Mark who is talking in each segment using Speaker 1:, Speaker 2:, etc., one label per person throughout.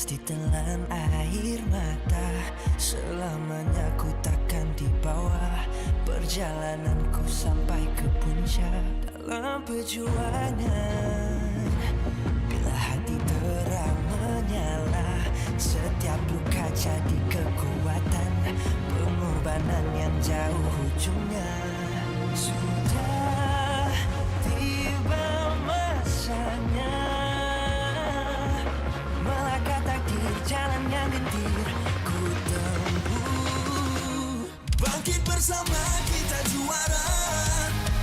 Speaker 1: Ditelan air mata, selamanya ku takkan di bawah perjalananku sampai ke puncak. Dalam perjuangan, bila hati terang menyala, setiap luka jadi kekuatan, pengorbanan yang jauh ujungnya. Sudah tiba masanya melangkah takdir, jalan yang gentir ku tempuh. Bangkit bersama kita juara,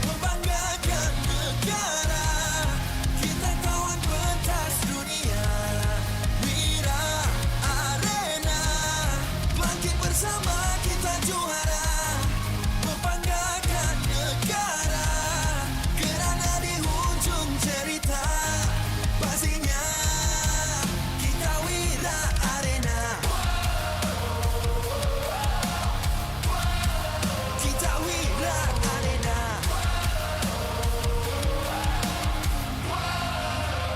Speaker 1: membanggakan negara. Kita kawan pentas dunia, Wira Arena. Bangkit bersama kita juara, membanggakan negara. Kerana di hujung cerita pastinya kita Wira Arena. Kita Wira Arena.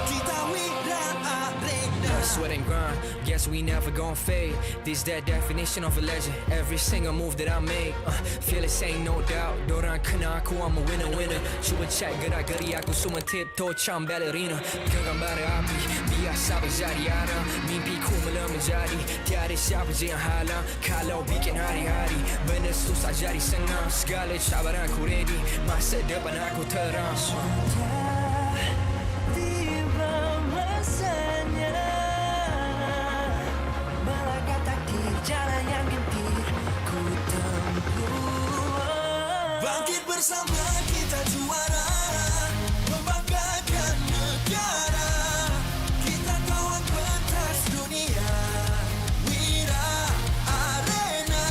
Speaker 1: Kita Wira Arena.
Speaker 2: Sweat and grind, guess we never gon' fade. This that definition of a legend. Every single move that I make, feel it, ain't no doubt. Dorang kena aku, I'm a winner. Cuba check gerak-geri aku semua tiptoe macam ballerina. Genggam bara api, biasa berjadi ada. Mimpiku mula menjadi, tiada siapa je yang halang. Kalau bikin hari-hari, benda susah jadi senang. Segala cabaran aku ready, masa depan aku terang.
Speaker 1: Sudah tiba masanya, melangkah takdir, jalan yang gentir ku tempuh. Bangkit bersama kita juara, membanggakan negara. Kita kawan pentas dunia, Wira Arena.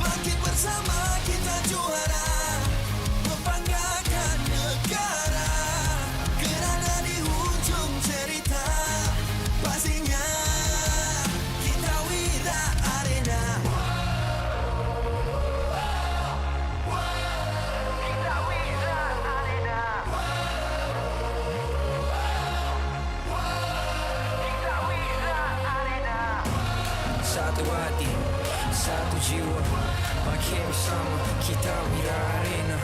Speaker 1: Bangkit bersama kita juara, membanggakan negara. Kerana di hujung cerita pastinya kita Wira Arena. Kita Wira Arena. Kita Wira Arena.
Speaker 2: Satu hati, satu jiwa, bangkit bersama kita Wira Arena.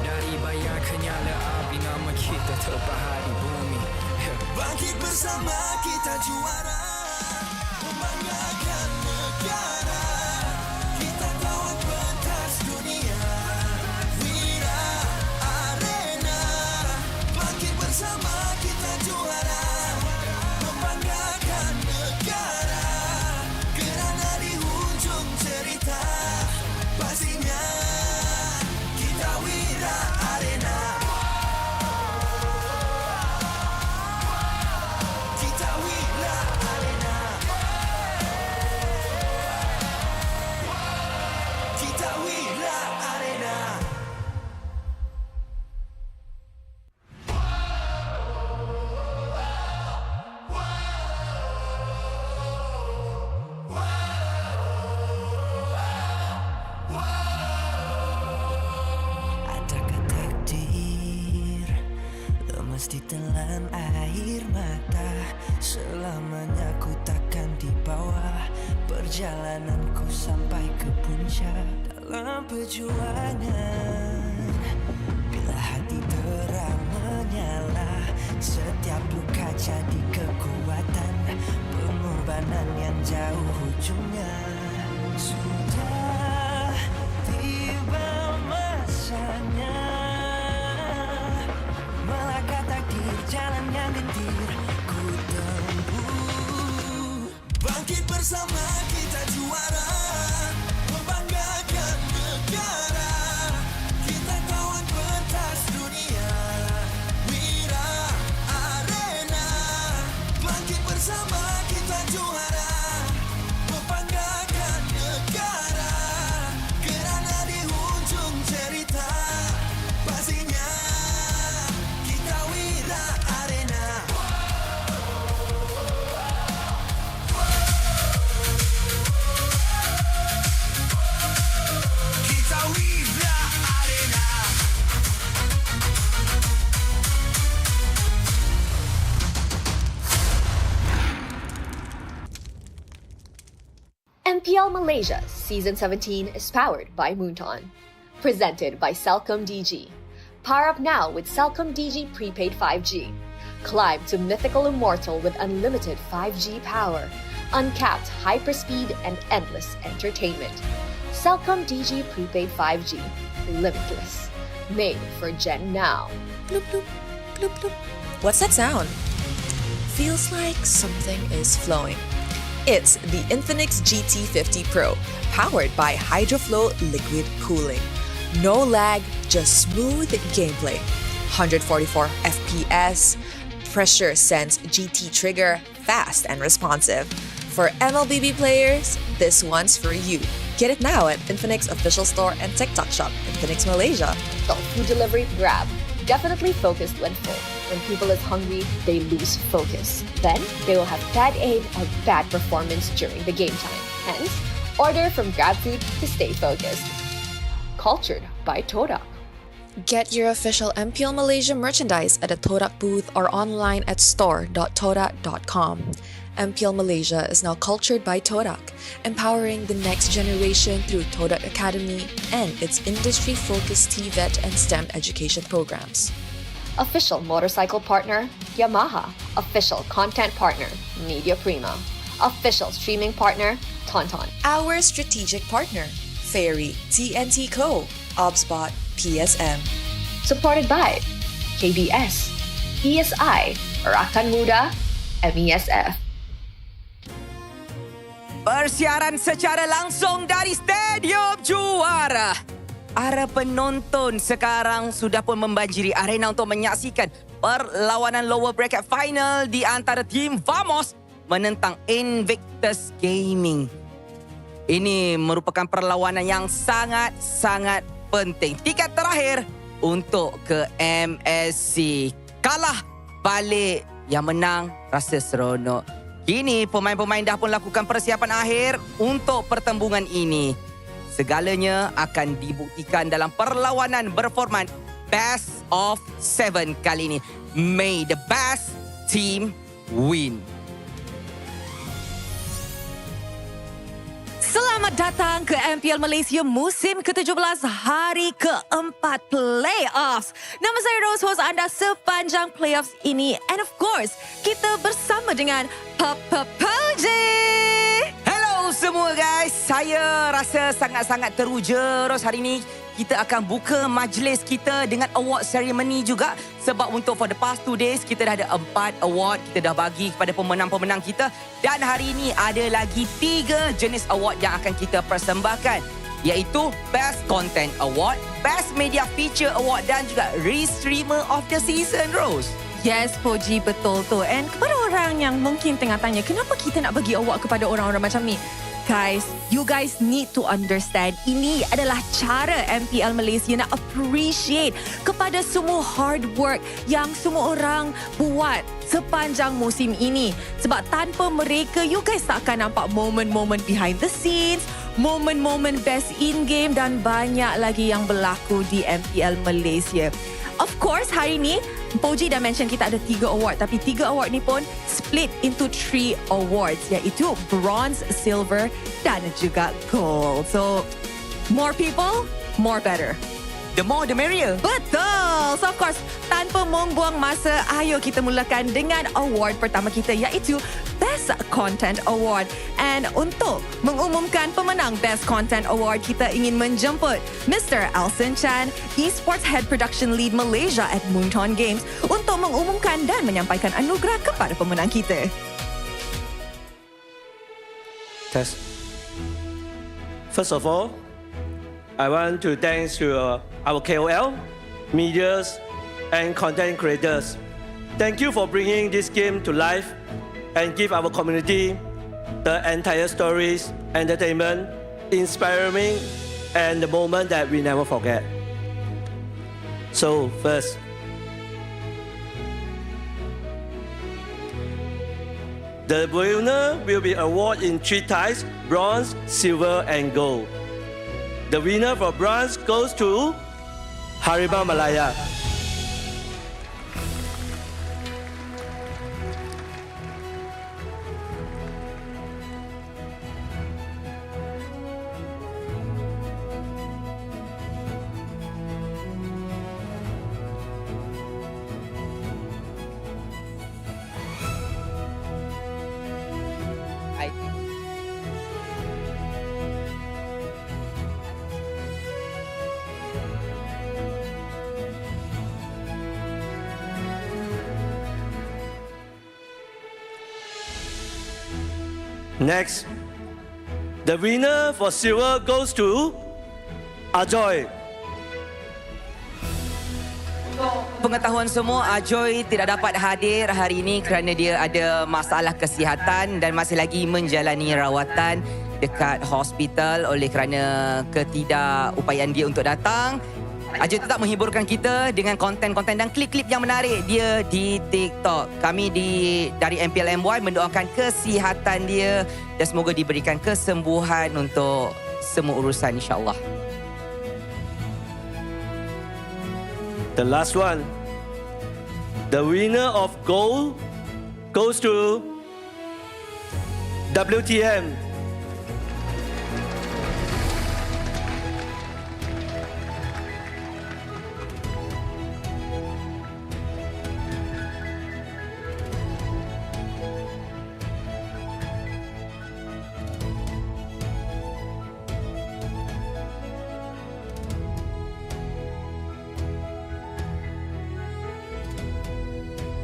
Speaker 2: Dari bayang kenyala api, nama kita terpahat di bumi.
Speaker 1: Bangkit bersama kita juara, membanggakan negara. Kita kawan pentas dunia, Wira Arena. Bangkit bersama kita juara, membanggakan negara. Kerana di hujung cerita pastinya Telan air mata, selamanya ku takkan dibawa. Perjalananku sampai ke puncak dalam perjuangan. Bila hati terang menyala, setiap luka jadi kekuatan. Pengorbanan yang jauh ujungnya. Sudah tiba masanya melangkah takdir, jalan yang gentir ku tempuh. Bangkit bersama kita juara, membanggakan negara. Kita kawan pentas dunia, Wira Arena. Bangkit bersama kita juara, membanggakan negara. Kerana di hujung cerita pastinya kita Wira Arena. Kita Wira Arena.
Speaker 3: MPL Malaysia Season 17 is powered by Moonton. Presented by Celcom DG. Power up now with Celcom DG Prepaid 5G. Climb to mythical immortal with unlimited 5G power, uncapped hyperspeed and endless entertainment. Celcom DG Prepaid 5G. Limitless. Made for Gen Now.
Speaker 4: Bloop, bloop, bloop, bloop. What's that sound? Feels like something is flowing. It's the Infinix GT50 Pro, powered by HydroFlow liquid cooling. No lag, just smooth gameplay. 144 FPS, pressure sense GT trigger, fast and responsive. For MLBB players, this one's for you. Get it now at Infinix official store and TikTok shop, Infinix Malaysia.
Speaker 3: So food delivery, Grab. Definitely focused when full. When people is hungry, they lose focus. Then they will have bad aim or bad performance during the game time. Hence, order from GrabFood to stay focused. Cultured by Todak.
Speaker 4: Get your official MPL Malaysia merchandise at a Todak booth or online at store.todak.com. MPL Malaysia is now cultured by Todak, empowering the next generation through Todak Academy and its industry-focused TVET and STEM education programs.
Speaker 3: Official motorcycle partner, Yamaha. Official content partner, Media Prima. Official streaming partner, Tauntaun.
Speaker 4: Our strategic partner, Ferry TNT Co., OBSBot, PSM.
Speaker 3: Supported by KBS, ESI, Rakan Muda, MESF.
Speaker 5: Persiaran secara langsung dari Stadium Juara. Para penonton sekarang sudah pun membanjiri arena untuk menyaksikan perlawanan lower bracket final di antara tim Vamos menentang Invictus Gaming. Ini merupakan perlawanan yang sangat-sangat penting. Tiket terakhir untuk ke MSC. Kalah balik, yang menang rasa seronok. Kini pemain-pemain dah pun lakukan persiapan akhir untuk pertembungan ini. Segalanya akan dibuktikan dalam perlawanan berformat Best of 7 kali ini. May the best team win.
Speaker 6: Selamat datang ke MPL Malaysia musim ke-17 hari ke-4 playoffs. Nama saya Rose, host anda sepanjang playoffs ini. And of course, kita bersama dengan Poji.
Speaker 5: Hello semua guys. Saya rasa sangat-sangat teruja Rose hari ini. Kita akan buka majlis kita dengan award ceremony juga. Sebab untuk for the past 2 days, kita dah ada 4 award. Kita dah bagi kepada pemenang-pemenang kita. Dan hari ini ada lagi 3 jenis award yang akan kita persembahkan. Iaitu Best Content Award, Best Media Feature Award dan juga Restreamer of the Season, Rose.
Speaker 6: Yes, Poji, betul tu. And kepada orang yang mungkin tengah tanya, kenapa kita nak bagi award kepada orang-orang macam ni? Guys, you guys need to understand, ini adalah cara MPL Malaysia nak appreciate kepada semua hard work yang semua orang buat sepanjang musim ini. Sebab tanpa mereka, you guys tak akan nampak moment-moment behind the scenes, moment-moment best in-game dan banyak lagi yang berlaku di MPL Malaysia. Of course, hari ni Poji dah mention kita ada 3 award, tapi 3 award ni pun split into 3 awards, iaitu bronze, silver dan juga gold. So, more people, more better.
Speaker 5: The more the merrier.
Speaker 6: Betul. So of course, tanpa membuang masa, ayo kita mulakan dengan award pertama kita, iaitu Best Content Award. And untuk mengumumkan pemenang Best Content Award, kita ingin menjemput Mr. Alson Chan, Esports Head Production Lead Malaysia at Moonton Games, untuk mengumumkan dan menyampaikan anugerah kepada pemenang kita.
Speaker 7: Test. First of all, I want to thank our KOL, medias, and content creators. Thank you for bringing this game to life and give our community the entire stories, entertainment, inspiring, and the moment that we never forget. So first, the winner will be awarded in 3 types: bronze, silver, and gold. The winner for bronze goes to Harimau Malaya. Next, the winner for silver goes to Ajoy.
Speaker 5: Pengetahuan semua, Ajoy tidak dapat hadir hari ini kerana dia ada masalah kesihatan dan masih lagi menjalani rawatan dekat hospital oleh kerana ketidakupayaan dia untuk datang. Ajoy tetap menghiburkan kita dengan konten-konten dan klip-klip yang menarik dia di TikTok. Kami dari MPL MY mendoakan kesihatan dia dan semoga diberikan kesembuhan untuk semua urusan, insyaAllah.
Speaker 7: The last one, the winner of gold goes to WTM.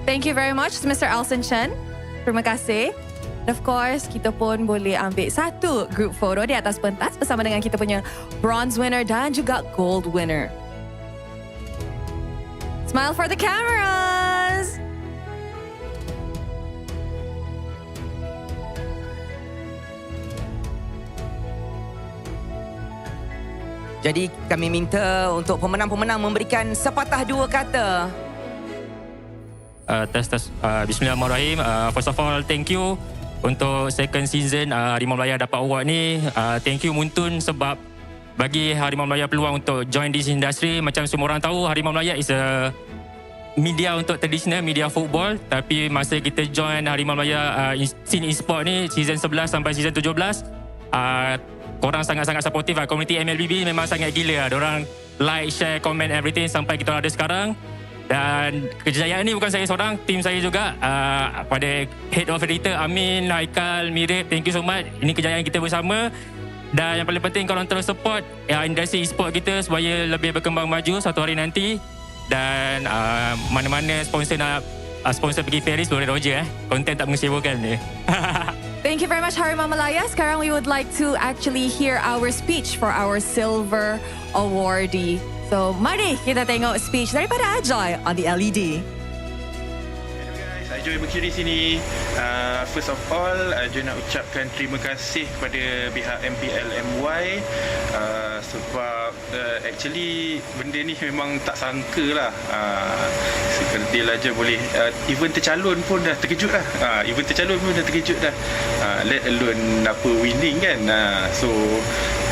Speaker 6: Thank you very much, Mr. Alson Chen. Terima kasih. Of course, kita pun boleh ambil satu group photo di atas pentas bersama dengan kita punya bronze winner dan juga gold winner. Smile for the cameras.
Speaker 5: Jadi kami minta untuk pemenang-pemenang memberikan sepatah dua kata.
Speaker 8: Bismillahirrahmanirrahim. First of all, thank you untuk second season Harimau Malaya dapat award ni. Thank you Muntun sebab bagi Harimau Malaya peluang untuk join this industry. Macam semua orang tahu, Harimau Malaya is a media untuk traditional, media football. Tapi masa kita join Harimau Malaya scene e-sport ni, season 11 sampai season 17, korang sangat-sangat supportive lah. Community MLBB memang sangat gila lah. Diorang like, share, comment, everything sampai kita ada sekarang. Dan kejayaan ni bukan saya seorang, tim saya juga. Pada head of editor Amin, Haikal, Mirip, thank you so much. Ini kejayaan kita bersama. Dan yang paling penting korang terus support industri e-sport kita supaya lebih berkembang maju satu hari nanti. Dan mana-mana sponsor nak sponsor pergi Paris boleh Roger konten tak mengecewakan ni.
Speaker 6: Thank you very much, Harimau Malaya. Sekarang we would like to actually hear our speech for our silver awardee. So, mari kita tengok speech daripada Ajoy on the LED.
Speaker 9: Ajoy Mercury sini. First of all, Ajoy nak ucapkan terima kasih kepada pihak MPL MY sebab actually benda ni memang tak sangka lah. Sekerdil aja boleh even tercalon pun dah terkejut lah. Even tercalon pun dah terkejut dah. Let alone apa winning kan. So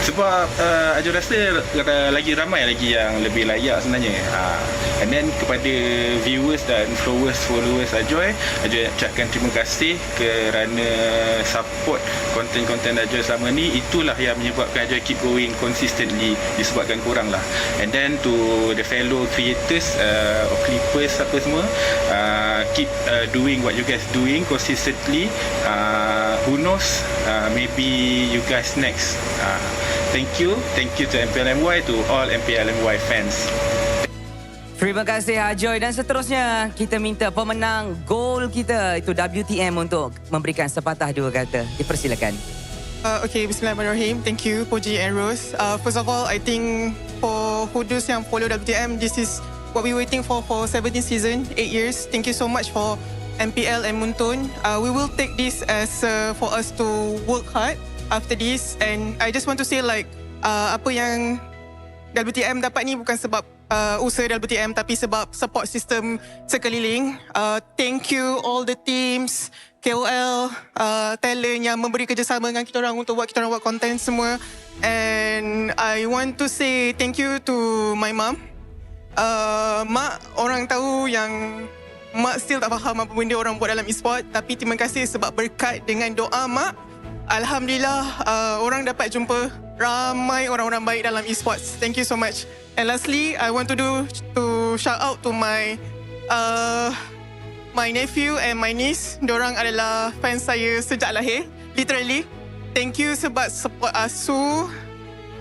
Speaker 9: sebab Ajoy rasa lagi ramai lagi yang lebih layak sebenarnya. And then kepada viewers dan followers Ajoy nak ucapkan terima kasih kerana support konten-konten Ajoy selama ni. Itulah yang menyebabkan Ajoy keep going consistently, disebabkan korang lah. And then to the fellow creators or clippers apa semua, keep doing what you guys doing consistently. Who knows, maybe you guys next. Thank you to MPL-MY, to all MPL-MY fans.
Speaker 5: Terima kasih Ajoy. Dan seterusnya kita minta pemenang gol kita itu WTM untuk memberikan sepatah dua kata. Dipersilakan.
Speaker 10: Okay, Bismillahirrahmanirrahim. Thank you, Puji and Rose. First of all, I think for those yang follow WTM, this is what we're waiting for 17 season, 8 years. Thank you so much for MPL and Muntun. We will take this as for us to work hard after this. And I just want to say like, apa yang WTM dapat ni bukan sebab usaha WTM tapi sebab support system sekeliling. Thank you all the teams, KOL, talent yang memberi kerjasama dengan kita orang untuk buat kita orang buat content semua. And I want to say thank you to my mom. Mak, orang tahu yang Mak still tak faham apa benda orang buat dalam e-sport, tapi terima kasih sebab berkat dengan doa Mak, Alhamdulillah orang dapat jumpa ramai orang-orang baik dalam e-sports. Thank you so much. And lastly, I want to shout out to my nephew and my niece. Diorang adalah fans saya sejak lahir, literally. Thank you sebab support Asu,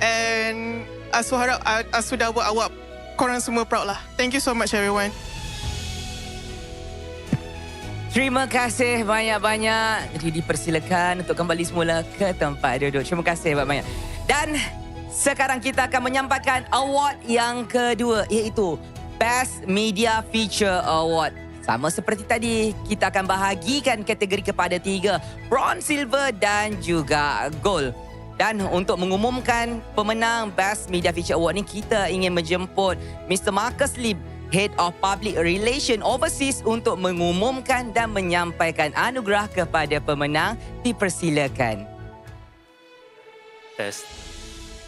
Speaker 10: and Asu harap Asu dah buat awak korang semua proud lah. Thank you so much everyone.
Speaker 5: Terima kasih banyak-banyak. Jadi dipersilakan untuk kembali semula ke tempat duduk. Terima kasih banyak-banyak. Dan sekarang kita akan menyampaikan award yang kedua, iaitu Best Media Feature Award. Sama seperti tadi, kita akan bahagikan kategori kepada 3, bronze, silver dan juga gold. Dan untuk mengumumkan pemenang Best Media Feature Award ni, kita ingin menjemput Mr. Marcus Lim, Head of Public Relation Overseas, untuk mengumumkan dan menyampaikan anugerah kepada pemenang. Dipersilakan.
Speaker 11: Test.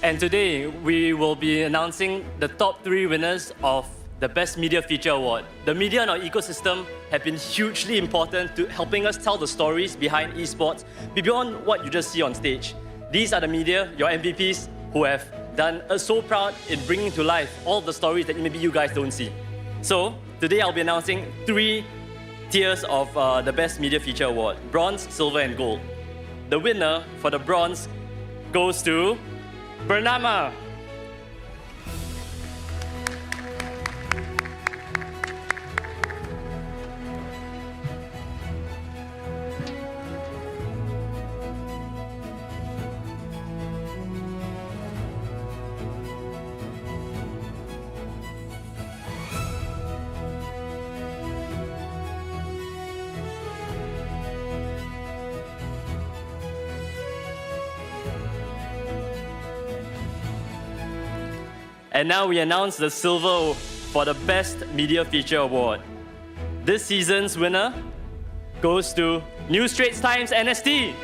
Speaker 11: And today we will be announcing the top 3 winners of the Best Media Feature Award. The media in our ecosystem have been hugely important to helping us tell the stories behind esports beyond what you just see on stage. These are the media, your MVPs, who have done us so proud in bringing to life all the stories that maybe you guys don't see. So today I'll be announcing 3 tiers of the Best Media Feature Award: bronze, silver and gold. The winner for the bronze goes to Bernama. And now we announce the silver for the Best Media Feature Award. This season's winner goes to New Straits Times NST.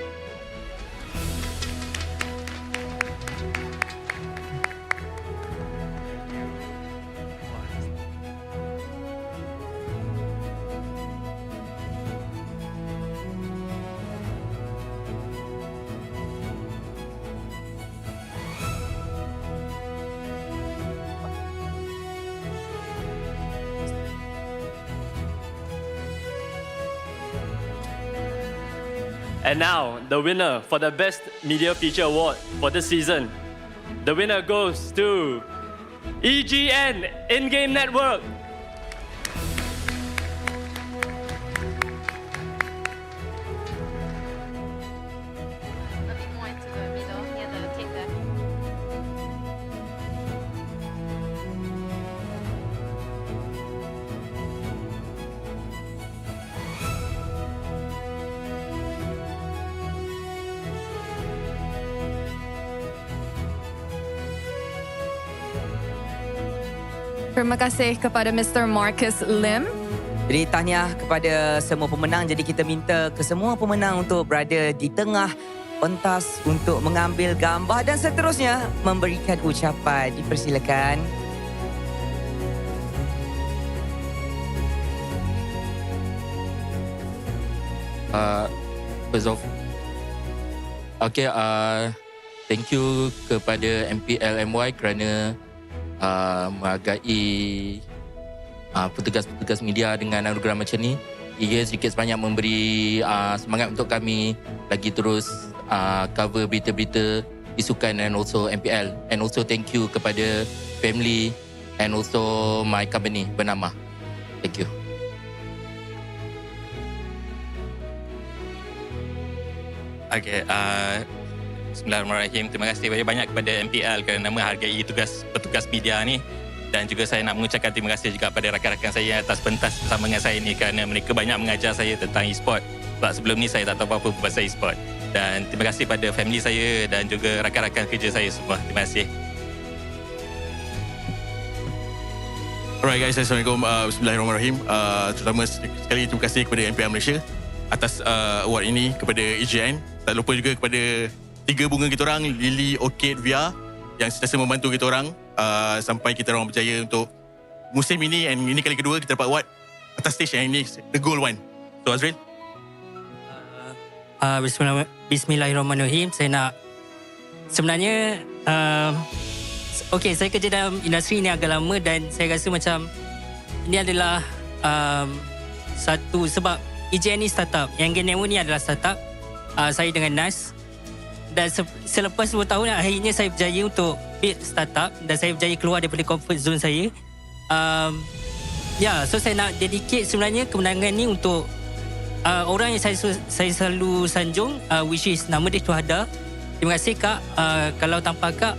Speaker 11: And now, the winner for the Best Media Feature Award for this season. The winner goes to EGN, In-Game Network.
Speaker 6: Terima kasih kepada Mr. Marcus Lim.
Speaker 5: Jadi tahniah kepada semua pemenang. Jadi kita minta ke semua pemenang untuk berada di tengah pentas untuk mengambil gambar dan seterusnya memberikan ucapan. Dipersilakan.
Speaker 8: First of thank you kepada MPL MY kerana menghargai petugas-petugas media dengan anugerah macam ni. Ia sedikit sebanyak memberi semangat untuk kami lagi terus cover berita-berita isukan and also MPL. And also thank you kepada family and also my company bernama. Thank you.
Speaker 12: Okay, Bismillahirrahmanirrahim. Terima kasih banyak-banyak kepada MPL kerana menghargai petugas media ni. Dan juga saya nak mengucapkan terima kasih juga pada rakan-rakan saya atas pentas bersama dengan saya ni kerana mereka banyak mengajar saya tentang e-sport. Sebab sebelum ni saya tak tahu apa-apa pasal e-sport. Dan terima kasih pada family saya dan juga rakan-rakan kerja saya semua. Terima kasih.
Speaker 13: Alright guys, Assalamualaikum. Bismillahirrahmanirrahim. Terutama sekali terima kasih kepada MPL Malaysia atas award ini, kepada EGN. Tak lupa juga kepada 3 bunga kita orang, Lily, Orchid, Via yang sentiasa membantu kita orang sampai kita orang berjaya untuk musim ini, and ini kali kedua kita dapat award atas stage yang ini, the gold one. So Azril?
Speaker 14: Bismillahirrahmanirrahim. Saya nak sebenarnya saya kerja dalam industri ni agak lama dan saya rasa macam ini adalah satu sebab EJN ni startup, yang Genewo ni adalah startup. Saya dengan Nas, dan selepas 2 tahun akhirnya saya berjaya untuk build startup dan saya berjaya keluar daripada comfort zone saya. So saya nak dedicate sebenarnya kemenangan ni untuk orang yang saya selalu sanjung, which is nama dia Juara. Terima kasih Kak. Kalau tanpa Kak,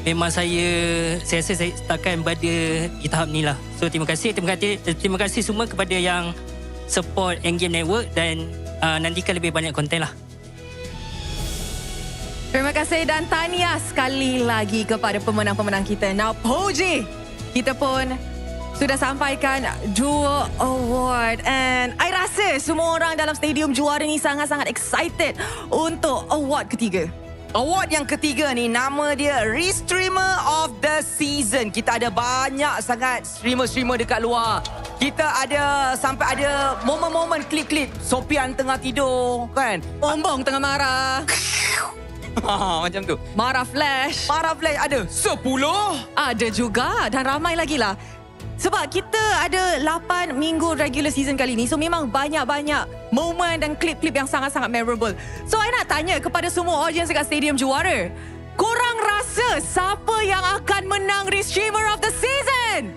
Speaker 14: memang saya rasa saya takkan berada di tahap ni lah. So terima kasih semua kepada yang support ENG Network dan nantikan lebih banyak konten lah.
Speaker 6: Terima kasih dan tahniah sekali lagi kepada pemenang-pemenang kita. Now, Poji, kita pun sudah sampaikan 2 award. And I rasa semua orang dalam stadium Juara ni sangat-sangat excited untuk award ketiga.
Speaker 5: Award yang ketiga ni nama dia Restreamer of the Season. Kita ada banyak sangat streamer-streamer dekat luar. Kita ada sampai ada momen-momen klip-klip Sopian tengah tidur kan,
Speaker 6: Bombong tengah marah.
Speaker 5: Macam tu.
Speaker 6: Marah Flash
Speaker 5: ada 10.
Speaker 6: Ada juga dan ramai lagi lah. Sebab kita ada 8 minggu regular season kali ni. So memang banyak-banyak momen dan klip-klip yang sangat-sangat memorable. So I nak tanya kepada semua audience dekat Stadium Juara, korang rasa siapa yang akan menang Restreamer of the Season?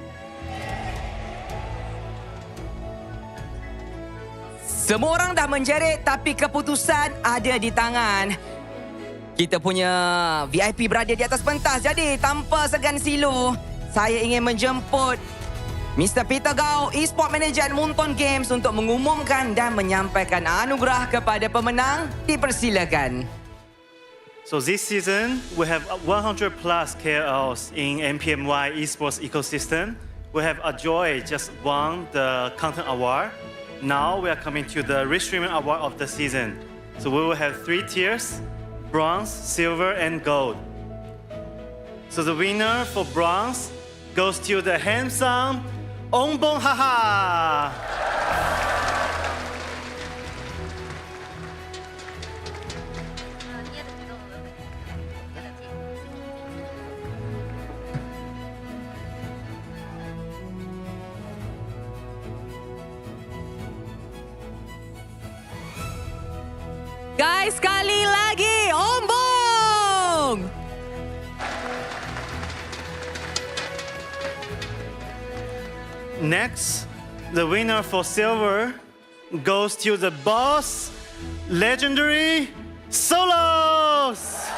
Speaker 5: Semua orang dah menjerit tapi keputusan ada di tangan kita punya VIP berada di atas pentas. Jadi tanpa segan silu, saya ingin menjemput Mr. Peter Gao, Esport Manager Moonton Games untuk mengumumkan dan menyampaikan anugerah kepada pemenang. Dipersilakan.
Speaker 15: So this season, we have 100 plus KLs in MPMY esports ecosystem. We have Ajoy just won the content award. Now we are coming to the Restreamer Award of the season. So we will have 3 tiers: bronze, silver, and gold. So the winner for bronze goes to the handsome Ongbong Haha.
Speaker 6: Guys, sekali lagi, Ombong!
Speaker 15: Next, the winner for silver goes to the boss, legendary Solos.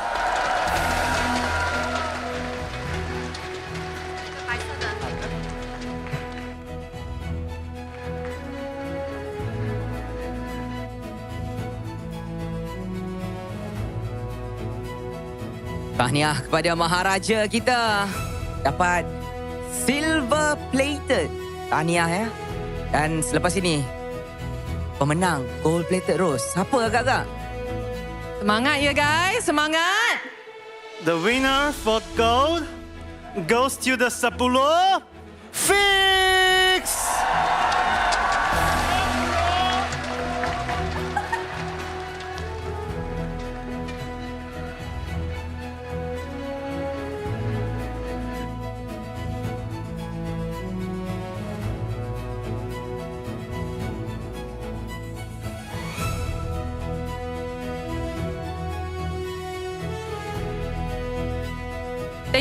Speaker 5: Tahniah kepada Maharaja kita dapat silver plated. Tahniah ya. Dan selepas ini pemenang gold plated rose. Siapa agak-agak?
Speaker 6: Semangat ya guys, semangat.
Speaker 15: The winner for gold goes to the 10 Fix.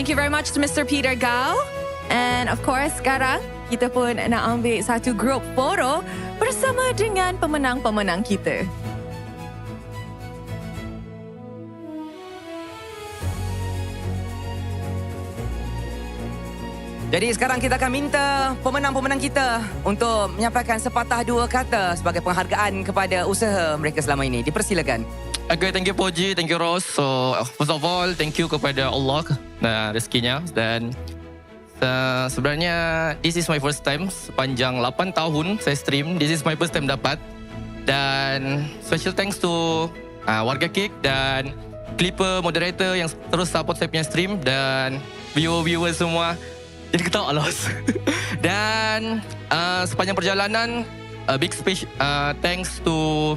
Speaker 6: Thank you very much to Mr. Peter Gao. And of course, sekarang kita pun nak ambil satu group foto bersama dengan pemenang-pemenang kita.
Speaker 5: Jadi sekarang kita akan minta pemenang-pemenang kita untuk menyampaikan sepatah dua kata sebagai penghargaan kepada usaha mereka selama ini. Dipersilakan.
Speaker 16: Okay, thank you Poji, thank you Ros. So first of all, thank you kepada Allah rezekinya. Dan sebenarnya this is my first time sepanjang 8 tahun saya stream. This is my first time dapat. Dan special thanks to warga Kick dan Clipper, moderator yang terus support saya punya stream dan viewer semua. Jadi ketawa Los. Dan sepanjang perjalanan big thanks to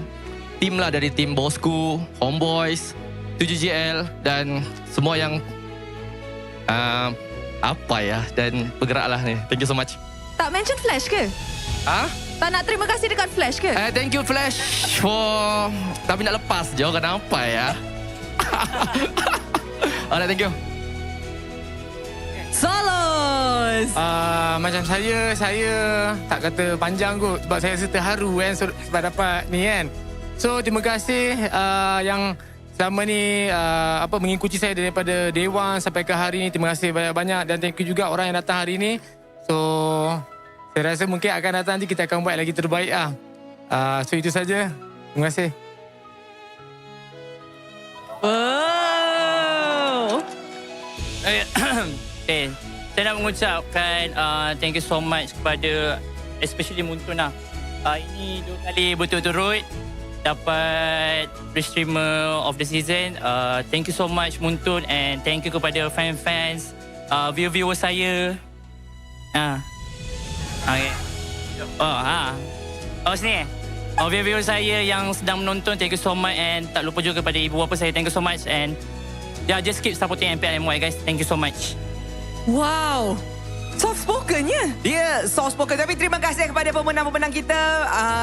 Speaker 16: tim lah, dari tim Bosku, Homeboys, 7GL dan semua yang dan bergerak lah ni. Thank you so much.
Speaker 6: Tak mention Flash ke? Tak nak terima kasih dekat Flash ke?
Speaker 16: Thank you Flash for... Tapi nak lepas je, kenapa ya? Alright, thank you.
Speaker 6: Solos.
Speaker 17: Macam saya tak kata panjang kot sebab saya rasa terharu kan sebab dapat ni kan. So terima kasih yang selama ni mengikuti saya daripada day one sampai ke hari ni. Terima kasih banyak-banyak dan thank you juga orang yang datang hari ni. So saya rasa mungkin akan datang nanti kita akan buat lagi terbaik lah. So itu saja. Terima kasih.
Speaker 14: Saya nak mengucapkan thank you so much kepada especially Muntun lah. Ini 2 kali berturut-turut dapat streamer of the season. Thank you so much Muntun and thank you kepada fans-fans, viewer saya. Okay. Sini viewer saya yang sedang menonton, thank you so much and tak lupa juga kepada ibu bapa saya, thank you so much and just keep supporting MPL MY guys, thank you so much.
Speaker 6: Wow, soft spokennya.
Speaker 5: Dia soft spoken. Tapi terima kasih kepada pemenang-pemenang kita.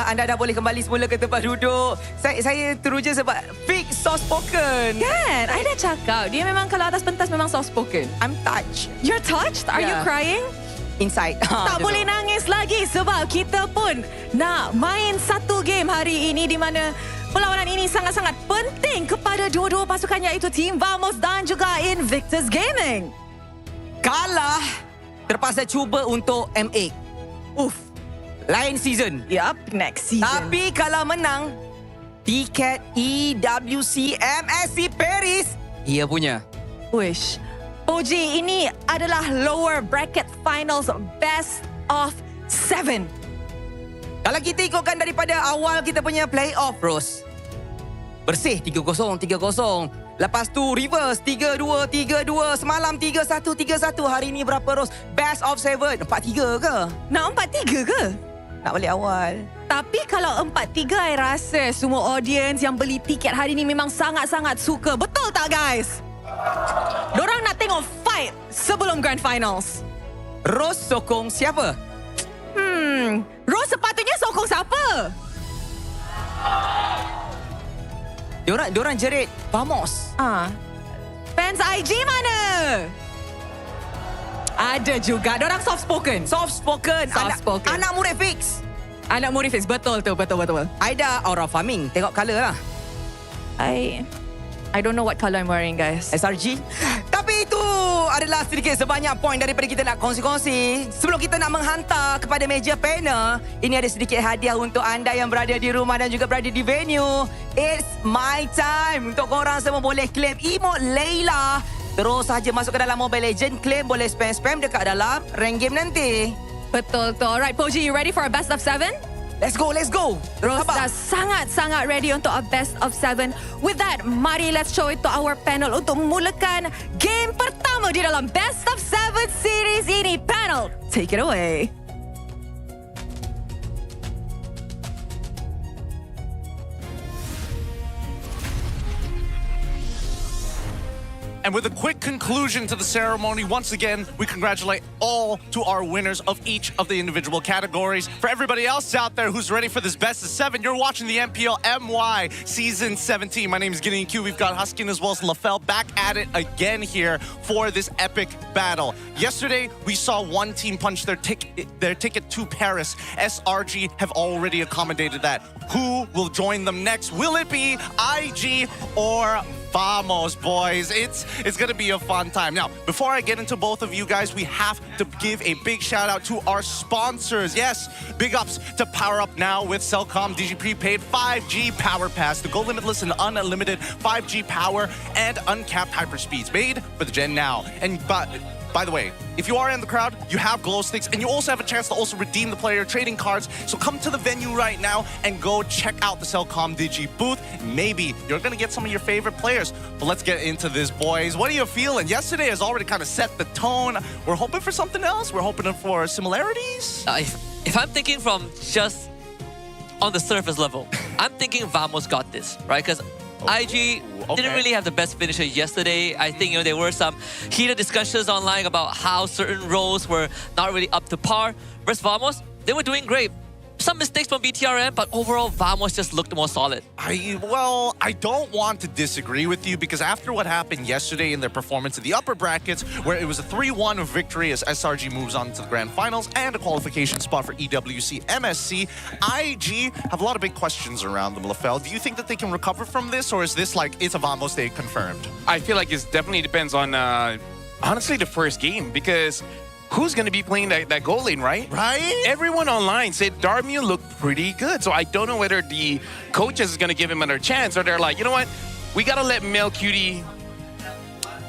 Speaker 5: Anda dah boleh kembali semula ke tempat duduk. Saya teruja sebab fix soft spoken.
Speaker 6: Kan? I dah cakap dia memang kalau atas pentas memang soft spoken.
Speaker 5: I'm touched.
Speaker 6: You're touched? Are you crying?
Speaker 5: Inside.
Speaker 6: Tak boleh nangis lagi sebab kita pun nak main satu game hari ini di mana perlawanan ini sangat-sangat penting kepada dua-dua pasukan iaitu Team Vamos dan juga Invictus Gaming.
Speaker 5: Kalah, terpaksa cuba untuk M8. Lain season.
Speaker 6: Yup, next season.
Speaker 5: Tapi kalau menang, tiket EWC MSC Paris, ia punya.
Speaker 6: Wish. Oji, ini adalah lower bracket finals best of 7.
Speaker 5: Kalau kita ikutkan daripada awal kita punya playoff, Ros. Bersih 3-0, 3-0. Lepas tu reverse 3-2, 3-2. Semalam 3-1, 3-1. Hari ni berapa, Ros? Best of 7. 4-3 ke?
Speaker 6: Nak 4-3 ke?
Speaker 5: Nak balik awal.
Speaker 6: Tapi kalau 4-3, I rasa semua audience yang beli tiket hari ni memang sangat-sangat suka. Betul tak, guys? Dorang nak tengok fight sebelum grand finals.
Speaker 5: Ros sokong siapa?
Speaker 6: Ros sepatutnya sokong siapa?
Speaker 5: Diorang jerit Vamos.
Speaker 6: Fans IG mana? Ada juga. Diorang soft spoken.
Speaker 5: Soft spoken. Anak murid fix.
Speaker 6: Anak murid fix. Betul tu. Betul.
Speaker 5: Aida aura farming. Tengok colour lah.
Speaker 6: I don't know what colour I'm wearing, guys.
Speaker 5: SRG. Tapi itu adalah sedikit sebanyak poin daripada kita nak kongsi-kongsi. Sebelum kita nak menghantar kepada meja panel, ini ada sedikit hadiah untuk anda yang berada di rumah dan juga berada di venue. It's my time. Untuk korang semua boleh claim emote Layla. Terus saja masuk ke dalam Mobile Legend, claim boleh spam-spam dekat dalam rank game nanti.
Speaker 6: Betul tu. Alright, Poji, you ready for our best of 7?
Speaker 5: Let's go.
Speaker 6: Terus dah sangat-sangat ready untuk our best of 7. With that, mari let's show it to our panel untuk memulakan game pertama di dalam best of 7 series ini. Panel, take it away.
Speaker 18: And with a quick conclusion to the ceremony, once again, we congratulate all to our winners of each of the individual categories. For everybody else out there who's ready for this best of 7, you're watching the MPL MY Season 17. My name is Gideon Q. We've got Huskin as well as LaFell back at it again here for this epic battle. Yesterday, we saw one team punch their ticket to Paris. SRG have already accommodated that. Who will join them next? Will it be IG or Vamos, boys? It's gonna be a fun time. Now, before I get into both of you guys, we have to give a big shout out to our sponsors. Yes, big ups to Power Up Now with Cellcom DG Prepaid 5G Power Pass, the go limitless and unlimited 5G power and uncapped hyperspeeds made for the Gen Now. And by the way, if you are in the crowd, you have glow sticks, and you also have a chance to also redeem the player trading cards. So come to the venue right now and go check out the Cellcom Digi booth. Maybe you're going to get some of your favorite players. But let's get into this, boys. What are you feeling? Yesterday has already kind of set the tone. We're hoping for something else. We're hoping for similarities.
Speaker 19: If I'm thinking from just on the surface level, I'm thinking Vamos got this, right? Because IG didn't really have the best finisher yesterday. I think there were some heated discussions online about how certain roles were not really up to par. Versus Vamos, they were doing great. Some mistakes from BTRM, but overall, Vamos just looked more solid.
Speaker 18: I don't want to disagree with you, because after what happened yesterday in their performance in the upper brackets, where it was a 3-1 victory as SRG moves on to the grand finals and a qualification spot for EWC MSC, IG have a lot of big questions around them, LaFell. Do you think that they can recover from this, or is this like, it's a Vamos day confirmed?
Speaker 20: I feel like it definitely depends on, honestly, the first game, because who's going to be playing that goal lane, right?
Speaker 18: Right?
Speaker 20: Everyone online said Darmu looked pretty good. So I don't know whether the coaches is going to give him another chance, or they're like, you know what? We got to let Mel Cutie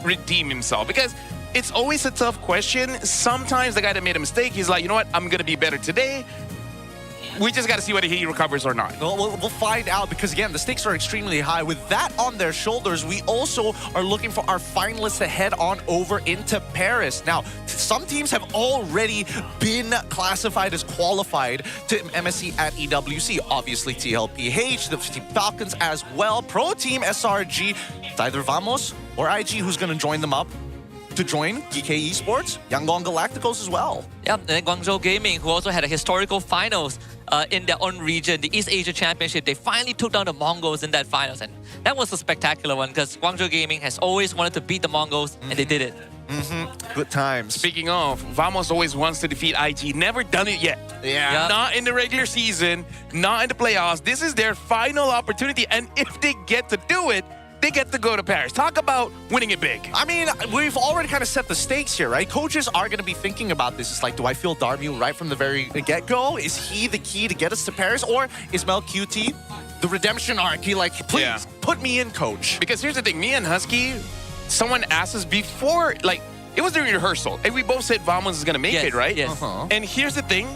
Speaker 20: redeem himself. Because it's always a tough question. Sometimes the guy that made a mistake, he's like, you know what? I'm going to be better today. We just got to see whether he recovers or not.
Speaker 18: We'll find out, because again, the stakes are extremely high. With that on their shoulders, we also are looking for our finalists to head on over into Paris. Now, some teams have already been classified as qualified to MSC at EWC. Obviously, TLPH, the Team Falcons as well. Pro Team SRG, it's either Vamos or IG who's going to join them up to join GK Esports, Yangon Galacticos as well.
Speaker 19: Yeah, and then Guangzhou Gaming, who also had a historical finals in their own region, the East Asia Championship. They finally took down the Mongols in that finals, and that was a spectacular one, because Guangzhou Gaming has always wanted to beat the Mongols, and they did it.
Speaker 18: Good times.
Speaker 20: Speaking of, Vamos always wants to defeat IG. Never done it yet.
Speaker 18: Yeah.
Speaker 20: Not in the regular season, not in the playoffs. This is their final opportunity, and if they get to do it, they get to go to Paris. Talk about winning it big.
Speaker 18: I mean, we've already kind of set the stakes here, right? Coaches are going to be thinking about this. It's like, do I feel Darmu right from the very get-go? Is he the key to get us to Paris? Or is Mel QT the redemption arc? He like, please, put me in, coach.
Speaker 20: Because here's the thing, me and Husky, someone asked us before, like, it was during rehearsal, and we both said Vamos is going to make it, right?
Speaker 19: Yes.
Speaker 20: And here's the thing,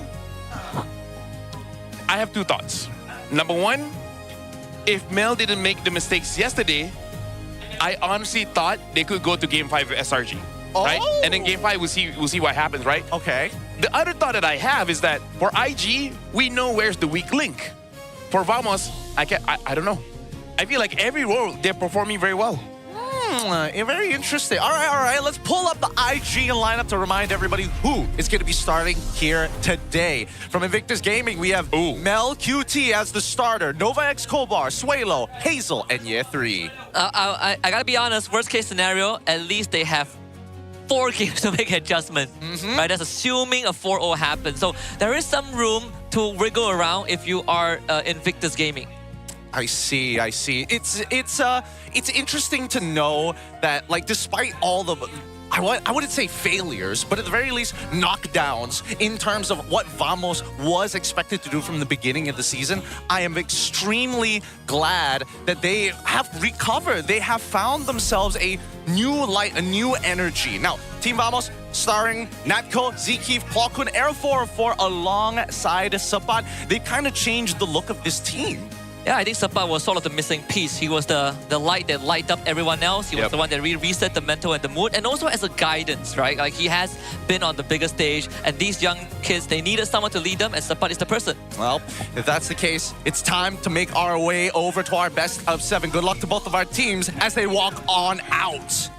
Speaker 20: I have two thoughts. Number one, if Mel didn't make the mistakes yesterday, I honestly thought they could go to Game 5 with SRG, right? And then Game 5, we'll see what happens, right?
Speaker 18: Okay.
Speaker 20: The other thought that I have is that for IG, we know where's the weak link. For Vamos, I don't know. I feel like every role, they're performing very well.
Speaker 18: Very interesting. All right. Let's pull up the IG lineup to remind everybody who is going to be starting here today. From Invictus Gaming, we have Mel QT as the starter, Nova X Kobar, Suelo, Hazel, and Ye3.
Speaker 19: I gotta be honest, worst case scenario, at least they have 4 games to make adjustments. Right? That's assuming a 4-0 happens. So there is some room to wiggle around if you are Invictus Gaming.
Speaker 18: I see. It's interesting to know that, like, despite all the, I wouldn't say failures, but at the very least, knockdowns in terms of what Vamos was expected to do from the beginning of the season, I am extremely glad that they have recovered. They have found themselves a new light, a new energy. Now, Team Vamos, starring Natko, Zekeef, Plokun, Air 404 alongside Sapat, they kind of changed the look of this team.
Speaker 19: Yeah, I think Sapat was sort of the missing piece. He was the light that light up everyone else. He was the one that reset the mental and the mood, and also as a guidance, right? Like, he has been on the bigger stage, and these young kids, they needed someone to lead them, and Sapat is the person.
Speaker 18: Well, if that's the case, it's time to make our way over to our best of 7. Good luck to both of our teams as they walk on out.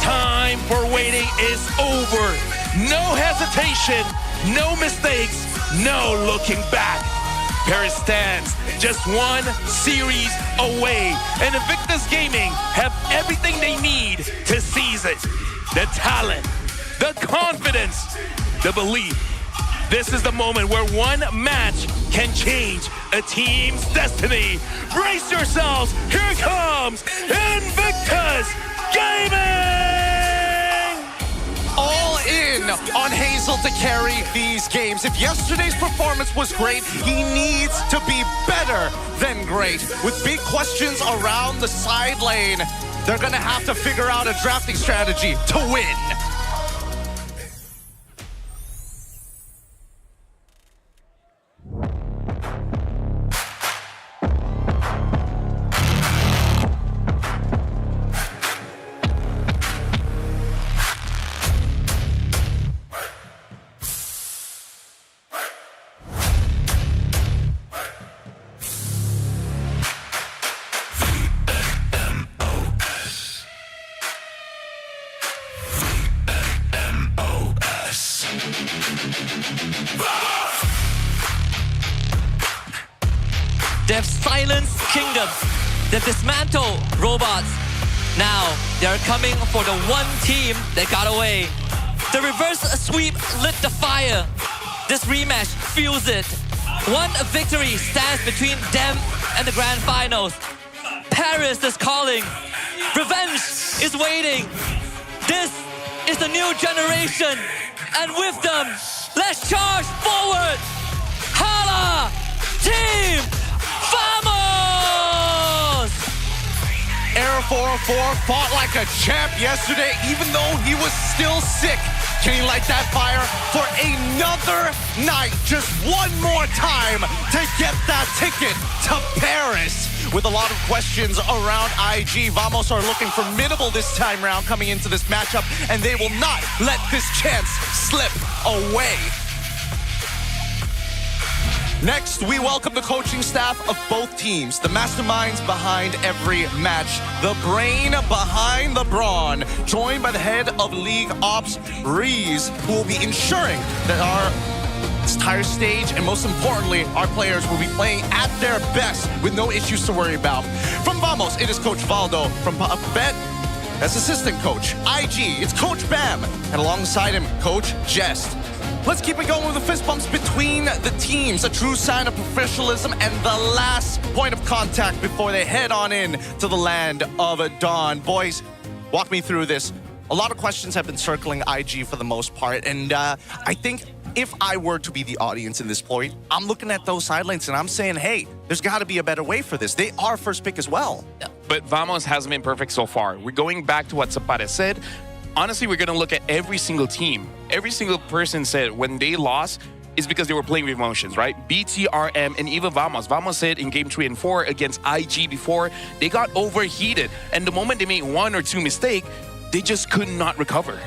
Speaker 20: time for waiting is over. No hesitation, no mistakes, no looking back. Paris stands just one series away, and Invictus Gaming have everything they need to seize it. The talent, the confidence, the belief. This is the moment where one match can change a team's destiny. Brace yourselves, here comes Invictus Gaming!
Speaker 18: All in on Hazel to carry these games. If yesterday's performance was great, he needs to be better than great. With big questions around the side lane, they're gonna have to figure out a drafting strategy to win.
Speaker 19: They've silenced kingdoms. They've dismantled robots. Now, they're coming for the one team that got away. The reverse sweep lit the fire. This rematch fuels it. One victory stands between them and the grand finals. Paris is calling. Revenge is waiting. This is the new generation. And with them, let's charge forward. Hala! Team! Vamos!
Speaker 18: Air 404 fought like a champ yesterday, even though he was still sick. Can he light that fire for another night? Just one more time to get that ticket to Paris. With a lot of questions around IG, Vamos are looking formidable this time round coming into this matchup, and they will not let this chance slip away. Next, we welcome the coaching staff of both teams, the masterminds behind every match, the brain behind the brawn, joined by the head of League Ops, Reese, who will be ensuring that our entire stage, and most importantly, our players will be playing at their best with no issues to worry about. From Vamos, it is Coach Valdo. From Bet, that's assistant coach. IG, it's Coach Bam. And alongside him, Coach Jest. Let's keep it going with the fist bumps between the teams, a true sign of professionalism and the last point of contact before they head on in to the land of dawn. Boys, walk me through this. A lot of questions have been circling IG for the most part, and I think if I were to be the audience in this point, I'm looking at those sidelines and I'm saying, hey, there's got to be a better way for this. They are first pick as well.
Speaker 20: But Vamos hasn't been perfect so far. We're going back to what Zapata said. Honestly, we're going to look at every single team. Every single person said when they lost, is because they were playing with emotions, right? BTRM and even Vamos. Vamos said in game 3 and 4 against IG before, they got overheated. And the moment they made one or two mistakes, they just could not recover.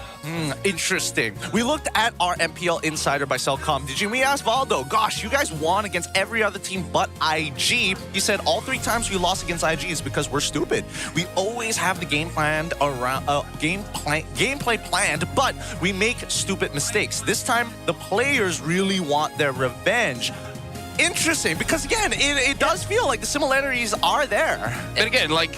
Speaker 18: Interesting. We looked at our MPL Insider by Cellcom. We asked Valdo, gosh, you guys won against every other team but IG. He said all 3 times we lost against IG is because we're stupid. We always have the game planned around gameplay planned, but we make stupid mistakes. This time, the players really want their revenge. Interesting, because again, it does feel like the similarities are there.
Speaker 20: But again, like,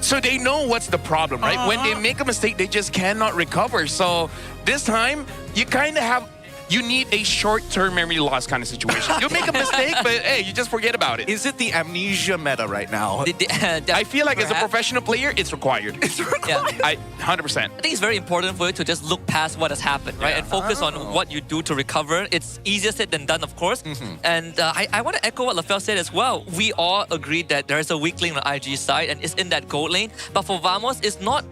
Speaker 20: so they know what's the problem, right? When they make a mistake, they just cannot recover. So this time, you kind of need a short-term memory loss kind of situation. You make a mistake, but hey, you just forget about it.
Speaker 18: Is it the amnesia meta right now?
Speaker 20: I feel like as a professional player, it's required. It's required. 100%.
Speaker 19: I think it's very important for you to just look past what has happened, right? And focus on what you do to recover. It's easier said than done, of course. And I want to echo what LaFell said as well. We all agreed that there is a weak link on IG side and it's in that gold lane. But for Vamos, it's not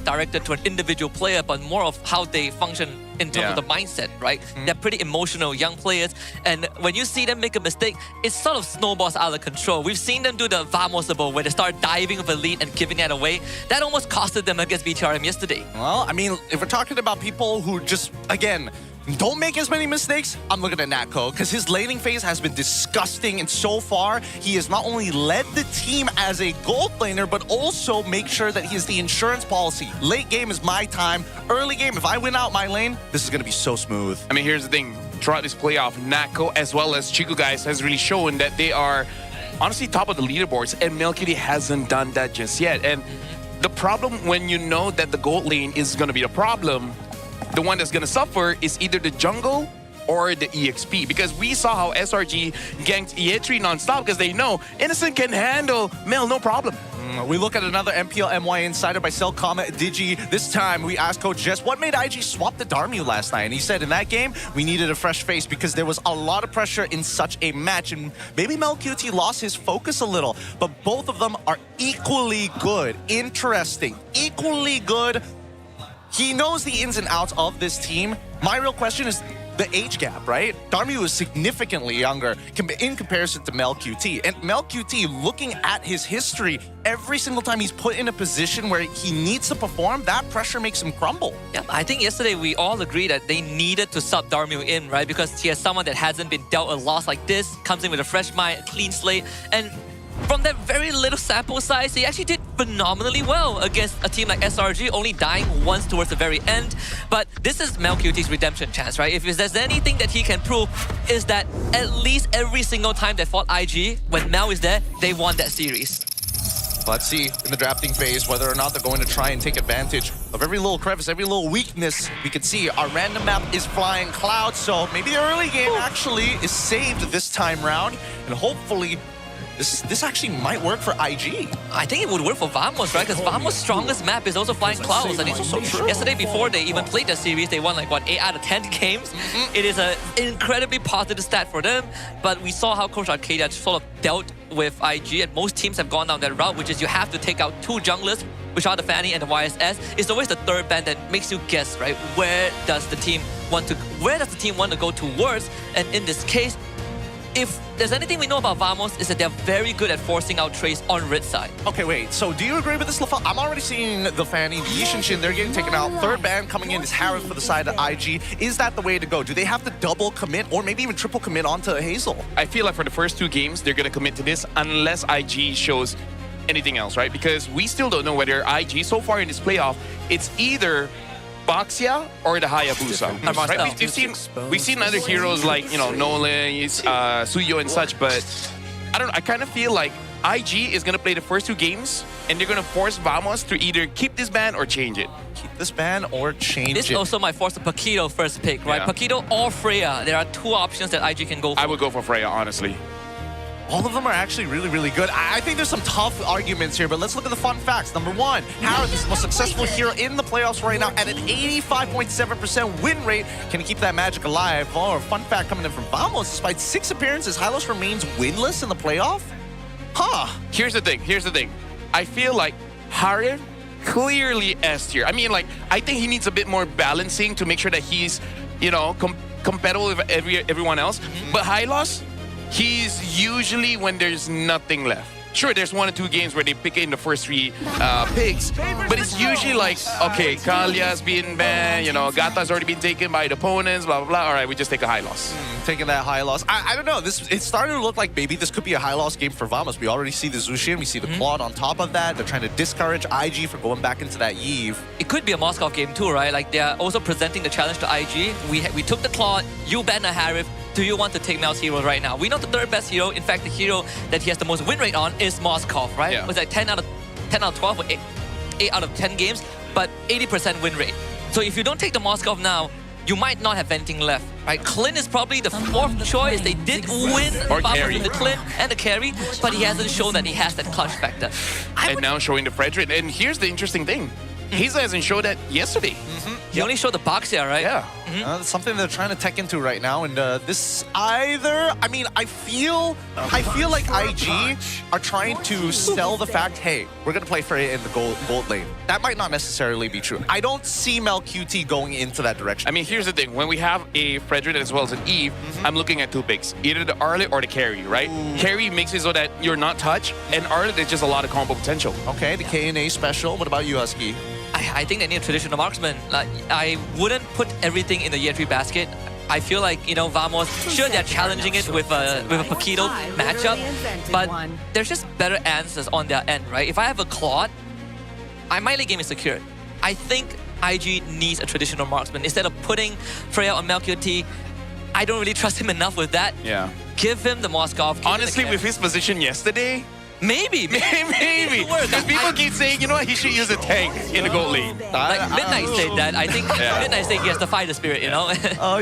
Speaker 19: directed to an individual player, but more of how they function in terms of the mindset, right? They're pretty emotional young players, and when you see them make a mistake, it sort of snowballs out of control. We've seen them do the Vamosable where they start diving with a lead and giving it away. That almost costed them against BTRM yesterday.
Speaker 18: Well, I mean, if we're talking about people who just, again, don't make as many mistakes, I'm looking at Natco because his laning phase has been disgusting, and so far he has not only led the team as a gold laner, but also make sure that he has the insurance policy. Late game is my time. Early game, if I win out my lane, this is going to be so smooth.
Speaker 20: I mean, here's the thing. Throughout this playoff, Natco as well as Chico guys has really shown that they are honestly top of the leaderboards, and Melkity hasn't done that just yet. And the problem when you know that the gold lane is going to be the problem, the one that's going to suffer is either the jungle or the EXP, because we saw how SRG ganked E3 non-stop because they know Innocent can handle Mel, no problem.
Speaker 18: We look at another MPL MY Insider by Selcom Digi. This time we asked Coach Jess what made IG swap the Darmu last night, and he said in that game we needed a fresh face because there was a lot of pressure in such a match, and maybe MelQT lost his focus a little, but both of them are equally good, interesting, equally good. He knows the ins and outs of this team. My real question is the age gap, right? Darmu is significantly younger in comparison to MelQT. And MelQT, looking at his history, every single time he's put in a position where he needs to perform, that pressure makes him crumble.
Speaker 19: Yeah, I think yesterday we all agreed that they needed to sub Darmu in, right? Because he has someone that hasn't been dealt a loss like this, comes in with a fresh mind, a clean slate, and from that very little sample size, he actually did phenomenally well against a team like SRG, only dying once towards the very end. But this is MelQT's redemption chance, right? If there's anything that he can prove, is that at least every single time they fought IG, when Mel is there, they won that series.
Speaker 18: Let's see in the drafting phase whether or not they're going to try and take advantage of every little crevice, every little weakness. We can see our random map is flying clouds, so maybe the early game actually is saved this time round, and hopefully this actually might work for IG.
Speaker 19: I think it would work for Vamos, right? Because Vamos' strongest map is also Flying Clouds. And it's also true. Yesterday, before they even played the series, they won like, what, 8 out of 10 games? It is an incredibly positive stat for them. But we saw how Coach Arcadia sort of dealt with IG, and most teams have gone down that route, which is you have to take out 2 junglers, which are the Fanny and the YSS. It's always the third band that makes you guess, right? Where does the team want to go towards? And in this case, if there's anything we know about Vamos, is that they're very good at forcing out trades on Red side.
Speaker 18: Okay, wait. So do you agree with this, Lafal? I'm already seeing the Fanny, the Yishinshin, they're getting taken out. Third band coming in is Harris for the side of IG. Is that the way to go? Do they have to double commit or maybe even triple commit onto Hazel?
Speaker 20: I feel like for the first 2 games, they're going to commit to this unless IG shows anything else, right? Because we still don't know whether IG, so far in this playoff, it's either Baxia or the Hayabusa. Right? We've seen other heroes like, you know, Nolan, Suyo and such, but I don't know, I kind of feel like IG is going to play the first 2 games and they're going to force Vamos to either keep this ban or change it.
Speaker 18: Keep this ban or change it.
Speaker 19: This is also my force of Paquito first pick, right? Yeah. Paquito or Freya. There are 2 options that IG can go for.
Speaker 20: I would go for Freya, honestly.
Speaker 18: All of them are actually really, really good. I think there's some tough arguments here, but let's look at the fun facts. Number 1, Harris is the most successful hero in the playoffs right now at an 85.7% win rate. Can he keep that magic alive? Oh, a fun fact coming in from Vamos. Despite 6 appearances, Hylos remains winless in the playoff? Huh.
Speaker 20: Here's the thing. I feel like Harith clearly S tier. I mean, like, I think he needs a bit more balancing to make sure that he's, you know, compatible with everyone else. But Hylos, he's usually when there's nothing left. Sure, there's 1 or 2 games where they pick in the first 3 picks, but it's usually like, okay, Kalia's been banned, you know, Gata's already been taken by the opponents, blah, blah, blah. All right, we just take a high loss.
Speaker 18: Taking that high loss. I don't know. It started to look like maybe this could be a high loss game for Vamos. We already see the Zushin, we see the Claude on top of that. They're trying to discourage IG for going back into that Eve.
Speaker 19: It could be a Moscow game too, right? Like, they're also presenting the challenge to IG. We took the Claude, you banned a Harith. Do you want to take Mel's heroes right now? We know the 3rd best hero. In fact, the hero that he has the most win rate on is Moskov, right? Yeah. It was like 10 out of 12 or 8 out of 10 games, but 80% win rate. So if you don't take the Moskov now, you might not have anything left, right? Clint is probably the 4th choice. They did win the Clint and the carry, but he hasn't shown that he has that clutch factor.
Speaker 20: And now showing the Frederick. And here's the interesting thing. Hazel hasn't showed that yesterday.
Speaker 19: He only showed the Baxia, right?
Speaker 18: Yeah. That's something they're trying to tech into right now. And this either... I mean, I feel like IG are trying to sell the fact, hey, we're going to play Freya in the gold lane. That might not necessarily be true. I don't see MelQT going into that direction.
Speaker 20: I mean, here's the thing. When we have a Frederick as well as an Eve, I'm looking at 2 picks. Either the Arlet or the carry, right? Carry makes it so that you're not touched, and Arlet, there's just a lot of combo potential.
Speaker 18: Okay, the KNA special. What about you, Husky?
Speaker 19: I think they need a traditional marksman. Like, I wouldn't put everything in the year 3 basket. I feel like, Vamos, sure, they're challenging it with a Paquito matchup, but there's just better answers on their end, right? If I have a Claude, my late game is secured. I think IG needs a traditional marksman. Instead of putting Freya on Melchior, I don't really trust him enough with that.
Speaker 20: Yeah.
Speaker 19: Give him the Moskov.
Speaker 20: Honestly, with his position yesterday,
Speaker 19: maybe.
Speaker 20: Because people keep saying, you know what, he should use a tank in the gold lane.
Speaker 19: Like Midnight said that. I think Midnight said he has the fighter spirit,
Speaker 2: He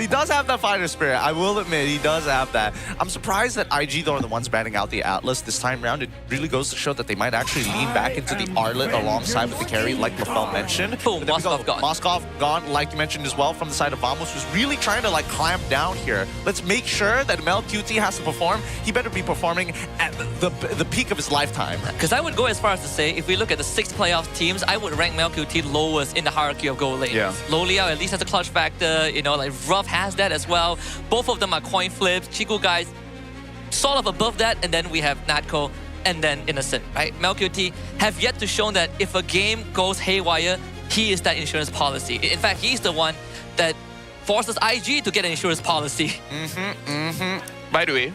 Speaker 2: does have that fighter spirit. I will admit, he does have that. I'm surprised that IG, though, are the ones banning out the Atlas this time around. It really goes to show that they might actually lean back into the Arlet alongside with the carry, like Lafel mentioned.
Speaker 19: Boom, Moskov gone.
Speaker 2: Moskov gone, like you mentioned as well, from the side of Vamos, who's really trying to clamp down here. Let's make sure that Mel QT has to perform. He better be performing at the peak of his lifetime.
Speaker 19: Because I would go as far as to say, if we look at the 6 playoff teams, I would rank Melqt lowest in the hierarchy of gold lanes.
Speaker 20: Yeah.
Speaker 19: Loliao at least has a clutch factor, like Ruff has that as well. Both of them are coin flips. Chiku guys sort of above that, and then we have Natko and then Innocent, right? Melqt have yet to show that if a game goes haywire, he is that insurance policy. In fact, he's the one that forces IG to get an insurance policy.
Speaker 20: By the way,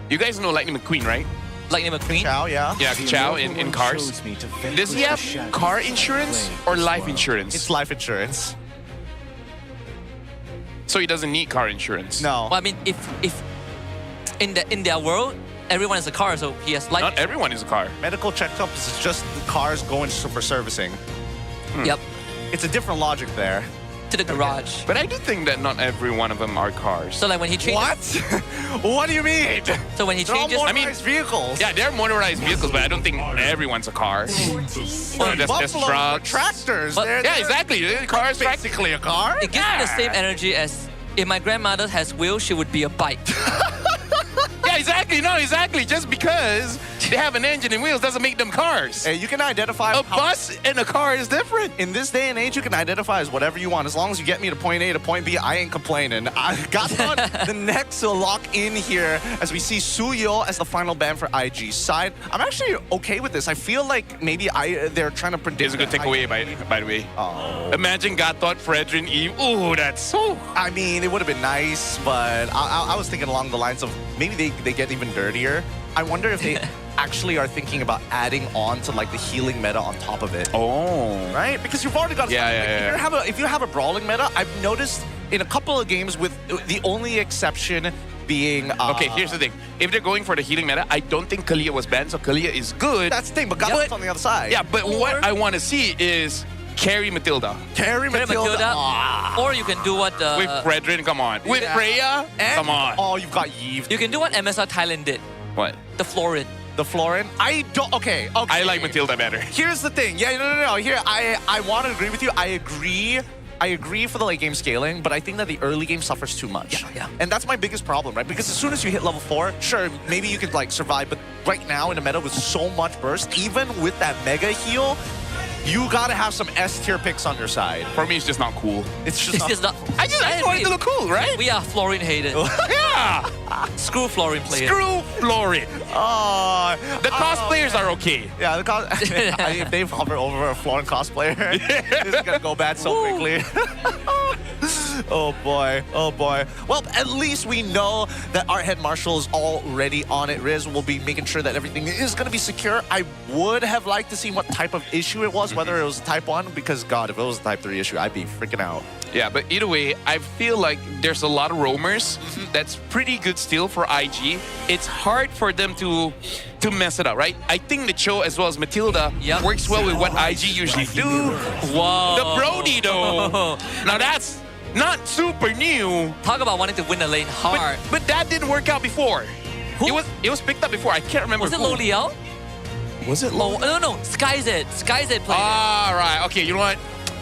Speaker 20: you guys know Lightning McQueen, right?
Speaker 19: Lightning McQueen?
Speaker 2: Chow, yeah.
Speaker 20: Yeah, Chow in cars. Does he have car insurance or life insurance?
Speaker 2: It's life insurance.
Speaker 20: So he doesn't need car insurance?
Speaker 2: No.
Speaker 19: Well, I mean, if in their world, everyone has a car, so he has life.
Speaker 20: Not everyone is a car.
Speaker 2: Medical checkups is just the cars going for servicing.
Speaker 19: Yep.
Speaker 2: It's a different logic there.
Speaker 19: To the garage.
Speaker 20: But I do think that not every one of them are cars.
Speaker 19: So like when he changes...
Speaker 2: What? What do you mean?
Speaker 19: So when he
Speaker 2: They're all
Speaker 19: changes...
Speaker 2: motorized vehicles.
Speaker 20: Yeah, they're motorized vehicles, but I don't think everyone's a car.
Speaker 2: Well,
Speaker 20: There's
Speaker 2: Buffalo
Speaker 20: trucks.
Speaker 2: tractors.
Speaker 19: But-
Speaker 2: They're-
Speaker 20: Yeah, exactly. Cars,
Speaker 2: basically a car.
Speaker 19: It gives me the same energy as if my grandmother has wheels, she would be a bike.
Speaker 20: Yeah, exactly. No, exactly. Just because they have an engine and wheels doesn't make them cars.
Speaker 2: Hey, you can identify
Speaker 20: A bus and a car is different.
Speaker 2: In this day and age, you can identify as whatever you want. As long as you get me to point A to point B, I ain't complaining. I got the next to lock in here as we see Suyo as the final ban for IG's side. I'm actually okay with this. I feel like maybe they're trying to predict.
Speaker 20: It's a good takeaway, by the way.
Speaker 2: Oh.
Speaker 20: Imagine Gatot, Fredrin, Eve. Ooh, that's so...
Speaker 2: I mean, it would have been nice, but I was thinking along the lines of maybe they get even dirtier. I wonder if they actually are thinking about adding on to the healing meta on top of it.
Speaker 20: Oh.
Speaker 2: Right? Because you've already got if you have a brawling meta, I've noticed in a couple of games with the only exception being...
Speaker 20: Okay, here's the thing. If they're going for the healing meta, I don't think Kalia was banned, so Kalia is good.
Speaker 2: That's the thing, but Gatot's on the other side.
Speaker 20: Yeah, but what I want to see is carry Matilda.
Speaker 2: Carry Matilda.
Speaker 19: Or you can do what...
Speaker 20: With Fredrin, come on. With Freya, come on.
Speaker 2: Oh, you've got Yves.
Speaker 19: You can do what MSR Thailand did.
Speaker 20: What?
Speaker 19: The Florin.
Speaker 2: The Florin? I don't... Okay.
Speaker 20: I like Matilda better.
Speaker 2: Here's the thing. Yeah, no. Here, I want to agree with you. I agree for the late game scaling, but I think that the early game suffers too much.
Speaker 19: Yeah.
Speaker 2: And that's my biggest problem, right? Because as soon as you hit level 4, sure, maybe you could survive, but right now in the meta with so much burst, even with that mega heal, you gotta have some S tier picks on your side.
Speaker 20: For me, it's just not cool.
Speaker 2: It's just not...
Speaker 20: I just want it to look cool, right?
Speaker 19: We are Florin haters.
Speaker 20: Yeah!
Speaker 19: Screw Florin players.
Speaker 20: Screw Florin. The cosplayers are okay.
Speaker 2: Yeah, if they hover over a Florin cosplayer, this is gonna go bad so quickly. Oh boy. Well, at least we know that our head marshal is already on it. Riz will be making sure that everything is going to be secure. I would have liked to see what type of issue it was, whether it was a type 1, because God, if it was a type 3 issue, I'd be freaking out.
Speaker 20: Yeah, but either way, I feel like there's a lot of roamers. That's pretty good still for IG. It's hard for them to mess it up, right? I think the Cho as well as Matilda works well with what IG usually do.
Speaker 19: Whoa.
Speaker 20: The Brody though. Now that's not super new.
Speaker 19: Talk about wanting to win the lane hard.
Speaker 20: But that didn't work out before.
Speaker 19: Who?
Speaker 20: It was picked up before. I can't remember.
Speaker 19: Was it
Speaker 20: who.
Speaker 19: Loliao?
Speaker 2: Was it
Speaker 19: Loliao? No. SkyZ played it.
Speaker 20: Ah, right. Okay, you know what?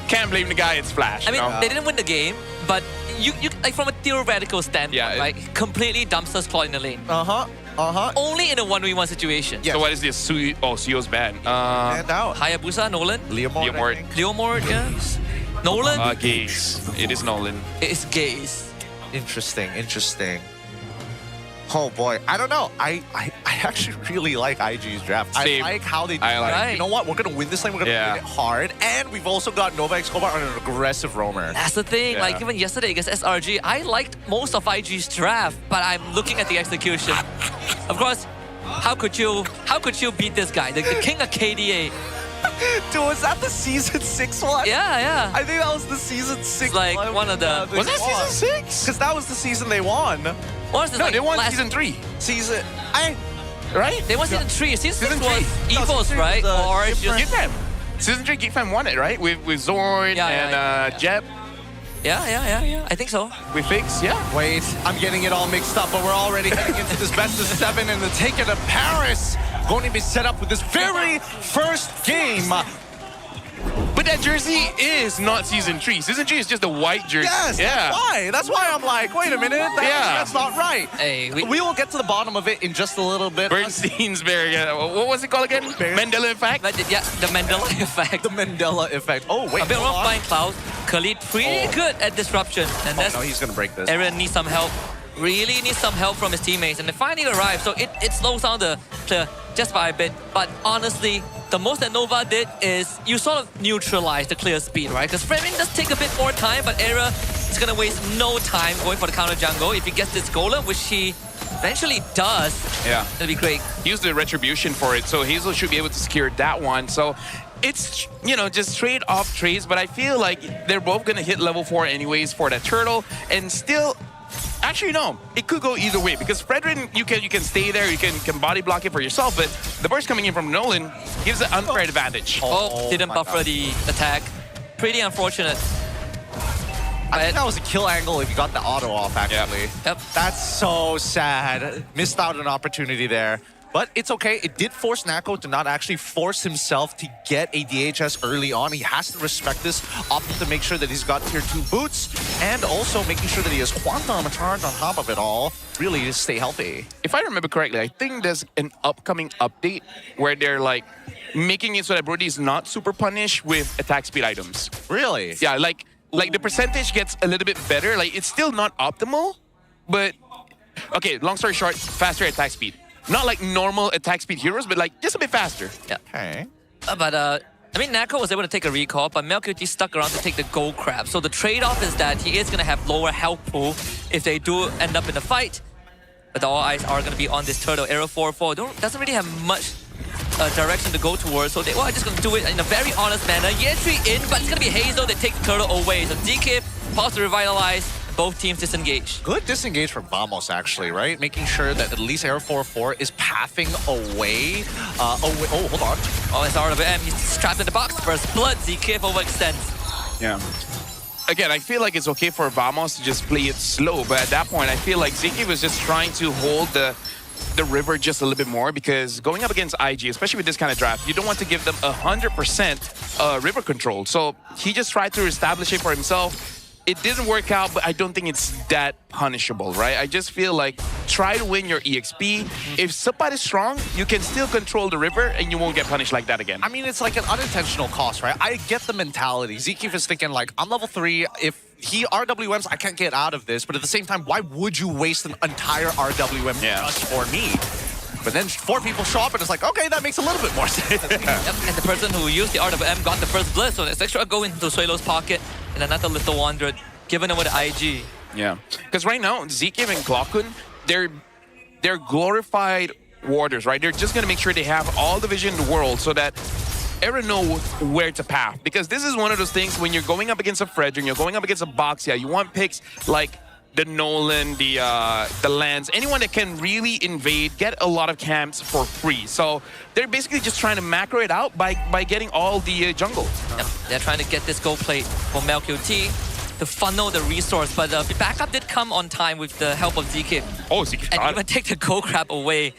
Speaker 20: Can't blame the guy. It's Flash.
Speaker 19: I mean, they didn't win the game, but you like from a theoretical standpoint, right? Completely dumpsters Claude in the lane. Only in a 1v1 situation.
Speaker 20: So what is this? Suyo's ban.
Speaker 2: And out.
Speaker 19: Hayabusa, Nolan.
Speaker 20: Leomord,
Speaker 19: yeah. Nolan.
Speaker 20: Gaze. It is Nolan.
Speaker 19: It's Gaze.
Speaker 2: Interesting.
Speaker 18: Oh boy, I don't know. I actually really like IG's draft.
Speaker 20: Same.
Speaker 18: I like how they do
Speaker 20: I like
Speaker 18: it. You know what? We're gonna win this lane. We're gonna win it hard, and we've also got Nova Escobar on an aggressive roamer.
Speaker 19: That's the thing.
Speaker 18: Yeah.
Speaker 19: Like even yesterday against SRG, I liked most of IG's draft, but I'm looking at the execution. Of course, how could you beat this guy, the king of KDA?
Speaker 18: Dude, was that the season 6 one?
Speaker 19: Yeah.
Speaker 18: I think that was the season 6
Speaker 19: It's like one of the.
Speaker 18: Was that season 6? Because that was the season they won.
Speaker 20: No, they won season 3. Right?
Speaker 19: They won season 3. Season 6
Speaker 20: Season
Speaker 19: was
Speaker 20: three. No,
Speaker 19: EVOS,
Speaker 20: season
Speaker 19: right?
Speaker 20: three was,
Speaker 19: Or
Speaker 20: different.
Speaker 19: just.
Speaker 20: Geek Fam. Season 3, Geek Fam won it, right? With Zorn and Jeb.
Speaker 19: Yeah. I think so.
Speaker 20: With Fix, yeah.
Speaker 18: Wait, I'm getting it all mixed up, but we're already heading into this best of 7 and the ticket to Paris. Going to be set up with this very first game.
Speaker 20: But that jersey is not season 3. Season 3 is just a white jersey.
Speaker 18: Yes,
Speaker 20: yeah.
Speaker 18: that's why I'm like, wait a minute, that's not right.
Speaker 19: Hey,
Speaker 18: we will get to the bottom of it in just a little bit.
Speaker 20: Bernstein's very what was it called again? Mandela effect?
Speaker 19: Yeah, the Mandela effect.
Speaker 18: The Mandela effect. Oh, wait,
Speaker 19: A bit rough flying Cloud. Khalid pretty good at disruption. And that's
Speaker 18: no, he's going to break this.
Speaker 19: Aaron needs some help. Really needs some help from his teammates. And they finally arrive. So it slows down the clear just by a bit. But honestly, the most that Nova did is you sort of neutralize the clear speed, right? Because framing does take a bit more time, but Era is going to waste no time going for the counter jungle. If he gets this golem, which he eventually does,
Speaker 20: yeah,
Speaker 19: it'll be great.
Speaker 20: Use the retribution for it, so Hazel should be able to secure that one. So it's, just trade off trades, but I feel like they're both going to hit level 4 anyways for that turtle, and still. Actually, no. It could go either way because Fredrin, you can stay there, you can body block it for yourself, but the burst coming in from Nolan gives an unfair advantage.
Speaker 19: Didn't buffer the attack. Pretty unfortunate.
Speaker 18: I think that was a kill angle if you got the auto off, actually.
Speaker 19: Yep.
Speaker 18: That's so sad. Missed out an opportunity there. But it's okay. It did force Nako to not actually force himself to get a DHS early on. He has to respect this, opting to make sure that he's got tier 2 boots, and also making sure that he has Quantum charge on top of it all, really to stay healthy.
Speaker 20: If I remember correctly, I think there's an upcoming update where they're like making it so that Brody is not super punished with attack speed items.
Speaker 18: Really?
Speaker 20: Yeah, like the percentage gets a little bit better. Like it's still not optimal, but okay, long story short, faster attack speed. Not like normal attack speed heroes, but like just a bit faster.
Speaker 19: Yeah.
Speaker 18: Okay.
Speaker 19: But I mean, Nako was able to take a recall, but Melqt stuck around to take the gold crab. So the trade-off is that he is going to have lower health pool if they do end up in a fight. But all eyes are going to be on this turtle. Arrow 4-4 doesn't really have much direction to go towards, so they are just going to do it in a very honest manner. Yentry in, but it's going to be Hazel that takes the turtle away. So DK pause to revitalize. Both teams disengage.
Speaker 18: Good disengage from Vamos, actually, right? Making sure that at least Air 4-4 is pathing away. Oh, hold on.
Speaker 19: Oh, it's RWM. He's trapped in the box. First blood. ZK overextends.
Speaker 20: Yeah. Again, I feel like it's okay for Vamos to just play it slow, but at that point, I feel like Ziki was just trying to hold the river just a little bit more because going up against IG, especially with this kind of draft, you don't want to give them 100% river control. So he just tried to establish it for himself. It didn't work out, but I don't think it's that punishable, right? I just feel like try to win your EXP. If somebody's strong, you can still control the river and you won't get punished like that again.
Speaker 18: I mean, it's like an unintentional cost, right? I get the mentality. Zeke is thinking like, I'm level 3. If he RWMs, I can't get out of this. But at the same time, why would you waste an entire RWM just for me? But then 4 people show up and it's like, okay, that makes a little bit more sense.
Speaker 19: Yep, and the person who used the RWM got the first blitz, so there's extra go into Suelo's pocket and another little 100 given over the IG.
Speaker 20: Yeah, because right now, Zeke and Glockun, they're glorified warders, right? They're just going to make sure they have all the vision in the world so that Aaron knows where to path. Because this is one of those things when you're going up against a Fredrin, you're going up against a Boxia, you want picks like the Nolan, the Lance, anyone that can really invade, get a lot of camps for free. So they're basically just trying to macro it out by getting all the jungle.
Speaker 19: Yep. They're trying to get this gold plate for Melqt to funnel the resource, but the backup did come on time with the help of ZK.
Speaker 20: Oh, ZK
Speaker 19: and even take the gold crab away.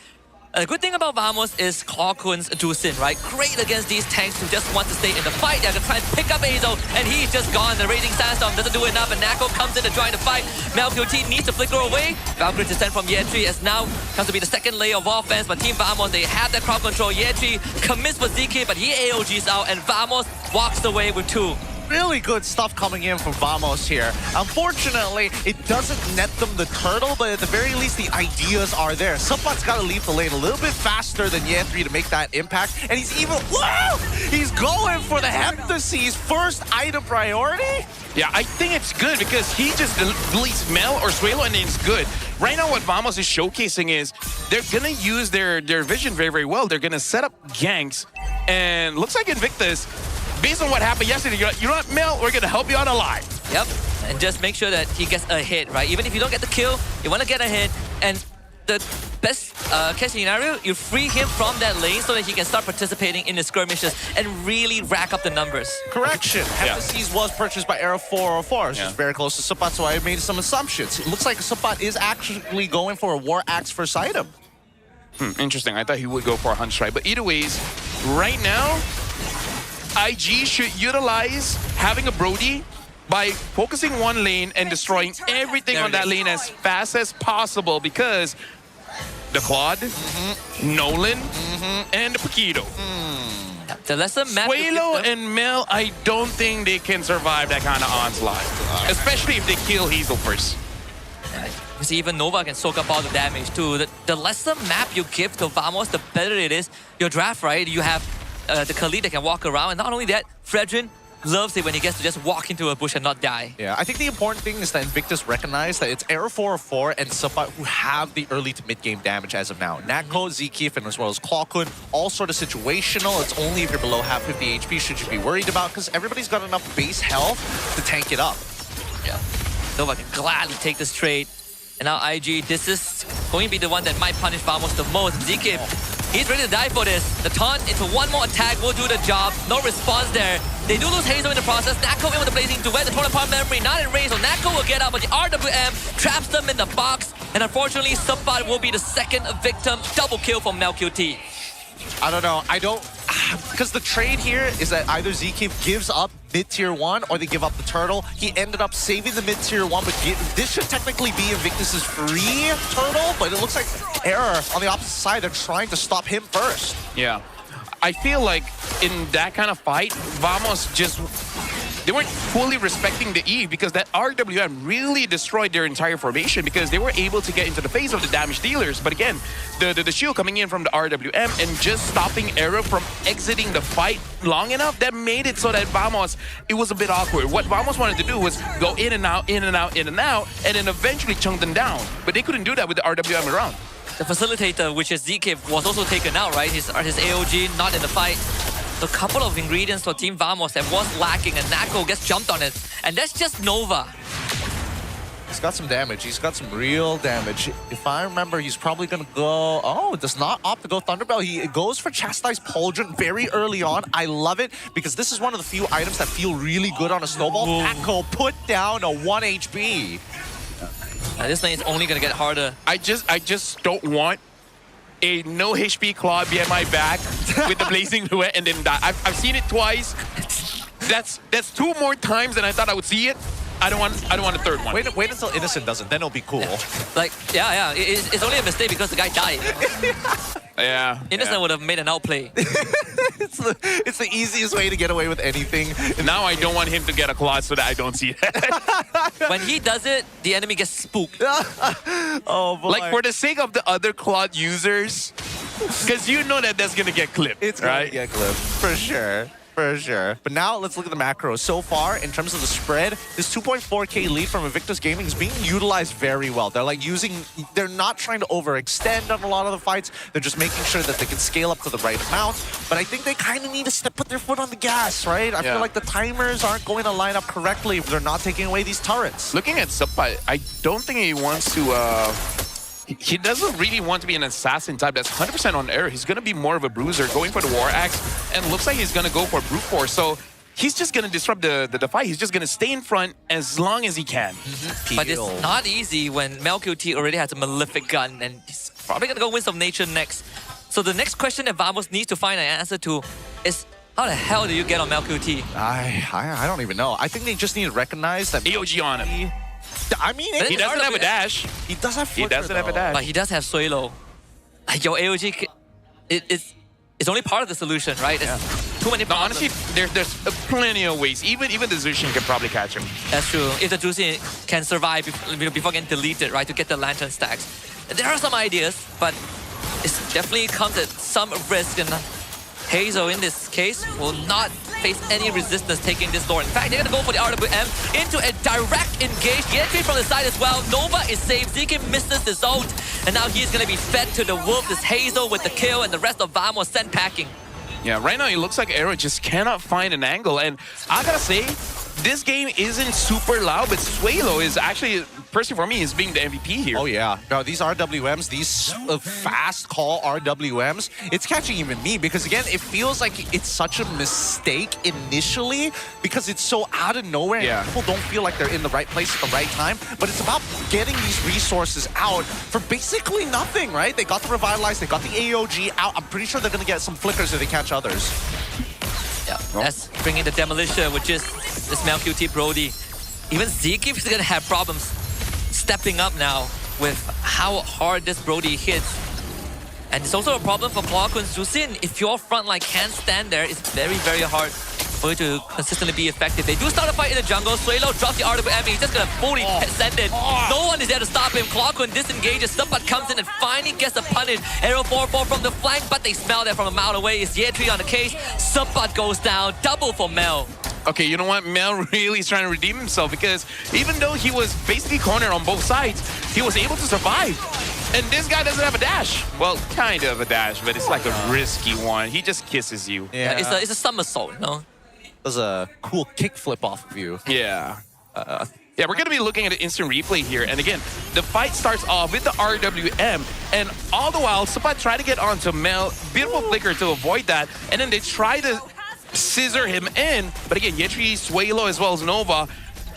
Speaker 19: The good thing about Vamos is Clawkun's Dusin, right? Great against these tanks who just want to stay in the fight. They're going to try and pick up Azo, and he's just gone. The Raging Sandstorm doesn't do enough, and Nako comes in to join the fight. Melqt needs to flicker away. Valkyrie descent from Yentry as now comes to be the second layer of offense, but Team Vamos, they have that crowd control. Yentry commits for ZK, but he AOGs out, and Vamos walks away with 2.
Speaker 2: really good stuff coming in from Vamos here. Unfortunately, it doesn't net them the turtle, but at the very least, the ideas are there. Supat's got to leave the lane a little bit faster than Yan3 to make that impact, and he's even, whoa! He's going for the Heptasea's first item priority?
Speaker 20: Yeah, I think it's good because he just deletes Mel or Suelo and it's good. Right now what Vamos is showcasing is they're going to use their vision very, very well. They're going to set up ganks, and looks like Invictus, based on what happened yesterday, you're like, you know what, Mel, we're going to help you out a lot.
Speaker 19: Yep, and just make sure that he gets a hit, right? Even if you don't get the kill, you want to get a hit, and the best case scenario, you free him from that lane so that he can start participating in the skirmishes and really rack up the numbers.
Speaker 2: Correction, Heptasea's was purchased by Era 404, which is very close to Supat, so I made some assumptions. It looks like Supat is actually going for a War Axe first item.
Speaker 20: Interesting. I thought he would go for a Hunt Strike. But either ways, right now, IG should utilize having a Brody by focusing one lane and destroying everything on that lane as fast as possible, because the Claude, Nolan, and the Paquito.
Speaker 19: The lesser map.
Speaker 20: Suelo and Mel, I don't think they can survive that kind of onslaught, especially if they kill Hazel first.
Speaker 19: You see, even Nova can soak up all the damage too. The lesser map you give to Vamos, the better it is. Your draft, right? You have the Khalid that can walk around, and not only that, Fredrin loves it when he gets to just walk into a bush and not die.
Speaker 2: Yeah, I think the important thing is that Invictus recognize that it's Era 404 and Supat who have the early to mid-game damage as of now. Natko, Zekif, and as well as Clawkun, all sort of situational. It's only if you're below half 50 HP should you be worried about, because everybody's got enough base health to tank it up.
Speaker 19: Yeah, Nova can gladly take this trade. And now IG, this is going to be the one that might punish Vamos the most. Zekif, he's ready to die for this. The taunt into one more attack will do the job. No response there. They do lose Hazel in the process. Natko in with the Blazing Duet. The Totem Palm Memory not in range, so Natko will get out, but the RWM traps them in the box. And unfortunately, Supat will be the second victim. Double kill from MelQT.
Speaker 2: I don't know. Because the trade here is that either Zekif gives up mid-tier 1 or they give up the turtle. He ended up saving the mid-tier 1, but this should technically be Invictus's free turtle, but it looks like Error on the opposite side, they're trying to stop him first.
Speaker 20: Yeah. I feel like in that kind of fight, Vamos just... They weren't fully respecting the Eve, because that RWM really destroyed their entire formation, because they were able to get into the face of the damage dealers. But again, the shield coming in from the RWM and just stopping Era from exiting the fight long enough, that made it so that Vamos, it was a bit awkward. What Vamos wanted to do was go in and out, in and out, in and out, and then eventually chunk them down. But they couldn't do that with the RWM around.
Speaker 19: The facilitator, which is Zekif, was also taken out, right? His AOG not in the fight. A couple of ingredients for Team Vamos that was lacking, and Natko gets jumped on it. And that's just Nova.
Speaker 2: He's got some damage. He's got some real damage. If I remember, he's probably going to go... Oh, does not opt to go Thunderbell. He goes for Chastise Pauldron very early on. I love it, because this is one of the few items that feel really good on a snowball. Natko put down a 1 HP.
Speaker 19: This lane is only going to get harder.
Speaker 20: I just don't want a no HP Claw be at my back with the Blazing Duet and then die. I've seen it twice. That's 2 more times than I thought I would see it. I don't want a third one.
Speaker 2: Wait until Innocent does it, then it'll be cool.
Speaker 19: Yeah. It's only a mistake because the guy died.
Speaker 20: Yeah.
Speaker 19: Innocent would have made an outplay.
Speaker 2: It's the easiest way to get away with anything.
Speaker 20: Now I don't want him to get a Claw so that I don't see that.
Speaker 19: When he does it, the enemy gets spooked.
Speaker 2: Oh boy.
Speaker 20: Like, for the sake of the other Claude users, because you know that that's going to get clipped.
Speaker 2: It's going to get clipped, for sure. For sure. But now let's look at the macros. So far, in terms of the spread, this 2.4k lead from Invictus Gaming is being utilized very well. They're like they're not trying to overextend on a lot of the fights. They're just making sure that they can scale up to the right amount. But I think they kind of need to put their foot on the gas, right? I feel like the timers aren't going to line up correctly if they're not taking away these turrets.
Speaker 20: Looking at Supai, I don't think he wants to... He doesn't really want to be an assassin type that's 100% on air. He's going to be more of a bruiser, going for the War Axe, and looks like he's going to go for Brute Force. So he's just going to disrupt the fight. He's just going to stay in front as long as he can.
Speaker 19: But it's not easy when MelQT already has a Malefic gun, and he's probably going to go Winds of Nature next. So the next question that Vamos needs to find an answer to is, how the hell do you get on MelQT?
Speaker 2: I don't even know. I think they just need to recognize that...
Speaker 20: AOG on him.
Speaker 2: I mean,
Speaker 20: he doesn't have a dash.
Speaker 2: He does have Flicker,
Speaker 20: He doesn't have a dash.
Speaker 19: But he does have Suelo. Your AOG, it's only part of the solution, right? It's too many problems.
Speaker 20: Honestly, there's plenty of ways. Even the Zushin can probably catch him.
Speaker 19: That's true. If the Juicy can survive before getting deleted, right, to get the lantern stacks. There are some ideas, but it definitely comes at some risk, and Hazel in this case will not face any resistance taking this Lord. In fact, they're gonna go for the RWM into a direct engage. The entry from the side as well. Nova is safe. Zeke misses his ult, and now he's gonna be fed to the wolf. This Hazel with the kill, and the rest of Vamos sent packing.
Speaker 20: Yeah, right now it looks like Arrow just cannot find an angle. And I gotta say, this game isn't super loud, but Suelo is actually, personally for me, is being the MVP here.
Speaker 2: Oh yeah, no, these RWMs, these fast call RWMs, it's catching even me because again, it feels like it's such a mistake initially because it's so out of nowhere and people don't feel like they're in the right place at the right time, but it's about getting these resources out for basically nothing, right? They got the Revitalize, they got the AOG out. I'm pretty sure they're gonna get some flickers if they catch others.
Speaker 19: Yeah, that's bringing the Demolition, which is this MLQT Brody. Even Zeke is gonna have problems stepping up now with how hard this Brody hits. And it's also a problem for Kloakun's Jusin. If your front line can't stand there, it's very, very hard for you to consistently be effective. They do start a fight in the jungle. Suelo drops the RWM. He's just gonna fully send it. No one is there to stop him. Kloakun disengages. Subbat comes in and finally gets a punish. Arrow 4-4 from the flank, but they smell that from a mile away. It's Yetri on the case. Subbat goes down. Double for Mel.
Speaker 20: Okay, you know what? Mel really is trying to redeem himself because even though he was basically cornered on both sides, he was able to survive. And this guy doesn't have a dash. Well, kind of a dash, but it's like a risky one. He just kisses you.
Speaker 19: Yeah, it's a somersault, no?
Speaker 2: Does a cool kickflip off of you.
Speaker 20: Yeah. Yeah, we're going to be looking at an instant replay here. And again, the fight starts off with the RWM. And all the while, Subbat try to get onto Mel. Beautiful flicker to avoid that. And then they try to scissor him in. But again, Yetri, Suelo, as well as Nova,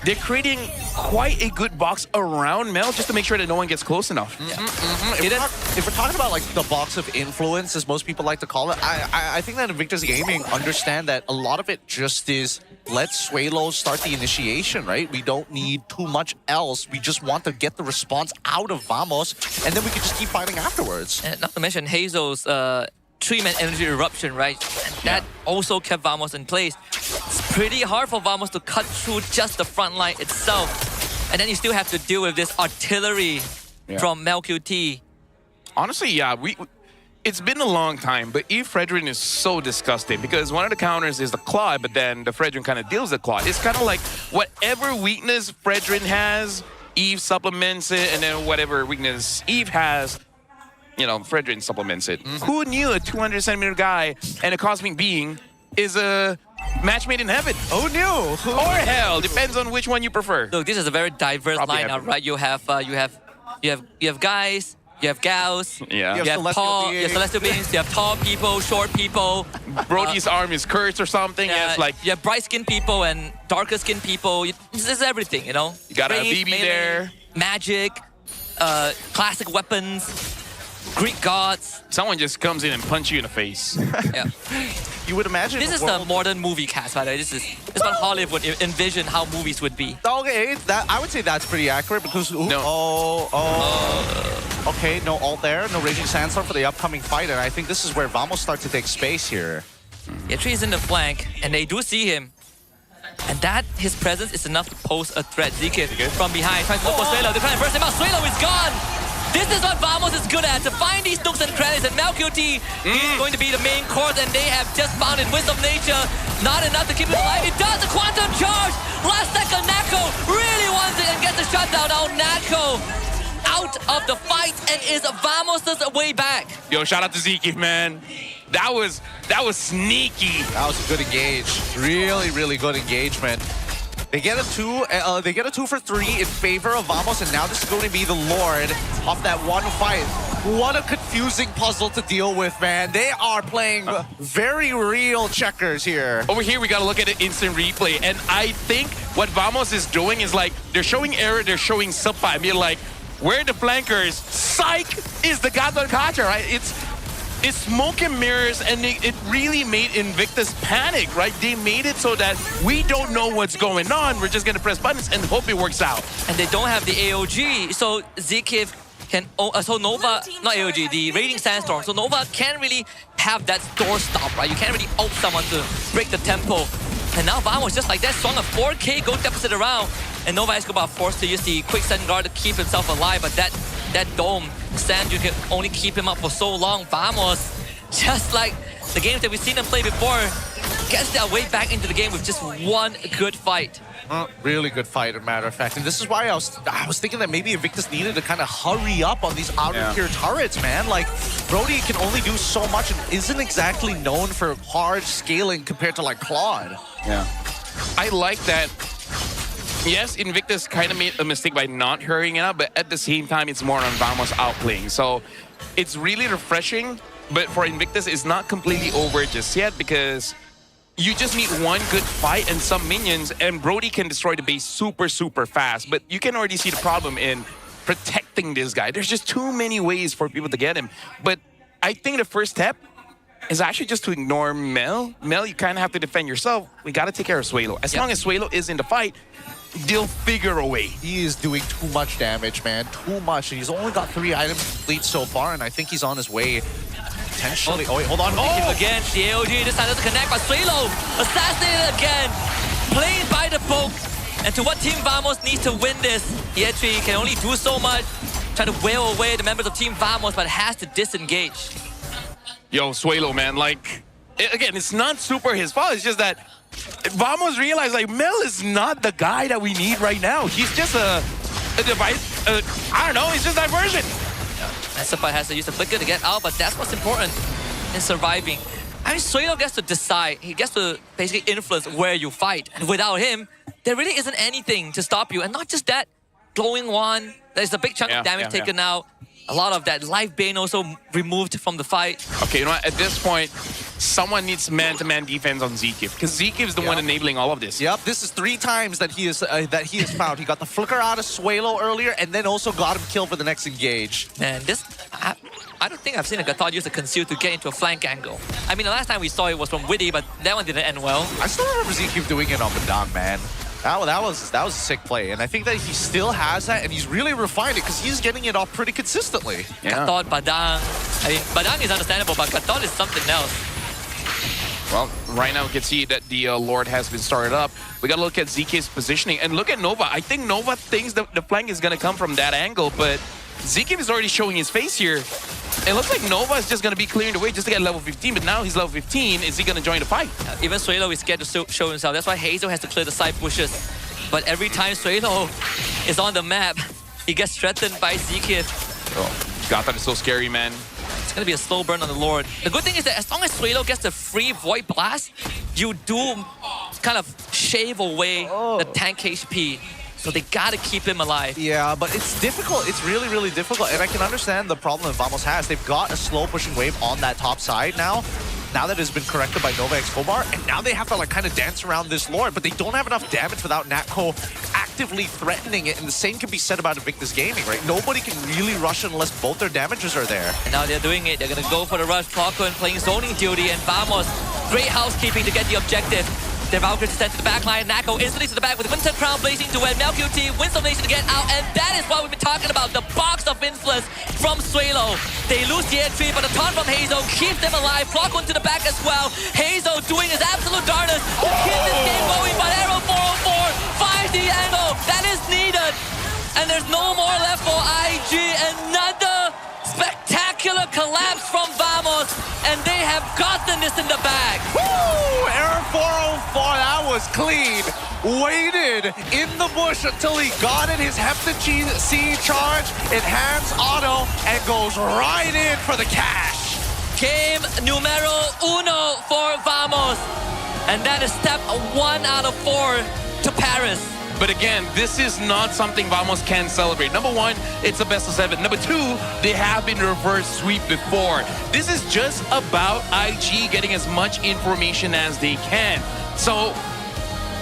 Speaker 20: they're creating quite a good box around Mel just to make sure that no one gets close enough.
Speaker 2: If we're talking about like the box of influence, as most people like to call it, I think that Invictus Gaming understand that a lot of it just is let Suelo start the initiation, right? We don't need too much else. We just want to get the response out of Vamos, and then we can just keep fighting afterwards.
Speaker 19: And not to mention Hazel's 3-man energy eruption, right? And that also kept Vamos in place. It's pretty hard for Vamos to cut through just the front line itself. And then you still have to deal with this artillery from MelQT.
Speaker 20: Honestly, yeah, it's been a long time, but Eve Fredrin is so disgusting because one of the counters is the Claw, but then the Fredrin kind of deals the Claw. It's kind of like whatever weakness Fredrin has, Eve supplements it, and then whatever weakness Eve has, you know, Fredrin supplements it. Who knew a 200-centimeter guy and a cosmic being is a match made in heaven?
Speaker 2: Who knew?
Speaker 20: Or hell, depends on which one you prefer.
Speaker 19: Look, this is a very diverse lineup, right? You have guys, you have gals, you have celestial beings, you have tall people, short people.
Speaker 20: Brody's arm is cursed or something.
Speaker 19: You have bright-skinned people and darker-skinned people. This is everything, you know?
Speaker 20: You got a BB there.
Speaker 19: Magic, classic weapons. Greek gods.
Speaker 20: Someone just comes in and punch you in the face.
Speaker 19: Yeah.
Speaker 2: You would imagine
Speaker 19: this is the modern movie cast, by the way. This is what Hollywood envisioned how movies would be.
Speaker 2: Okay, I would say that's pretty accurate because okay, no ult there, no Raging Sandstorm for the upcoming fight, and I think this is where Vamos start to take space here.
Speaker 19: Yetri is in the flank, and they do see him. And that, his presence is enough to pose a threat. Zeke from behind, trying to look for Suelo. They're trying to burst him out. Suelo is gone! This is what Vamos is good at, to find these nooks and credits, and MelQT is going to be the main course, and they have just found it. Wisdom Nature, not enough to keep it alive. It does, a Quantum Charge! Last second, Nako really wants it and gets the shutdown. Now Nako out of the fight and is Vamos' way back.
Speaker 20: Yo, shout out to Zeke, man. That was sneaky.
Speaker 2: That was a good engage. Really, really good engagement. They get a 2 for 3 in favor of Vamos, and now this is going to be the Lord off that one fight. What a confusing puzzle to deal with, man. They are playing very real checkers here.
Speaker 20: Over here, we got to look at an instant replay, and I think what Vamos is doing is like, they're showing error, they're showing Subbat. I mean, like, where are the flankers? Psych is the Gadon catcher, right? It's smoke and mirrors, and it really made Invictus panic, right? They made it so that we don't know what's going on. We're just going to press buttons and hope it works out.
Speaker 19: And they don't have the AOG, so Zeke so Nova, not AOG, the Raging Sandstorm. So Nova can't really have that door stop, right? You can't really ult someone to break the tempo. And now Vamos just like that, swung a 4K gold deficit around. And Nova Escobar forced to use the quick send guard to keep himself alive. But that dome, Sanju can only keep him up for so long. Vamos, just like the games that we've seen them play before, gets their way back into the game with just one good fight.
Speaker 2: Really good fight, as a matter of fact. And this is why I was thinking that maybe Invictus needed to kind of hurry up on these outer tier turrets, man. Like, Brody can only do so much and isn't exactly known for hard scaling compared to, like, Claude.
Speaker 20: Yeah. I like that. Yes, Invictus kind of made a mistake by not hurrying it up, but at the same time, it's more on Vamos outplaying. So it's really refreshing, but for Invictus, it's not completely over just yet because you just need one good fight and some minions, and Brody can destroy the base super, super fast. But you can already see the problem in protecting this guy. There's just too many ways for people to get him. But I think the first step is actually just to ignore Mel. Mel, you kind of have to defend yourself. We got to take care of Suelo. As long as Suelo is in the fight, they'll figure a way.
Speaker 2: He is doing too much damage, man. Too much. He's only got 3 items complete so far, and I think he's on his way. Potentially. Oh, wait, hold on. Oh!
Speaker 19: Again, the AOG decided to connect, but Suelo assassinated again. Played by the poke. And to what Team Vamos needs to win this, Yetri can only do so much. Try to wail away the members of Team Vamos, but has to disengage.
Speaker 20: Yo, Suelo, man, like, again, it's not super his fault. It's just that Vamos realized, like, Mel is not the guy that we need right now. He's just a device. I don't know, he's just diversion.
Speaker 19: Safai has to use the flicker to get out, but that's what's important in surviving. I mean, Suelo gets to decide. He gets to basically influence where you fight. And without him, there really isn't anything to stop you. And not just that, glowing wand, there's a big chunk of damage taken out. A lot of that life bane also removed from the fight.
Speaker 20: Okay, you know what? At this point, someone needs man-to-man defense on Zkif, because Zkif is the one enabling all of this.
Speaker 2: Yep, this is 3 times that he is found. He got the flicker out of Suelo earlier, and then also got him killed for the next engage.
Speaker 19: Man, this... I don't think I've seen a Gathod use a conceal to get into a flank angle. I mean, the last time we saw it was from Witty, but that one didn't end well.
Speaker 2: I still remember Zkif doing it on Badang, man. That was a sick play, and I think that he still has that, and he's really refined it because he's getting it off pretty consistently.
Speaker 19: Gathod, Badang. I mean, Badang is understandable, but Gathod is something else.
Speaker 20: Well, right now we can see that the Lord has been started up. We got to look at Zkif's positioning, and look at Nova. I think Nova thinks that the flank is going to come from that angle, but Zkif is already showing his face here. It looks like Nova is just going to be clearing the way just to get level 15, but now he's level 15. Is he going to join the fight?
Speaker 19: Even Suelo is scared to show himself. That's why Hazel has to clear the side bushes. But every time Suelo is on the map, he gets threatened by Zkif.
Speaker 20: Oh, God, that is so scary, man.
Speaker 19: It's going to be a slow burn on the Lord. The good thing is that as long as Suelo gets the free Void Blast, you do kind of shave away the tank HP. So they gotta keep him alive.
Speaker 2: Yeah, but it's difficult. It's really, really difficult. And I can understand the problem that Vamos has. They've got a slow pushing wave on that top side now that it's been corrected by Nova Escobar. And now they have to like kind of dance around this Lord, but they don't have enough damage without Natco actively threatening it. And the same can be said about Invictus Gaming, right? Nobody can really rush unless both their damages are there.
Speaker 19: And now they're doing it. They're gonna go for the rush. Clockwork playing zoning duty, and Vamos, great housekeeping to get the objective. Their Valkyrie is sent to the back line. Nako instantly to the back with Winter Crown blazing to win. MLQT wins the nation to get out. And that is what we've been talking about. The box of influence from Suelo. They lose the entry, but a taunt from Hazel keeps them alive. Clock one to the back as well. Hazel doing his absolute darnest to keep this game going. But Arrow 404 finds the angle that is needed. And there's no more left for IG. Another spectacular collapse from Vamos, and they have gotten this in the bag.
Speaker 2: Woo! Error 404, that was clean. Waited in the bush until he got it. His Hepta C charge, enhanced auto, and goes right in for the cash.
Speaker 19: Game numero uno for Vamos, and that is step 1 out of 4 to Paris.
Speaker 20: But again, this is not something Vamos can celebrate. Number 1, it's a best of 7. Number 2, they have been reverse sweep before. This is just about IG getting as much information as they can. So,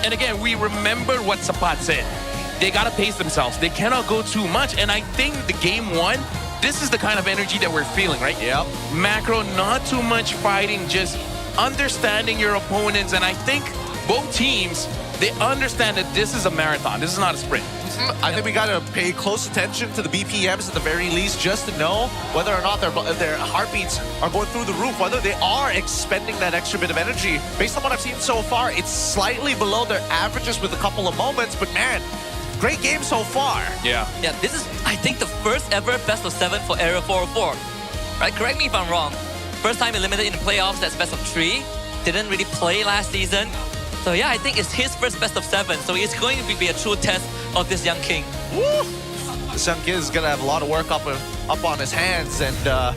Speaker 20: and again, we remember what Sapat said. They gotta pace themselves. They cannot go too much. And I think the game 1, this is the kind of energy that we're feeling, right?
Speaker 2: Yep.
Speaker 20: Macro, not too much fighting, just understanding your opponents. And I think both teams, They understand that this is a marathon. This is not a sprint.
Speaker 18: I think we got to pay close attention to the BPMs at the very least, just to know whether or not their heartbeats are going through the roof, whether they are expending that extra bit of energy. Based on what I've seen so far, it's slightly below their averages with a couple of moments, but man, great game so far.
Speaker 20: Yeah.
Speaker 19: Yeah, this is, I think, the first ever best of 7 for Area 404. Right? Correct me if I'm wrong. First time eliminated in the playoffs, that's best of 3. Didn't really play last season. So yeah, I think it's his first best of 7. So it's going to be a true test of this young king.
Speaker 18: Woo! This young kid is going to have a lot of work up on his hands. And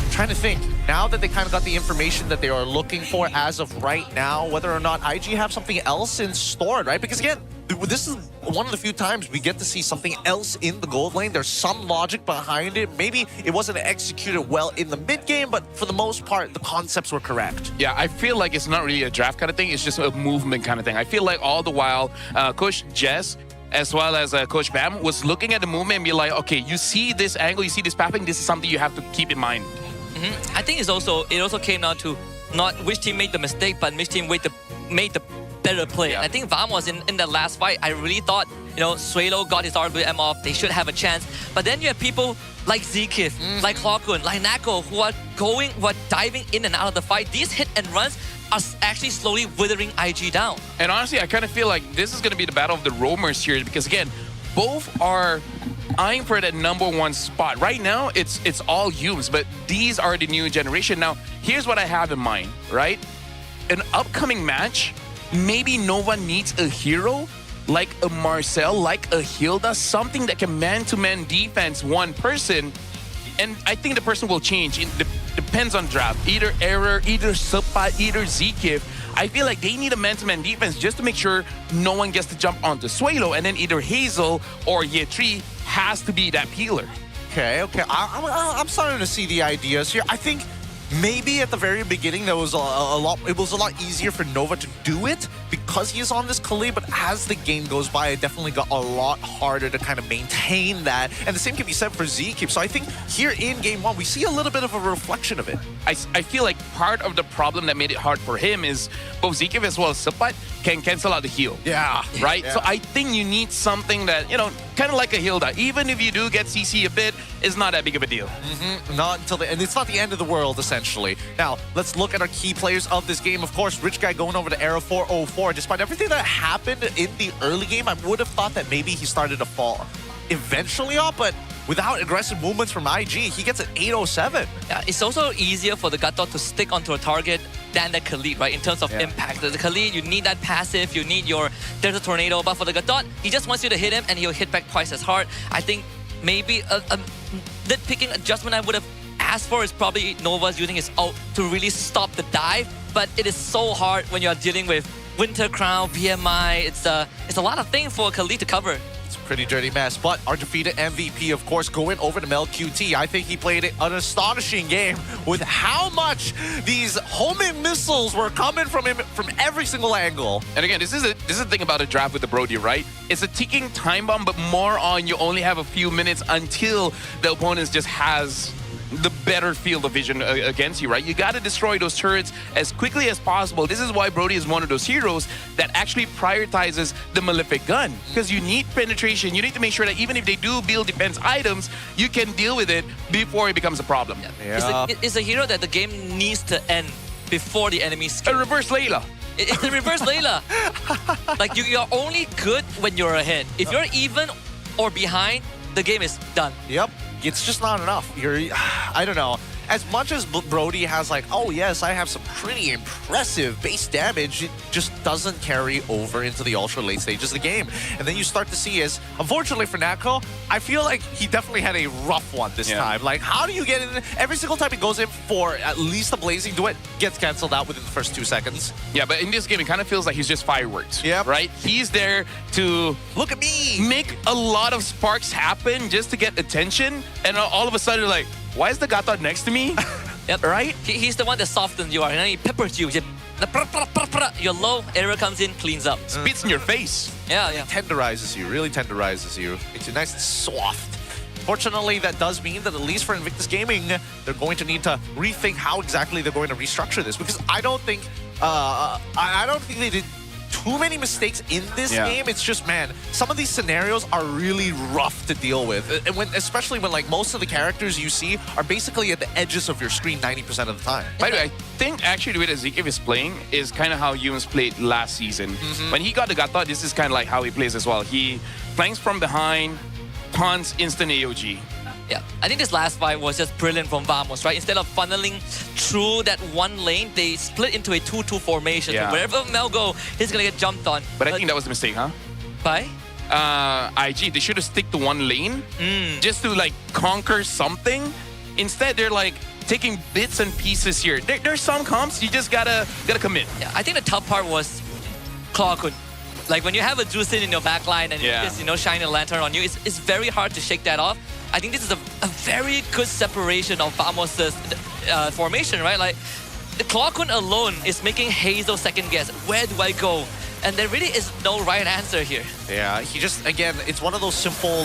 Speaker 18: trying to think, now that they kind of got the information that they are looking for as of right now, whether or not IG have something else in store, right? Because again, this is one of the few times we get to see something else in the gold lane. There's some logic behind it. Maybe it wasn't executed well in the mid game, but for the most part, the concepts were correct.
Speaker 20: Yeah, I feel like it's not really a draft kind of thing. It's just a movement kind of thing. I feel like all the while, Coach Jess, as well as Coach Bam, was looking at the movement and be like, okay, you see this angle, you see this pathing, this is something you have to keep in mind.
Speaker 19: I think it also came down to not which team made the mistake, but which team made the better play. Yeah. I think Vam was in the last fight. I really thought, Suelo got his RWM off. They should have a chance. But then you have people like Zkif, like Hawkun, like Nako, who are diving in and out of the fight. These hit and runs are actually slowly withering IG down.
Speaker 20: And honestly, I kind of feel like this is going to be the battle of the roamers here because again, both are eyeing for that #1 spot. Right now, it's all Humes, but these are the new generation. Now, here's what I have in mind, right? An upcoming match, maybe Nova needs a hero like a Marcel, like a Hilda, something that can man-to-man defense one person. And I think the person will change. It depends on draft. Either Error, either Supat, either Zkif. I feel like they need a man-to-man defense just to make sure no one gets to jump onto Suelo, and then either Hazel or Yetri has to be that peeler.
Speaker 18: Okay. I'm starting to see the ideas here. I think maybe at the very beginning there was it was a lot easier for Nova to do it because he is on this Khalid, but as the game goes by, it definitely got a lot harder to kind of maintain that. And the same can be said for Zkif. So I think here in game 1, we see a little bit of a reflection of it.
Speaker 20: I feel like part of the problem that made it hard for him is both Zkif as well as Supat can cancel out the heal.
Speaker 18: Yeah.
Speaker 20: Right?
Speaker 18: Yeah.
Speaker 20: So I think you need something that, kind of like a Hilda. Even if you do get CC a bit, it's not that big of a deal.
Speaker 18: Not until and it's not the end of the world, essentially. Now, let's look at our key players of this game. Of course, Rich Guy going over to Era 404. Despite everything that happened in the early game, I would have thought that maybe he started to fall eventually off, but without aggressive movements from IG, he gets an 807.
Speaker 19: Yeah, it's also easier for the Gatot to stick onto a target than the Khalid, right? In terms of impact. The Khalid, you need that passive, you need there's a tornado, but for the Gatot, he just wants you to hit him and he'll hit back twice as hard. I think maybe a nitpicking adjustment I would have asked for is probably Nova's using his ult to really stop the dive, but it is so hard when you're dealing with Winter Crown, PMI. It's a lot of things for Khalid to cover.
Speaker 18: Pretty dirty mess, but our defeated MVP, of course, going over to MLQT. I think he played an astonishing game with how much these homing missiles were coming from him from every single angle.
Speaker 20: And again, this is the thing about a draft with the Brody, right? It's a ticking time bomb, but more on you only have a few minutes until the opponent just has the better field of vision against you, right? You got to destroy those turrets as quickly as possible. This is why Brody is one of those heroes that actually prioritizes the Malefic gun, because you need penetration. You need to make sure that even if they do build defense items, you can deal with it before it becomes a problem.
Speaker 19: Yeah. It's a hero that the game needs to end before the enemy skill.
Speaker 20: A reverse Layla.
Speaker 19: It's a reverse Layla. Like you're only good when you're ahead. If you're even or behind, the game is done.
Speaker 18: Yep. It's just not enough. I don't know. As much as Brody has like, oh yes, I have some pretty impressive base damage, it just doesn't carry over into the ultra late stages of the game. And then you start to see is, unfortunately for Nako, I feel like he definitely had a rough one this time. Like, how do you get in? Every single time he goes in for at least a blazing duet, gets canceled out within the first 2 seconds.
Speaker 20: Yeah, but in this game, it kind of feels like he's just fireworks. Yeah. Right? He's there to
Speaker 18: look at me,
Speaker 20: make a lot of sparks happen just to get attention, and all of a sudden, like, why is the Gatot next to me?
Speaker 19: Yep.
Speaker 20: Right?
Speaker 19: He's the one that softens you are, and then he peppers you. You're low, Error comes in, cleans up.
Speaker 20: Spits in your face.
Speaker 19: Yeah.
Speaker 18: Tenderizes you, really tenderizes you. Makes you nice and soft. Fortunately, that does mean that at least for Invictus Gaming, they're going to need to rethink how exactly they're going to restructure this, because I don't think they did
Speaker 2: too many mistakes in this
Speaker 20: Yeah.
Speaker 2: game. It's just, man, some of these scenarios are really rough to deal with. And especially when like most of the characters you see are basically at the edges of your screen 90% of the time.
Speaker 20: By the way, I think actually the way that Zikif is playing is kind of how Ewan's played last season. When he got the Gata, this is kind of like how he plays as well. He flanks from behind, taunts instant AOG.
Speaker 19: Yeah, I think this last fight was just brilliant from Vamos, right? Instead of funneling through that one lane, they split into a 2-2 formation.
Speaker 20: Yeah.
Speaker 19: So wherever Mel go, he's gonna get jumped on.
Speaker 20: But I think that was a mistake, huh?
Speaker 19: By?
Speaker 20: IG, they should have stick to one lane just to like conquer something. Instead, they're like taking bits and pieces here. There's some comps you just gotta commit.
Speaker 19: Yeah, I think the tough part was Clawkun. Like when you have a Juicin in your backline and you just, shine a lantern on you, it's very hard to shake that off. I think this is a very good separation of Vamos' formation, right? Like the Clawkun alone is making Hazel second guess. Where do I go? And there really is no right answer here.
Speaker 2: Yeah, he just, again, it's one of those simple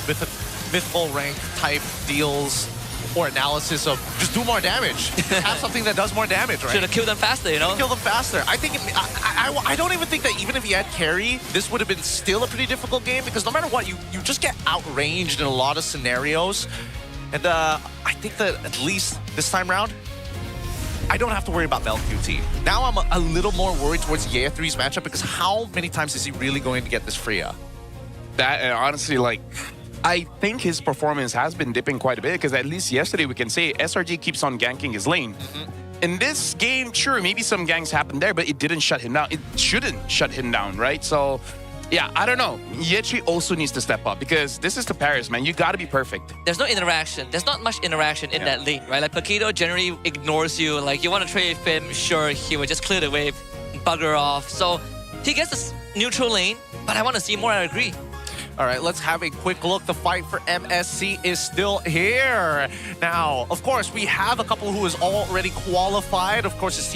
Speaker 2: mythical rank type deals or analysis of just do more damage. Have something that does more damage, right?
Speaker 19: Should have killed them faster, you know?
Speaker 2: Kill them faster. I think, I don't even think that even if he had carry, this would have been still a pretty difficult game because no matter what, you just get outranged in a lot of scenarios. And I think that at least this time around, I don't have to worry about MelQT. Now I'm a little more worried towards Yea 3's matchup because how many times is he really going to get this Freya?
Speaker 20: That, honestly, like, I think his performance has been dipping quite a bit because at least yesterday we can say SRG keeps on ganking his lane. In this game, sure, maybe some ganks happened there, but it didn't shut him down. It shouldn't shut him down, right? So, yeah, I don't know. Yetri also needs to step up because this is the Paris, man. You got to be perfect.
Speaker 19: There's no interaction. There's not much interaction in that lane, right? Like Paquito generally ignores you. Like you want to trade with him, sure, he would just clear the wave, bugger off. So he gets this neutral lane, but I want to see more, I agree.
Speaker 2: All right, let's have a quick look. The fight for MSC is still here. Now, of course, we have a couple who is already qualified. Of course, it's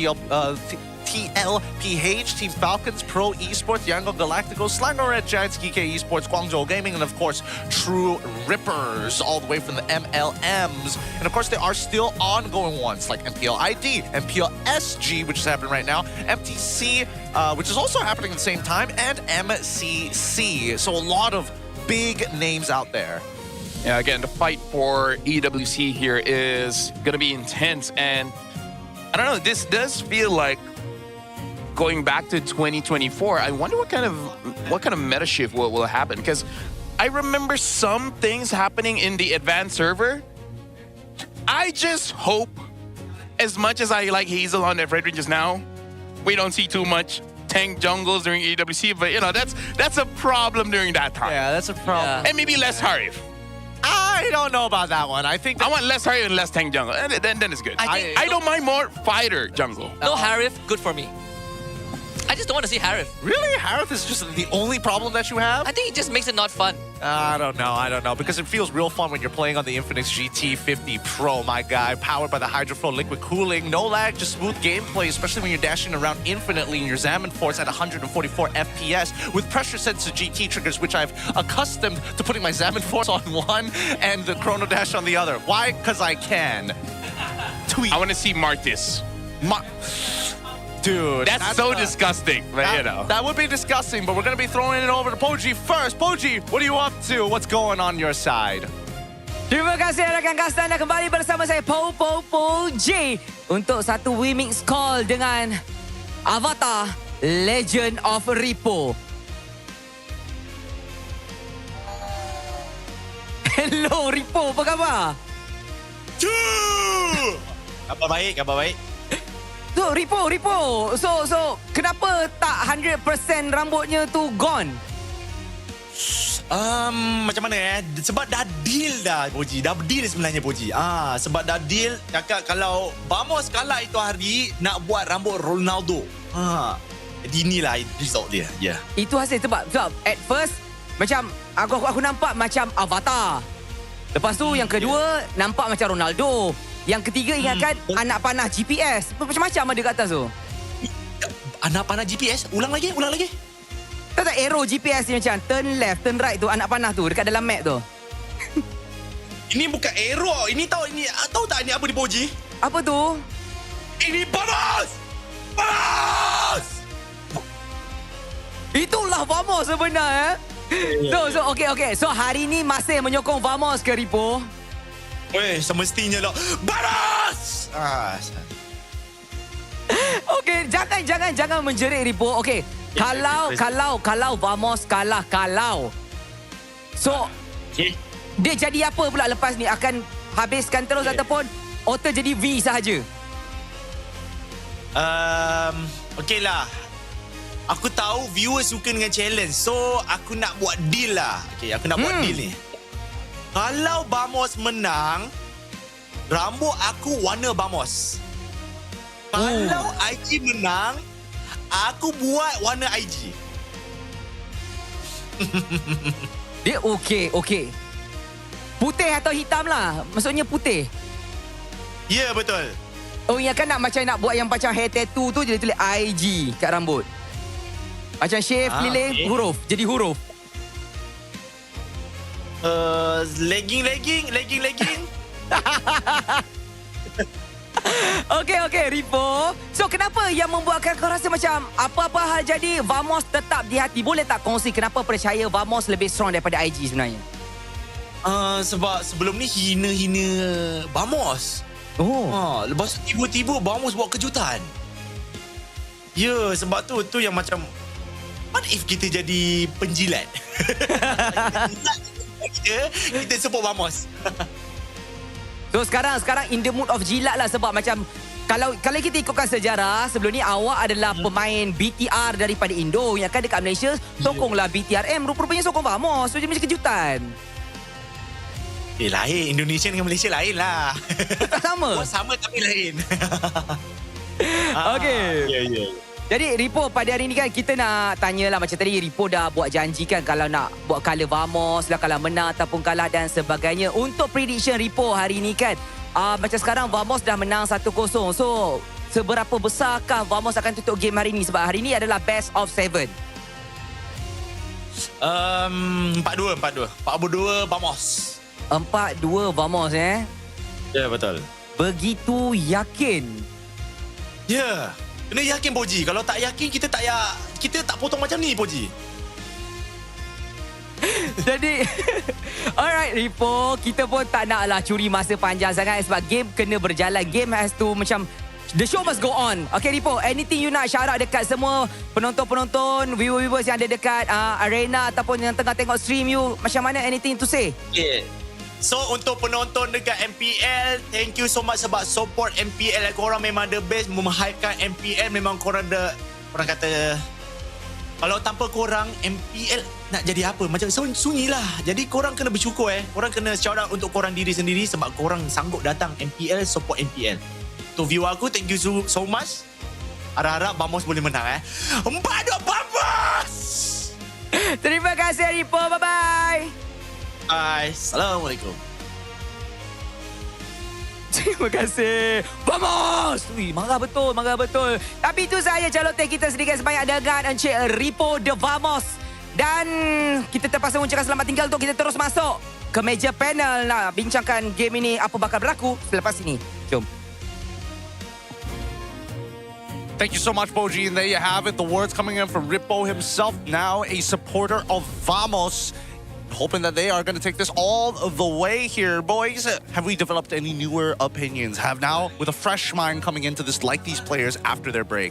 Speaker 2: TLPH, Team Falcons, Pro Esports, Yangon Galacticos, Slango Red Giants, GK Esports, Guangzhou Gaming, and of course, True Rippers, all the way from the MLMs. And of course, there are still ongoing ones like MPL ID, MPL SG, which is happening right now, MTC, which is also happening at the same time, and MCC. So a lot of big names out there.
Speaker 20: Yeah, again, the fight for EWC here is going to be intense. And I don't know, this does feel like going back to 2024. I wonder what kind of meta shift will happen, because I remember some things happening in the advanced server. I just hope, as much as I like Hazel on that Frederick just now, we don't see too much tank jungles during EWC, but you know, that's a problem during that time.
Speaker 2: Yeah, that's a problem.
Speaker 20: And maybe less Harif.
Speaker 2: I don't know about that one. I think
Speaker 20: I want less Harif and less tank jungle. And then it's good. I don't mind more fighter jungle.
Speaker 19: No Harif, good for me. I just don't want to see Harif.
Speaker 2: Really? Harif is just the only problem that you have?
Speaker 19: I think it just makes it not fun.
Speaker 2: I don't know. Because it feels real fun when you're playing on the Infinix GT50 Pro, my guy. Powered by the HydroFlow liquid cooling. No lag, just smooth gameplay, especially when you're dashing around infinitely in your Zaman Force at 144 FPS with pressure-sensitive GT triggers, which I've accustomed to putting my Zaman Force on one and the Chrono Dash on the other. Why? Because I can. Tweet.
Speaker 20: I want to see Martis.
Speaker 2: Dude,
Speaker 20: that's so disgusting. But, you know.
Speaker 2: That would be disgusting, but we're going to be throwing it over to Poji first. Poji, what are you up to? What's going on your side?
Speaker 5: Terima kasih rakan kasta anda kembali bersama saya Poji untuk satu remix call dengan Avatar Legend of Repo. Hello Repo, apa khabar?
Speaker 2: Kabar baik.
Speaker 5: So, Ripo. So, kenapa tak 100% rambutnya tu gone?
Speaker 21: Macam mana Sebab dah deal dah, Poji. Dah deal sebenarnya, Poji. Sebab dah deal, cakap kalau Vamos kalah itu hari, nak buat rambut Ronaldo. Jadi inilah result dia. Yeah.
Speaker 5: Itu hasil sebab at first, macam aku nampak macam Avatar. Lepas tu yang kedua, nampak macam Ronaldo. Yang ketiga, ingatkan anak panah GPS. Macam-macam ada kat atas tu.
Speaker 21: Anak panah GPS? Ulang lagi.
Speaker 5: Tahu tak arrow GPS ni macam turn left, turn right tu, anak panah tu dekat dalam map tu.
Speaker 21: Ini bukan arrow. Ini tahu tak ni apa di Poji?
Speaker 5: Apa tu?
Speaker 21: Ini Vamos!
Speaker 5: Itulah Vamos sebenar So okay. So hari ni masih menyokong Vamos ke Ripo?
Speaker 21: Weh, semestinya lah. Baros!
Speaker 5: Okay, jangan menjerit Ripo. Okay, kalau Vamos kalah, So, dia jadi apa pula lepas ni? Akan habiskan terus ataupun auto jadi V sahaja?
Speaker 21: Okay lah. Aku tahu viewers suka dengan challenge. So, aku nak buat deal lah. Okay, aku nak buat deal ni. Kalau Vamos menang, rambut aku warna Vamos. Kalau IG menang, aku buat warna IG.
Speaker 5: Dia okay. Putih atau hitam lah? Maksudnya putih?
Speaker 21: Ya, betul.
Speaker 5: Oh, ya kan nak buat yang macam hair tattoo tu, jadi tulis IG kat rambut. Macam shave keliling, huruf. Jadi huruf.
Speaker 21: Legging.
Speaker 5: Okay, Ripo. So, kenapa yang membuatkan kau rasa macam apa-apa hal jadi, Vamos tetap di hati? Boleh tak kongsi kenapa percaya Vamos lebih strong daripada IG sebenarnya?
Speaker 21: Sebab sebelum ni hina Vamos. Lepas tu tiba-tiba Vamos buat kejutan. Ya, sebab tu yang macam, what if kita jadi penjilat? kita support Vamos.
Speaker 5: So sekarang in the mood of jilat lah, sebab macam kalau kita ikutkan sejarah, sebelum ni awak adalah pemain BTR daripada Indo yang kan dekat Malaysia sokonglah BTRM, rupa-rupanya sokong Vamos. So dia macam kejutan.
Speaker 21: Lain, Indonesia dengan Malaysia lain lah.
Speaker 5: Tak sama?
Speaker 21: Sama tapi lain.
Speaker 5: Okay.
Speaker 21: Ya.
Speaker 5: Jadi Ripo, pada hari ni kan kita nak tanyalah, macam tadi Ripo dah buat janji kan kalau nak buat colour Vamos lah, kalau menang ataupun kalah dan sebagainya. Untuk prediction Ripo hari ni kan, macam sekarang Vamos dah menang 1-0. So, seberapa besarkah Vamos akan tutup game hari ni? Sebab hari ni adalah best of 7.
Speaker 21: 4-2 Vamos.
Speaker 5: 4-2 Vamos
Speaker 21: Ya, betul.
Speaker 5: Begitu yakin?
Speaker 21: Ya. Kena yakin, Poji. Kalau tak yakin, kita tak potong macam ni, Poji.
Speaker 5: Jadi, alright Ripo, kita pun tak naklah curi masa panjang sangat sebab game kena berjalan. Game has to macam, the show must go on. Okay Ripo, anything you nak shout out dekat semua penonton-penonton, viewers yang ada dekat arena ataupun yang tengah tengok stream you, macam mana, anything to say?
Speaker 21: Yeah. So, untuk penonton dekat MPL, thank you so much sebab support MPL. Korang memang the best, menghypekan MPL. Memang korang kata, kalau tanpa korang, MPL nak jadi apa? Macam sunyi lah. Jadi, korang kena bersyukur Korang kena shout out untuk korang diri sendiri sebab korang sanggup datang MPL, support MPL. Untuk viewer aku, thank you so much. Harap-harap Vamos boleh menang 4-2 Vamos!
Speaker 5: Terima kasih Ripo, bye-bye!
Speaker 21: Bye. Assalamualaikum.
Speaker 5: Terima kasih. Vamos! Ui, marah betul. Tapi itu sahaja celoteh kita sedikit sebanyak dengan Encik Ripo de Vamos. Dan kita terpaksa mengucapkan selamat tinggal untuk kita terus masuk ke meja panel nak bincangkan game ini apa bakal berlaku selepas ini. Jom.
Speaker 18: Thank you so much, Boji. And there you have it. The words coming in from Ripo himself, now a supporter of Vamos. Hoping that they are going to take this all the way here, boys. Have we developed any newer opinions? Have now, with a fresh mind coming into this, like these players after their break?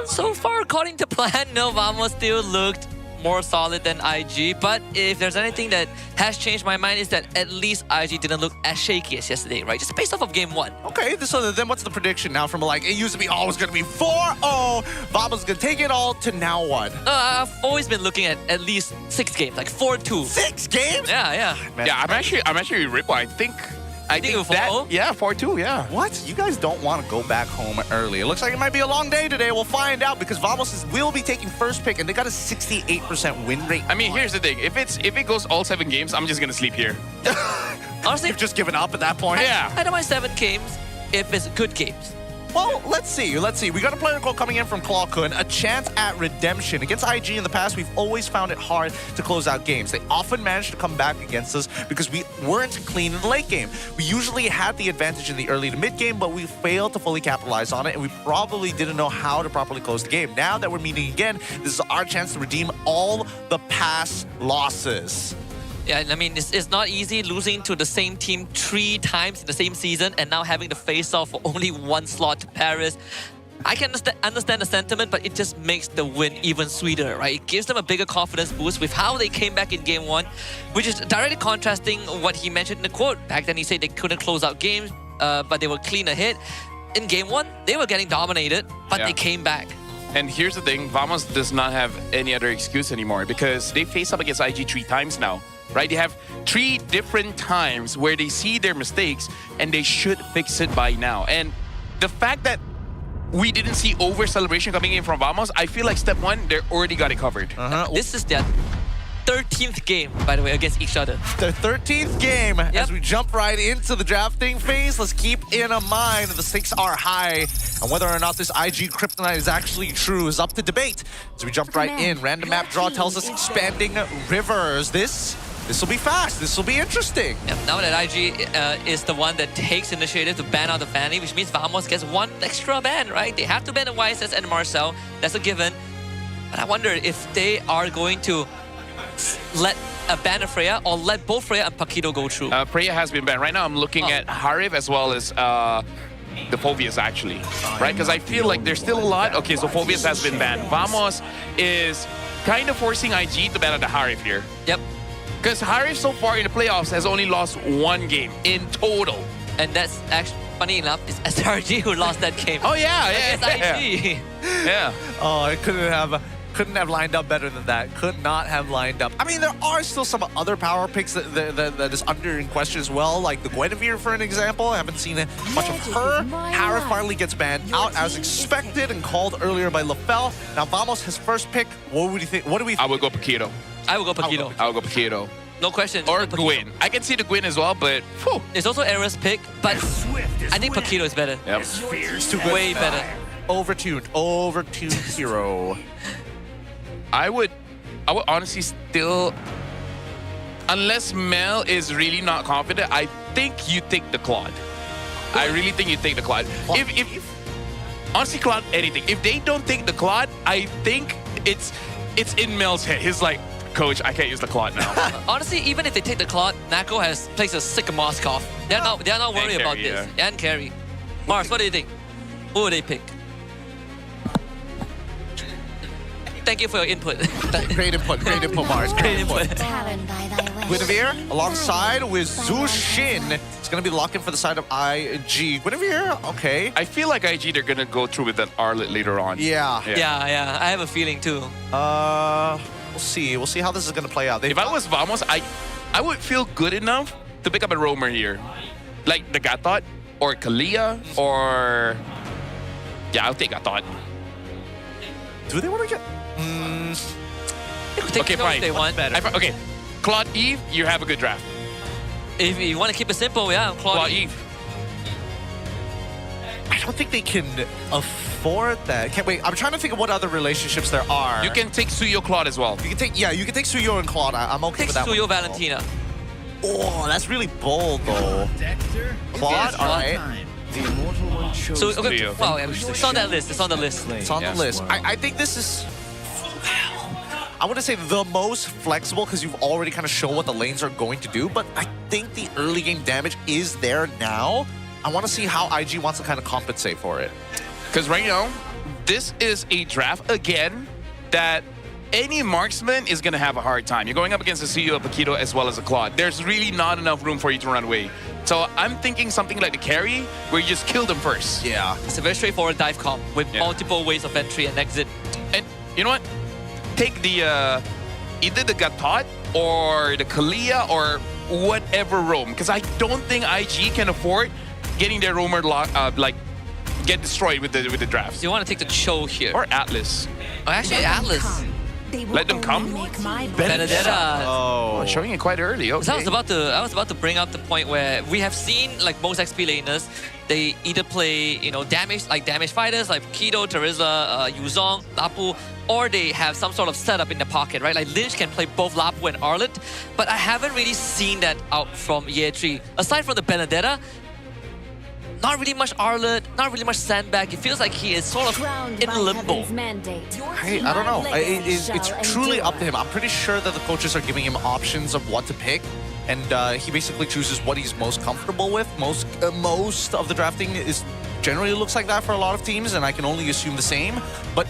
Speaker 19: So far, according to plan, no, Vamos still looked more solid than IG. But if there's anything that has changed my mind is that at least IG didn't look as shaky as yesterday, right? Just based off of game 1.
Speaker 18: Okay, so then what's the prediction now from like, it used to be, oh, it's going to be 4-0. Vamos is going to take it all to now what?
Speaker 19: I've always been looking at least 6 games, like 4-2.
Speaker 18: 6 games?
Speaker 19: Yeah.
Speaker 20: Yeah, I'm actually Ripo. I think that, yeah, 4-2, yeah.
Speaker 18: What? You guys don't want to go back home early. It looks like it might be a long day today. We'll find out because Vamos will be taking first pick and they got a 68% win rate.
Speaker 20: I mean, here's the thing. If it goes all 7 games, I'm just going to sleep here.
Speaker 19: Honestly,
Speaker 18: you've just given up at that point.
Speaker 20: Yeah.
Speaker 19: I don't mind 7 games if it's good games.
Speaker 18: Well, let's see. We got a player call coming in from Claw Kun. A chance at redemption. Against IG in the past, we've always found it hard to close out games. They often managed to come back against us because we weren't clean in the late game. We usually had the advantage in the early to mid game, but we failed to fully capitalize on it, and we probably didn't know how to properly close the game. Now that we're meeting again, this is our chance to redeem all the past losses.
Speaker 19: Yeah, I mean, it's not easy losing to the same team 3 times in the same season and now having to face off for only 1 slot to Paris. I can understand the sentiment, but it just makes the win even sweeter, right? It gives them a bigger confidence boost with how they came back in Game 1, which is directly contrasting what he mentioned in the quote. Back then, he said they couldn't close out games, but they were clean ahead. In Game 1, they were getting dominated, but they came back.
Speaker 20: And here's the thing, Vamos does not have any other excuse anymore because they face up against IG 3 times now. Right? They have 3 different times where they see their mistakes and they should fix it by now. And the fact that we didn't see over celebration coming in from Vamos, I feel like step 1, they already got it covered.
Speaker 19: This is their 13th game, by the way, against each other.
Speaker 18: The 13th game. As we jump right into the drafting phase, let's keep in mind the stakes are high. And whether or not this IG Kryptonite is actually true is up to debate. As we jump right in, random map draw tells us expanding rivers. This will be fast. This will be interesting.
Speaker 19: Yep, now that IG is the one that takes initiative to ban out the Fanny, which means Vamos gets 1 extra ban, right? They have to ban the YSS and Marcel. That's a given. But I wonder if they are going to let a ban of Freya or let both Freya and Paquito go through.
Speaker 20: Freya has been banned. Right now, I'm looking at Harif as well as the Phobius, actually. Right? Because I feel like there's still a lot. Okay, so Phobius has been banned. Vamos is kind of forcing IG to ban out the Harif here.
Speaker 19: Yep.
Speaker 20: Because Harif so far in the playoffs has only lost 1 game in total.
Speaker 19: And that's actually, funny enough, it's SRG who lost that game.
Speaker 20: Oh, yeah.
Speaker 19: Against IG.
Speaker 20: Yeah.
Speaker 18: Oh, it couldn't have lined up better than that. Could not have lined up. I mean, there are still some other power picks that is under in question as well, like the Guinevere, for an example. I haven't seen much of her. Harif finally gets banned out as expected and called earlier by LaFell. Now, Vamos, his first pick. What would you think? What do we think?
Speaker 20: I would go Paquito.
Speaker 19: I will go Paquito.
Speaker 20: I will go Paquito.
Speaker 19: No question.
Speaker 20: Or Gwyn. I can see the Gwyn as well, but whew.
Speaker 19: It's also Era's pick, but I think Paquito is better.
Speaker 20: Yep.
Speaker 19: Way better.
Speaker 18: Overtuned hero.
Speaker 20: I would honestly still, unless Mel is really not confident, I think you take the Claude. I really think you take the Claude. If honestly, Claude, anything. If they don't take the Claude, I think it's in Mel's head. He's like, Coach, I can't use the Claude now.
Speaker 19: Honestly, even if they take the Claude, Nako has placed a sick Moskov. They're not worried about this. And Carry. Mars, what do you think? Who would they pick? Thank you for your input.
Speaker 18: Great input, Mars.
Speaker 19: Great input.
Speaker 18: Guinevere alongside with Zhu Xin. It's going to be locked in for the side of IG. Guinevere, okay.
Speaker 20: I feel like IG, they're going to go through with an Arlet later on.
Speaker 19: Yeah. I have a feeling too.
Speaker 18: We'll see. We'll see how this is going to play out.
Speaker 20: If I was Vamos, I would feel good enough to pick up a roamer here. Like the Gatot or Kalia or... Yeah, I'll take Gatot.
Speaker 18: Do they want to get...
Speaker 19: Okay, fine. They want.
Speaker 20: Okay, Claude Eve, you have a good draft.
Speaker 19: If you want to keep it simple, yeah, Claude Eve.
Speaker 18: I don't think they can afford that. Can't wait. I'm trying to think of what other relationships there are.
Speaker 20: You can take Suyo Claude as well.
Speaker 18: You can take Suyo and Claude. I'm okay with that
Speaker 19: Suyo
Speaker 18: one.
Speaker 19: Valentina.
Speaker 18: Oh, that's really bold though. Claude, all right.
Speaker 19: So okay, well, it's on that list. It's on the list.
Speaker 18: It's on the list. I think this is, I wouldn't say the most flexible because you've already kind of shown what the lanes are going to do, but I think the early game damage is there now. I want to see how IG wants to kind of compensate for it.
Speaker 20: Because right now, this is a draft, again, that any marksman is going to have a hard time. You're going up against a CEO, a Paquito, as well as a Claude. There's really not enough room for you to run away. So I'm thinking something like the carry, where you just kill them first.
Speaker 18: Yeah.
Speaker 19: It's a very straightforward dive comp with multiple ways of entry and exit.
Speaker 20: And you know what? Take the either the Gatot or the Kalia or whatever roam. Because I don't think IG can afford getting their roamer get destroyed with the drafts.
Speaker 19: You want to take the Cho here.
Speaker 20: Or Atlas.
Speaker 19: Oh, actually, Atlas.
Speaker 20: Let them come.
Speaker 19: Benedetta.
Speaker 20: Oh, showing it quite early. Okay.
Speaker 19: So I was about to bring up the point where we have seen like most XP laners, they either play damage fighters like Kido, Teresa, Yuzong, Lapu, or they have some sort of setup in the pocket, right? Like Lynch can play both Lapu and Arlet, but I haven't really seen that out from Year 3. Aside from the Benedetta, not really much Arlet, not really much Sandbag. It feels like he is sort of in limbo.
Speaker 18: Hey, I don't know. It's truly up to him. I'm pretty sure that the coaches are giving him options of what to pick. And he basically chooses what he's most comfortable with. Most of the drafting is generally looks like that for a lot of teams, and I can only assume the same. But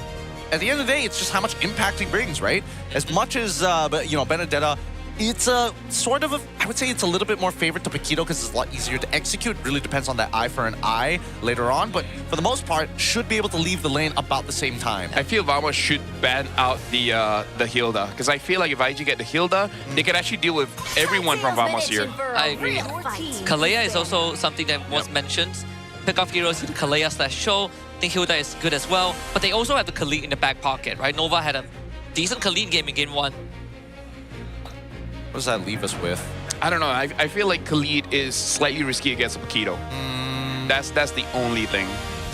Speaker 18: at the end of the day, it's just how much impact he brings, right? As much as Benedetta, it's a sort of I would say it's a little bit more favored to Paquito because it's a lot easier to execute. It really depends on that eye for an eye later on, but for the most part, should be able to leave the lane about the same time.
Speaker 20: I feel Vamos should ban out the Hilda, because I feel like if IG get the Hilda, they can actually deal with everyone from Vamos here.
Speaker 19: I agree. Kalea is also something that was mentioned. Pick off heroes, Kalea/Show. I think Hilda is good as well, but they also have the Khalid in the back pocket, right? Nova had a decent Khalid game in Game 1.
Speaker 18: What does that leave us with?
Speaker 20: I don't know. I feel like Khalid is slightly risky against Paquito. That's the only thing.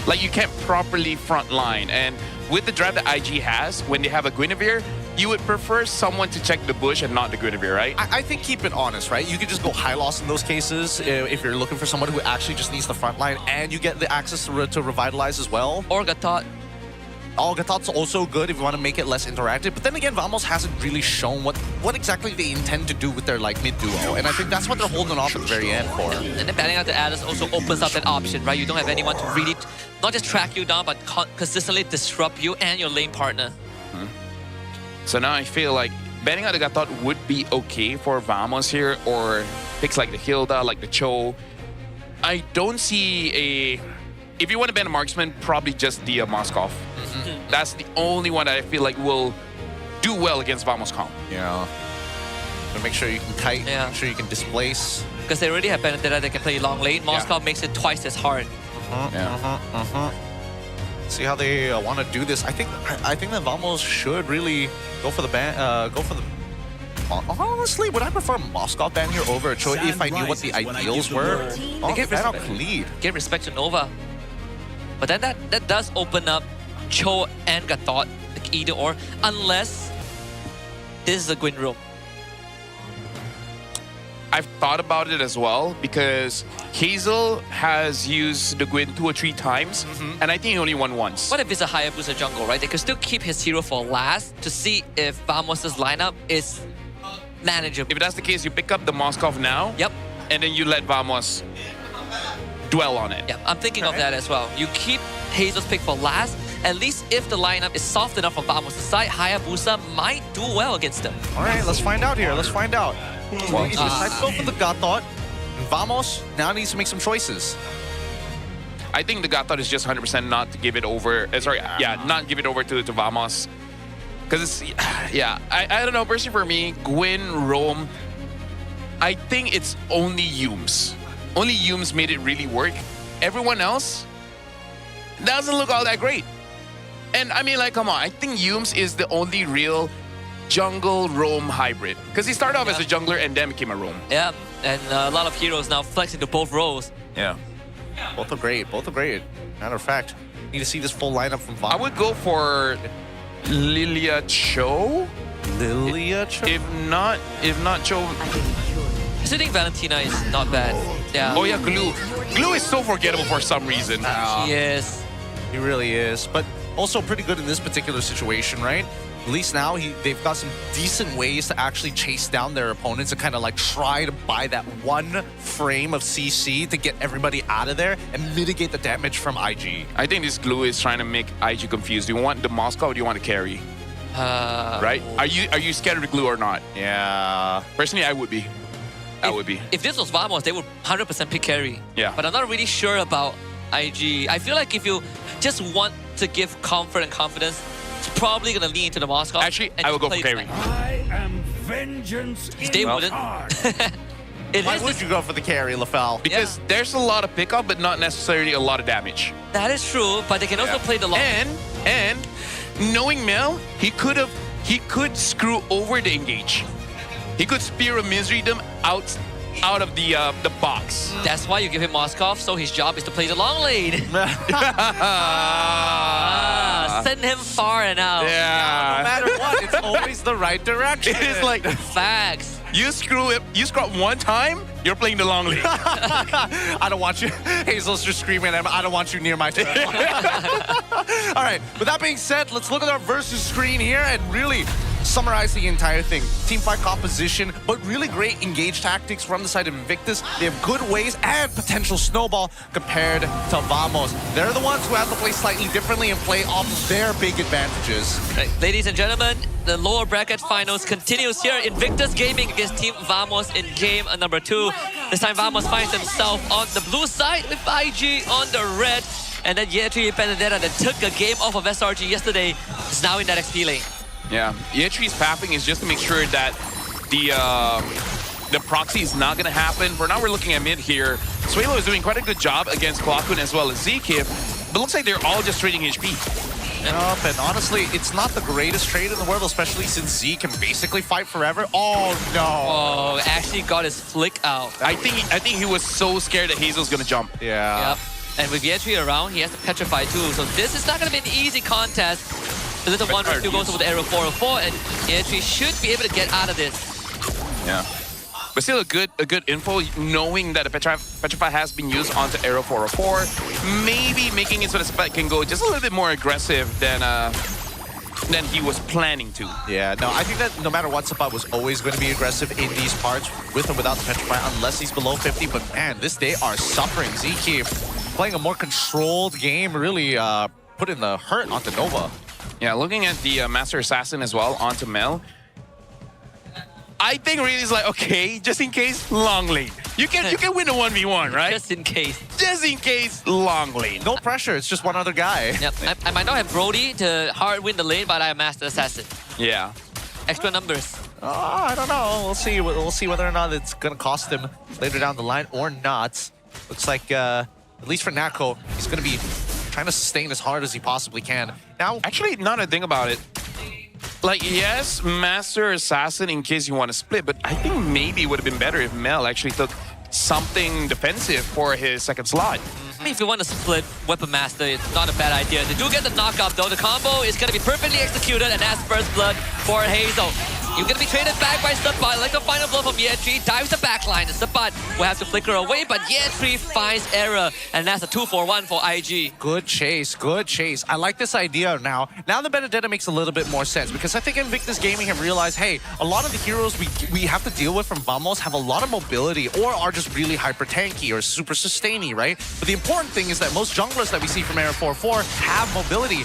Speaker 20: Like, you can't properly front line. And with the draft that IG has, when they have a Guinevere, you would prefer someone to check the bush and not the Guinevere, right?
Speaker 18: I think keep it honest, right? You could just go high loss in those cases if you're looking for someone who actually just needs the front line and you get the access to revitalize as well.
Speaker 19: Or Gatot.
Speaker 18: Gatot's also good if you want to make it less interactive. But then again, Vamos hasn't really shown what exactly they intend to do with their like mid-duo. And I think that's what they're holding off at the very end for.
Speaker 19: And then banning out the Adders also opens up that option, right? You don't have anyone to really not just track you down, but consistently disrupt you and your lane partner.
Speaker 20: So now I feel like banning out the Gatot would be okay for Vamos here, or picks like the Hilda, like the Cho. I don't see a... If you want to ban a marksman, probably just the Moskov. That's the only one that I feel like will do well against Vamos Comp.
Speaker 18: Yeah. So make sure you can kite, make sure you can displace.
Speaker 19: Because they already have Benedetta that can play long lane. Moskov makes it twice as hard.
Speaker 18: See how they want to do this. I think that Vamos should really go for the ban. Honestly, would I prefer Moskov ban here over Cho if I knew what the ideals were?
Speaker 19: They give respect to Nova. But then that does open up Cho and Gatot, like either or, unless this is a Gwyn room.
Speaker 20: I've thought about it as well, because Hazel has used the Gwyn 2 or 3 times, and I think he only won once.
Speaker 19: What if it's a Hayabusa jungle, right? They could still keep his hero for last to see if Vamos' lineup is manageable.
Speaker 20: If that's the case, you pick up the Moskov now, and then you let Vamos dwell on it.
Speaker 19: Yeah, I'm thinking of that as well. You keep Hazel's pick for last. At least if the lineup is soft enough on Vamos' side, Hayabusa might do well against them.
Speaker 18: All right, let's find out here. Let's find out. Well, he decides to go for the Gatot. Vamos now needs to make some choices.
Speaker 20: I think the Gatot is just 100% not to give it over. Not give it over to Vamos. Because it's, I don't know. Personally, for me, Gwyn, Rome, I think it's only Yumes. Only Yumes made it really work. Everyone else doesn't look all that great. And I mean, like, come on. I think Yumes is the only real jungle-roam hybrid. Because he started off as a jungler and then became a roam.
Speaker 19: Yeah, and a lot of heroes now flex into both roles.
Speaker 18: Yeah. Both are great. Both are great. Matter of fact, need to see this full lineup from Vamos.
Speaker 20: I would go for Lilia Cho.
Speaker 18: Lilia Cho?
Speaker 20: If not Cho.
Speaker 19: I still think Valentina is not bad. Yeah.
Speaker 20: Oh yeah, Glue. Glue is so forgettable for some reason.
Speaker 19: He is.
Speaker 18: He really is. But also pretty good in this particular situation, right? At least now they've got some decent ways to actually chase down their opponents and kind of like try to buy that one frame of CC to get everybody out of there and mitigate the damage from IG.
Speaker 20: I think this Glue is trying to make IG confused. Do you want the Moscow or do you want to carry? Right? Are you scared of the Glue or not?
Speaker 18: Yeah.
Speaker 20: Personally, I would be.
Speaker 19: If this was Vamos, they would 100% pick carry.
Speaker 20: Yeah.
Speaker 19: But I'm not really sure about IG. I feel like if you just want to give comfort and confidence, it's probably going to lean into the Moscow.
Speaker 20: Actually, I will go for carry.
Speaker 1: I am vengeance.
Speaker 19: They wouldn't.
Speaker 18: Why would you go for the carry, Lafel?
Speaker 20: Because there's a lot of pickup, but not necessarily a lot of damage.
Speaker 19: That is true, but they can also play the long.
Speaker 20: And knowing Mel, he could have he could screw over the engage. He could spear a Misery Dome out of the box.
Speaker 19: That's why you give him Moskov, so his job is to play the long lane. Send him far and out.
Speaker 20: Yeah.
Speaker 4: No matter what, it's always the right direction.
Speaker 20: It is like
Speaker 19: facts.
Speaker 20: You screw up one time, you're playing the long lane.
Speaker 4: I don't want you. Hazel's just screaming at him. I don't want you near my turn. All right. With that being said, let's look at our versus screen here and really summarize the entire thing. Teamfight composition, but really great engage tactics from the side of Invictus. They have good ways and potential snowball compared to Vamos. They're the ones who have to play slightly differently and play off of their big advantages.
Speaker 19: Right. Ladies and gentlemen, the lower bracket finals continues here. Invictus Gaming against Team Vamos in game number 2. This time Vamos finds himself on the blue side with IG on the red. And then Yetri Benedetta that took a game off of SRG yesterday is now in that XP lane.
Speaker 20: Yeah, Yetri's pathing is just to make sure that the proxy is not going to happen. For now, we're looking at mid here. Suelo is doing quite a good job against Klakun as well as Zkif, but looks like they're all just trading HP.
Speaker 4: And honestly, it's not the greatest trade in the world, especially since Z can basically fight forever. Oh no!
Speaker 19: Oh, actually got his flick out.
Speaker 20: I think he was so scared that Hazel's going to jump.
Speaker 4: Yeah.
Speaker 19: Yep. And with Yetri around, he has to petrify too. So this is not going to be an easy contest. The little one still goes over the arrow 404, and Yetri should be able to get out of this.
Speaker 20: Yeah. But still a good info, knowing that the Petrify has been used onto arrow 404, maybe making it so the Spec can go just a little bit more aggressive than he was planning to.
Speaker 4: Yeah, no, I think that no matter what, Sapat was always going to be aggressive in these parts, with or without the Petrify, unless he's below 50. But man, they are suffering. Zkif playing a more controlled game, really putting the hurt onto Nova.
Speaker 20: Yeah, looking at the Master Assassin as well onto Mel. I think really is like, okay, just in case, long lane. You can win a 1v1, right?
Speaker 19: Just in case.
Speaker 20: Just in case, long lane.
Speaker 4: No pressure, it's just one other guy.
Speaker 19: Yep. I might not have Brody to hard win the lane, but I have Master Assassin.
Speaker 20: Yeah.
Speaker 19: Extra numbers.
Speaker 4: I don't know. We'll see. We'll see whether or not it's going to cost him later down the line or not. Looks like, at least for Nako, he's going to be trying to sustain as hard as he possibly can. Now,
Speaker 20: actually, now that I think about it, like, yes, Master Assassin in case you want to split, but I think maybe it would have been better if Mel actually took something defensive for his second slot.
Speaker 19: I mean, if you want to split Weapon Master, it's not a bad idea. They do get the knockup though. The combo is going to be perfectly executed, and that's first blood for Hazel. You're going to be traded back by Sapat, like the final blow from Yetri, dives the backline, and Sapat will have to flicker away, but Yetri finds error, and that's a 2-for-1 for IG.
Speaker 4: Good chase, good chase. I like this idea now. Now the Benedetta makes a little bit more sense, because I think Invictus Gaming have realized, hey, a lot of the heroes we have to deal with from Vamos have a lot of mobility, or are just really hyper tanky or super sustainy, right? But the important thing is that most junglers that we see from Arrow 4-4 have mobility.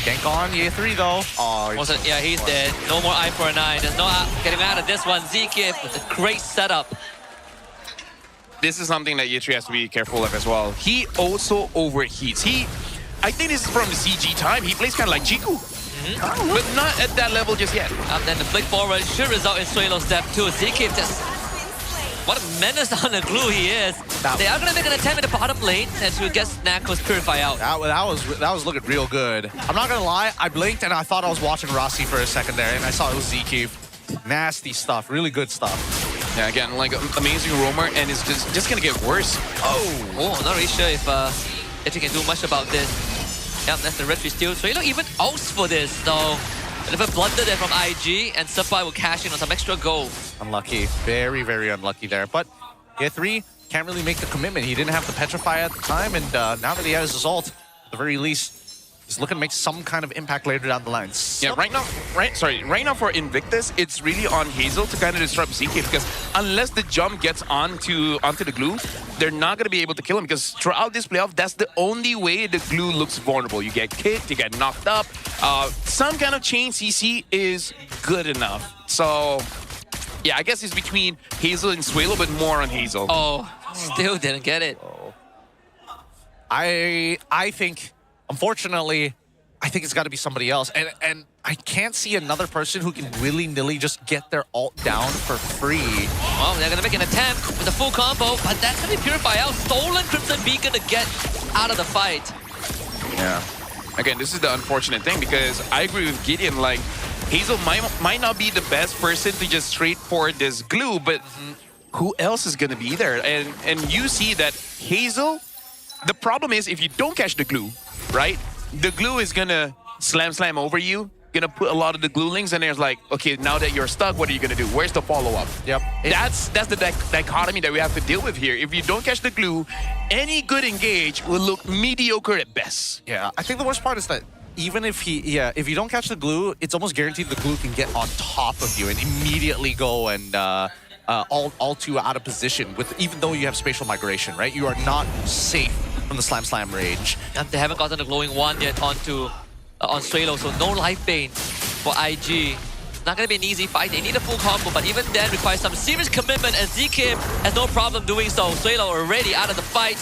Speaker 4: Gank on Ye3 though. Oh,
Speaker 19: yeah, he's dead. No more eye for an eye. There's no getting out of this one. Zkif with a great setup.
Speaker 20: This is something that Yetri has to be careful of as well. He also overheats. I think this is from the CG time. He plays kind of like Chiku. But not at that level just yet.
Speaker 19: And then the flick forward should result in Suelo's step 2. Zkif just... What a menace on the glue he is. They are going to make an attempt in the bottom lane and to get Nako's Purify out.
Speaker 4: That was looking real good. I'm not going to lie, I blinked and I thought I was watching Rossi for a second there, and I saw it was Zkif. Nasty stuff, really good stuff.
Speaker 20: Yeah, again, like amazing roamer, and it's just going to get worse.
Speaker 19: Oh, not really sure if you can do much about this. Yep, that's the retry steal. So you don't even outs for this, though. A little bit blunder there from IG, and Sapai will cash in on some extra gold.
Speaker 4: Unlucky. Very, very unlucky there. But Ye3 can't really make the commitment. He didn't have the Petrify at the time, and now that he has his ult, at the very least, he's looking to make some kind of impact later down the line.
Speaker 20: Yeah, right now for Invictus, it's really on Hazel to kind of disrupt ZK, because unless the jump gets onto the glue, they're not going to be able to kill him, because throughout this playoff, that's the only way the glue looks vulnerable. You get kicked, you get knocked up. Some kind of chain CC is good enough. So, yeah, I guess it's between Hazel and Suelo, but more on Hazel.
Speaker 19: Oh, still didn't get it.
Speaker 4: I think... Unfortunately, I think it's got to be somebody else. And I can't see another person who can willy-nilly just get their ult down for free.
Speaker 19: Well, they're going to make an attempt with a full combo, but that's going to be Purify out. Stolen Crimson Beacon to get out of the fight.
Speaker 20: Yeah. Again, this is the unfortunate thing, because I agree with Gideon, like, Hazel might not be the best person to just straight for this glue, but who else is going to be there? And you see that Hazel, the problem is if you don't catch the glue, right? The glue is going to slam over you, going to put a lot of the glue links, and there's like, okay, now that you're stuck, what are you going to do? Where's the follow-up?
Speaker 4: Yep.
Speaker 20: That's the dichotomy that we have to deal with here. If you don't catch the glue, any good engage will look mediocre at best.
Speaker 4: Yeah, I think the worst part is that even if if you don't catch the glue, it's almost guaranteed the glue can get on top of you and immediately go and all too out of position with, even though you have spatial migration, right? You are not safe from the slam range.
Speaker 19: And they haven't gotten the glowing one yet onto on Suelo, so no life bane for IG. It's not going to be an easy fight. They need a full combo, but even then requires some serious commitment, and ZKIM has no problem doing so. Suelo already out of the fight,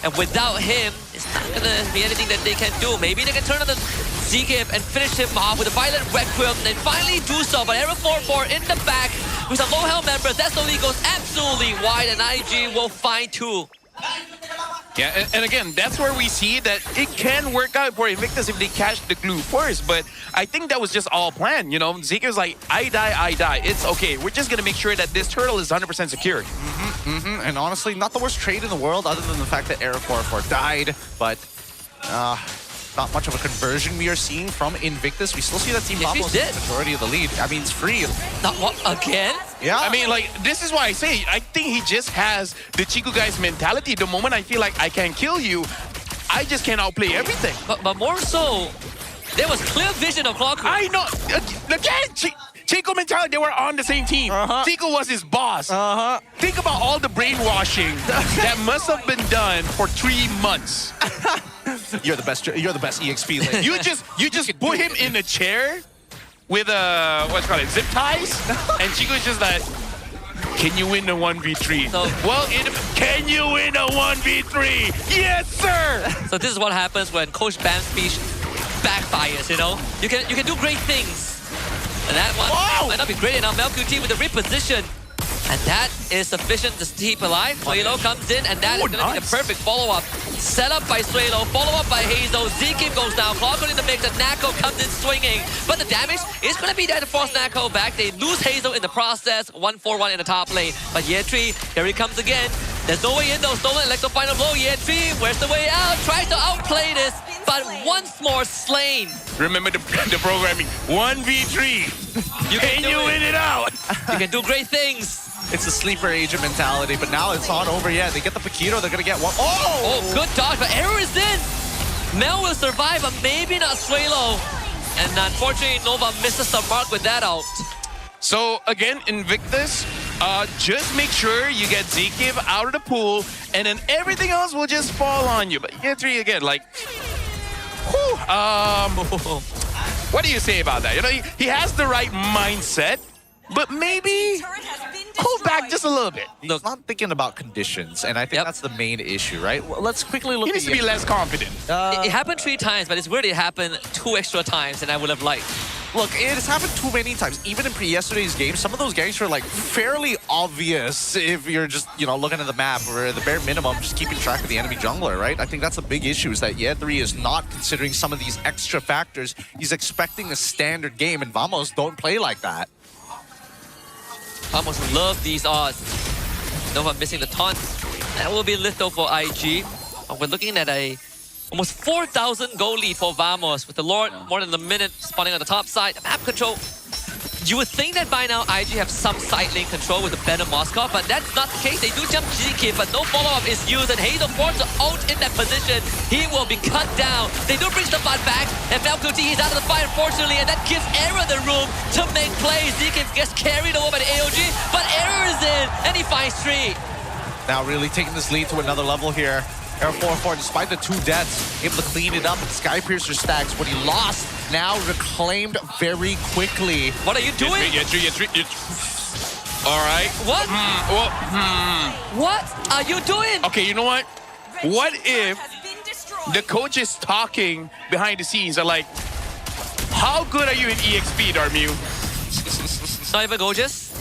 Speaker 19: and without him, it's not going to be anything that they can do. Maybe they can turn on the ZKIM and finish him off with a Violent Requiem, and finally do so. But Arrow 4-4 in the back with some low health members. That slowly goes absolutely wide, and IG will find two.
Speaker 20: Yeah, and again, that's where we see that it can work out for Invictus if they catch the glue first, but I think that was just all planned, you know? Zeke was like, I die. It's okay. We're just going to make sure that this turtle is 100% secured.
Speaker 4: And honestly, not the worst trade in the world other than the fact that Air 4-4 died, but not much of a conversion we are seeing from Invictus. We still see that Team Vamos is the majority of the lead. I mean, it's free.
Speaker 19: Not what, again?
Speaker 4: Yeah.
Speaker 20: I mean, like, this is why I say, I think he just has the Chico guy's mentality. The moment I feel like I can kill you, I just can't outplay everything.
Speaker 19: But more so, there was clear vision of Clockwork.
Speaker 20: I know. Again, Chico mentality, they were on the same team. Chico was his boss. Think about all the brainwashing that must have been done for 3 months.
Speaker 4: You're the best EXP lane.
Speaker 20: You just put him in a chair with zip ties, and Chico's just like, can you win a 1v3?
Speaker 19: So,
Speaker 20: can you win a 1v3? Yes, sir!
Speaker 19: So this is what happens when Coach Bam's speech backfires, you know? You can do great things. And that one might not be great enough. MLBB with the reposition. And that is sufficient to keep alive. Suelo comes in, and that is going to be the perfect follow-up. Set up by Suelo, follow-up by Hazel. ZKIM goes down, Clockwork in the mix, and Nako comes in swinging. But the damage is going to be there to force Nako back. They lose Hazel in the process. 1-4-1 in the top lane. But Yetri, here he comes again. There's no way in though. Stolen Electro final blow. Yetri, where's the way out? Tries to outplay this, but once more slain.
Speaker 20: Remember the programming. 1v3. Can you win it out?
Speaker 19: You can do great things.
Speaker 4: It's the sleeper agent mentality, but now it's not over yet. They get the Paquito, they're going to get one.
Speaker 19: Oh, good dodge, but Arrow is in. Mel will survive, but maybe not Suelo. And unfortunately, Nova misses the mark with that out.
Speaker 20: So again, Invictus, just make sure you get ZKIM out of the pool, and then everything else will just fall on you. But Yetri again, like, what do you say about that? You know, he has the right mindset, but maybe hold back just a little bit.
Speaker 4: He's not thinking about conditions, and I think that's the main issue, right? Well, let's quickly look at
Speaker 20: He needs to be less confident.
Speaker 19: It happened 3 times, but it's weird it happened 2 extra times, and I would have liked.
Speaker 4: Look, it has happened too many times. Even in yesterday's game, some of those ganks are like fairly obvious if you're just, you know, looking at the map, or at the bare minimum, just keeping track of the enemy jungler, right? I think that's a big issue, is that Yetri is not considering some of these extra factors. He's expecting a standard game, and Vamos don't play like that.
Speaker 19: Vamos love these odds. Nova missing the taunt. That will be little for IG. We're looking at a almost 4,000 goal lead for Vamos, with the Lord more than a minute spawning on the top side. Map control. You would think that by now IG have some side lane control with the Ben of Moscow, but that's not the case. They do jump ZKIM, but no follow-up is used, and Hazel forced to ult in that position. He will be cut down. They do bring the bot back, and MLBB is out of the fight, unfortunately, and that gives Error the room to make plays. ZKIM gets carried over by the AOG, but Error is in, and he finds 3.
Speaker 4: Now really taking this lead to another level here. Air 4-4, despite the 2 deaths, able to clean it up, and Skypiercer stacks what he lost, now reclaimed very quickly.
Speaker 19: What are you doing?
Speaker 20: All right.
Speaker 19: What? What are you doing?
Speaker 20: Okay, you know what? What if the coach is talking behind the scenes? They're like, how good are you in EXP, Darmu?
Speaker 19: Not even gorgeous?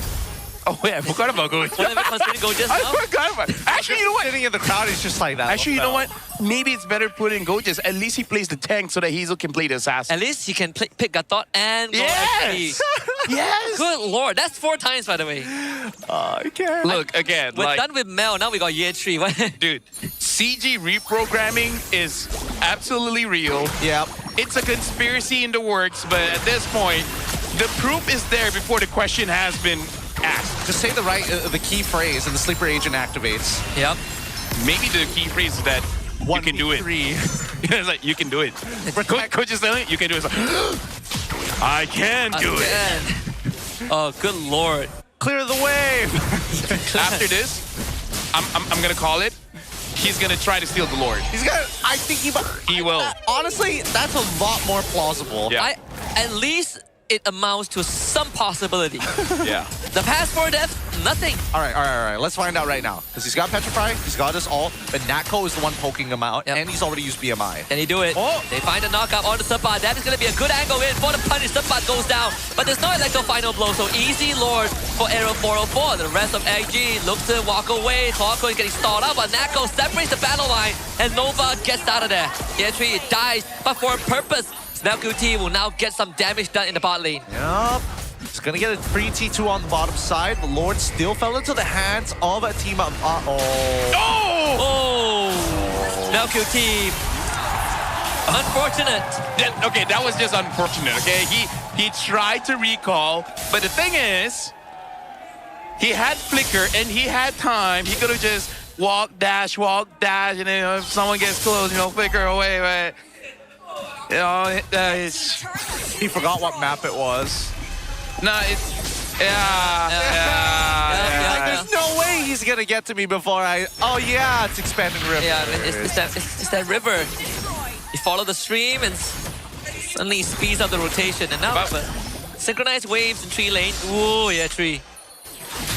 Speaker 20: Oh, yeah, I forgot about Gorgeous.
Speaker 19: Whatever considering Gorgeous
Speaker 20: I
Speaker 19: now.
Speaker 20: forgot about it. Actually, you know what?
Speaker 4: Sitting in the crowd is just like that.
Speaker 20: Actually, you know what? Maybe it's better to put in Gorgeous. At least he plays the tank so that Hazel can play the assassin.
Speaker 19: At least he can pick Gatot and go
Speaker 20: Yes! Yes!
Speaker 19: Good lord, that's 4 times by the way.
Speaker 4: I can't.
Speaker 20: Look, again,
Speaker 19: We're done with Mel, now we got Ye Tri.
Speaker 20: Dude, CG reprogramming is absolutely real.
Speaker 4: Yep.
Speaker 20: It's a conspiracy in the works, but at this point, the proof is there before the question has been asked.
Speaker 4: Just say the key phrase and the sleeper agent activates.
Speaker 19: Yep.
Speaker 20: Maybe the key phrase is that you can do it. It's like, you can do it. Coach is telling you, you can do it. It's like, I can do it.
Speaker 19: Oh, good lord.
Speaker 4: Clear the wave.
Speaker 20: After this, I'm gonna call it. He's gonna try to steal the Lord.
Speaker 4: He's gonna. I think
Speaker 20: he will.
Speaker 4: Honestly, that's a lot more plausible.
Speaker 20: Yeah.
Speaker 19: At least it amounts to some possibility.
Speaker 20: Yeah.
Speaker 19: The past 4 deaths, nothing.
Speaker 4: All right. Let's find out right now. Because he's got Petrify, he's got us all, but Natko is the one poking him out, and he's already used BMI.
Speaker 19: Can he do it?
Speaker 4: Oh.
Speaker 19: They find a knockout on the Sabah. That is going to be a good angle in for the punish. Sabah goes down, but there's no Electro final blow, so easy Lord for Arrow 404. The rest of ENG looks to walk away. Torko is getting stalled out, but Natko separates the battle line, and Nova gets out of there. Ye Tri dies, but for a purpose. MLQT will now get some damage done in the bot lane.
Speaker 4: Yep. He's gonna get a free T2 on the bottom side. The Lord still fell into the hands of a team of...
Speaker 19: Oh! MLQT. Unfortunate.
Speaker 20: Okay, that was just unfortunate, okay? He tried to recall, but the thing is, he had Flicker and he had time. He could have just walk, dash, and then if someone gets close, Flicker away, but...
Speaker 4: he forgot what map it was.
Speaker 20: No, it's...
Speaker 4: There's no way he's gonna get to me before I... Oh yeah, it's expanding river.
Speaker 19: Yeah, it's that river. You follow the stream and suddenly speeds up the rotation. And now synchronized waves in tree lane. Ooh, yeah, tree.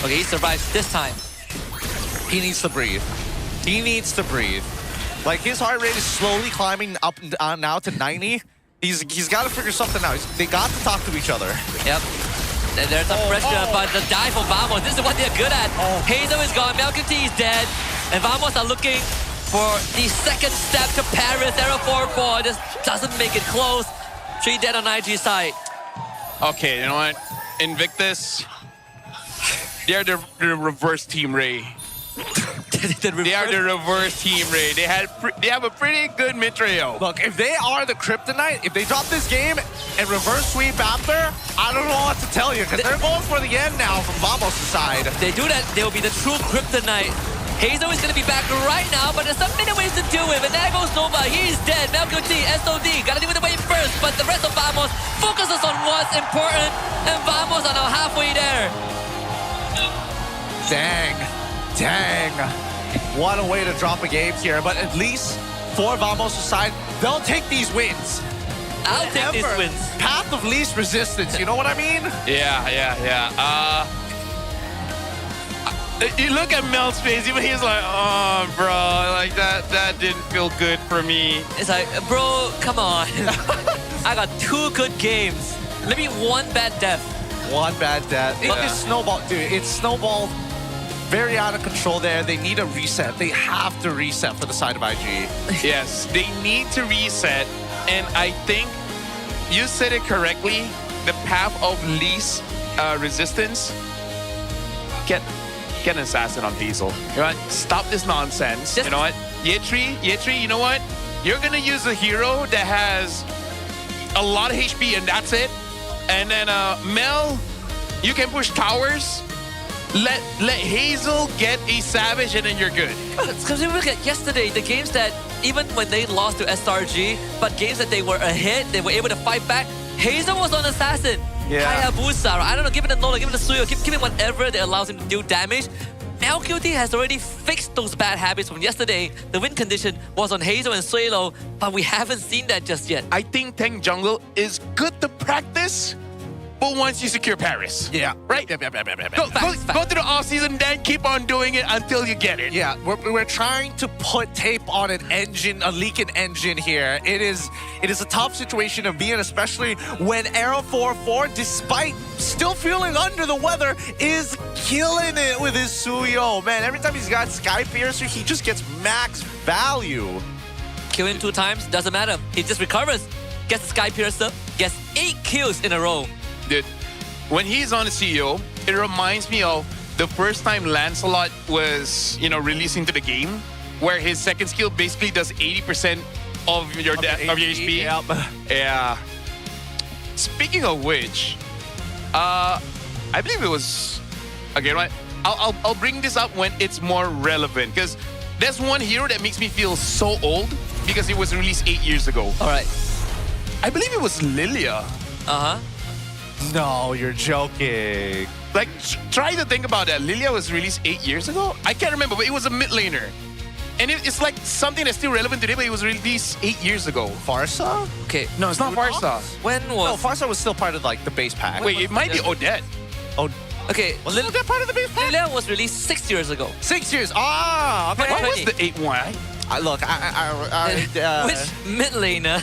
Speaker 19: Okay, he survives this time.
Speaker 4: He needs to breathe. He needs to breathe. Like, his heart rate is slowly climbing up now to 90. He's got to figure something out. They got to talk to each other.
Speaker 19: Yep. There's some pressure, but the dive from Vamos, this is what they're good at. Hazel is gone, MLQT is dead, and Vamos are looking for the second step to Paris. Arrow 4-4 just doesn't make it close. 3 dead on IG side.
Speaker 20: Okay, you know what? Invictus, they're the reverse Team Ray. They are the reverse Team Ray. They have a pretty good mid trio.
Speaker 4: Look, if they are the Kryptonite, if they drop this game and reverse sweep after, I don't know what to tell you, because they're going for the end now from Vamos' side.
Speaker 19: If they do that, they will be the true Kryptonite. Hazel is going to be back right now, but there's some many ways to deal with, and there goes Nova. He's dead. MLQT, SOD, gotta deal with the wave first, but the rest of Vamos focuses on what's important, and Vamos are now halfway there.
Speaker 4: Dang. What a way to drop a game here, but at least for Vamos' side, they'll take these wins.
Speaker 19: I'll take these wins.
Speaker 4: Path of least resistance, you know what I mean?
Speaker 20: Yeah. You look at Mel's face, even he's like, oh, bro, like that didn't feel good for me.
Speaker 19: It's like, bro, come on. I got 2 good games. Maybe 1 bad death.
Speaker 4: 1 bad death. It's snowball, dude. It's snowballed very out of control there. They need a reset. They have to reset for the side of IG.
Speaker 20: Yes, they need to reset. And I think you said it correctly. The path of least resistance. Get an assassin on Hazel. You know what? Stop this nonsense. You know what? Ye Tri, you know what? You're gonna use a hero that has a lot of HP and that's it. And then Mel, you can push towers. Let Hazel get a Savage and then you're good.
Speaker 19: Because if you look at yesterday, the games that, even when they lost to SRG, but games that they were ahead, they were able to fight back, Hazel was on Assassin. Hayabusa, I don't know, give it a Nola, give it a Suyo, give him whatever that allows him to do damage. MLQT has already fixed those bad habits from yesterday. The win condition was on Hazel and Suelo, but we haven't seen that just yet.
Speaker 20: I think Tank Jungle is good to practice, but once you secure Paris.
Speaker 18: Yeah.
Speaker 20: Right?
Speaker 18: Yep.
Speaker 20: Go through the off-season, then keep on doing it until you get it.
Speaker 18: Yeah, we're trying to put tape on an engine, a leaking engine here. It is a tough situation to be in, especially when Arrow 4-4, despite still feeling under the weather, is killing it with his Suyo. Man, every time he's got Sky Piercer, he just gets max value.
Speaker 19: Kill him 2 times, doesn't matter. He just recovers, gets the Sky Piercer, gets 8 kills in a row.
Speaker 20: Dude, when he's on the CEO, it reminds me of the first time Lancelot was, releasing to the game, where his second skill basically does 80% of your HP.
Speaker 18: Yep.
Speaker 20: Yeah. Speaking of which, I believe it was, okay, right? I'll bring this up when it's more relevant, because there's one hero that makes me feel so old because it was released 8 years ago.
Speaker 19: All right.
Speaker 20: I believe it was Lilia.
Speaker 18: No, you're joking.
Speaker 20: Like, try to think about that. Lilia was released 8 years ago? I can't remember, but it was a mid laner. And it's like something that's still relevant today, but it was released 8 years ago.
Speaker 18: Farsa?
Speaker 19: Okay.
Speaker 20: No, it's not Farsa.
Speaker 19: When was...
Speaker 18: No, Farsa was still part of like the base pack.
Speaker 20: Wait, it might be Odette.
Speaker 18: Oh,
Speaker 19: okay.
Speaker 18: was Odette part of the base pack?
Speaker 19: Lilia was released 6 years ago.
Speaker 18: 6 years. Ah, okay.
Speaker 20: What was the 8-1?
Speaker 18: Look,
Speaker 19: Which mid laner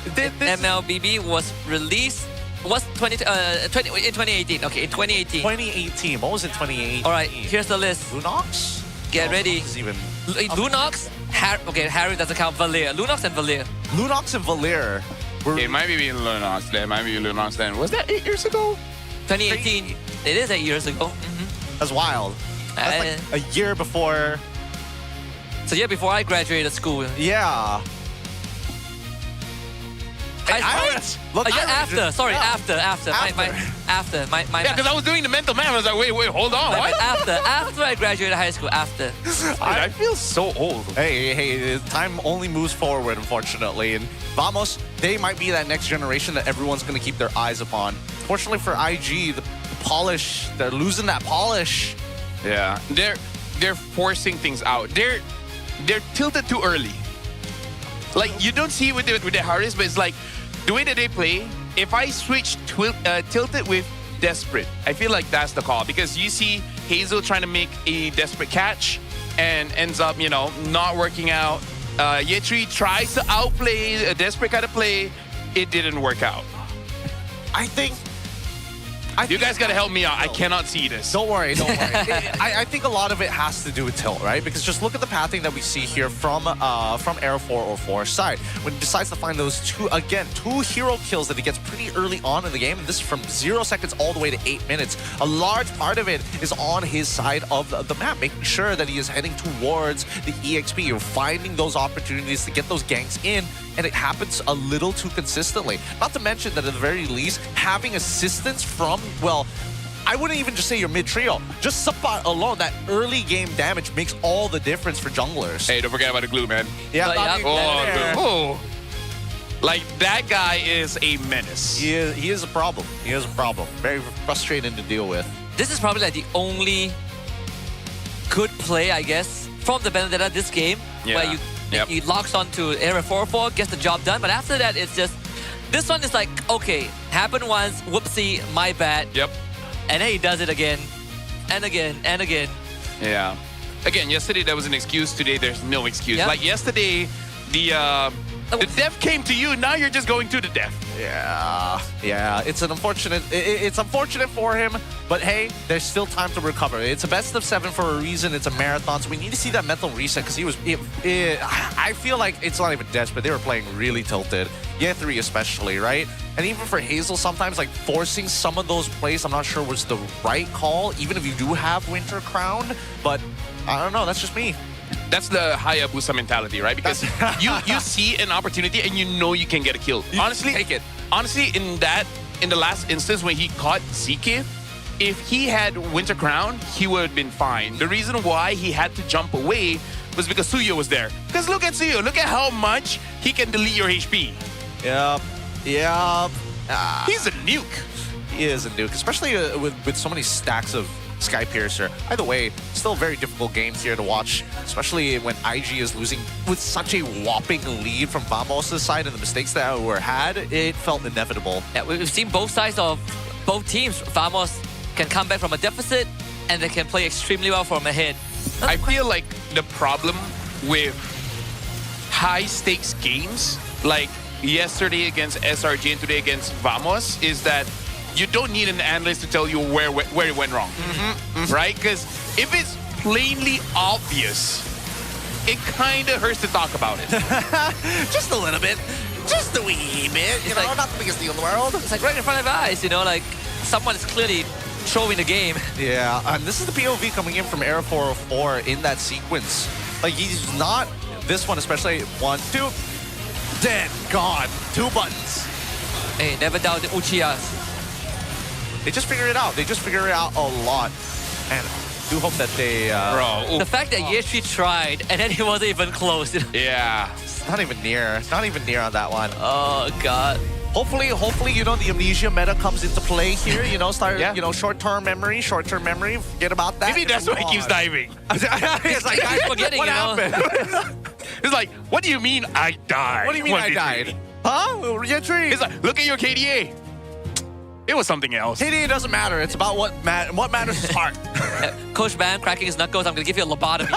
Speaker 19: in MLBB was released was in 2018. Okay, in 2018.
Speaker 18: 2018. What was in 2018?
Speaker 19: All right, here's the list.
Speaker 18: Lunox?
Speaker 19: Get ready.
Speaker 18: Even...
Speaker 19: Lunox, Harry doesn't count, Valir. Lunox and Valir.
Speaker 18: Lunox and Valir.
Speaker 20: It might be Lunox then. Was that 8 years ago?
Speaker 19: 2018. It is 8 years ago.
Speaker 18: That's wild. That's like a year before.
Speaker 19: So yeah, before I graduated school.
Speaker 18: Yeah.
Speaker 19: After. Sorry, after. After.
Speaker 20: Yeah, because I was doing the mental math. I was like, wait, hold on. What?
Speaker 19: After I graduated high school. After.
Speaker 20: I feel so old.
Speaker 18: Hey, time only moves forward, unfortunately. And Vamos, they might be that next generation that everyone's going to keep their eyes upon. Fortunately for IG, the polish, they're losing that polish.
Speaker 20: Yeah, they're forcing things out. They're tilted too early. Like, you don't see it with the hardest, but it's like the way that they play. If I switch tilted with desperate, I feel like that's the call, because you see Hazel trying to make a desperate catch and ends up, not working out. Yetri tries to outplay a desperate kind of play. It didn't work out.
Speaker 18: I think
Speaker 20: you guys got to help me out. I cannot see this.
Speaker 18: Don't worry. I think a lot of it has to do with tilt, right? Because just look at the pathing that we see here from Arrow 404 side. When he decides to find those two hero kills that he gets pretty early on in the game, and this is from 0 seconds all the way to 8 minutes. A large part of it is on his side of the map, making sure that he is heading towards the EXP. You're finding those opportunities to get those ganks in, and it happens a little too consistently. Not to mention that at the very least, having assistance from, well, I wouldn't even just say your mid-trio. Just support alone, that early game damage makes all the difference for junglers.
Speaker 20: Hey, don't forget about the glue, man.
Speaker 18: Yeah,
Speaker 20: oh. Like, that guy is a menace.
Speaker 18: He is a problem. He is a problem. Very frustrating to deal with.
Speaker 19: This is probably like the only good play, I guess, from the Benedetta this game, where he locks onto Area 4-4, gets the job done, but after that, it's just... This one is like, okay, happened once, whoopsie, my bad.
Speaker 20: Yep.
Speaker 19: And then he does it again, and again, and again.
Speaker 20: Yeah. Again, yesterday there was an excuse, today there's no excuse.
Speaker 19: Yep.
Speaker 20: Like yesterday, the death came to you, now you're just going to the death.
Speaker 18: Yeah, it's unfortunate for him, but hey, there's still time to recover. It's a best of 7 for a reason. It's a marathon, so we need to see that mental reset, because I feel like it's not even desperate. They were playing really tilted. Yeah, 3 especially, right? And even for Hazel, sometimes like forcing some of those plays, I'm not sure was the right call, even if you do have Winter Crown, but I don't know, that's just me.
Speaker 20: That's the Hayabusa mentality, right? Because you see an opportunity and you know you can get a kill. Honestly,
Speaker 18: take it.
Speaker 20: Honestly, in the last instance when he caught ZK, if he had Winter Crown, he would have been fine. The reason why he had to jump away was because Suyo was there. Because look at Suyo, look at how much he can delete your HP.
Speaker 18: Yep.
Speaker 20: He's a nuke.
Speaker 18: He is a nuke, especially with so many stacks of Sky Piercer. Either way, still very difficult games here to watch, especially when IG is losing with such a whopping lead from Vamos' side, and the mistakes that were had, it felt inevitable.
Speaker 19: Yeah, we've seen both sides of both teams, Vamos can come back from a deficit and they can play extremely well from ahead.
Speaker 20: I feel like the problem with high stakes games, like yesterday against SRG and today against Vamos, is that you don't need an analyst to tell you where it went wrong, right? Because if it's plainly obvious, it kind of hurts to talk about it.
Speaker 4: Just a little bit. Just a wee bit. You know,
Speaker 19: like-
Speaker 4: not the biggest deal in the world.
Speaker 19: It's like right in front of our eyes, you know, like someone is clearly throwing the game.
Speaker 4: Yeah, and this is the POV coming in from Air 404 in that sequence. Like, he's not this one, especially 1, 2, dead, gone, 2 buttons.
Speaker 19: Hey, never doubt the Uchiyas.
Speaker 4: They just figure it out. They just figure it out a lot. And I do hope that they...
Speaker 19: The fact that Yeshui tried and then he wasn't even close.
Speaker 20: Yeah.
Speaker 4: It's not even near. It's not even near on that one.
Speaker 19: Oh, God.
Speaker 4: Hopefully, you know, the amnesia meta comes into play here. You know, you know, short-term memory. Forget about that.
Speaker 20: Maybe that's why he keeps diving.
Speaker 4: It's like, guys,
Speaker 19: forgetting,
Speaker 4: what
Speaker 19: you know?
Speaker 20: happened? It's like, what do you mean I died?
Speaker 4: What do you mean I died? Huh?
Speaker 20: It's like, look at your KDA. It was something else.
Speaker 4: KDA doesn't matter. It's about what matters is heart.
Speaker 19: Coach Bam cracking his knuckles, I'm going to give you a lobotomy.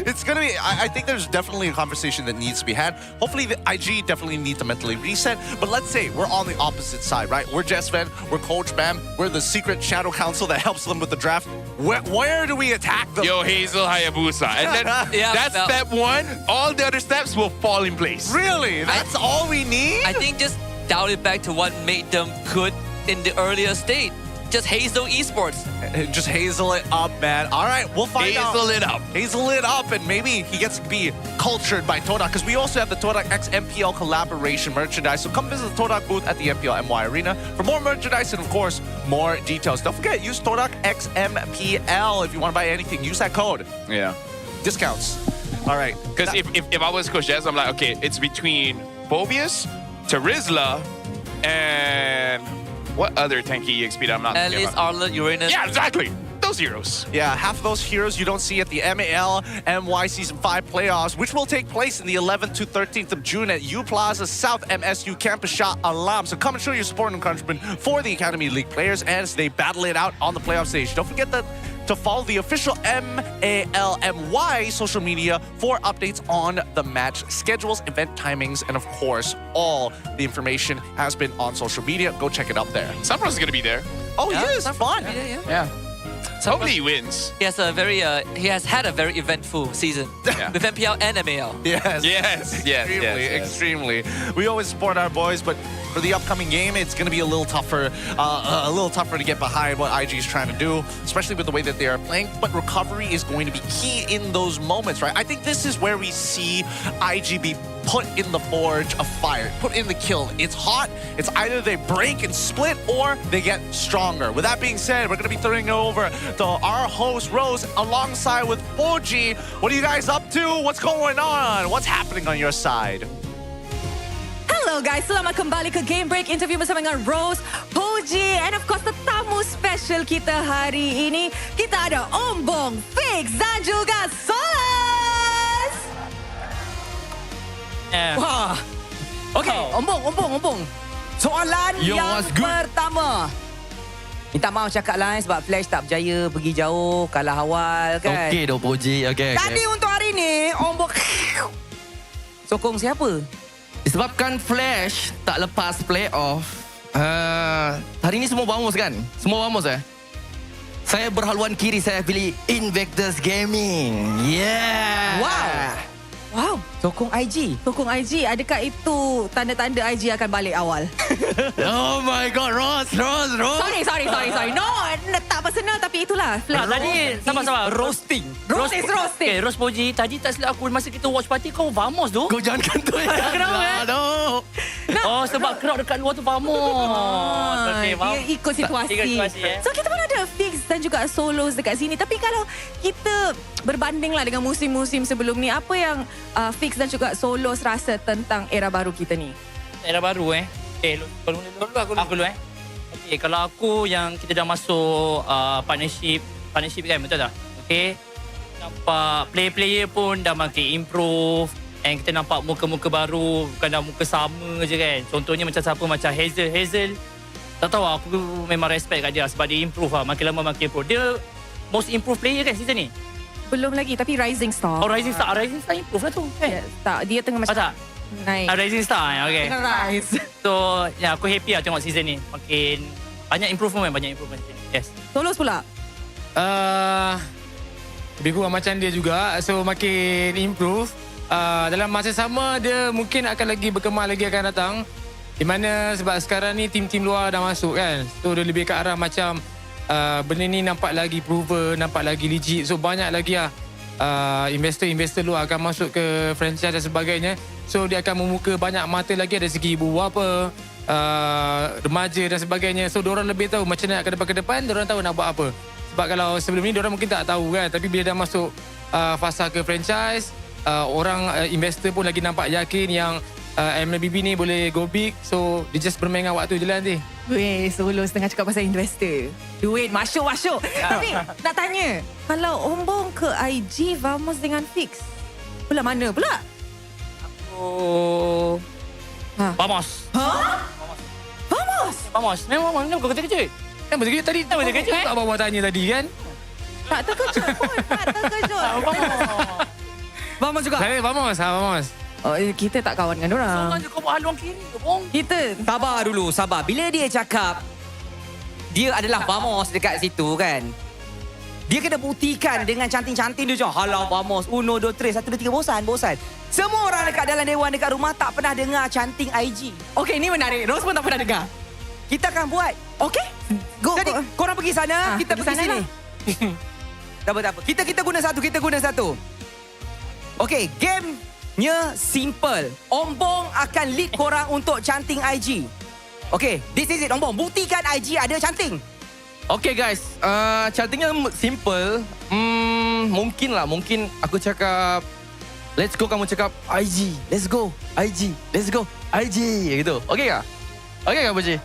Speaker 4: It's going to be... I think there's definitely a conversation that needs to be had. Hopefully, the IG definitely need to mentally reset. But let's say we're on the opposite side, right? We're Jesven, we're Coach Bam, we're the secret shadow council that helps them with the draft. Where do we attack them?
Speaker 20: Yo, Hazel Hayabusa. And then that's step 1. All the other steps will fall in place.
Speaker 4: Really? That's all we need?
Speaker 19: I think just dial it back to what made them good in the earlier state. Just Hazel Esports.
Speaker 4: Just Hazel it up, man. All right, we'll find out.
Speaker 20: Hazel it up.
Speaker 4: Hazel it up, and maybe he gets to be cultured by Todak, because we also have the Todak X MPL collaboration merchandise. So come visit the Todak booth at the MPL MY Arena for more merchandise and, of course, more details. Don't forget, use Todak X MPL if you want to buy anything. Use that code.
Speaker 20: Yeah.
Speaker 4: Discounts. All right.
Speaker 20: Because if I was Coach Jazz, I'm like, okay, it's between Phobius, Terizla, and what other tanky EXP that I'm not thinking
Speaker 19: Alice,
Speaker 20: about?
Speaker 19: Arlet, Uranus.
Speaker 20: Yeah, exactly. Those heroes.
Speaker 4: Yeah, half of those heroes you don't see at the MAL MY Season 5 playoffs, which will take place in the 11th to 13th of June at U Plaza South MSU Campus Shah Alam. So come and show your support and encouragement for the Academy League players as they battle it out on the playoff stage. Don't forget that to follow the official MALMY social media for updates on the match schedules, event timings, and of course, all the information has been on social media. Go check it out there.
Speaker 20: Sampras is going to be there.
Speaker 4: Oh, he is. Fun.
Speaker 20: Yeah. Hopefully he wins.
Speaker 19: He has had a very eventful season with MPL and MAL.
Speaker 4: Yes. Extremely. We always support our boys, but for the upcoming game, it's going to be a little tougher to get behind what IG is trying to do, especially with the way that they are playing. But recovery is going to be key in those moments, right? I think this is where we see IG be put in the forge of fire, put in the kiln. It's hot. It's either they break and split or they get stronger. With that being said, we're going to be throwing it over to our host, Rose, alongside with Fuji. What are you guys up to? What's going on? What's happening on your side?
Speaker 6: Hello guys, selamat kembali ke Game Break interview bersama dengan Rose, Puji, and of course tetamu special kita hari ini. Kita ada Ombong, Fix dan juga Solas. Wah. Okay, Ombong. Soalan yang pertama. Minta maaf cakap lah sebab Flash tak berjaya pergi jauh, kalah awal kan.
Speaker 16: Okey dah Puji. Okay.
Speaker 6: Tadi untuk hari ni, Ombong sokong siapa?
Speaker 16: Disebabkan Flash tak lepas playoff, hari ni semua Vamos kan? Semua Vamos Saya berhaluan kiri, saya pilih Invictus Gaming. Yeah.
Speaker 6: Wow. Sokong IG. Adakah itu tanda-tanda IG akan balik awal?
Speaker 16: Oh my god, Rose.
Speaker 6: Sorry. No, tak personal tapi itulah.
Speaker 11: Tadi, sabar.
Speaker 6: Roasting. Roasting.
Speaker 11: Okay, Rose Puji, tadi tak silap aku masa kita watch party kau Vamos tu.
Speaker 16: Kau jangan kantoi.
Speaker 11: Kenapa? Oh, sebab crowd dekat luar tu Vamos. Okay,
Speaker 6: Dia ikut situasi. So kita pun ada Fix dan juga Solos dekat sini. Tapi kalau kita berbandinglah dengan musim-musim sebelum ni, apa yang Fix dan juga Solos rasa tentang era baru kita ni?
Speaker 11: Era baru aku dulu Okay, kalau aku yang kita dah masuk partnership kan, betul tak? Okay, nampak player pun dah makin improve, and kita nampak muka-muka baru, bukan dah muka sama je kan. Contohnya macam siapa, macam Hazel
Speaker 14: Tak tahu, aku memang respect kat dia sebab dia improve lah. Makin lama makin improve. Dia most improved player kan season ni?
Speaker 6: Belum lagi, tapi Rising Star.
Speaker 14: Oh, Rising Star improve lah tu kan?
Speaker 6: Yes, tak, dia tengah macam
Speaker 14: tak?
Speaker 6: naik.
Speaker 14: Rising Star, okay.
Speaker 6: Tengah rise.
Speaker 14: So, ya, aku happy lah tengok season ni. Makin banyak improvement season ni. Yes.
Speaker 6: Solos pula?
Speaker 17: Lebih kurang macam dia juga. So makin improve. Dalam masa sama dia mungkin akan lagi berkembang lagi akan datang. Di mana sebab sekarang ni tim-tim luar dah masuk kan. So dia lebih ke arah macam benda ni nampak lagi proven, nampak lagi legit. So banyak lagi lah investor luar akan masuk ke franchise dan sebagainya. So dia akan membuka banyak mata lagi dari segi ibu bapa, remaja dan sebagainya. So diorang lebih tahu macam mana nak ke depan, diorang tahu nak buat apa. Sebab kalau sebelum ni diorang mungkin tak tahu kan. Tapi bila dah masuk fasa ke franchise, orang investor pun lagi nampak yakin yang MLBB ni boleh go big. So dia just bermain dengan waktu je lah nanti.
Speaker 6: Weh, Solos tengah cakap pasal investor. Duit masuk. Tapi nak tanya, kalau Ombong ke IG, Vamos dengan Fix, pula mana pula?
Speaker 14: Oh, Vamos. Vamos. Memang kau kejut.
Speaker 17: Kan betul tadi tak bawa tanya tadi kan?
Speaker 6: Tak terkejut pun. Vamos juga.
Speaker 17: Vamos.
Speaker 6: Oh, kita tak kawan dengan orang.
Speaker 14: Jangan kau buat haluan kiri ke, Bong?
Speaker 6: Kita
Speaker 5: Sabar. Bila dia cakap dia adalah Vamos dekat situ kan, dia kena buktikan dengan cantik-cantik dia macam halau Vamos 1, 2, 3, 1, 2, 3 bosan. Semua orang dekat dalam dewan dekat rumah tak pernah dengar canting IG.
Speaker 6: Okey, ni menarik. Rose pun tak pernah dengar.
Speaker 5: Kita akan buat.
Speaker 6: Okey.
Speaker 5: Jadi korang pergi sana, kita pergi sini. Tak apa. Kita guna satu. Okey, game-nya simple. Ombong akan lead korang untuk canting IG. Okey, this is it. Ombong, buktikan IG ada canting.
Speaker 16: Okay guys, cantingnya simple. Mungkin aku cakap let's go, kamu cakap IG. Let's go IG. Gitu. Okay kah? Okay kah, Puji?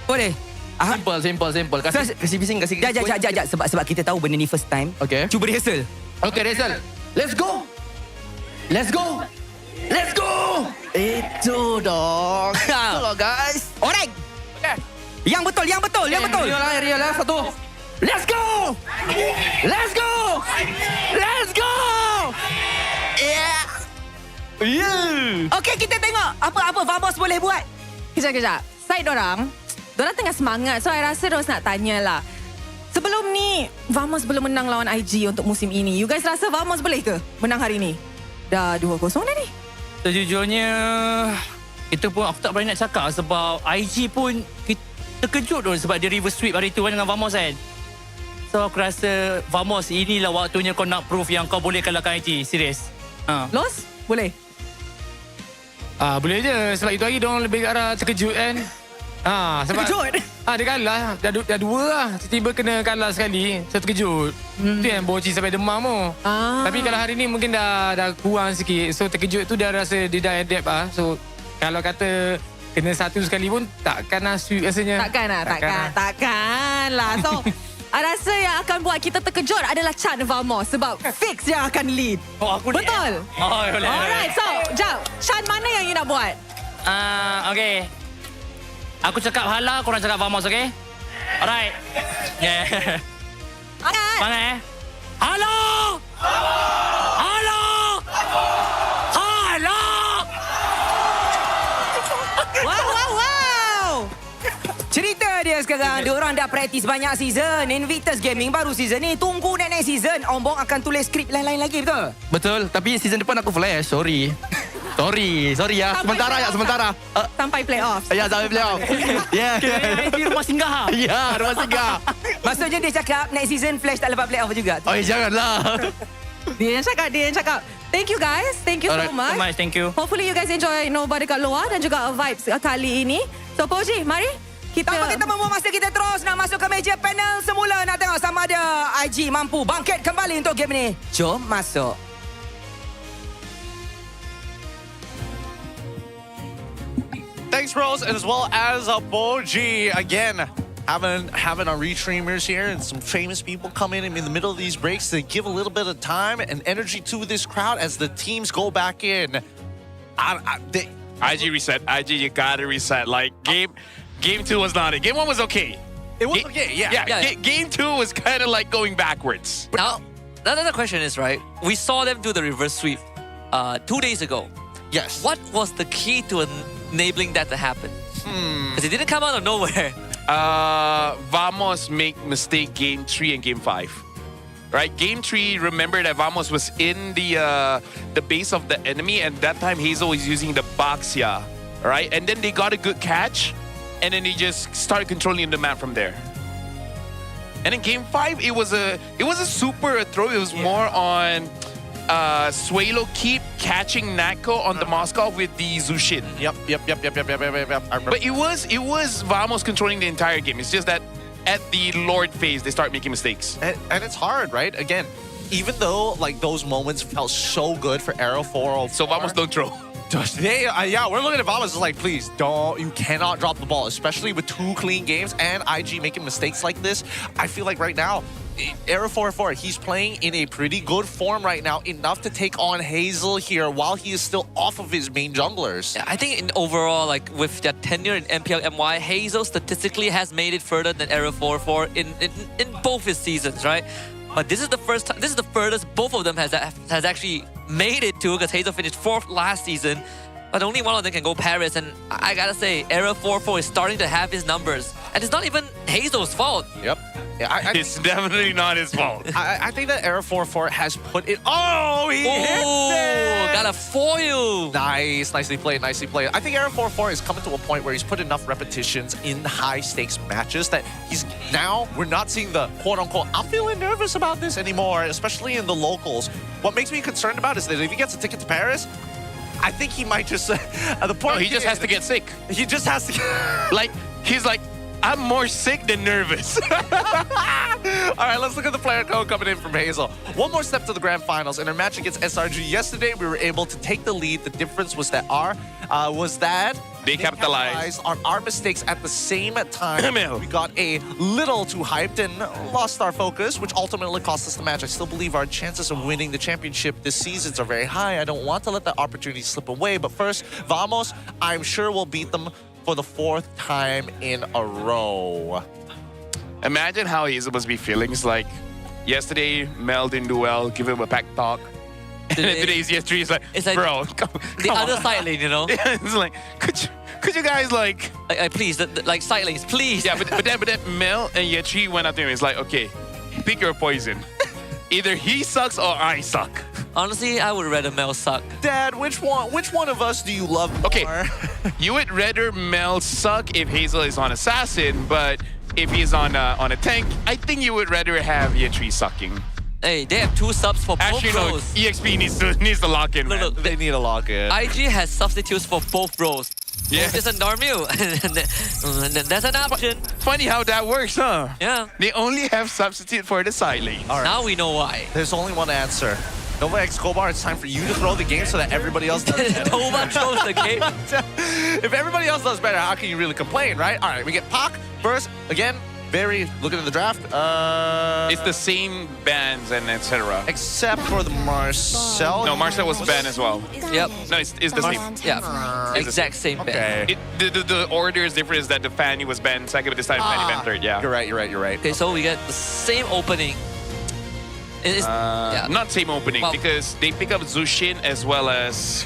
Speaker 5: Boleh.
Speaker 16: Simple. Kasih bising.
Speaker 5: Sekejap. Sebab kita tahu benda ni first time.
Speaker 16: Okay.
Speaker 5: Cuba rehearsal.
Speaker 16: Okay, rehearsal. Let's go. Itu dong. Itu guys.
Speaker 5: Alright.
Speaker 16: Okay.
Speaker 5: Yang betul.
Speaker 16: Real lah. Satu. Let's go. Yeah.
Speaker 5: Okey, kita tengok apa Vamos boleh buat.
Speaker 6: Kejap. Side dorang tengah semangat. So, I rasa Rose nak tanyalah. Sebelum ni, Vamos belum menang lawan IG untuk musim ini. You guys rasa Vamos boleh ke menang hari ni? Dah 2-0 dah ni.
Speaker 14: Sejujurnya, kita pun aku tak berani nak cakap sebab IG pun terkejut tu sebab dia reverse sweep hari tu kan dengan Vamos kan. So aku rasa Vamos inilah waktunya kau nak prove yang kau boleh kalahkan IG. Serius.
Speaker 6: Los? Boleh?
Speaker 17: Boleh je. Sebab itu hari diorang lebih ke arah terkejut kan. Sebab
Speaker 6: terkejut?
Speaker 17: Dia kalah. Dah dua lah. Tiba-tiba kena kalah sekali. So terkejut. Itu yang Boci sampai demam tu. Tapi kalau hari ni mungkin dah kurang sikit. So terkejut tu dia rasa dia dah adapt lah. So kalau kata kena satu sekali pun takkan lah sweep rasanya.
Speaker 6: Takkan lah. So I rasa yang akan buat kita terkejut adalah Chan Vamos sebab Fix yang akan lead. Betul?
Speaker 14: Boleh.
Speaker 6: Alright, so jap. Chan mana yang you nak buat?
Speaker 14: Okay. Aku cakap hala, korang cakap Vamos, okay? Alright. Yeah. Bangat Halo!
Speaker 5: Wow. Cerita dia sekarang, diorang dah praktis banyak season. Invictus Gaming baru season ni. Tunggu next season. Ombong akan tulis skrip lain-lain lagi, betul?
Speaker 16: Betul, tapi season depan aku flash, sorry ya. Sementara.
Speaker 6: Sampai playoff.
Speaker 16: Ya, sampai playoff. Ya.
Speaker 14: Di rumah singgah.
Speaker 16: Ya, rumah singgah.
Speaker 5: Maksudnya dia cakap next season Flash tak lepas playoff juga.
Speaker 16: Oh, janganlah.
Speaker 6: Dia yang cakap. Thank you guys. Thank you so much.
Speaker 14: Thank you.
Speaker 6: Hopefully you guys enjoy Nobody dekat luar dan juga vibes kali ini. So Poji, mari kita
Speaker 5: membuang masa kita terus nak masuk ke meja panel semula. Nak tengok sama ada IG mampu bangkit kembali untuk game ni. Jom masuk.
Speaker 18: Thanks, Rose, as well as Boji. Again, having our restreamers here and some famous people come in the middle of these breaks to give a little bit of time and energy to this crowd as the teams go back in.
Speaker 20: IG reset. IG, you gotta reset. Like, game 2 was not it. Game 1 was okay.
Speaker 4: It was okay, yeah.
Speaker 20: Game 2 was kind of like going backwards.
Speaker 19: Now, another question is, right, we saw them do the reverse sweep 2 days ago.
Speaker 4: Yes.
Speaker 19: What was the key to enabling that to happen? Because it didn't come out of nowhere.
Speaker 20: Vamos make mistake game 3 and game 5. Right, game 3, remember that Vamos was in the base of the enemy, and that time Hazel was using the Baxia, right? And then they got a good catch, and then they just started controlling the map from there. And in game 5, it was a super throw. It was more on Suelo keep catching Nako on the Moscow with the Zushin.
Speaker 4: Yep.
Speaker 20: But it was Vamos controlling the entire game. It's just that at the Lord phase, they start making mistakes.
Speaker 4: And it's hard, right? Again, even though like those moments felt so good for Arrow 404.
Speaker 20: So Vamos don't throw.
Speaker 4: Yeah, we're looking at Vamos. It's like, please don't. You cannot drop the ball, especially with 2 clean games and IG making mistakes like this. I feel like right now, Arrow 404, he's playing in a pretty good form right now, enough to take on Hazel here while he is still off of his main junglers.
Speaker 19: I think in overall, like with their tenure in MPL MY, Hazel statistically has made it further than Arrow 404 in both his seasons, right? But this is the first time, this is the furthest both of them has actually made it to, because Hazel finished 4th last season, but only one of them can go Paris. And I gotta say, Arrow 404 is starting to have his numbers, and it's not even Hazel's fault.
Speaker 4: Yep. Yeah,
Speaker 20: it's definitely not his fault.
Speaker 4: I think that Arrow 404 has put it. Oh, he hit it!
Speaker 19: Got a foil.
Speaker 4: Nicely played. I think Arrow 404 is coming to a point where he's put enough repetitions in high stakes matches that we're not seeing the quote unquote, I'm feeling nervous about this anymore, especially in the locals. What makes me concerned about is that if he gets a ticket to Paris, I think he might just
Speaker 20: he just has to get sick.
Speaker 4: He just has to
Speaker 20: he's like, I'm more sick than nervous.
Speaker 4: All right, let's look at the player code coming in from Hazel. One more step to the grand finals. In our match against SRG yesterday, we were able to take the lead. The difference was that they capitalized on our mistakes at the same time. We got a little too hyped and lost our focus, which ultimately cost us the match. I still believe our chances of winning the championship this season are very high. I don't want to let that opportunity slip away. But first, Vamos, I'm sure we'll beat them for the 4th time in a row.
Speaker 20: Imagine how Hazel must be feeling. It's like, yesterday, Mel didn't do well, give him a pack talk. And then today's yesterday, it's like, bro, come
Speaker 19: other
Speaker 20: on.
Speaker 19: side lane, you know?
Speaker 20: Yeah, it's like, could you guys like
Speaker 19: please, like side lanes, please.
Speaker 20: Yeah, but then Mel and Yetri went up to him. It's like, okay, pick your poison. Either he sucks or I suck.
Speaker 19: Honestly, I would rather Mel suck.
Speaker 4: Dad, which one of us do you love more?
Speaker 20: Okay, you would rather Mel suck if Hazel is on Assassin, but if he's on a tank, I think you would rather have Yetri sucking.
Speaker 19: Hey, they have 2 subs for both bros.
Speaker 20: EXP needs to lock in, man.
Speaker 19: Look,
Speaker 4: they need to lock in.
Speaker 19: IG has substitutes for both bros.
Speaker 20: Yeah.
Speaker 19: There's a Darmu. That's an option.
Speaker 20: Funny how that works, huh?
Speaker 19: Yeah.
Speaker 20: They only have substitute for the side lane.
Speaker 4: All right.
Speaker 19: Now we know why.
Speaker 4: There's only one answer. Nova X Kobar, it's time for you to throw the game so that everybody else does better.
Speaker 19: Nova throws the game.
Speaker 4: If everybody else does better, how can you really complain, right? All right, we get Pac first. Again, looking at the draft.
Speaker 20: It's the same bans and etc.
Speaker 4: Except for the Marcel.
Speaker 20: No, Marcel was banned as well.
Speaker 19: Yep.
Speaker 20: No, it's the same.
Speaker 19: Yeah, exact same ban.
Speaker 20: Okay. The order is different. Is that the Fanny was banned second, but this time Fanny banned third. Yeah.
Speaker 4: You're right.
Speaker 19: Okay, so we get the same opening.
Speaker 20: Not same opening, because they pick up Zushin as well as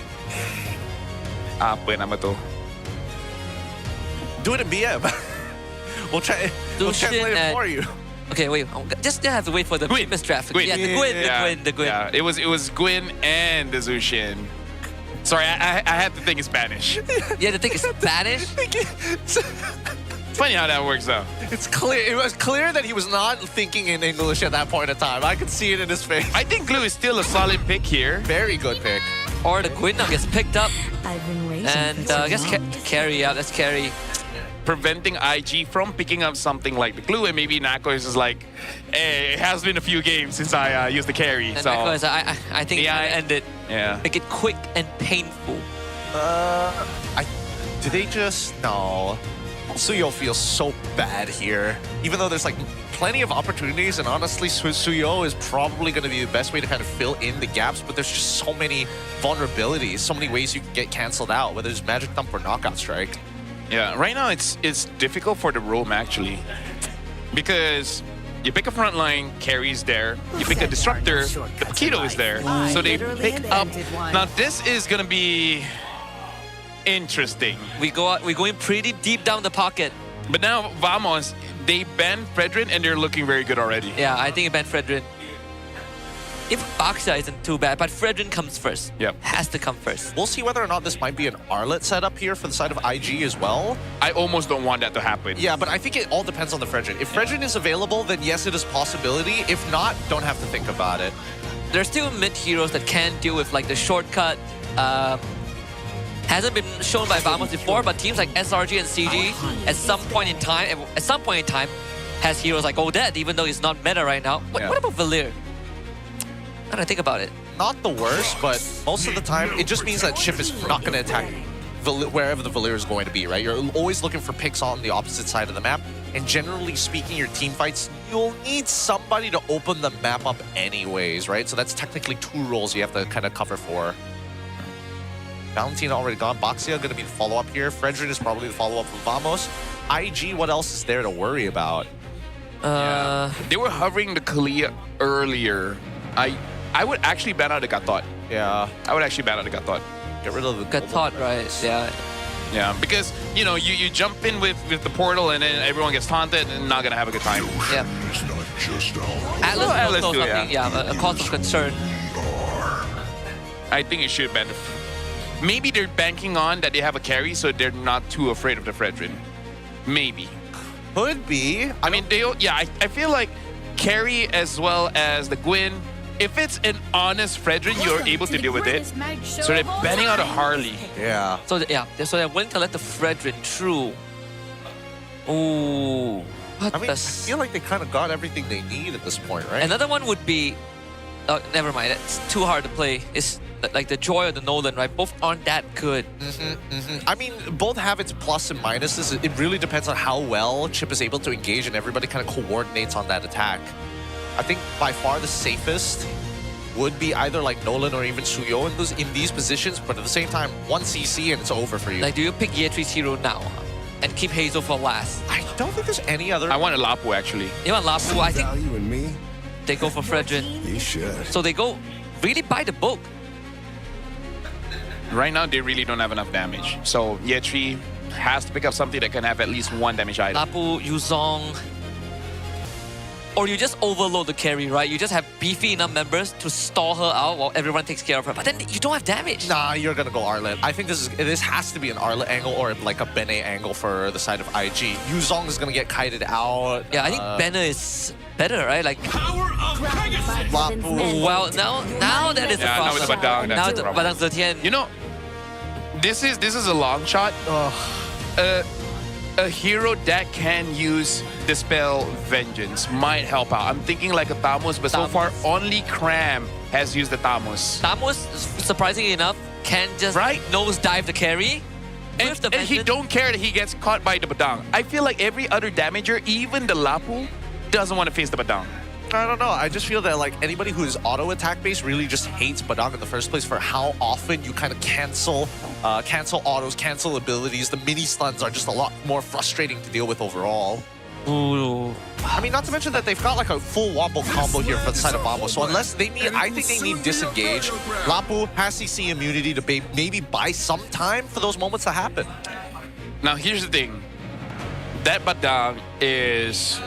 Speaker 20: apa nama tu?
Speaker 4: Do it in BM. We'll translate it for you.
Speaker 19: Okay, wait. Just have to wait for the famous draft.
Speaker 20: Gwyn.
Speaker 19: Yeah, the Gwyn.
Speaker 20: Yeah, it was Gwyn and the Zushin. Sorry, I had to think in Spanish.
Speaker 19: You had to think in Spanish?
Speaker 20: Funny how that works though.
Speaker 4: It's clear. It was clear that he was not thinking in English at that point in time. I could see it in his face.
Speaker 20: I think Glue is still a solid pick here.
Speaker 4: Very good pick.
Speaker 19: Or the Gwyn now gets picked up. And I guess carry. Yeah, let's carry.
Speaker 20: Preventing IG from picking up something like the Glue, and maybe Nako is just like, hey, it has been a few games since I used the carry.
Speaker 19: And
Speaker 20: so
Speaker 19: Nako is, I think
Speaker 20: yeah,
Speaker 19: end it.
Speaker 20: Yeah.
Speaker 19: Make it quick and painful.
Speaker 4: Do they just no? Suyo feels so bad here. Even though there's like plenty of opportunities, and honestly, Suyo is probably going to be the best way to kind of fill in the gaps, but there's just so many vulnerabilities, so many ways you can get cancelled out, whether it's Magic Thump or Knockout Strike.
Speaker 20: Yeah, right now it's difficult for the roam actually. Because you pick a frontline, carry's there. You pick a disruptor, the Paquito is there. So they pick up. Now this is going to be interesting.
Speaker 19: We're going pretty deep down the pocket.
Speaker 20: But now Vamos, they banned Fredrin and they're looking very good already.
Speaker 19: Yeah, I think it banned Fredrin. If Baxia isn't too bad, but Fredrin comes first.
Speaker 20: Yep.
Speaker 19: Has to come first.
Speaker 4: We'll see whether or not this might be an Arlet setup here for the side of IG as well.
Speaker 20: I almost don't want that to happen.
Speaker 4: Yeah, but I think it all depends on the Fredrin. If Fredrin is available, then yes, it is a possibility. If not, don't have to think about it.
Speaker 19: There's still mid heroes that can deal with like the shortcut. Hasn't been shown by Vamos before, but teams like SRG and CG at some point in time has heroes like Odette, even though he's not meta right now. What about Valir? I don't think about it.
Speaker 4: Not the worst, but most of the time, it just means that Chip is not going to attack wherever the Valir is going to be, right? You're always looking for picks on the opposite side of the map, and generally speaking, your team fights, you'll need somebody to open the map up anyways, right? So that's technically 2 roles you have to kind of cover for. Valentina already gone. Baxia going to be the follow-up here. Fredrin is probably the follow-up for Vamos. IG, what else is there to worry about?
Speaker 20: They were hovering the Kalia earlier. I would actually ban out the Gatot.
Speaker 4: Yeah.
Speaker 20: I would actually ban out the Gatot.
Speaker 4: Get rid of the
Speaker 19: Gatot, right? Yeah.
Speaker 20: Yeah, because, you know, you jump in with the portal and then everyone gets taunted and not going to have a good time.
Speaker 19: Yeah. Atlas is
Speaker 20: Atlas
Speaker 19: also
Speaker 20: too,
Speaker 19: something, a cause of concern.
Speaker 20: I think it should ban. Maybe they're banking on that they have a carry, so they're not too afraid of the Fredrin. Maybe.
Speaker 4: Could be.
Speaker 20: I mean, I feel like carry as well as the Gwyn, if it's an honest Fredrin, you're able to deal with it. So they're banning out a Harley.
Speaker 4: Yeah.
Speaker 19: So they're willing to let the Fredrin through. Ooh.
Speaker 4: I feel like they kind of got everything they need at this point, right?
Speaker 19: Another one would be... never mind, it's too hard to play. It's like the Joy or the Nolan, right? Both aren't that good.
Speaker 4: I mean, both have its plus and minuses. It really depends on how well Chip is able to engage and everybody kind of coordinates on that attack. I think by far the safest would be either like Nolan or even Suyo in these positions, but at the same time, 1 CC and it's over for you.
Speaker 19: Like, do you pick Yetri's hero now and keep Hazel for last?
Speaker 4: I don't think there's any other...
Speaker 20: I want a Lapu, actually.
Speaker 19: You want Lapu? I think they go for Fredrin.
Speaker 1: You should.
Speaker 19: So they go really by the book.
Speaker 20: Right now, they really don't have enough damage. So Yetri has to pick up something that can have at least 1 damage item.
Speaker 19: Lapu, Yuzong. Or you just overload the carry, right? You just have beefy enough members to stall her out while everyone takes care of her. But then you don't have damage.
Speaker 4: Nah, you're gonna go Arlet. I think this has to be an Arlet angle or like a Bene angle for the side of IG. Yuzong is gonna get kited out.
Speaker 19: Yeah, I think Bene is better, right? Like
Speaker 4: Lapu.
Speaker 19: Well, now that is a
Speaker 20: now
Speaker 19: problem.
Speaker 20: with Badang,
Speaker 19: Now
Speaker 20: that's the problem.
Speaker 19: Badang Zetian.
Speaker 20: You know, this is a long shot. A hero that can use Dispel Vengeance might help out. I'm thinking like a Tamos, but so far only Cram has used the Tamos.
Speaker 19: Tamos, surprisingly enough, can just nosedive the carry.
Speaker 20: And he don't care that he gets caught by the Badang. I feel like every other damager, even the Lapu, doesn't want to face the Badang.
Speaker 4: I don't know. I just feel that like anybody who is auto attack based really just hates Badang in the first place for how often you kind of cancel autos, cancel abilities. The mini stuns are just a lot more frustrating to deal with overall.
Speaker 19: Ooh.
Speaker 4: I mean, not to mention that they've got like a full wombo combo here for the side of Mambo. So unless they need, I think they need disengage. Lapu has CC immunity to maybe buy some time for those moments to happen.
Speaker 20: Now here's the thing. That Badang is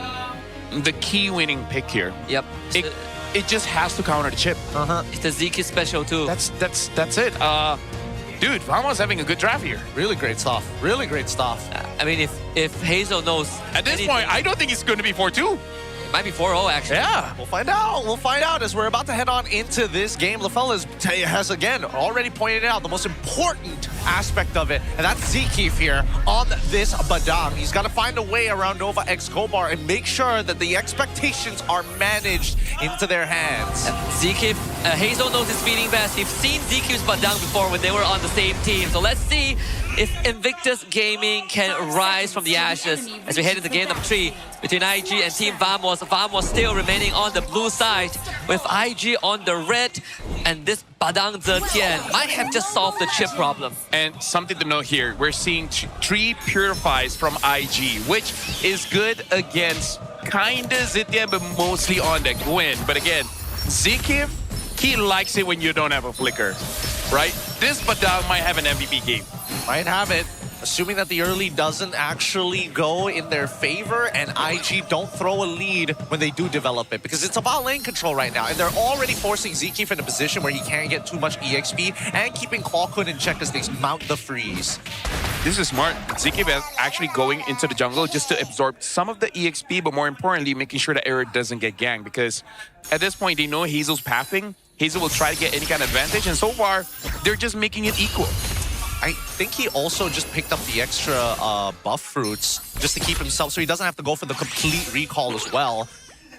Speaker 20: the key winning pick here.
Speaker 19: Yep.
Speaker 20: It just has to counter the chip.
Speaker 19: It's the Zeke special too.
Speaker 20: That's it. Dude, Vamos having a good draft here.
Speaker 4: Really great stuff. Really great stuff.
Speaker 19: I mean, if Hazel knows...
Speaker 20: At this point, I don't think it's going to be 4-2.
Speaker 19: It might be 4-0, actually.
Speaker 4: Yeah, we'll find out. We'll find out as we're about to head on into this game. LaFell has, again, already pointed out the most important aspect of it, and that's Zkeef here on this Badang. He's got to find a way around Nova X Kobar and make sure that the expectations are managed into their hands.
Speaker 19: Zkeef, Hazel knows his feeling best. We've seen Zkeef's Badang before when they were on the same team. So let's see if Invictus Gaming can rise from the ashes as we head into game number 3 between IG and Team Vamos. Vamos still remaining on the blue side with IG on the red, and this Badang Zetian might have just solved the chip problem.
Speaker 20: And something to note here, we're seeing 3 purifies from IG, which is good against kinda Zetian, but mostly on the Gwyn. But again, Zikif, he likes it when you don't have a flicker, right? This Badang might have an MVP game.
Speaker 4: Might have it. Assuming that the early doesn't actually go in their favor and IG don't throw a lead when they do develop it, because it's about lane control right now, and they're already forcing Zikif in a position where he can't get too much EXP and keeping Kwakun in check as they mount the freeze.
Speaker 20: This is smart. Zikif is actually going into the jungle just to absorb some of the EXP, but more importantly, making sure that Error doesn't get ganked, because at this point, they know Hazel's pathing. Hazel will try to get any kind of advantage, and so far, they're just making it equal.
Speaker 4: I think he also just picked up the extra buff fruits just to keep himself, so he doesn't have to go for the complete recall as well.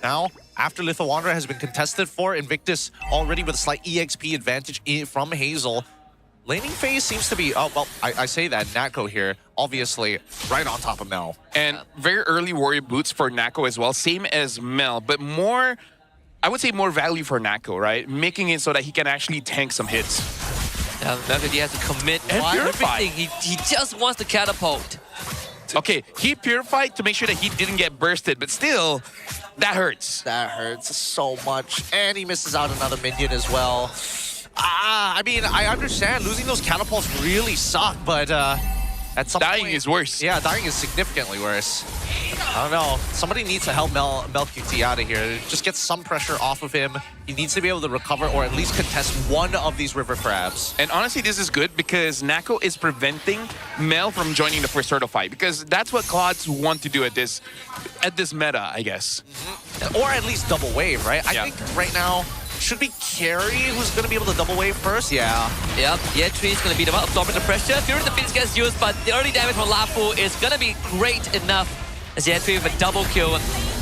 Speaker 4: Now, after Litho Wanderer has been contested for, Invictus already with a slight EXP advantage from Hazel. Laning phase seems to be, oh, well, I say that, Nako here, obviously, right on top of Mel.
Speaker 20: And very early warrior boots for Nako as well, same as Mel, but more, I would say more value for Nako, right? Making it so that he can actually tank some hits.
Speaker 19: Now he has to commit
Speaker 20: And purify.
Speaker 19: everything. He just wants to catapult.
Speaker 20: Okay, he purified to make sure that he didn't get bursted, but still, that hurts.
Speaker 4: That hurts so much. And he misses out another minion as well. I mean, I understand losing those catapults really suck, but at some
Speaker 20: dying
Speaker 4: point,
Speaker 20: is worse.
Speaker 4: Yeah, dying is significantly worse. I don't know. Somebody needs to help Mel QT out of here. Just get some pressure off of him. He needs to be able to recover or at least contest one of these river crabs.
Speaker 20: And honestly, this is good because Nako is preventing Mel from joining the first turtle fight, because that's what Clods want to do at this meta, I guess.
Speaker 4: Or at least double wave, right?
Speaker 20: Yeah.
Speaker 4: I think right now, should be Carry who's going to be able to double wave first? Yeah.
Speaker 19: Yep, Yetri is going to be the one absorbing the pressure. Fury of the Phoenix gets used, but the early damage from Lapu is going to be great enough as Yetri with a double kill.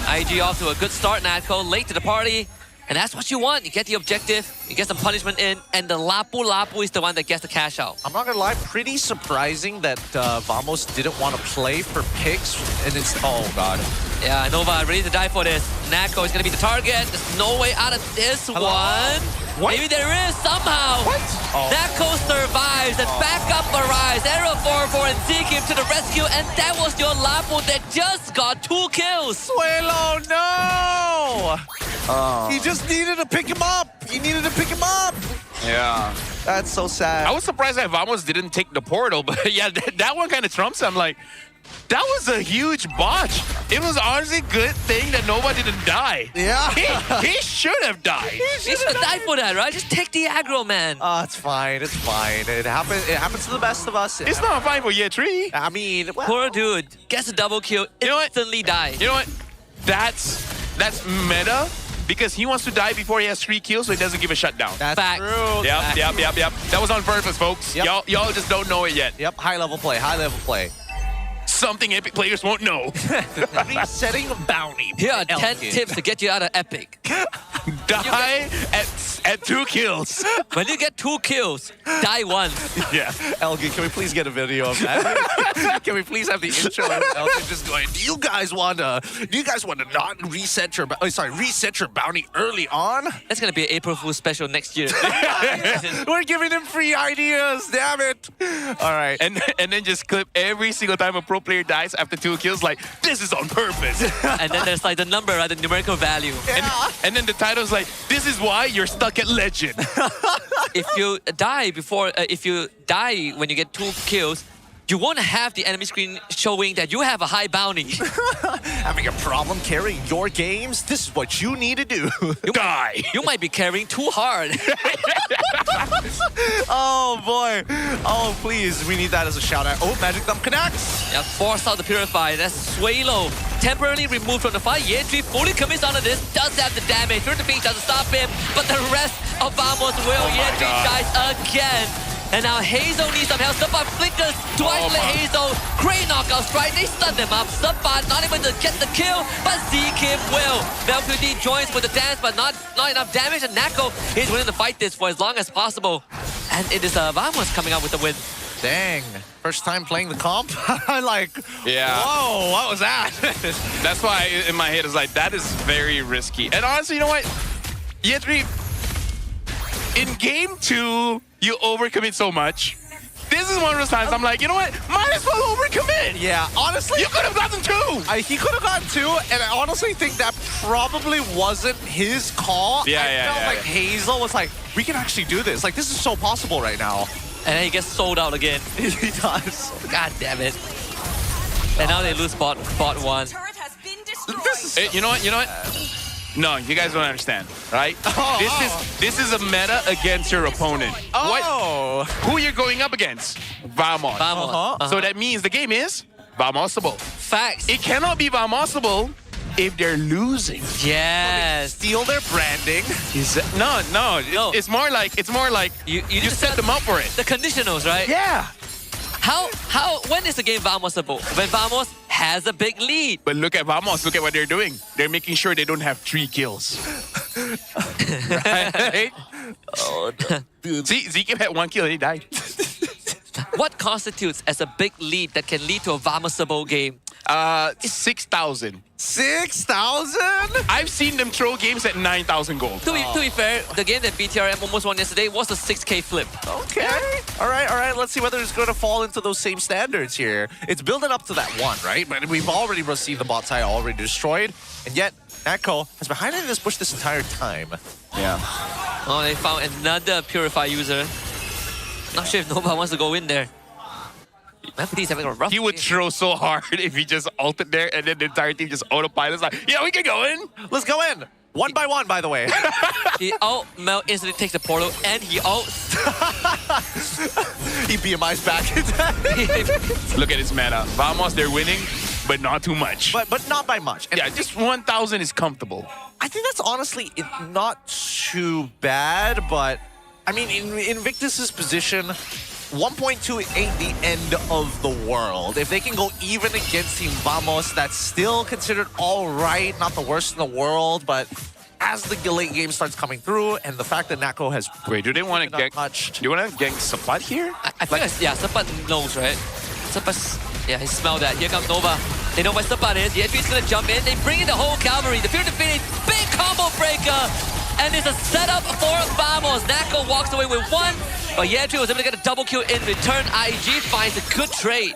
Speaker 19: IG off to a good start, Natco, late to the party. And that's what you want. You get the objective, you get some punishment in, and the Lapu is the one that gets the cash out.
Speaker 4: I'm not gonna lie, pretty surprising that Vamos didn't want to play for picks, and it's, oh god.
Speaker 19: Yeah, Nova ready to die for this. Nako is gonna be the target. There's no way out of this one.
Speaker 4: What?
Speaker 19: Maybe there is somehow.
Speaker 4: What? Oh.
Speaker 19: Nako survives and backup arrives. Arrow 4-4 and Zeke to the rescue, and that was your Lapu that just got 2 kills.
Speaker 4: Suelo, no! He just needed to pick him up. He needed to pick him up.
Speaker 20: Yeah.
Speaker 4: That's so sad.
Speaker 20: I was surprised that Vamos didn't take the portal, but yeah, that one kind of trumps. I'm like, that was a huge botch. It was honestly a good thing that Nova didn't die.
Speaker 4: Yeah.
Speaker 20: He should have died.
Speaker 19: He should have died for that, right? Just take the aggro, man.
Speaker 4: It's fine. It's fine. It happens to the best of us.
Speaker 20: It's not fine for Yetri.
Speaker 4: I mean, well,
Speaker 19: Poor dude gets a double kill, instantly dies.
Speaker 20: You know what? That's meta. Because he wants to die before he has 3 kills, so he doesn't give a shutdown.
Speaker 4: That's
Speaker 19: Fact.
Speaker 4: true.
Speaker 20: Yep. That was on purpose, folks.
Speaker 4: Yep.
Speaker 20: Y'all just don't know it yet.
Speaker 4: Yep, high level play.
Speaker 20: Something Epic players won't know.
Speaker 4: Resetting bounty.
Speaker 19: Here are 10 tips to get you out of Epic.
Speaker 20: Die at 2 kills.
Speaker 19: When you get 2 kills, die once.
Speaker 4: Yeah. Elgin, can we please get a video of that? Can we please have the intro of Elgin just going, do you guys want to not reset your bounty early on?
Speaker 19: That's going to be an April Fool's special next year.
Speaker 4: We're giving him free ideas, damn it. All right.
Speaker 20: And then just clip every single time a pro player dies after 2 kills, like, this is on purpose.
Speaker 19: And then there's like the number, right? The numerical value.
Speaker 20: And then the title's like, this is why you're stuck at legend.
Speaker 19: If you die when you get 2 kills, you won't have the enemy screen showing that you have a high bounty.
Speaker 4: Having a problem carrying your games? This is what you need to do.
Speaker 20: Die.
Speaker 19: You might be carrying too hard.
Speaker 4: Oh boy. Oh please, we need that as a shout out. Oh, Magic Thumb connects.
Speaker 19: Yeah, force out the Purify. That's Suelo. Temporarily removed from the fight. Yetri fully commits onto this. Does have the damage. Fury of the Phoenix doesn't stop him. But the rest of Vamos will. Yetri dies again. And now Hazel needs some help. Subot flickers twice to Hazel. Great knockout strike. They stun them up. Subot not able to get the kill, but Zkim will. MLBB joins with the dance, but not enough damage. And Nako is willing to fight this for as long as possible. And it is Vamos coming out with the win.
Speaker 4: Dang. First time playing the comp? Like,
Speaker 20: Yeah.
Speaker 4: whoa, what was that?
Speaker 20: That's why in my head it's like, that is very risky. And honestly, you know what? Yetri, in game 2, you overcommit so much. This is one of those times I'm like, you know what? Might as well overcommit.
Speaker 4: Yeah, honestly.
Speaker 20: You could have gotten 2.
Speaker 4: He could have gotten 2, and I honestly think that probably wasn't his call.
Speaker 20: Yeah,
Speaker 4: I
Speaker 20: yeah,
Speaker 4: felt
Speaker 20: yeah,
Speaker 4: like
Speaker 20: yeah.
Speaker 4: Hazel was like, we can actually do this. Like, this is so possible right now.
Speaker 19: And then he gets sold out again.
Speaker 4: He does.
Speaker 19: God damn it. And now they lose bot 1.
Speaker 20: You know what? You know what? No, you guys don't understand, right? This is a meta against your opponent.
Speaker 4: Oh.
Speaker 20: Who you're going up against? Vamos.
Speaker 19: Vamos.
Speaker 20: So that means the game is Vamosable.
Speaker 19: Facts.
Speaker 20: It cannot be Vamosable if they're losing.
Speaker 19: Yes.
Speaker 4: Steal their branding.
Speaker 20: No. It's more like you set them up for it.
Speaker 19: The conditionals, right?
Speaker 20: Yeah.
Speaker 19: When is the game Vamosable? When Vamos has a big lead.
Speaker 20: But look at Vamos. Look at what they're doing. They're making sure they don't have 3 kills. Right? See, Zeke had 1 kill and he died.
Speaker 19: What constitutes as a big lead that can lead to a Vamosable game?
Speaker 20: 6,000.
Speaker 4: 6,000?
Speaker 20: I've seen them throw games at 9,000 gold.
Speaker 19: To be fair, the game that BTRM almost won yesterday was a 6K flip.
Speaker 4: Okay. All right. Let's see whether it's going to fall into those same standards here. It's building up to that 1, right? But we've already received the bot side already destroyed. And yet, Echo has been hiding in this bush this entire time.
Speaker 20: Yeah.
Speaker 19: Oh, they found another Purify user. Not sure if Nova wants to go in there. He's having a rough
Speaker 20: He would throw so hard if he just ulted there and then the entire team just autopilots like, yeah, we can go in.
Speaker 4: Let's go in. 1 by 1, by the way.
Speaker 19: Mel instantly takes the portal and he
Speaker 4: He BMI's back.
Speaker 20: Look at his meta. Vamos, they're winning, but not too much.
Speaker 4: But not by much. And
Speaker 20: yeah, just 1,000 is comfortable.
Speaker 4: I think that's honestly not too bad, but I mean, in Invictus's position, 1.2 ain't the end of the world. If they can go even against Team Vamos, that's still considered all right, not the worst in the world, but as the late game starts coming through, and the fact that Nako has...
Speaker 20: Wait, do they want to get... Do you want to gank Sapat here?
Speaker 19: I feel like, yeah, Sapat knows, right? Sapat, yeah, he smelled that. Here comes Nova. They know where Sapat is. The entry's going to jump in. They bring in the whole cavalry. The Fear Defeated, big combo breaker. And it's a setup for Vamos. Nako walks away with 1, but Yetri was able to get a double kill in return. IG finds a good trade.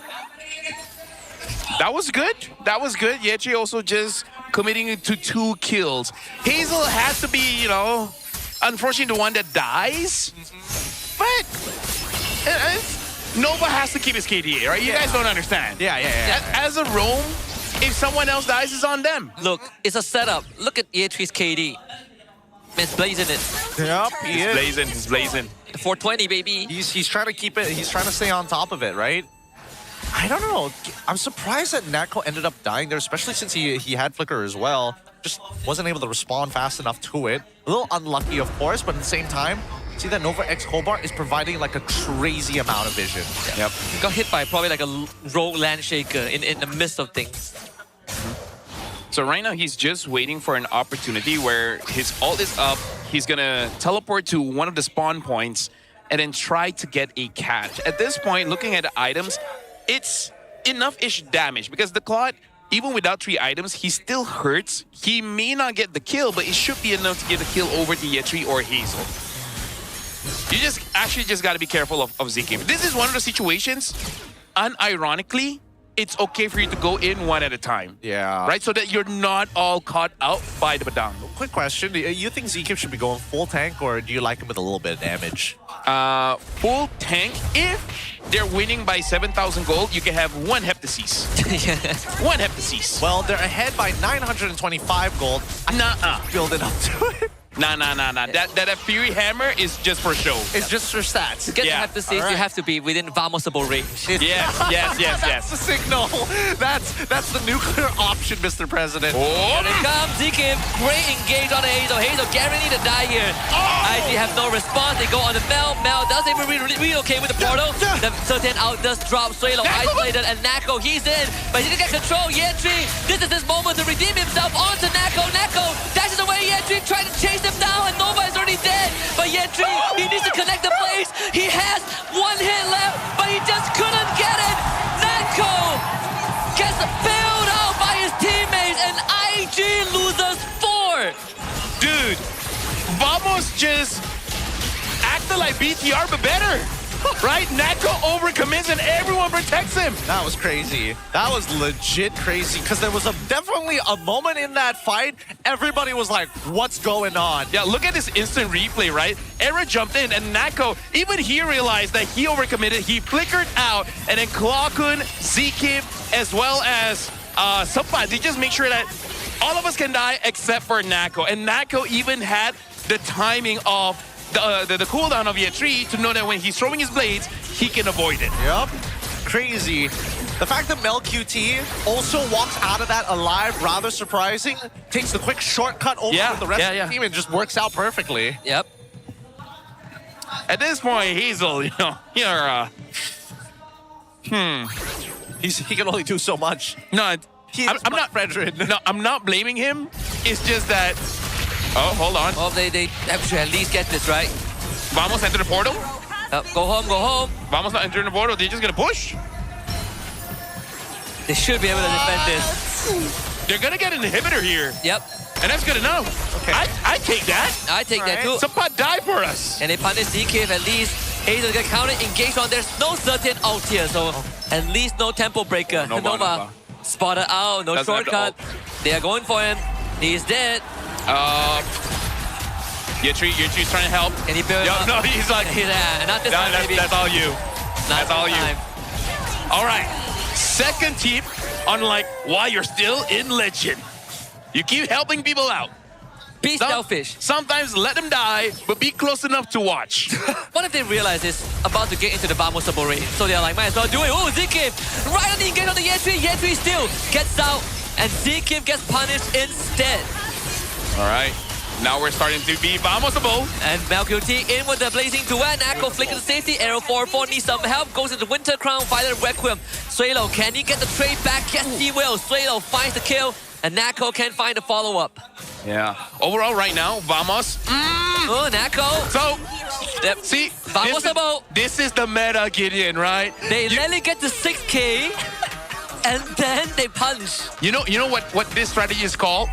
Speaker 20: That was good. That was good. Yetri also just committing to 2 kills. Hazel has to be, you know, unfortunately the one that dies. But Nova has to keep his KDA, right? You guys don't understand.
Speaker 4: Yeah.
Speaker 20: As a roam, if someone else dies, it's on them.
Speaker 19: Look, it's a setup. Look at Yetri's KD. Man's blazing it.
Speaker 4: Yep,
Speaker 20: He's blazing.
Speaker 19: 420, baby.
Speaker 4: He's trying to keep it. He's trying to stay on top of it, right? I don't know. I'm surprised that Nako ended up dying there, especially since he had Flicker as well. Just wasn't able to respond fast enough to it. A little unlucky, of course, but at the same time, see that Nova X Hobart is providing like a crazy amount of vision.
Speaker 20: Yep.
Speaker 19: He got hit by probably like a rogue land shaker in the midst of things.
Speaker 20: So right now, he's just waiting for an opportunity where his ult is up. He's going to teleport to one of the spawn points and then try to get a catch. At this point, looking at the items, it's enough-ish damage because the Claude, even without 3 items, he still hurts. He may not get the kill, but it should be enough to get the kill over to Yetri or Hazel. You just got to be careful of Zeke. This is one of the situations, unironically, it's okay for you to go in 1 at a time.
Speaker 4: Yeah.
Speaker 20: Right? So that you're not all caught out by the Badang.
Speaker 4: Quick question. Do you think Zeke should be going full tank, or do you like him with a little bit of damage?
Speaker 20: Full tank. If they're winning by 7,000 gold, you can have 1 Heptasis. 1 Heptasis.
Speaker 4: Well, they're ahead by 925 gold.
Speaker 20: Nuh-uh.
Speaker 4: Building up to it.
Speaker 20: Nah. That Fury Hammer is just for show.
Speaker 4: It's just for stats.
Speaker 19: To get the Heptasis, you have to be within Vamosable range.
Speaker 20: Yes.
Speaker 4: That's the signal. That's the nuclear option, Mr. President.
Speaker 20: Oh.
Speaker 19: Here it comes, Zeke. Great engage on Hazel. Hazel guaranteed to die here. IG have no response. They go on the Mel. Mel does even relocate with the portal. The Certain out does drop. Suelo isolated, and Nako, he's in. But he didn't get control. Yetri, this is his moment to redeem himself onto Nako. Nako dashes away. Yetri trying to chase him down, and Nova is already dead. But Yetri, he needs to connect the plays. He has 1 hit left, but he just
Speaker 20: Dude, Vamos just acted like BTR, but better. Right? Nako overcommits and everyone protects him.
Speaker 4: That was crazy. That was legit crazy because there was definitely a moment in that fight. Everybody was like, what's going on?
Speaker 20: Yeah, look at this instant replay, right? Era jumped in and Nako, even he realized that he overcommitted. He flickered out and then Klawkun, Zkip, as well as Sampat, they just make sure that all of us can die except for Nako. And Nako even had the timing of the cooldown of Yetri to know that when he's throwing his blades, he can avoid it.
Speaker 4: Yep. Crazy. The fact that MelQT also walks out of that alive, rather surprising. Takes the quick shortcut over with the rest of the team and just works out perfectly.
Speaker 19: Yep.
Speaker 20: At this point, Hazel, you know, you're
Speaker 4: he can only do so much.
Speaker 20: No, I'm not Fredrin. No, I'm not blaming him. It's just that. Oh, hold on.
Speaker 19: Well, they have to at least get this, right?
Speaker 20: Vamos enter the portal.
Speaker 19: Go home, go home.
Speaker 20: Vamos not entering the portal. They're just gonna push.
Speaker 19: They should be able to defend this.
Speaker 20: They're gonna get an inhibitor here.
Speaker 19: Yep.
Speaker 20: And that's good enough. Okay. I take that.
Speaker 19: I take that too.
Speaker 20: Sampat die for us.
Speaker 19: And they punish Zkif at least. Hazel's gonna counter engage on. There's no certain ult here, so at least no tempo breaker. Nova spotted out, no shortcut. They are going for him. He's dead.
Speaker 20: Yetri's trying to help.
Speaker 19: Can he build up?
Speaker 20: No, he's like,
Speaker 19: not this time, baby.
Speaker 20: That's all you. That's all you.
Speaker 19: Time.
Speaker 20: All right. Second tip on like why you're still in Legend. You keep helping people out.
Speaker 19: Be selfish.
Speaker 20: Sometimes let them die, but be close enough to watch.
Speaker 19: What if they realize it's about to get into the Vamos submarine? So they're like, might as well do it. Oh, Zkif! Right on the engage on the Yetri. Yetri still gets out, and Zkif gets punished instead.
Speaker 20: All right. Now we're starting to be Vamosable.
Speaker 19: And MelQT in with the blazing duet. Nako flicker to safety. Arrow 4-4 needs some help. Goes into Winter Crown. Fighter Requiem. Suelo, can he get the trade back? Yes, he will. Suelo finds the kill. And Nako can find the follow-up.
Speaker 20: Yeah. Overall, right now, Vamos.
Speaker 19: Oh, Nako.
Speaker 20: So, see,
Speaker 19: Vamosable.
Speaker 20: This is the meta, Gideon, right?
Speaker 19: They rarely get to 6K. And then they punch.
Speaker 20: You know what this strategy is called?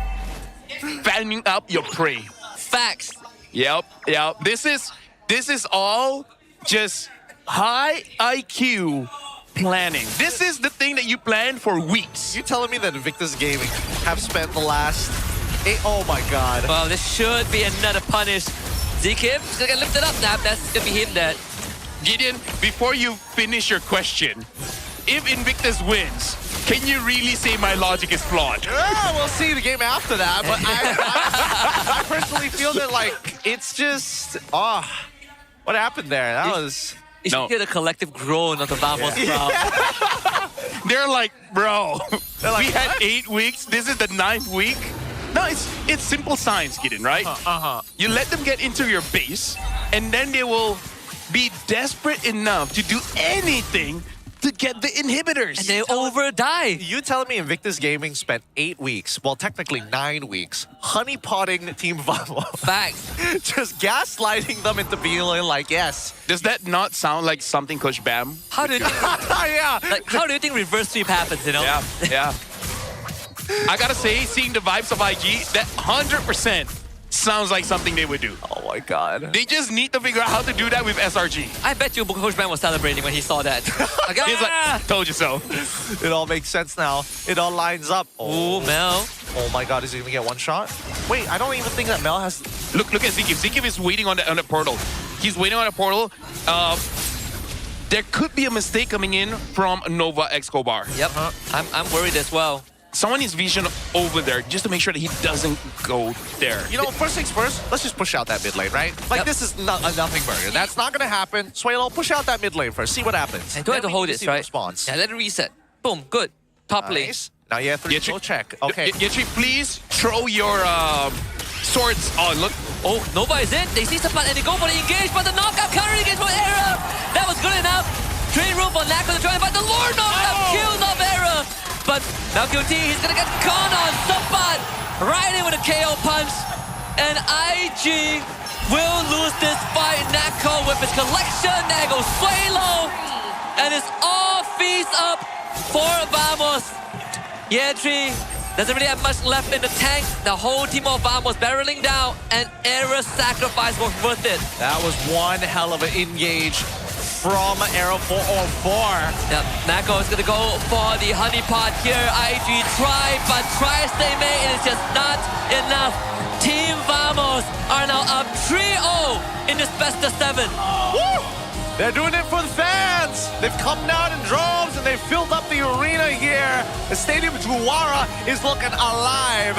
Speaker 20: Fanning up your prey.
Speaker 19: Facts.
Speaker 20: Yep. This is all just high IQ planning. This is the thing that you plan for weeks.
Speaker 4: You telling me that Invictus Gaming have spent the last 8? Oh my god.
Speaker 19: Well, this should be another punish. Zkif is gonna get lifted up now. That's gonna be him dead.
Speaker 20: Gideon, before you finish your question, if Invictus wins, can you really say my logic is flawed?
Speaker 4: Yeah, we'll see the game after that. But I personally feel that like it's just what happened there? That was.
Speaker 19: You should hear the collective groan of the Vamos crowd.
Speaker 20: They're like, bro, we had
Speaker 4: what?
Speaker 20: 8 weeks. This is the 9th week. No, it's simple science, Gideon, right? You let them get into your base, and then they will be desperate enough to do anything to get the inhibitors.
Speaker 19: And they over-die.
Speaker 4: You telling me Invictus Gaming spent 8 weeks, well, technically 9 weeks, honeypotting Team Vamos.
Speaker 19: Facts.
Speaker 4: Just gaslighting them into being like, yes.
Speaker 20: Does that not sound like something Coach Bam?
Speaker 19: How do you think, how do you think reverse sweep happens, you know?
Speaker 20: Yeah. I gotta say, seeing the vibes of IG, that 100% sounds like something they would do.
Speaker 4: Oh my god.
Speaker 20: They just need to figure out how to do that with SRG.
Speaker 19: I bet you Coach Ben was celebrating when he saw that.
Speaker 20: He's like, told you so.
Speaker 4: It all makes sense now. It all lines up.
Speaker 19: Oh, Mel.
Speaker 4: Oh my god, is he gonna get one shot? Wait, I don't even think that Mel has...
Speaker 20: Look at Zkif. Zkif is waiting on the portal. He's waiting on the portal. There could be a mistake coming in from Nova Escobar.
Speaker 19: Yep, I'm worried as well.
Speaker 20: Someone needs vision over there just to make sure that he doesn't go there.
Speaker 4: You know, first things first, let's just push out that mid lane, right? Like, this is not a nothing burger. That's not gonna happen. Suelo, push out that mid lane first. See what happens.
Speaker 19: And don't have to hold this, right?
Speaker 4: Response.
Speaker 19: Yeah, let it reset. Boom, good. Top lane.
Speaker 4: Now, yeah, 3 go check. Okay.
Speaker 20: Yetri, please throw your swords on. Look.
Speaker 19: Oh, Nova is in. They see Sampat and they go for the engage, but the knockout counter engage from Era. That was good enough. Drain room for Nako to try, but the Lord knockout kills off Era. But MelQT, he's gonna get caught on Sampat. Right in with a KO punch. And IG will lose this fight. Nako with his collection. There goes Suelo. And it's all feast up for Vamos. Yetri Doesn't really have much left in the tank. The whole team of Vamos barreling down, and Era sacrifice was worth it.
Speaker 4: That was one hell of an engage from Era 404.
Speaker 19: Yep, Nako is gonna go for the honeypot here. IG tried, but tries they may, and it's just not enough. Team Vamos are now up 3-0 in this best of 7.
Speaker 4: Woo! They're doing it for the fans. They've come down in droves and they've filled up the arena here. The stadium Juara is looking alive.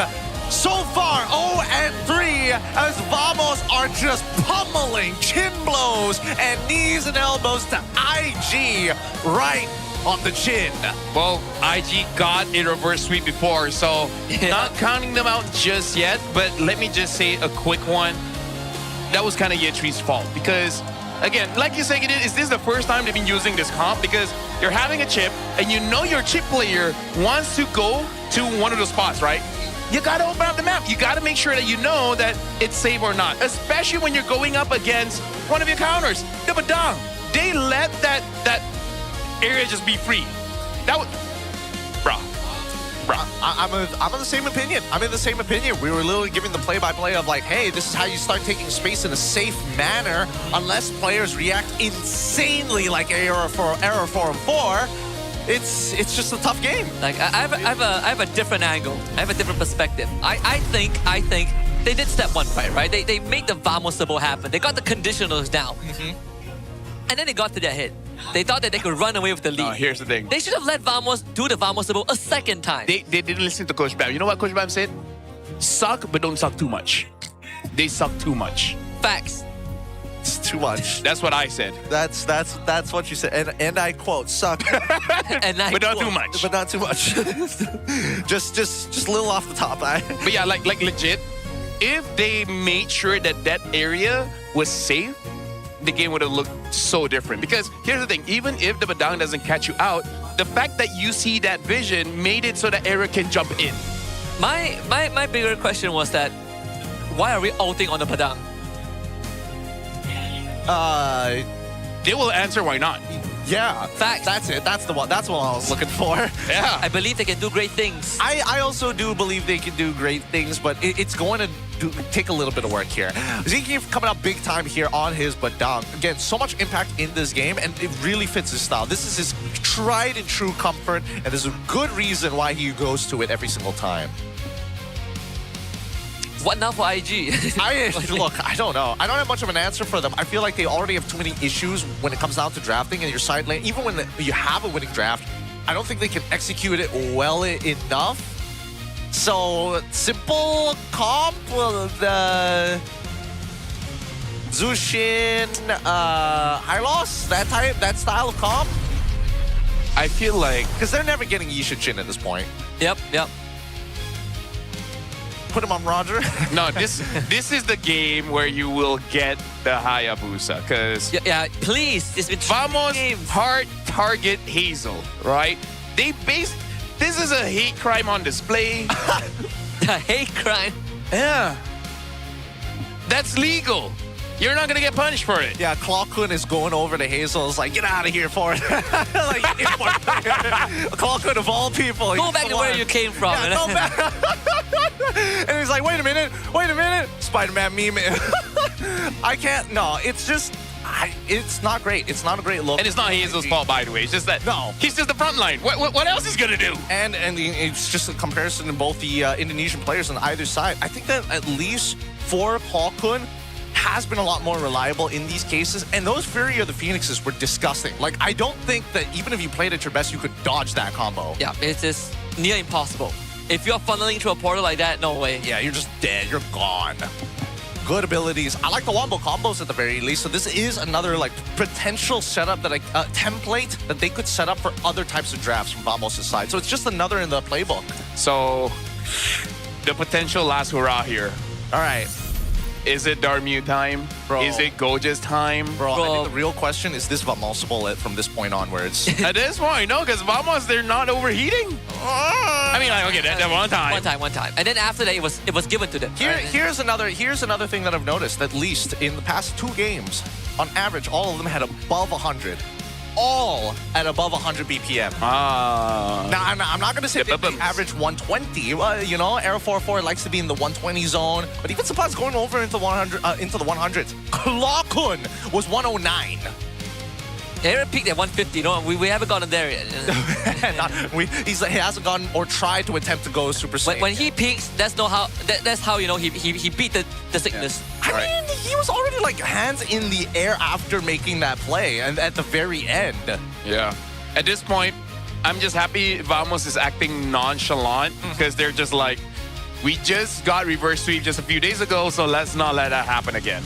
Speaker 4: So far, 0-3 as Vamos are just pummeling chin blows and knees and elbows to IG right on the chin.
Speaker 20: Well, IG got a reverse sweep before, so not counting them out just yet, but let me just say a quick one. That was kind of Yetri's fault because, again, like you're saying, is this the first time they've been using this comp? Because you're having a chip, and you know your chip player wants to go to one of those spots, right? You gotta open up the map. You gotta make sure that you know that it's safe or not, especially when you're going up against one of your counters, the Badang. They let that area just be free. That was, bruh.
Speaker 4: I'm of the same opinion. I'm in the same opinion. We were literally giving the play-by-play of like, hey, this is how you start taking space in a safe manner unless players react insanely like Error 4-4. It's just a tough game.
Speaker 19: Like I have a different angle. I have a different perspective. I think they did step one right? They made the Vamosable happen. They got the conditionals down. And then they got to that hit. They thought that they could run away with the lead.
Speaker 20: No, here's the thing.
Speaker 19: They should have let Vamos do the Vamosable a second time.
Speaker 20: They didn't listen to Coach Bam. You know what Coach Bam said? Suck, but don't suck too much. They suck too much.
Speaker 19: Facts.
Speaker 4: It's too much.
Speaker 20: That's what I said.
Speaker 4: That's what you said. And I quote, suck.
Speaker 20: But not too much.
Speaker 4: But not too much. just a little off the top.
Speaker 20: But yeah, like legit, if they made sure that area was safe, the game would have looked so different. Because here's the thing, even if the Badang doesn't catch you out, the fact that you see that vision made it so that Era can jump in.
Speaker 19: My bigger question was that, why are we ulting on the Badang?
Speaker 20: They will answer why not.
Speaker 4: Yeah,
Speaker 19: facts.
Speaker 4: That's it. That's what I was looking for.
Speaker 20: Yeah,
Speaker 19: I believe they can do great things.
Speaker 4: I also do believe they can do great things, but it's going to take a little bit of work here. Zeke coming up big time here on his Badang. Again, so much impact in this game, and it really fits his style. This is his tried and true comfort, and there's a good reason why he goes to it every single time.
Speaker 19: What now for IG?
Speaker 4: Look, I don't know. I don't have much of an answer for them. I feel like they already have too many issues when it comes down to drafting in your side lane. Even when you have a winning draft, I don't think they can execute it well enough. So, simple comp, the Zushin, Hylos, that style of comp.
Speaker 20: I feel like...
Speaker 4: Because they're never getting Yisha Jin at this point.
Speaker 19: Yep.
Speaker 4: Put him on Roger.
Speaker 20: No, this is the game where you will get the Hayabusa. Because...
Speaker 19: Yeah, please. It's been
Speaker 20: Vamos
Speaker 19: games.
Speaker 20: hard target Hazel, right? This is a hate crime on display.
Speaker 19: The hate crime?
Speaker 20: Yeah. That's legal. You're not going to get punished for it.
Speaker 4: Yeah, Claw Kun is going over to Hazel. It's like, get out of here for it. Claw Kun of all people.
Speaker 19: Go back to where you came from.
Speaker 4: Yeah, go back. And he's like, wait a minute. Spider-Man meme. I can't. No, it's just... it's not great. It's not a great look.
Speaker 20: And it's not Hazel's fault, by the way. It's just that he's just the front line. What else is going to do?
Speaker 4: And it's just a comparison to both the Indonesian players on either side. I think that at least for Claw Kun has been a lot more reliable in these cases. And those Fury of the Phoenixes were disgusting. Like, I don't think that even if you played at your best, you could dodge that combo.
Speaker 19: Yeah, it's just near impossible. If you're funneling through a portal like that, no way.
Speaker 4: Yeah, you're just dead. You're gone. Good abilities. I like the wombo combos at the very least. So this is another like potential setup that template that they could set up for other types of drafts from Vamos' side. So it's just another in the playbook.
Speaker 20: So the potential last hurrah here.
Speaker 4: All right.
Speaker 20: Is it Darmu time?
Speaker 4: Bro.
Speaker 20: Is it Goja's time?
Speaker 4: Bro, I think the real question is this Vamosable from this point onwards.
Speaker 20: At this point, no, because Vamos, they're not overheating. I mean, like, okay, that one time.
Speaker 19: One time. And then after that, it was given to them.
Speaker 4: Here's another thing that I've noticed, at least in the past 2 games, on average, all of them had above 100. all at above 100 BPM. Now, I'm not going to say they average 120. You know, Aero 404 likes to be in the 120 zone, but even Sapaz going over into 100 into the 100s. Klokun was 109.
Speaker 19: Aaron peaked at 150. No, we haven't gotten there yet.
Speaker 4: He hasn't gotten or tried to attempt to go Super Saiyan.
Speaker 19: When he peaks, that's how you know he beat the sickness.
Speaker 4: I mean, he was already like hands in the air after making that play, and at the very end.
Speaker 20: Yeah. At this point, I'm just happy Vamos is acting nonchalant because they're just like, we just got reverse sweep just a few days ago, so let's not let that happen again.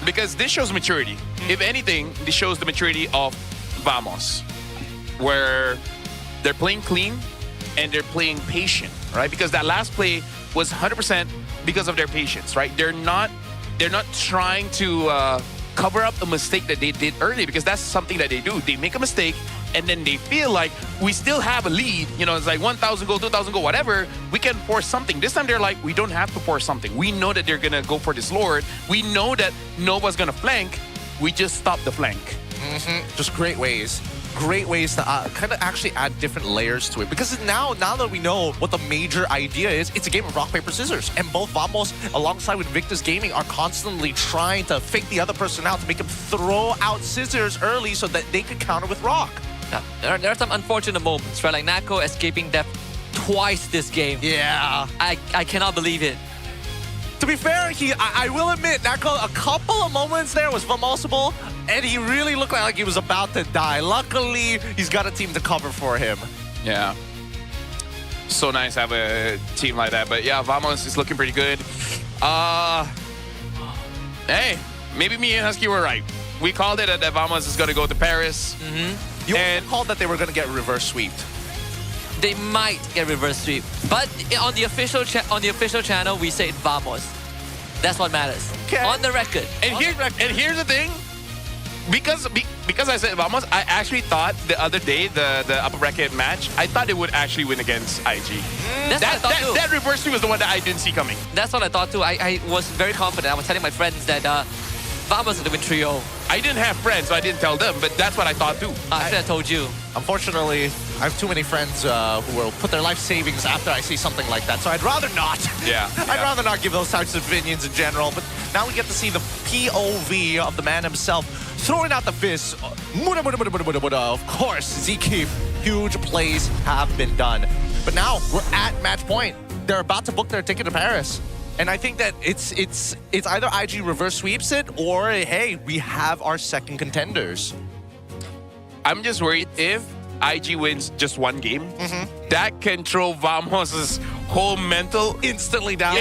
Speaker 20: Because this shows maturity. If anything, this shows the maturity of Vamos, where they're playing clean and they're playing patient, right? Because that last play was 100% because of their patience, right? They're not trying to cover up a mistake that they did early, because that's something that they do. They make a mistake and then they feel like we still have a lead. You know, it's like 1,000 goal, 2,000 goal, whatever. We can force something. This time they're like, we don't have to force something. We know that they're going to go for this Lord. We know that Nova's going to flank. We just stop the flank.
Speaker 4: Just great ways to kind of actually add different layers to it. Because now that we know what the major idea is, it's a game of rock, paper, scissors. And both Vamos, alongside with Victus Gaming, are constantly trying to fake the other person out to make him throw out scissors early so that they could counter with rock.
Speaker 19: Yeah, there are some unfortunate moments, right? Like Nako escaping death twice this game.
Speaker 4: Yeah.
Speaker 19: I cannot believe it.
Speaker 4: To be fair, I will admit, Nako, a couple of moments there was Vamosable, and he really looked like he was about to die. Luckily, he's got a team to cover for him.
Speaker 20: Yeah. So nice to have a team like that. But yeah, Vamos is looking pretty good. Hey, maybe me and Husky were right. We called it that Vamos is going to go to Paris.
Speaker 4: You also called that they were going to get reverse sweeped.
Speaker 19: They might get reverse sweep, but on the official channel, we say Vamos. That's what matters.
Speaker 20: Okay.
Speaker 19: On the record.
Speaker 20: And here's the thing. Because I said Vamos, I actually thought the other day, the upper bracket match, I thought they would actually win against IG.
Speaker 19: That's what I thought too.
Speaker 20: That reverse sweep was the one that I didn't see coming.
Speaker 19: That's what I thought too. I was very confident. I was telling my friends that Vamos is the win trio.
Speaker 20: I didn't have friends, so I didn't tell them, but that's what I thought too.
Speaker 19: I should have told you.
Speaker 4: Unfortunately, I have too many friends who will put their life savings after I see something like that, so I'd rather not.
Speaker 20: Yeah.
Speaker 4: I'd rather not give those types of opinions in general, but now we get to see the POV of the man himself throwing out the fist. Of course, Zkeep, huge plays have been done. But now we're at match point. They're about to book their ticket to Paris. And I think that it's either IG reverse sweeps it or, hey, we have our second contenders.
Speaker 20: I'm just worried if IG wins just one game, that can throw Vamos' whole mental
Speaker 4: instantly down.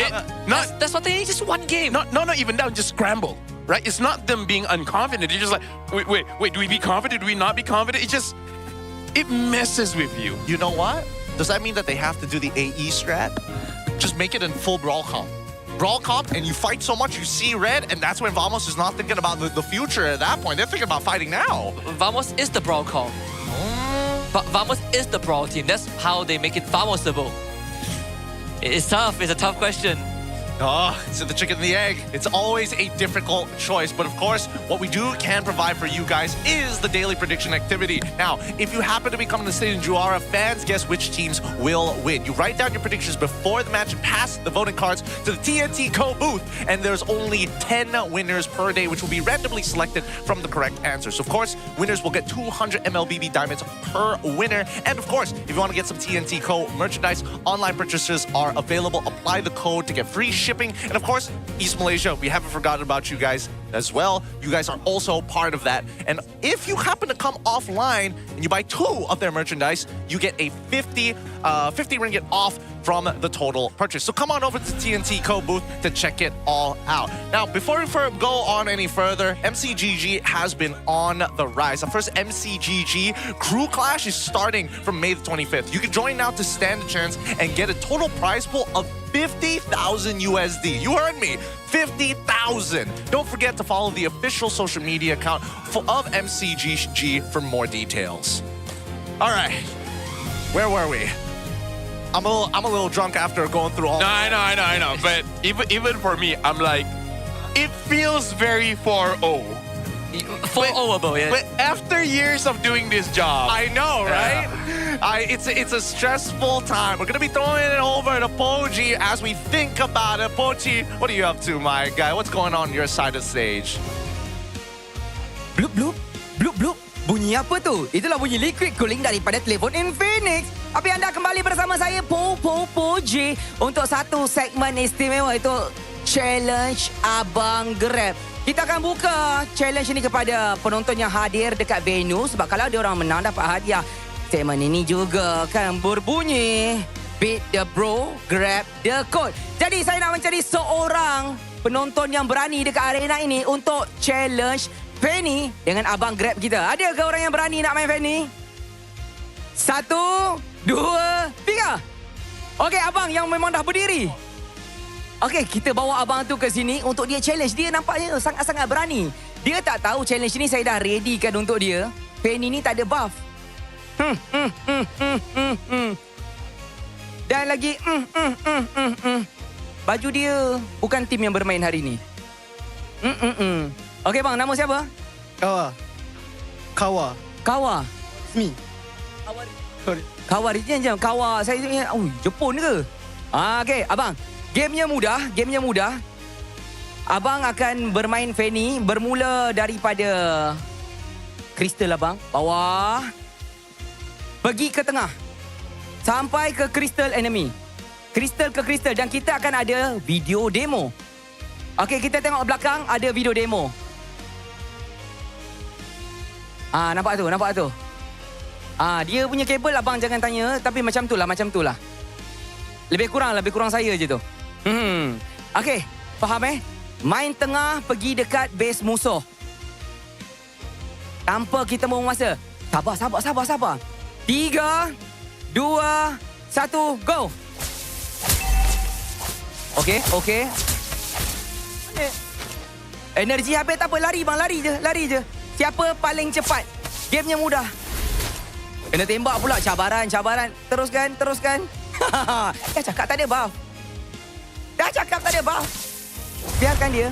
Speaker 19: That's what they need, just one game.
Speaker 20: Not even down, just scramble, right? It's not them being unconfident. They're just like, wait, do we be confident? Do we not be confident? It messes with you.
Speaker 4: You know what? Does that mean that they have to do the AE strat? Just make it in full brawl comp. Brawl comp, and you fight so much you see red, and that's when Vamos is not thinking about the future at that point. They're thinking about fighting now.
Speaker 19: Vamos is the brawl comp. Vamos is the brawl team. That's how they make it Vamosable. It's tough. It's a tough question.
Speaker 4: Oh, it's the chicken and the egg. It's always a difficult choice. But of course, what we can provide for you guys is the daily prediction activity. Now, if you happen to be coming to stay in Juara, fans guess which teams will win. You write down your predictions before the match and pass the voting cards to the TNT Co booth. And there's only 10 winners per day, which will be randomly selected from the correct answers. So of course, winners will get 200 MLBB diamonds per winner. And of course, if you want to get some TNT Co merchandise, online purchases are available. Apply the code to get free shipping. And of course, East Malaysia, we haven't forgotten about you guys as well. You guys are also part of that. And if you happen to come offline and you buy 2 of their merchandise, you get a 50 ringgit off from the total purchase. So come on over to the TNT Co booth to check it all out. Now, before we go on any further, MCGG has been on the rise. The first MCGG Crew Clash is starting from May the 25th. You can join now to stand a chance and get a total prize pool of 50,000 USD. You heard me, 50,000. Don't forget to follow the official social media account of MCGG for more details. All right, where were we? I'm a little drunk after going through all.
Speaker 20: No, I know. But even for me, I'm like, it feels very 4-0.
Speaker 19: 4-0, yeah.
Speaker 20: But after years of doing this job,
Speaker 18: I know, right? It's a stressful time. We're gonna be throwing it over to Poji as we think about it. Poji, what are you up to, my guy? What's going on your side of the stage?
Speaker 5: Blup, blup. Blup, blup. Bunyi apa tu? Itulah bunyi liquid cooling daripada telefon Infinix. Tapi anda kembali bersama saya, Poji, untuk satu segmen istimewa, itu Challenge Abang Grab. Kita akan buka challenge ini kepada penonton yang hadir dekat venue. Sebab kalau dia orang menang dapat hadiah. Segmen ini juga kan berbunyi Beat the bro, grab the code. Jadi saya nak mencari seorang penonton yang berani dekat arena ini untuk challenge Fanny dengan abang Grab kita. Ada ke orang yang berani nak main Fanny? 1, 2, 3. Okey, abang yang memang dah berdiri. Okey, kita bawa abang tu ke sini untuk dia challenge. Dia nampaknya sangat-sangat berani. Dia tak tahu challenge ni saya dah readykan untuk dia. Fanny ni tak ada buff. Dan lagi baju dia bukan tim yang bermain hari ni. Okey bang, nama siapa? Kawa.
Speaker 10: Me.
Speaker 5: Kawa dia macam Kawa. Saya ingat, Jepun ke? Okey, abang. Gamenya mudah. Abang akan bermain Fanny bermula daripada kristal abang. Bawah. Pergi ke tengah. Sampai ke kristal enemy. Kristal ke kristal. Dan kita akan ada video demo. Okey, kita tengok belakang ada video demo. Nampak tu. Dia punya kabel abang jangan tanya, tapi macam tu lah. Lebih kurang saya je tu. Okey, faham Main tengah, pergi dekat base musuh. Tanpa kita buang masa. Sabar. 3, 2, 1, go. Okey. Energi habis tak apa, lari bang, lari je. Siapa paling cepat? Gamenya mudah. Kena tembak pula, cabaran. Teruskan. Dah cakap tak ada buff. Biarkan dia.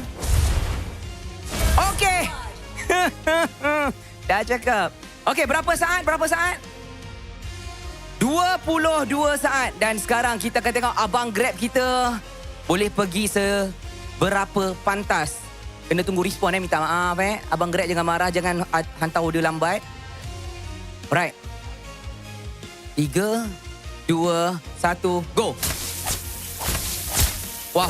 Speaker 5: Okey. Dah cakap. Okey, berapa saat? 22 saat. Dan sekarang kita akan tengok abang Grab kita boleh pergi seberapa pantas. Kena tunggu respon minta maaf Abang Grab jangan marah, jangan hantar order lambat. Alright. 3, 2, 1, go. Wah.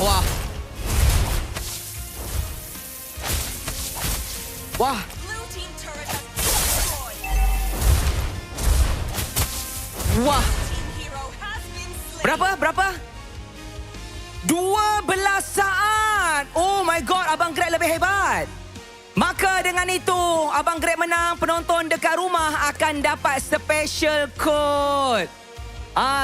Speaker 5: Wah. Berapa? 12 saat. Oh my god, abang Grab lebih hebat. Maka dengan itu, abang Grab menang. Penonton dekat rumah akan dapat special code.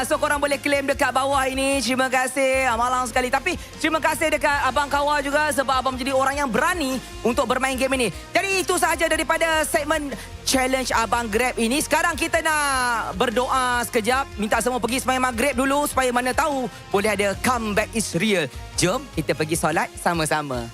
Speaker 5: So korang boleh claim dekat bawah ini. Terima kasih. Malang sekali. Tapi terima kasih dekat abang Kawa juga sebab abang menjadi orang yang berani untuk bermain game ini. Jadi itu sahaja daripada segmen challenge abang Grab ini. Sekarang kita nak berdoa sekejap. Minta semua pergi sembahyang maghrib dulu supaya mana tahu boleh ada comeback is real. Jom kita pergi solat sama-sama.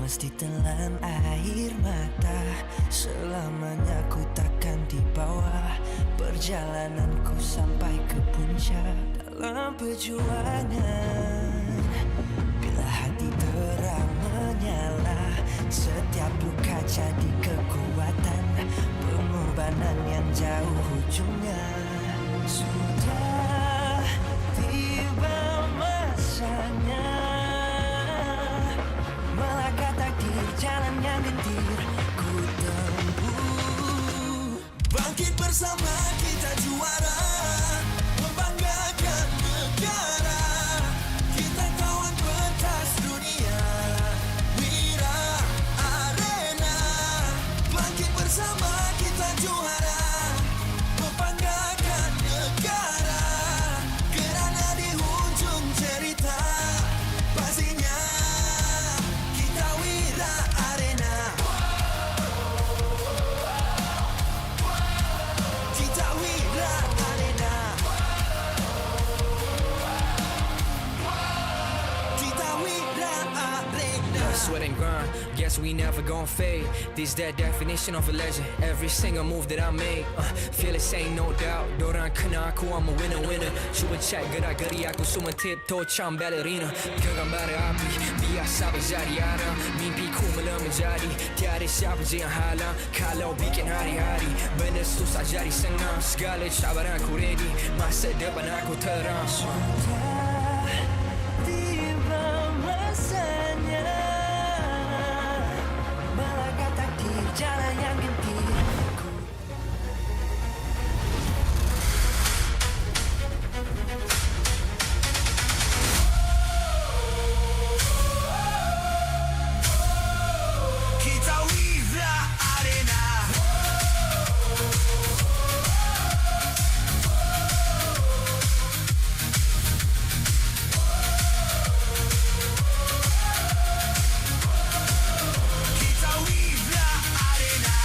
Speaker 3: mesti telan air mata. Selamanya ku takkan di bawah perjalananku sampai ke puncak. Dalam perjuangan, bila hati terang menyala, setiap luka jadi kekuatan, pengorbanan yang jauh ujungnya. Sudah tiba masanya melangkah takdir, jalan yang gentir ku tempuh. Bangkit bersama kita juara, membanggakan negara. Kita kawan pentas dunia, Wira Arena. Bangkit bersama kita juara, membanggakan negara. Kerana di hujung cerita pastinya kita Wira Arena. Kita Wira Arena. Kita Wira Arena.
Speaker 2: Sweat and grind, guess we never gon' fade. This that definition of a legend. Every single move that I make, feel it ain't no doubt. Dorang kena aku, I'm a winner. Cuba check gerak-geri aku semua tiptoe macam ballerina. Genggam bara api, biasa berjadi arah. Mimpiku mula menjadi, tiada siapa je yang halang. Kalau bikin hari-hari, benda susah jadi senang. Segala cabaran aku ready, masa depan aku terang.
Speaker 3: Tiba masanya melangkah takdir, jalan yang gentir. Kita Wira Arena. Kita Wira Arena.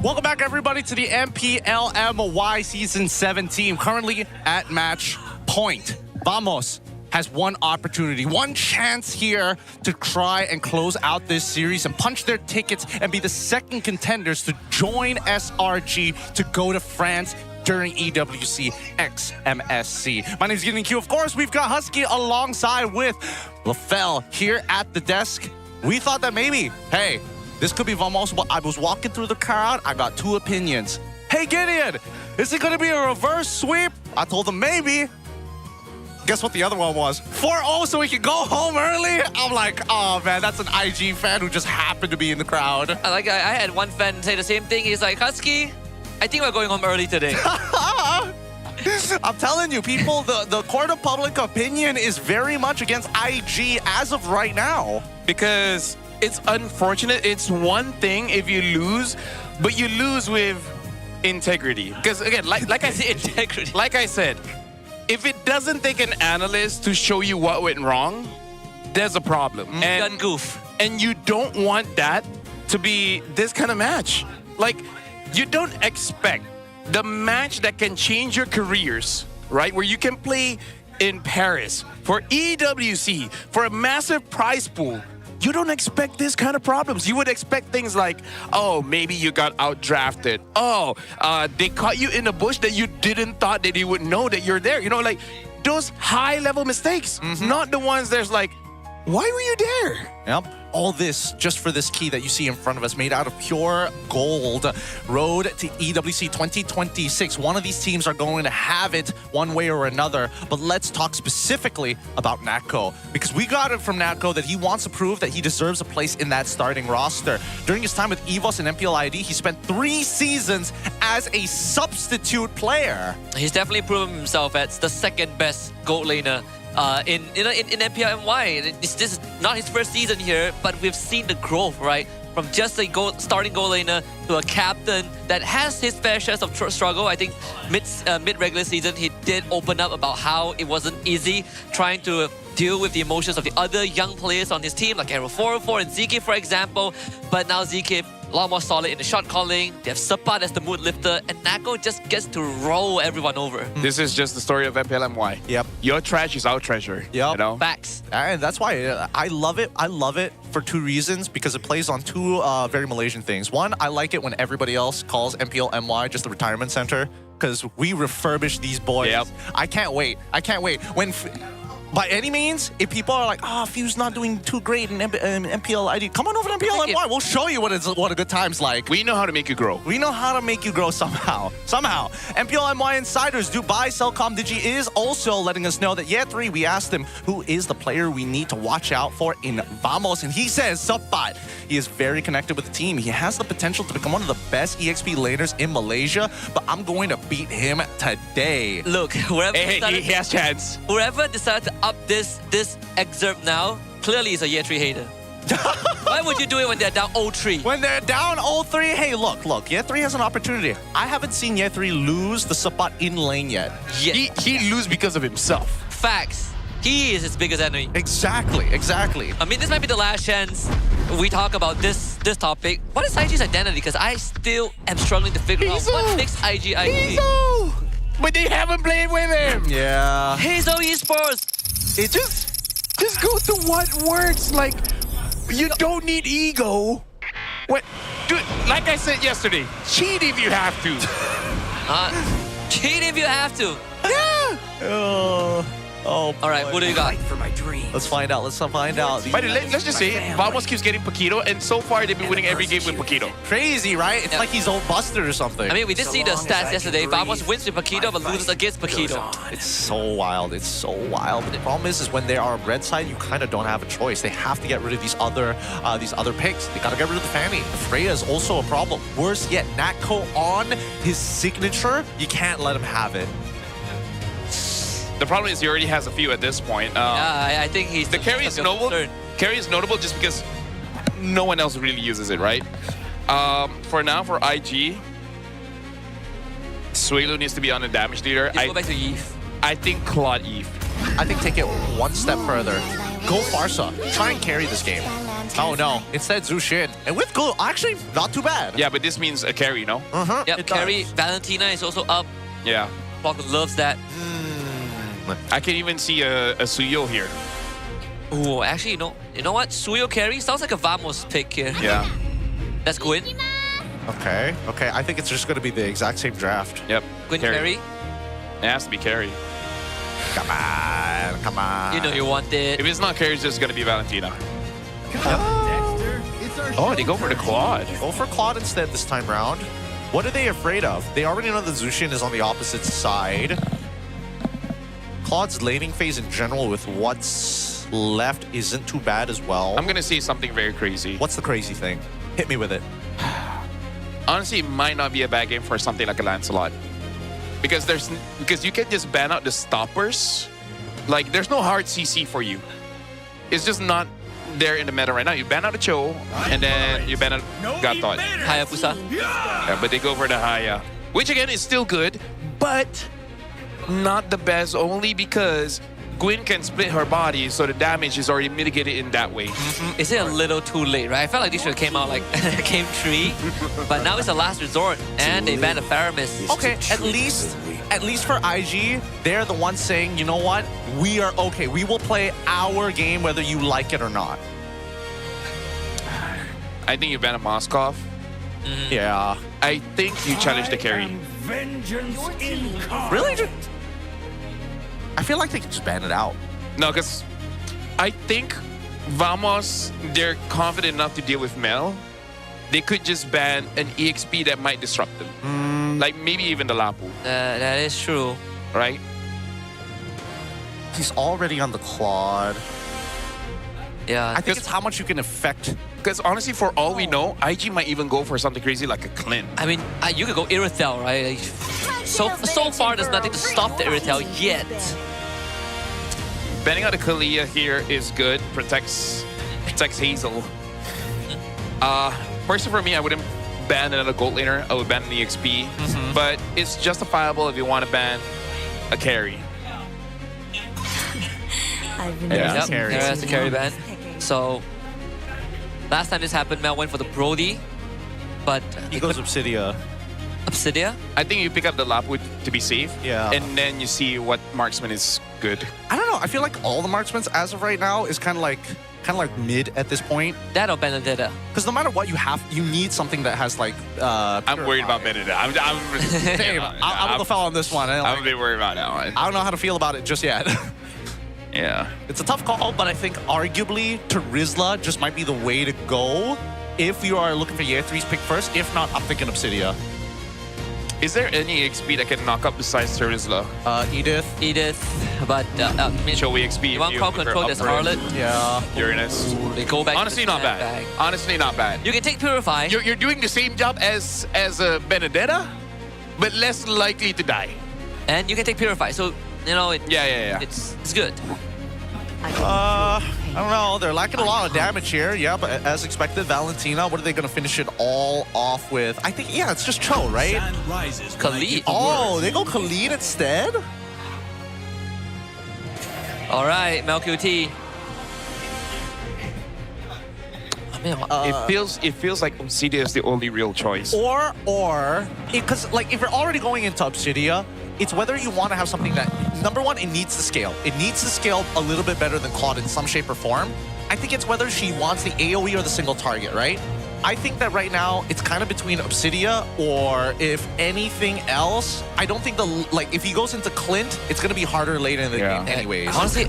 Speaker 18: Welcome back, everybody, to the MPL MY Season 17. Currently at match point. Vamos has one opportunity, one chance here to try and close out this series and punch their tickets and be the second contenders to join SRG to go to France during EWC X MSC. My name is Gideon Q. Of course, we've got Husky alongside with LaFell here at the desk. We thought that maybe, hey, this could be Vamos. I was walking through the crowd. I got two opinions. Hey, Gideon, is it going to be a reverse sweep? I told him maybe. Guess what the other one was? 4-0 so we can go home early? I'm like, oh, man, that's an IG fan who just happened to be in the crowd.
Speaker 19: I had one fan say the same thing. He's like, Husky, I think we're going home early today.
Speaker 18: I'm telling you, people, the court of public opinion is very much against IG as of right now.
Speaker 20: Because it's unfortunate. It's one thing if you lose, but you lose with integrity. Because again, like I said,
Speaker 19: integrity.
Speaker 20: Like I said, if it doesn't take an analyst to show you what went wrong, there's a problem.
Speaker 19: Gun goof.
Speaker 20: And you don't want that to be this kind of match. Like, you don't expect the match that can change your careers, right? Where you can play in Paris for EWC, for a massive prize pool. You don't expect this kind of problems. You would expect things like, oh, maybe you got outdrafted. Oh, they caught you in a bush that you didn't thought that you would know that you're there. You know, like those high-level mistakes, not the ones there's like, why were you there?
Speaker 18: Yep. All this just for this key that you see in front of us, made out of pure gold. Road to EWC 2026. One of these teams are going to have it one way or another. But let's talk specifically about Natko, because we got it from Natko that he wants to prove that he deserves a place in that starting roster. During his time with EVOS and MPL ID, he spent 3 seasons as a substitute player.
Speaker 19: He's definitely proven himself as the second best gold laner in MPL MY. This is not his first season here, but we've seen the growth, right? From just a starting goal laner to a captain that has his fair shares of struggle. I think mid regular season he did open up about how it wasn't easy trying to deal with the emotions of the other young players on his team, like Arrow 404 and ZK, for example. But now ZK a lot more solid in the shot calling. They have Sapat as the mood lifter, and Nako just gets to roll everyone over.
Speaker 20: This is just the story of MPL MY.
Speaker 4: Yep.
Speaker 20: Your trash is our treasure.
Speaker 4: Yep.
Speaker 20: You know?
Speaker 19: Facts.
Speaker 4: And that's why I love it. I love it for two reasons, because it plays on two very Malaysian things. One, I like it when everybody else calls MPL MY just the retirement center, because we refurbish these boys.
Speaker 20: Yep.
Speaker 4: I can't wait. I can't wait. When by any means, if people are like, Fuse not doing too great in MPL ID, come on over to MPL MY. We'll show you what a good time's like.
Speaker 20: We know how to make you grow.
Speaker 4: We know how to make you grow somehow. Somehow. MPL MY Insiders, Dubai Celcom Digi is also letting us know that Year3, we asked him who is the player we need to watch out for in Vamos, and he says Sapat. He is very connected with the team. He has the potential to become one of the best EXP laners in Malaysia, but I'm going to beat him today.
Speaker 19: Look, whoever
Speaker 20: he has chance.
Speaker 19: Whoever decided to up this excerpt now, clearly is a Year 3 hater. Why would you do it when they're down 0-3?
Speaker 4: When they're down 0-3, hey, look, Year 3 has an opportunity. I haven't seen Year 3 lose the Sapat in lane yet.
Speaker 20: He lose because of himself.
Speaker 19: Facts. He is his biggest enemy.
Speaker 4: Exactly.
Speaker 19: I mean, this might be the last chance we talk about this topic. What is IG's identity? Because I still am struggling to figure out what makes IG IG.
Speaker 20: But they haven't played with him.
Speaker 4: Yeah.
Speaker 19: Hazel Esports.
Speaker 20: It just go to what works. Like, you don't need ego. What, dude? Like I said yesterday, cheat if you have to.
Speaker 19: Cheat if you have to.
Speaker 20: Yeah.
Speaker 4: Oh,
Speaker 19: all right, what do you got?
Speaker 1: For my dream.
Speaker 4: Let's find out.
Speaker 20: By the way, let's just say, Vamos keeps getting Paquito, and so far they've been winning every game with Paquito.
Speaker 4: Crazy, right? It's like he's old busted or something.
Speaker 19: I mean, we did see the stats yesterday. Vamos wins with Paquito, but loses against Paquito.
Speaker 4: It's so wild. It's so wild. But the problem is when they are on red side, you kind of don't have a choice. They have to get rid of these other picks. They got to get rid of the Fanny. Freya is also a problem. Worse yet, Natko on his signature. You can't let him have it.
Speaker 20: The problem is he already has a few at this point.
Speaker 19: Yeah, I think he's
Speaker 20: the carry is notable. Carry is notable just because no one else really uses it, right? For now, for IG, Suelu needs to be on the damage leader.
Speaker 19: Just go back to Eve.
Speaker 20: I think Claude Eve.
Speaker 4: I think take it one step further. Go Farsa. Try and carry this game. Oh no, instead Zushin. And with Glue, actually not too bad.
Speaker 20: Yeah, but this means a carry, no?
Speaker 19: Yep, carry. Valentina is also up.
Speaker 20: Yeah.
Speaker 19: Flock loves that.
Speaker 20: I can even see a Suyo here.
Speaker 19: Oh, actually, you know what? Suyo carry sounds like a Vamos pick here.
Speaker 20: Yeah.
Speaker 19: Let's go in.
Speaker 4: Okay. I think it's just going to be the exact same draft.
Speaker 20: Yep.
Speaker 19: Gwyn carry.
Speaker 20: It has to be carry.
Speaker 4: Come on.
Speaker 19: You know you want it.
Speaker 20: If it's not carry, it's just going to be Valentina. Oh, they go for the Claude.
Speaker 4: Go for Claude instead this time round. What are they afraid of? They already know that Zushin is on the opposite side. Claude's laning phase in general with what's left isn't too bad as well.
Speaker 20: I'm going to say something very crazy.
Speaker 4: What's the crazy thing? Hit me with it.
Speaker 20: Honestly, it might not be a bad game for something like a Lancelot. Because you can just ban out the stoppers. Like, there's no hard CC for you. It's just not there in the meta right now. You ban out the Cho, and then you ban out Gatot.
Speaker 19: Hayabusa.
Speaker 20: Yeah, but they go for the Haya. Which again is still good, but not the best, only because Gwyn can split her body, so the damage is already mitigated in that way.
Speaker 19: Is it a little too late, right? I felt like this should have came out like game 3, but now it's a last resort, and they banned the Faramis.
Speaker 4: Okay, at least for IG, they're the ones saying, you know what? We are okay. We will play our game whether you like it or not.
Speaker 20: I think you ban a Moskov.
Speaker 4: Yeah.
Speaker 20: I think you challenge the carry.
Speaker 4: Really? I feel like they can just ban it out.
Speaker 20: No, because I think Vamos, they're confident enough to deal with Mel. They could just ban an EXP that might disrupt them. Like maybe even the Lapu.
Speaker 19: That is true.
Speaker 20: Right?
Speaker 4: He's already on the Claude.
Speaker 19: Yeah.
Speaker 4: I think it's how much you can affect.
Speaker 20: Because honestly, for all we know, IG might even go for something crazy like a Clint.
Speaker 19: I mean, you could go Irithel, right? So far, there's nothing to stop the Irithel yet.
Speaker 20: Banning out the Kalia here is good. Protects Hazel. Personally for me, I wouldn't ban another gold laner. I would ban an EXP. But it's justifiable if you want to ban a carry.
Speaker 19: Yep, that's a carry ban. So, last time this happened, Mel went for the Brody, but...
Speaker 4: He goes Obsidia.
Speaker 19: Obsidia?
Speaker 20: I think you pick up the Lapwood to be safe.
Speaker 4: Yeah.
Speaker 20: And then you see what marksman is good.
Speaker 4: I don't know. I feel like all the marksmen as of right now is kind of like mid at this point.
Speaker 19: That or Benedetta.
Speaker 4: Because no matter what, you need something that has like.
Speaker 20: I'm worried about Benedetta. I'm
Speaker 4: the foul on this one.
Speaker 20: I'm a bit worried about that one.
Speaker 4: I don't know how to feel about it just yet.
Speaker 20: Yeah.
Speaker 4: It's a tough call, but I think arguably Terizla just might be the way to go if you are looking for Year 3's pick first. If not, I'm thinking Obsidia.
Speaker 20: Is there any XP that can knock up besides Terizla?
Speaker 4: Edith,
Speaker 19: but
Speaker 20: show we XP.
Speaker 19: You want crowd control, there's Harlot.
Speaker 4: Yeah.
Speaker 20: Uranus.
Speaker 19: They go back.
Speaker 20: Honestly,
Speaker 19: to the
Speaker 20: not bad.
Speaker 19: bag.
Speaker 20: Honestly, not bad.
Speaker 19: You can take Purify.
Speaker 20: You're doing the same job as a Benedetta, but less likely to die.
Speaker 19: And you can take Purify. So, you know,
Speaker 20: yeah.
Speaker 19: It's good.
Speaker 4: I don't know. They're lacking a lot of damage here. Yeah, but as expected, Valentina, what are they going to finish it all off with? I think, yeah, it's just Cho, right?
Speaker 19: Khalid.
Speaker 4: Oh, they go Khalid instead?
Speaker 19: All right, MelQT.
Speaker 20: It feels like Obsidia is the only real choice.
Speaker 4: Or, because like if you're already going into Obsidia, it's whether you want to have something that, number one, it needs to scale. It needs to scale a little bit better than Claude in some shape or form. I think it's whether she wants the AoE or the single target, right? I think that right now it's kind of between Obsidia or if anything else. I don't think if he goes into Clint, it's going to be harder later in the game anyways.
Speaker 19: Honestly,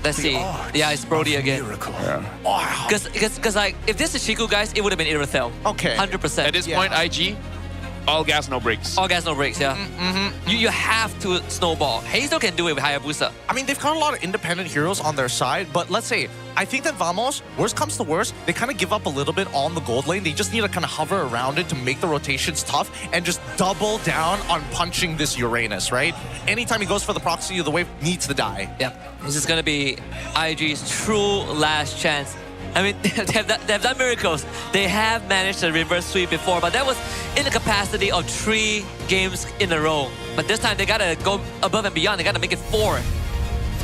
Speaker 19: let's see. Yeah, it's Brody again. Because like, if this is Shiku, guys, it would have been Irithel.
Speaker 4: Okay.
Speaker 19: 100%.
Speaker 20: At this point, IG, all gas, no brakes.
Speaker 19: All gas, no brakes, yeah. You have to snowball. Hazel can do it with Hayabusa.
Speaker 4: I mean, they've got a lot of independent heroes on their side, but let's say, I think that Vamos, worst comes to worst, they kind of give up a little bit on the gold lane. They just need to kind of hover around it to make the rotations tough and just double down on punching this Uranus, right? Anytime he goes for the proxy of the wave, needs to die.
Speaker 19: Yep. This is going to be IG's true last chance. I mean, they've done miracles. They have managed a reverse sweep before, but that was in the capacity of 3 games in a row. But this time, they got to go above and beyond. They got to make it 4.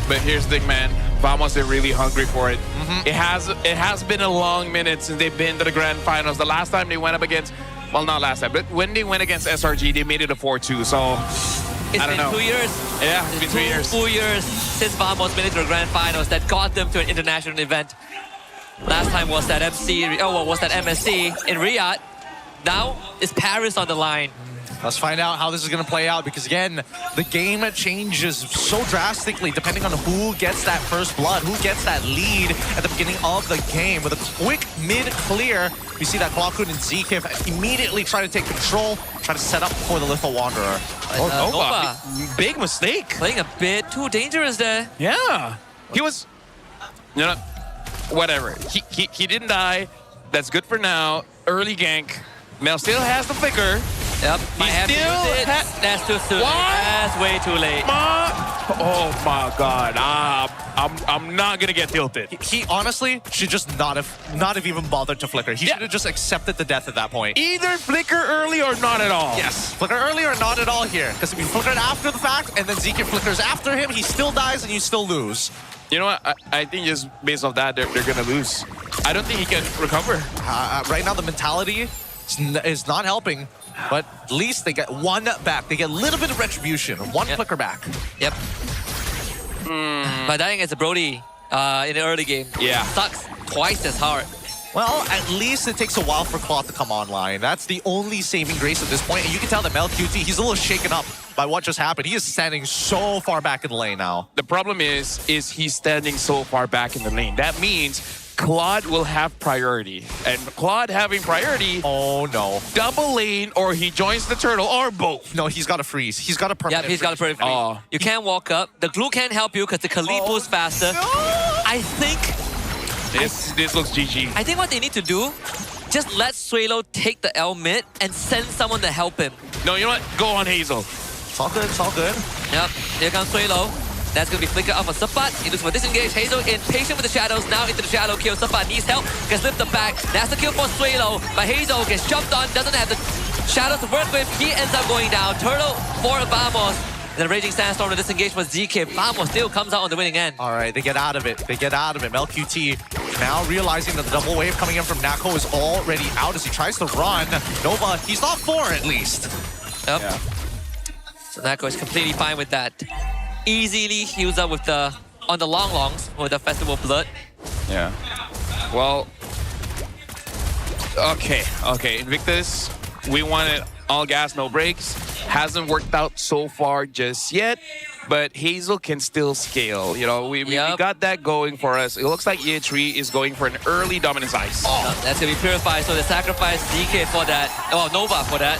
Speaker 20: But here's the thing, man. Vamos are really hungry for it. It has been a long minute since they've been to the grand finals. The last time they went up against, well, not last time, but when they went against SRG, they made it a 4-2. So,
Speaker 19: I
Speaker 20: don't know.
Speaker 19: It's been 2 years.
Speaker 20: Yeah, it's been 2 years.
Speaker 19: 2 years since Vamos made it to the grand finals that got them to an international event. Last time was that MSC in Riyadh. Now it's Paris on the line.
Speaker 4: Let's find out how this is going to play out because, again, the game changes so drastically depending on who gets that first blood, who gets that lead at the beginning of the game. With a quick mid-clear, we see that Klokun and Zekif immediately try to take control, try to set up for the Little Wanderer.
Speaker 20: Nova. Big mistake.
Speaker 19: Playing a bit too dangerous there.
Speaker 20: Yeah. He was, whatever. He didn't die. That's good for now. Early gank. Mel still has the flicker.
Speaker 19: Yep, might have to use it. That's too soon. That's way too late.
Speaker 20: Oh my God! I'm not gonna get tilted.
Speaker 4: He honestly should just not have even bothered to flicker. He should have just accepted the death at that point.
Speaker 20: Either flicker early or not at all.
Speaker 4: Yes, flicker early or not at all here. Because if you flickered after the fact and then Zeke flickers after him, he still dies and you still lose.
Speaker 20: You know what? I think just based off that, they're gonna lose. I don't think he can recover.
Speaker 4: Right now, the mentality is not helping. But at least they get one back. They get a little bit of retribution. One flicker back.
Speaker 19: Yep. But dying as a Brody in the early game sucks twice as hard.
Speaker 4: Well, at least it takes a while for Claude to come online. That's the only saving grace at this point. And you can tell that MLQT, he's a little shaken up by what just happened. He is standing so far back in the lane now.
Speaker 20: The problem is he's standing so far back in the lane. That means Claude will have priority. And Claude having priority...
Speaker 4: Oh, no.
Speaker 20: Double lane, or he joins the turtle, or both.
Speaker 4: No, he's got to freeze. He's got a permanent
Speaker 19: freeze. Got a permanent freeze.
Speaker 20: Oh.
Speaker 19: You can't walk up. The glue can't help you because the Khalid boosts faster.
Speaker 4: No.
Speaker 19: I think...
Speaker 20: This looks GG.
Speaker 19: I think what they need to do, just let Suelo take the L mid and send someone to help him.
Speaker 20: No, you know what? Go on Hazel.
Speaker 4: It's all good. It's all good.
Speaker 19: Yep. Here comes Suelo. That's going to be flickered off on Sapat. He looks for disengage. Hazel impatient with the shadows. Now into the shadow kill. Sapat needs help. Gets lifted back. That's the kill for Suelo. But Hazel gets jumped on. Doesn't have the shadows to work with. He ends up going down. Turtle for Vamos. And the Raging Sandstorm to disengage for ZK. Vamos still comes out on the winning end.
Speaker 4: All right, they get out of it. They get out of it. MLQT now realizing that the double wave coming in from Nako is already out as he tries to run. Nova, he's not 4 at least.
Speaker 19: Yep. Yeah. So Nako is completely fine with that. Easily heals up with the on the longs with the Festival Blood.
Speaker 20: Yeah. Well. Okay. Invictus, we wanted all gas, no brakes. Hasn't worked out so far just yet, but Hazel can still scale. You know, we got that going for us. It looks like EA3 is going for an early dominance ice.
Speaker 19: That's gonna be purified, so they sacrifice DK for that. Oh, Nova for that.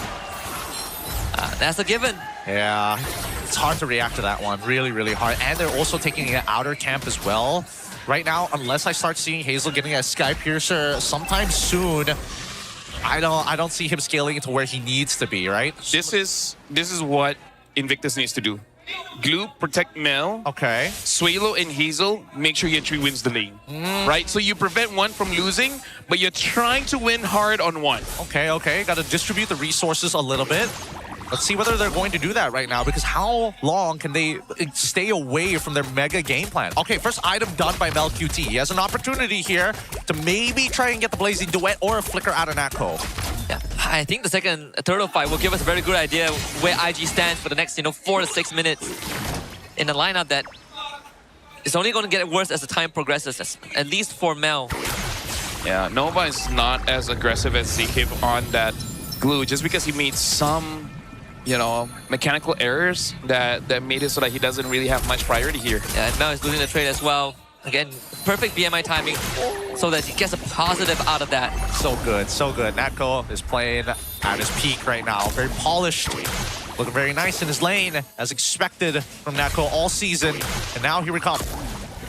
Speaker 19: That's a given.
Speaker 4: Yeah, it's hard to react to that one. Really, really hard. And they're also taking an outer camp as well. Right now, unless I start seeing Hazel getting a Sky Piercer sometime soon, I don't see him scaling into where he needs to be, right?
Speaker 20: This is what Invictus needs to do. Glue, protect Mel.
Speaker 4: Okay.
Speaker 20: Suelo and Hazel, make sure EA3 wins the lane. Right? So you prevent one from losing, but you're trying to win hard on one.
Speaker 4: Okay. Got to distribute the resources a little bit. Let's see whether they're going to do that right now, because how long can they stay away from their mega game plan? Okay, first item done by MelQT. He has an opportunity here to maybe try and get the Blazing Duet or a Flicker out of Natco.
Speaker 19: Yeah, I think the second turtle fight will give us a very good idea where IG stands for the next, 4 to 6 minutes in a lineup that is only going to get worse as the time progresses, at least for Mel.
Speaker 20: Yeah, Nova is not as aggressive as ZK on that glue, just because he made some mechanical errors that made it so that he doesn't really have much priority here.
Speaker 19: Yeah, and Mel is losing the trade as well. Again, perfect BMI timing so that he gets a positive out of that.
Speaker 4: So good. Natko is playing at his peak right now. Very polished. Looking very nice in his lane, as expected from Natko all season. And now here we come.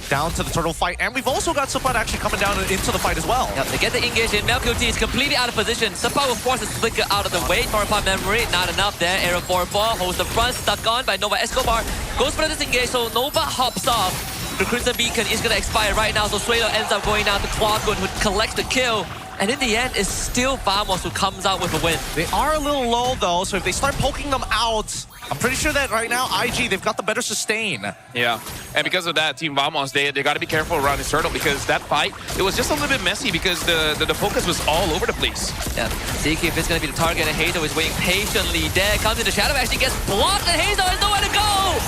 Speaker 4: Down to the turtle fight, and we've also got Sapat actually coming down into the fight as well.
Speaker 19: Yep, they get the engage in. MelQT is completely out of position. Sapat will force his flicker out of the way. Power pop memory, not enough there. Arrow forward ball, holds the front, stuck on by Nova Escobar. Goes for the disengage, so Nova hops off. The Crimson Beacon is going to expire right now, so Suelo ends up going down to Quadgun, who collects the kill. And in the end, it's still Vamos who comes out with a win.
Speaker 4: They are a little low though, so if they start poking them out, I'm pretty sure that right now, IG, they've got the better sustain.
Speaker 20: Yeah, and because of that, Team Vamos, they got to be careful around his turtle, because that fight, it was just a little bit messy because the focus was all over the place.
Speaker 19: Yeah, ZK, if it's going to be the target, and Hazel is waiting patiently. There comes in the shadow, actually gets blocked, and Hazel has nowhere to go!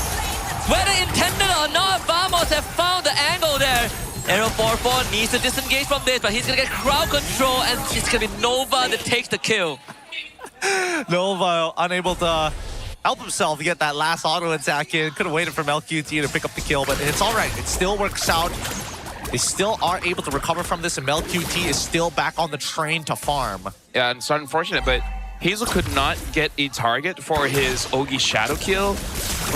Speaker 19: Whether intended or not, Vamos have found the angle there. Arrow 4-4 needs to disengage from this, but he's going to get crowd control, and it's going to be Nova that takes the kill.
Speaker 4: Nova unable to help himself to get that last auto attack in. Could have waited for MelQT to pick up the kill, but it's all right. It still works out. They still are able to recover from this, and MelQT is still back on the train to farm.
Speaker 20: Yeah, and it's unfortunate, but Hazel could not get a target for his Ogi shadow kill.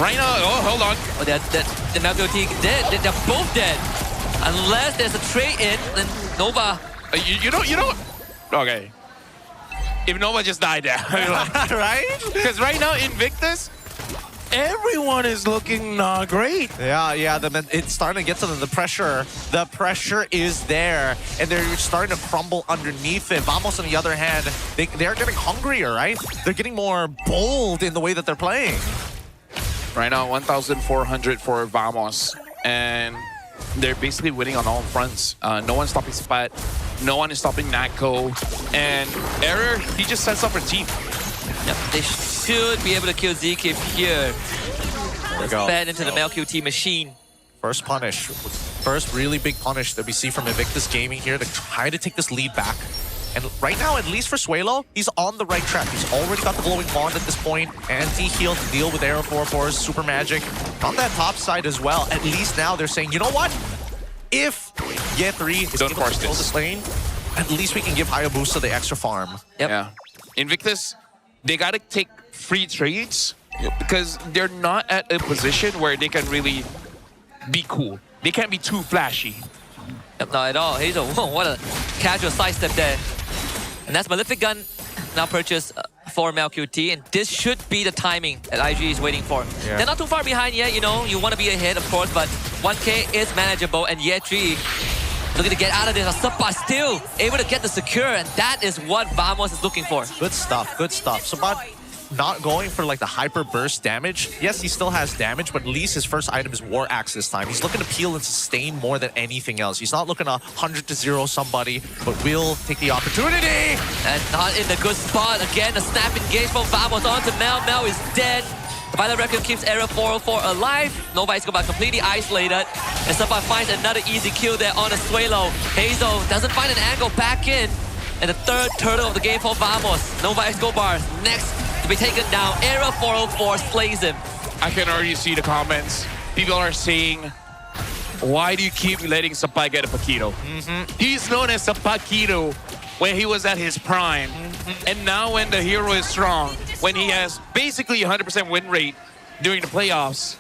Speaker 20: Right now, hold on.
Speaker 19: Oh, the MelQT dead. They're both dead. Unless there's a trade in, then Nova.
Speaker 20: You don't. Okay. If Nova just died there.
Speaker 4: Right?
Speaker 20: Because right now, Invictus, everyone is looking not great.
Speaker 4: Yeah, it's starting to get to them. The pressure is there, and they're starting to crumble underneath it. Vamos, on the other hand, they're getting hungrier, right? They're getting more bold in the way that they're playing.
Speaker 20: Right now, 1,400 for Vamos, and they're basically winning on all fronts. No one's stopping Sapat, no one is stopping Natco, and Error, he just sets up her team.
Speaker 19: Yep, they should be able to kill ZK here.
Speaker 4: There we go.
Speaker 19: Fed into the MelQT machine.
Speaker 4: First punish. First really big punish that we see from Invictus Gaming here to try to take this lead back. And right now, at least for Suelo, he's on the right track. He's already got the glowing bond at this point. Anti-heal to deal with Arrow 4-4's super magic. On that top side as well, at least now they're saying, you know what? If Ye3 is able to control this lane, at least we can give Hayabusa the extra farm.
Speaker 19: Yep.
Speaker 20: Yeah. Invictus, they gotta take free trades because they're not at a position where they can really be cool. They can't be too flashy.
Speaker 19: Yep, not at all. Hazel, whoa, what a casual sidestep there. And that's Malefic Gun. Now purchase for MLQT, and this should be the timing that IG is waiting for.
Speaker 4: Yeah.
Speaker 19: They're not too far behind yet, you know, you want to be ahead, of course, but 1K is manageable, and Yeji looking to get out of this. Sapa still able to get the secure, and that is what Vamos is looking for.
Speaker 4: Good stuff, good stuff. Sabat not going for like the hyper burst damage. Yes, he still has damage, but at least his first item is War Axe this time. He's looking to peel and sustain more than anything else. He's not looking to 100-0 somebody, but will take the opportunity.
Speaker 19: And not in the good spot. Again, a snap engage from Vamos onto Mel. Mel is dead. Violet Requiem keeps Era 404 alive. Nova is completely isolated. And Sapa finds another easy kill there on a Suelo. Hazel doesn't find an angle back in. And the third turtle of the game for Vamos. Nova Escobar next to be taken down. Era 404 slays him.
Speaker 20: I can already see the comments. People are saying, why do you keep letting Sapa get a Paquito? He's known as a Paquito when he was at his prime. And now when the hero is strong, when he has basically 100% win rate during the playoffs,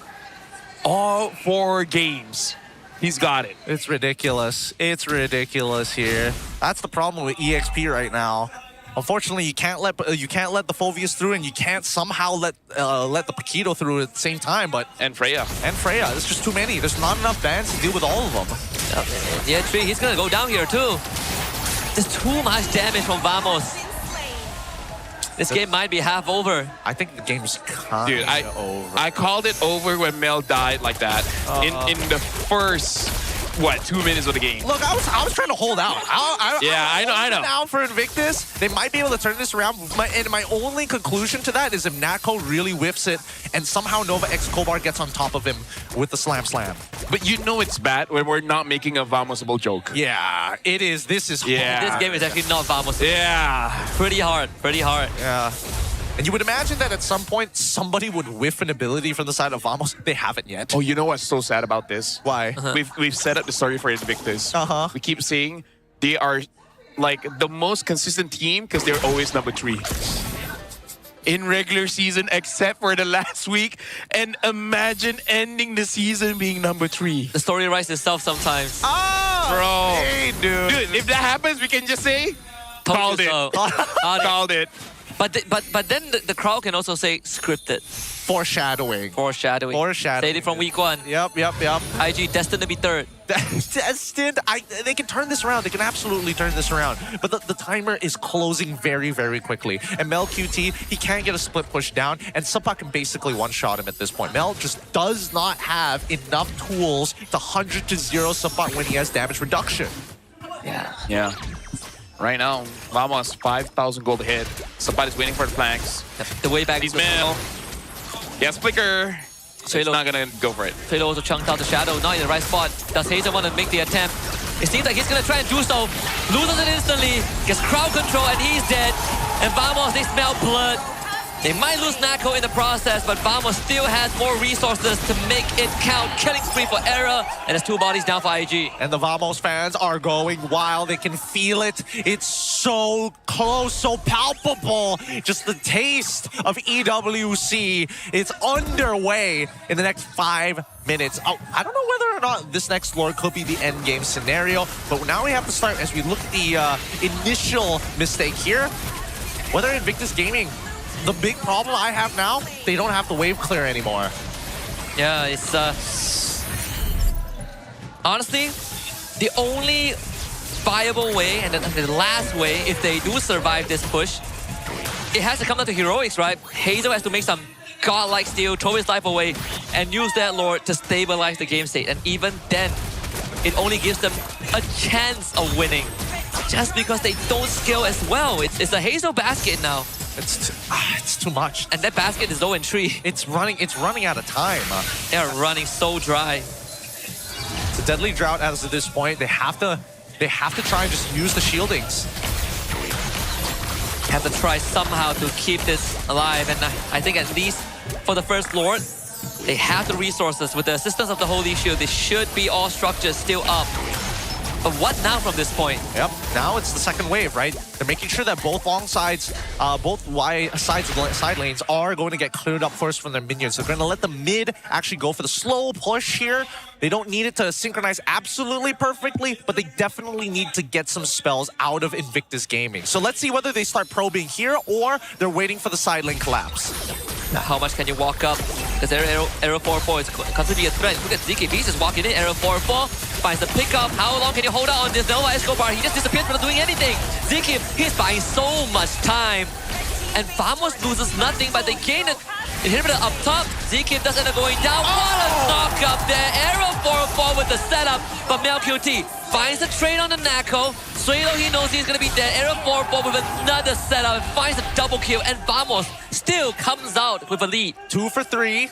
Speaker 20: all 4 games, he's got it.
Speaker 4: It's ridiculous. It's ridiculous here. That's the problem with EXP right now. Unfortunately, you can't let the Phoveus through, and you can't somehow let the Paquito through at the same time. But
Speaker 20: Freya.
Speaker 4: There's just too many. There's not enough bans to deal with all of them.
Speaker 19: Yeah, Tree, he's gonna go down here too. There's too much damage from Vamos. This game might be half over.
Speaker 4: I think the game's kind
Speaker 20: Dude,
Speaker 4: of over.
Speaker 20: I called it over when Mel died like that in the first 2 minutes of the game.
Speaker 4: Look, I was trying to hold out.
Speaker 20: I know.
Speaker 4: Now for Invictus, they might be able to turn this around. And my only conclusion to that is if Nako really whiffs it and somehow Nova X Kobar gets on top of him with the slam.
Speaker 20: But you know it's bad when we're not making a Vamosable joke.
Speaker 4: Yeah, it is. This is hard.
Speaker 19: This game is actually not Vamos.
Speaker 20: Yeah.
Speaker 19: Pretty hard.
Speaker 4: Yeah. And you would imagine that at some point, somebody would whiff an ability from the side of Vamos. They haven't yet.
Speaker 20: Oh, you know what's so sad about this?
Speaker 4: Why?
Speaker 20: We've set up the story for Invictus. We keep saying they are like the most consistent team because they're always number 3. In regular season, except for the last week. And imagine ending the season being number 3.
Speaker 19: The story writes itself sometimes.
Speaker 20: Bro.
Speaker 4: Hey, dude.
Speaker 20: If that happens, we can just say,
Speaker 19: Told
Speaker 20: called
Speaker 19: you
Speaker 20: it.
Speaker 19: so.
Speaker 20: Called it.
Speaker 19: But then the crowd can also say scripted.
Speaker 4: Foreshadowing.
Speaker 19: Say it from week 1.
Speaker 4: Yep.
Speaker 19: IG destined to be 3rd.
Speaker 4: Destined. They can turn this around. They can absolutely turn this around. But the timer is closing very, very quickly. And Mel QT, he can't get a split push down. And Sapa can basically one-shot him at this point. Mel just does not have enough tools to 100-0 Sapa when he has damage reduction.
Speaker 20: Yeah. Right now, Vamos 5,000 gold ahead. Somebody's waiting for the flanks.
Speaker 19: The way back.
Speaker 20: He's Mel. Yes, flicker. So he's not gonna go for it.
Speaker 19: Philo also chunked out the shadow, not in the right spot. Does Hazel want to make the attempt? It seems like he's gonna try and do so. Loses it instantly, gets crowd control, and he's dead. And Vamos, they smell blood. They might lose Nako in the process, but Vamos still has more resources to make it count. Killing spree for Era, and there's 2 bodies down for IG.
Speaker 4: And the Vamos fans are going wild. They can feel it. It's so close, so palpable. Just the taste of EWC. It's underway in the next 5 minutes. Oh, I don't know whether or not this next lore could be the end game scenario, but now we have to start as we look at the initial mistake here. Whether Invictus Gaming, the big problem I have now, they don't have the wave clear anymore.
Speaker 19: Yeah, it's honestly the only viable way and the last way if they do survive this push, it has to come down to heroics, right? Hazel has to make some godlike steal, throw his life away, and use that lord to stabilize the game state. And even then, it only gives them a chance of winning, just because they don't scale as well. It's a Hazel basket now.
Speaker 4: It's too much.
Speaker 19: And that basket is 0-3.
Speaker 4: It's running out of time.
Speaker 19: They're running so dry.
Speaker 4: It's a deadly drought as of this point. They have to try and just use the shieldings.
Speaker 19: Have to try somehow to keep this alive, and I think at least for the first lord, they have the resources. With the assistance of the Holy Shield, they should be all structures still up. But what now from this point?
Speaker 4: Yep, now it's the second wave, right? They're making sure that both long sides, both wide sides of the side lanes are going to get cleared up first from their minions. They're going to let the mid actually go for the slow push here.
Speaker 18: They don't need it to synchronize absolutely perfectly, but they definitely need to get some spells out of Invictus Gaming. So let's see whether they start probing here or they're waiting for the side lane collapse.
Speaker 19: Now, how much can you walk up? Because arrow 4-4 is considered to be a threat. Look at ZK, he's just walking in, arrow 4-4, finds the pickup. How long can you hold out on this Nova Escobar? He just disappears without doing anything. ZK, he's buying so much time. And Vamos loses nothing, but they gain it. Inhibitor up top, ZK does end up going down. What a knock up there. Arrow 4-4 with the setup, but MLQT finds the trade on the Nako. Suelo, he knows he's going to be dead. Arrow 4-4 with another setup, finds a double kill, and Vamos still comes out with a lead.
Speaker 18: 2 for 3.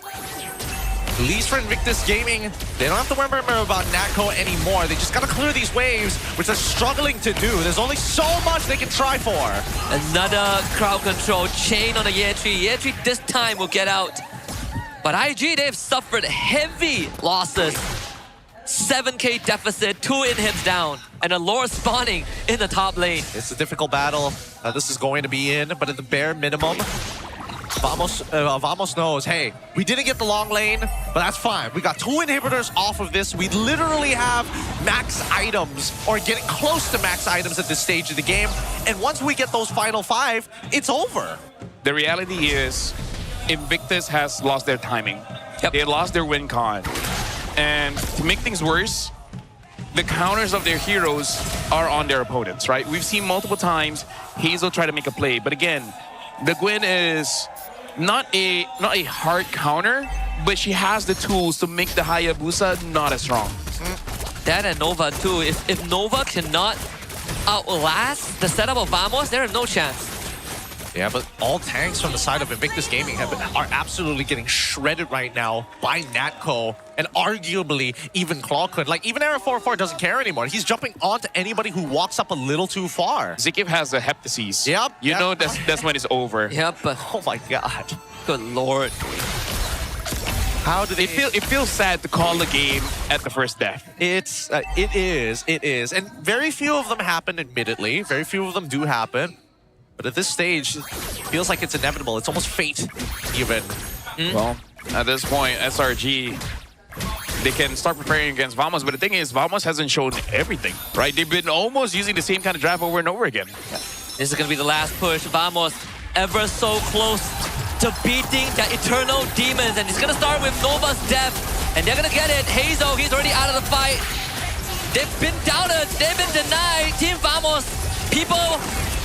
Speaker 18: Least for Invictus Gaming. They don't have to worry about Nako anymore. They just got to clear these waves, which they're struggling to do. There's only so much they can try for.
Speaker 19: Another crowd control chain on the Yetri. Yetri this time will get out. But IG, they've suffered heavy losses. 7k deficit, 2 inhibs down, and a lore spawning in the top lane.
Speaker 18: It's a difficult battle. This is going to be in, but at the bare minimum, Vamos knows, hey, we didn't get the long lane, but that's fine. We got 2 inhibitors off of this. We literally have max items, or getting close to max items at this stage of the game. And once we get those final 5, it's over.
Speaker 20: The reality is, Invictus has lost their timing. They lost their win con. And to make things worse, the counters of their heroes are on their opponents, right? We've seen multiple times Hazel try to make a play, but again, the Gwen is not a hard counter, but she has the tools to make the Hayabusa not as strong.
Speaker 19: That and Nova too. If Nova cannot outlast the setup of Vamos, there is no chance.
Speaker 18: Yeah, but all tanks from the side of Invictus Gaming are absolutely getting shredded right now by Natco and arguably even Clawkun. Like, even Arrow 4-4 doesn't care anymore. He's jumping onto anybody who walks up a little too far.
Speaker 20: Zikiv has a hep disease.
Speaker 18: Yep.
Speaker 20: You know that's when it's over.
Speaker 19: Yep.
Speaker 18: Oh my god.
Speaker 19: Good lord.
Speaker 18: How do they...
Speaker 20: It feels sad to call the game at the first death.
Speaker 18: It is. And very few of them happen, admittedly. Very few of them do happen. But at this stage, it feels like it's inevitable. It's almost fate, even.
Speaker 20: Well, at this point, SRG, they can start preparing against Vamos. But the thing is, Vamos hasn't shown everything, right? They've been almost using the same kind of draft over and over again.
Speaker 19: This is going to be the last push. Vamos ever so close to beating the Eternal Demons. And it's going to start with Nova's death. And they're going to get it. Hazel, he's already out of the fight. They've been doubted. They've been denied. Team Vamos, people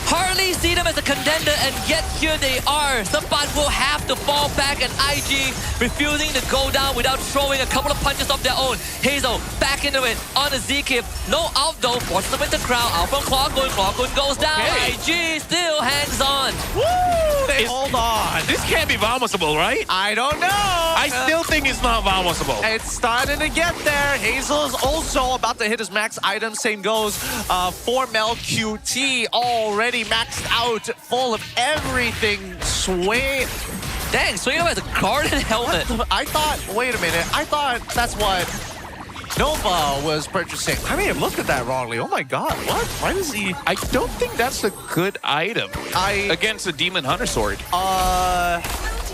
Speaker 19: hardly see them as a contender, and yet here they are. Sampan will have to fall back, and IG refusing to go down without throwing a couple of punches of their own. Hazel back into it on a Z-Kip. No out though, forces them into crowd. Out from Clawkun. Clawkun goes down.
Speaker 20: Okay.
Speaker 19: IG still hangs on.
Speaker 18: Woo! They hold on.
Speaker 20: This can't be Vamosable, right?
Speaker 18: I don't know.
Speaker 20: I still think it's not Vamosable.
Speaker 18: It's starting to get there. Hazel's also about to hit his max item. Same goes for MelQT, already maxed out, full of everything. Sway.
Speaker 19: Dang, Suyo has a garden helmet.
Speaker 18: I thought, wait a minute. I thought that's what Nova was purchasing. I may have looked at that wrongly. Oh my god, what? Why does he...
Speaker 20: I don't think that's a good item against a Demon Hunter sword.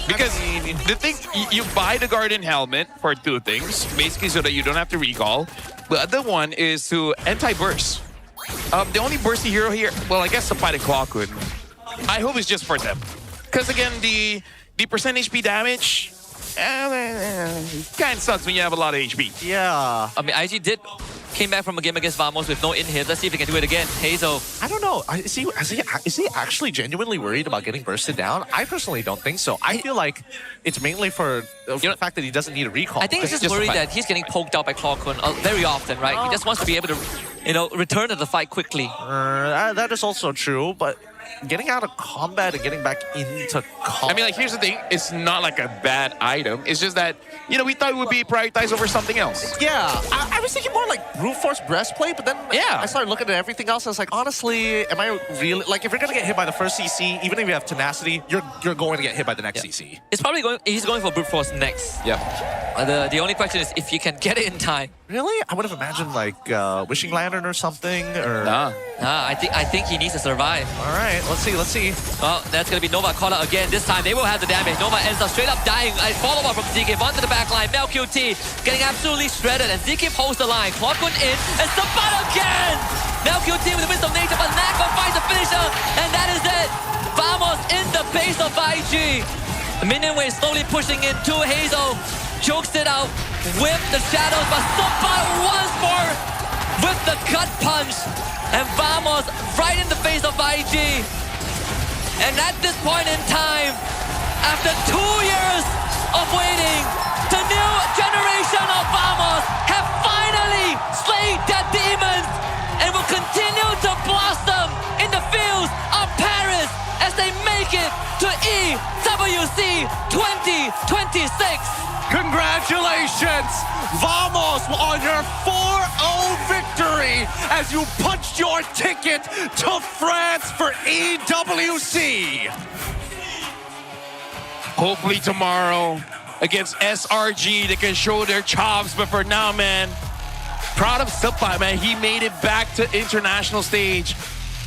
Speaker 20: Because the thing, you buy the Garden Helmet for 2 things, basically so that you don't have to recall. The other one is to anti-burst. The only bursty hero here, well, I guess Sampan and Clawkun. I hope it's just for them. Because again, the percent HP damage, kind of sucks when you have a lot of HP.
Speaker 18: Yeah.
Speaker 19: I mean, IG came back from a game against Vamos with no in-hit. Let's see if he can do it again. Hazel.
Speaker 18: I don't know. Is he actually genuinely worried about getting bursted down? I personally don't think so. I feel like it's mainly for the fact that he doesn't need a recall.
Speaker 19: I think he's just worried that he's getting poked out by Clawkun very often, right? He just wants to be able to, return to the fight quickly.
Speaker 18: That is also true, but getting out of combat and getting back into combat...
Speaker 20: I mean, like, here's the thing. It's not like a bad item. It's just that, we thought it would be prioritized over something else.
Speaker 18: Yeah. I was thinking more like brute force breastplate, but then I started looking at everything else. I was like, honestly, am I really... Like, if you're going to get hit by the first CC, even if you have tenacity, you're going to get hit by the next CC.
Speaker 19: It's probably he's going for brute force next.
Speaker 18: Yeah.
Speaker 19: The only question is if you can get it in time.
Speaker 18: Really? I would have imagined like Wishing Lantern or something. Or...
Speaker 19: Nah. I think he needs to survive.
Speaker 4: All right, let's see.
Speaker 19: Well, that's going to be Nova caught out again. This time, they will have the damage. Nova ends up straight up dying. A follow-up from ZK onto the back line. MelQT getting absolutely shredded, and ZK holds the line. Clockun in, and Sabat again! MelQT with the Wisdom of Nature, but Nako finds the finisher, and that is it! Vamos in the base of IG. The minion wave slowly pushing in to Hazel. Chokes it out with the shadows, but Sabat once more with the gut punch. And Vamos right in the face of IG. And at this point in time, after 2 years of waiting, the new generation of Vamos have finally slayed their demons and will continue to blossom in the fields of Paris as they make it to EWC 2026.
Speaker 18: Congratulations, Vamos, on your 4-0 victory as you punched your ticket to France for EWC.
Speaker 20: Hopefully tomorrow against SRG, they can show their chops. But for now, man, proud of Sabat, man. He made it back to international stage.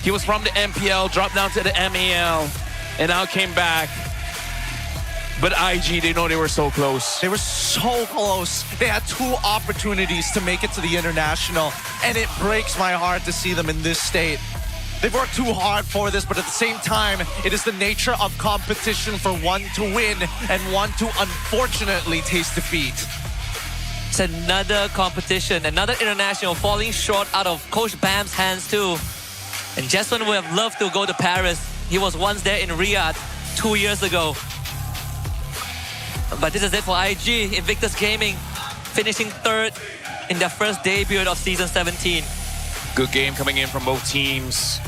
Speaker 20: He was from the MPL, dropped down to the MAL, and now came back. But IG, they know they were so close.
Speaker 4: They were so close. They had 2 opportunities to make it to the international, and it breaks my heart to see them in this state. They've worked too hard for this, but at the same time, it is the nature of competition for one to win and one to unfortunately taste defeat.
Speaker 19: It's another competition, another international falling short out of Coach Bam's hands too. And Jesson would have loved to go to Paris. He was once there in Riyadh 2 years ago. But this is it for IG, Invictus Gaming, finishing 3rd in their first debut of Season 17.
Speaker 20: Good game coming in from both teams.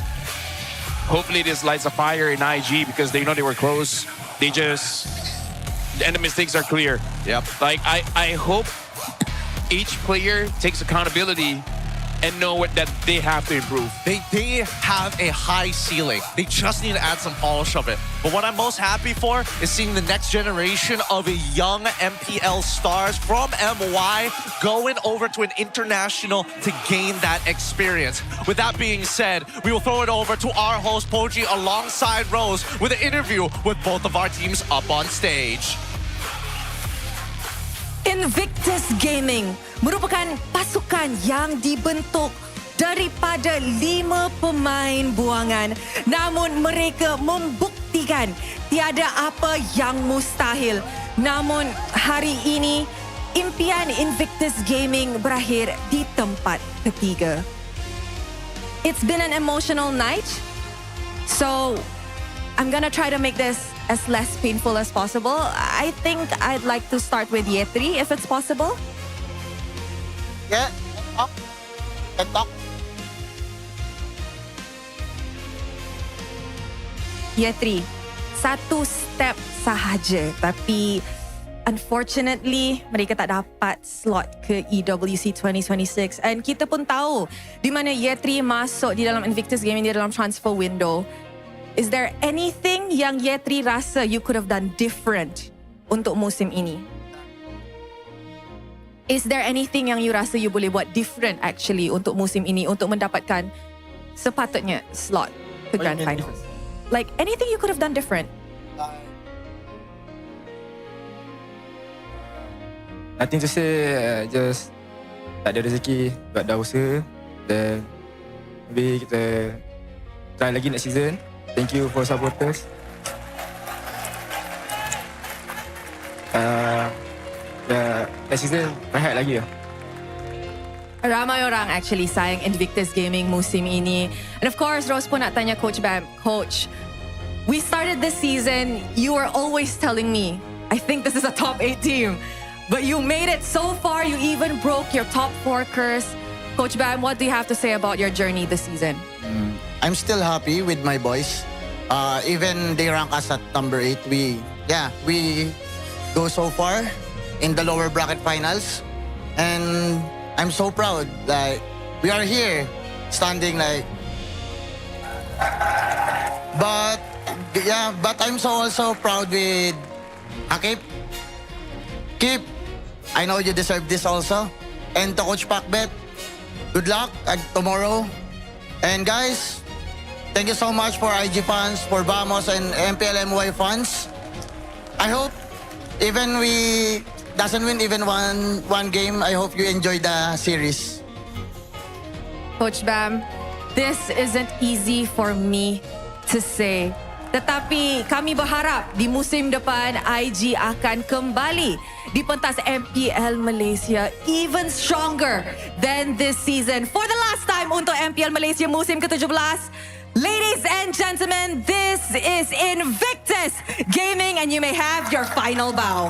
Speaker 20: Hopefully this lights a fire in IG because they know they were close. And the mistakes are clear.
Speaker 4: Yep.
Speaker 20: Like, I hope each player takes accountability and know that they have to improve.
Speaker 4: They have a high ceiling. They just need to add some polish of it. But what I'm most happy for is seeing the next generation of young MPL stars from MY going over to an international to gain that experience. With that being said, we will throw it over to our host, Poji, alongside Rose with an interview with both of our teams up on stage.
Speaker 6: Invictus Gaming merupakan pasukan yang dibentuk daripada 5 pemain buangan. Namun mereka membuktikan tiada apa yang mustahil. Namun hari ini impian Invictus Gaming berakhir di tempat ketiga. It's been an emotional night, so I'm gonna try to make this as less painful as possible. I think I'd like to start with Yetri, if it's possible.
Speaker 7: Yeah, talk.
Speaker 6: Yetri, 1 step sahaja, tapi unfortunately mereka tak dapat slot ke EWC 2026. And kita pun tahu di mana Yetri masuk di dalam Invictus Gaming, di dalam transfer window. Is there anything yang Yetri rasa you could have done different untuk musim ini? Is there anything yang you rasa you boleh buat different actually untuk musim ini untuk mendapatkan sepatutnya slot ke Grand Finals? Like anything you could have done different?
Speaker 17: Nothing to say, just tak ada rezeki, buat dah usaha, dan maybe kita try lagi next season. Thank you for supporters. Next season, rehat lagi lah.
Speaker 6: Ramai orang actually sayang Invictus Gaming musim ini. And of course, Rose pun nak tanya Coach Bam. Coach, we started this season, you were always telling me, I think this is a top 8 team. But you made it so far, you even broke your top 4 curse. Coach Bam, what do you have to say about your journey this season?
Speaker 7: I'm still happy with my boys. Even they rank us at number 8. We go so far in the lower bracket finals. And I'm so proud that we are here standing like. But I'm so also proud with Akip. Kip, I know you deserve this also. And to Coach Pacbet, good luck tomorrow. And guys, thank you so much for IG fans, for Vamos and MPL MY fans. I hope even we doesn't win even one game, I hope you enjoy the series.
Speaker 6: Coach Bam, this isn't easy for me to say. Tetapi kami berharap di musim depan IG akan kembali di pentas MPL Malaysia even stronger than this season. For the last time untuk MPL Malaysia musim ke-17, ladies and gentlemen, this is Invictus Gaming and you may have your final bow.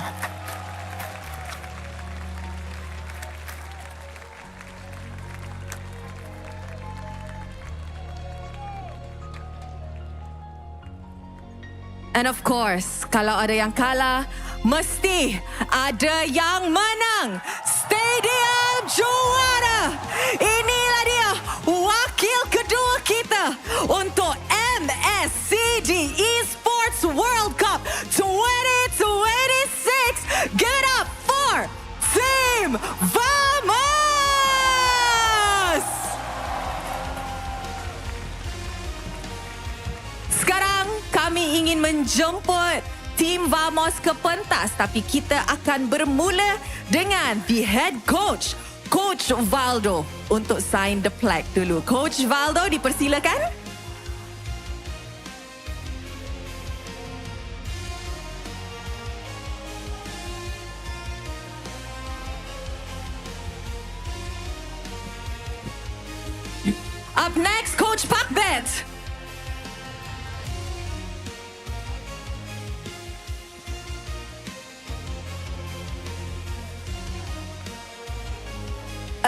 Speaker 6: And of course, kalau ada yang kalah, mesti ada yang menang. Stadium Juara. Inilah dia wakil kedua kita untuk MSCD Esports World Cup 2026. Give it up for Team Vamos! Sekarang kami ingin menjemput Tim Vamos ke pentas, tapi kita akan bermula dengan the head coach, Coach Valdo, untuk sign the plaque dulu. Coach Valdo, dipersilakan. Up next, Coach Pakbet.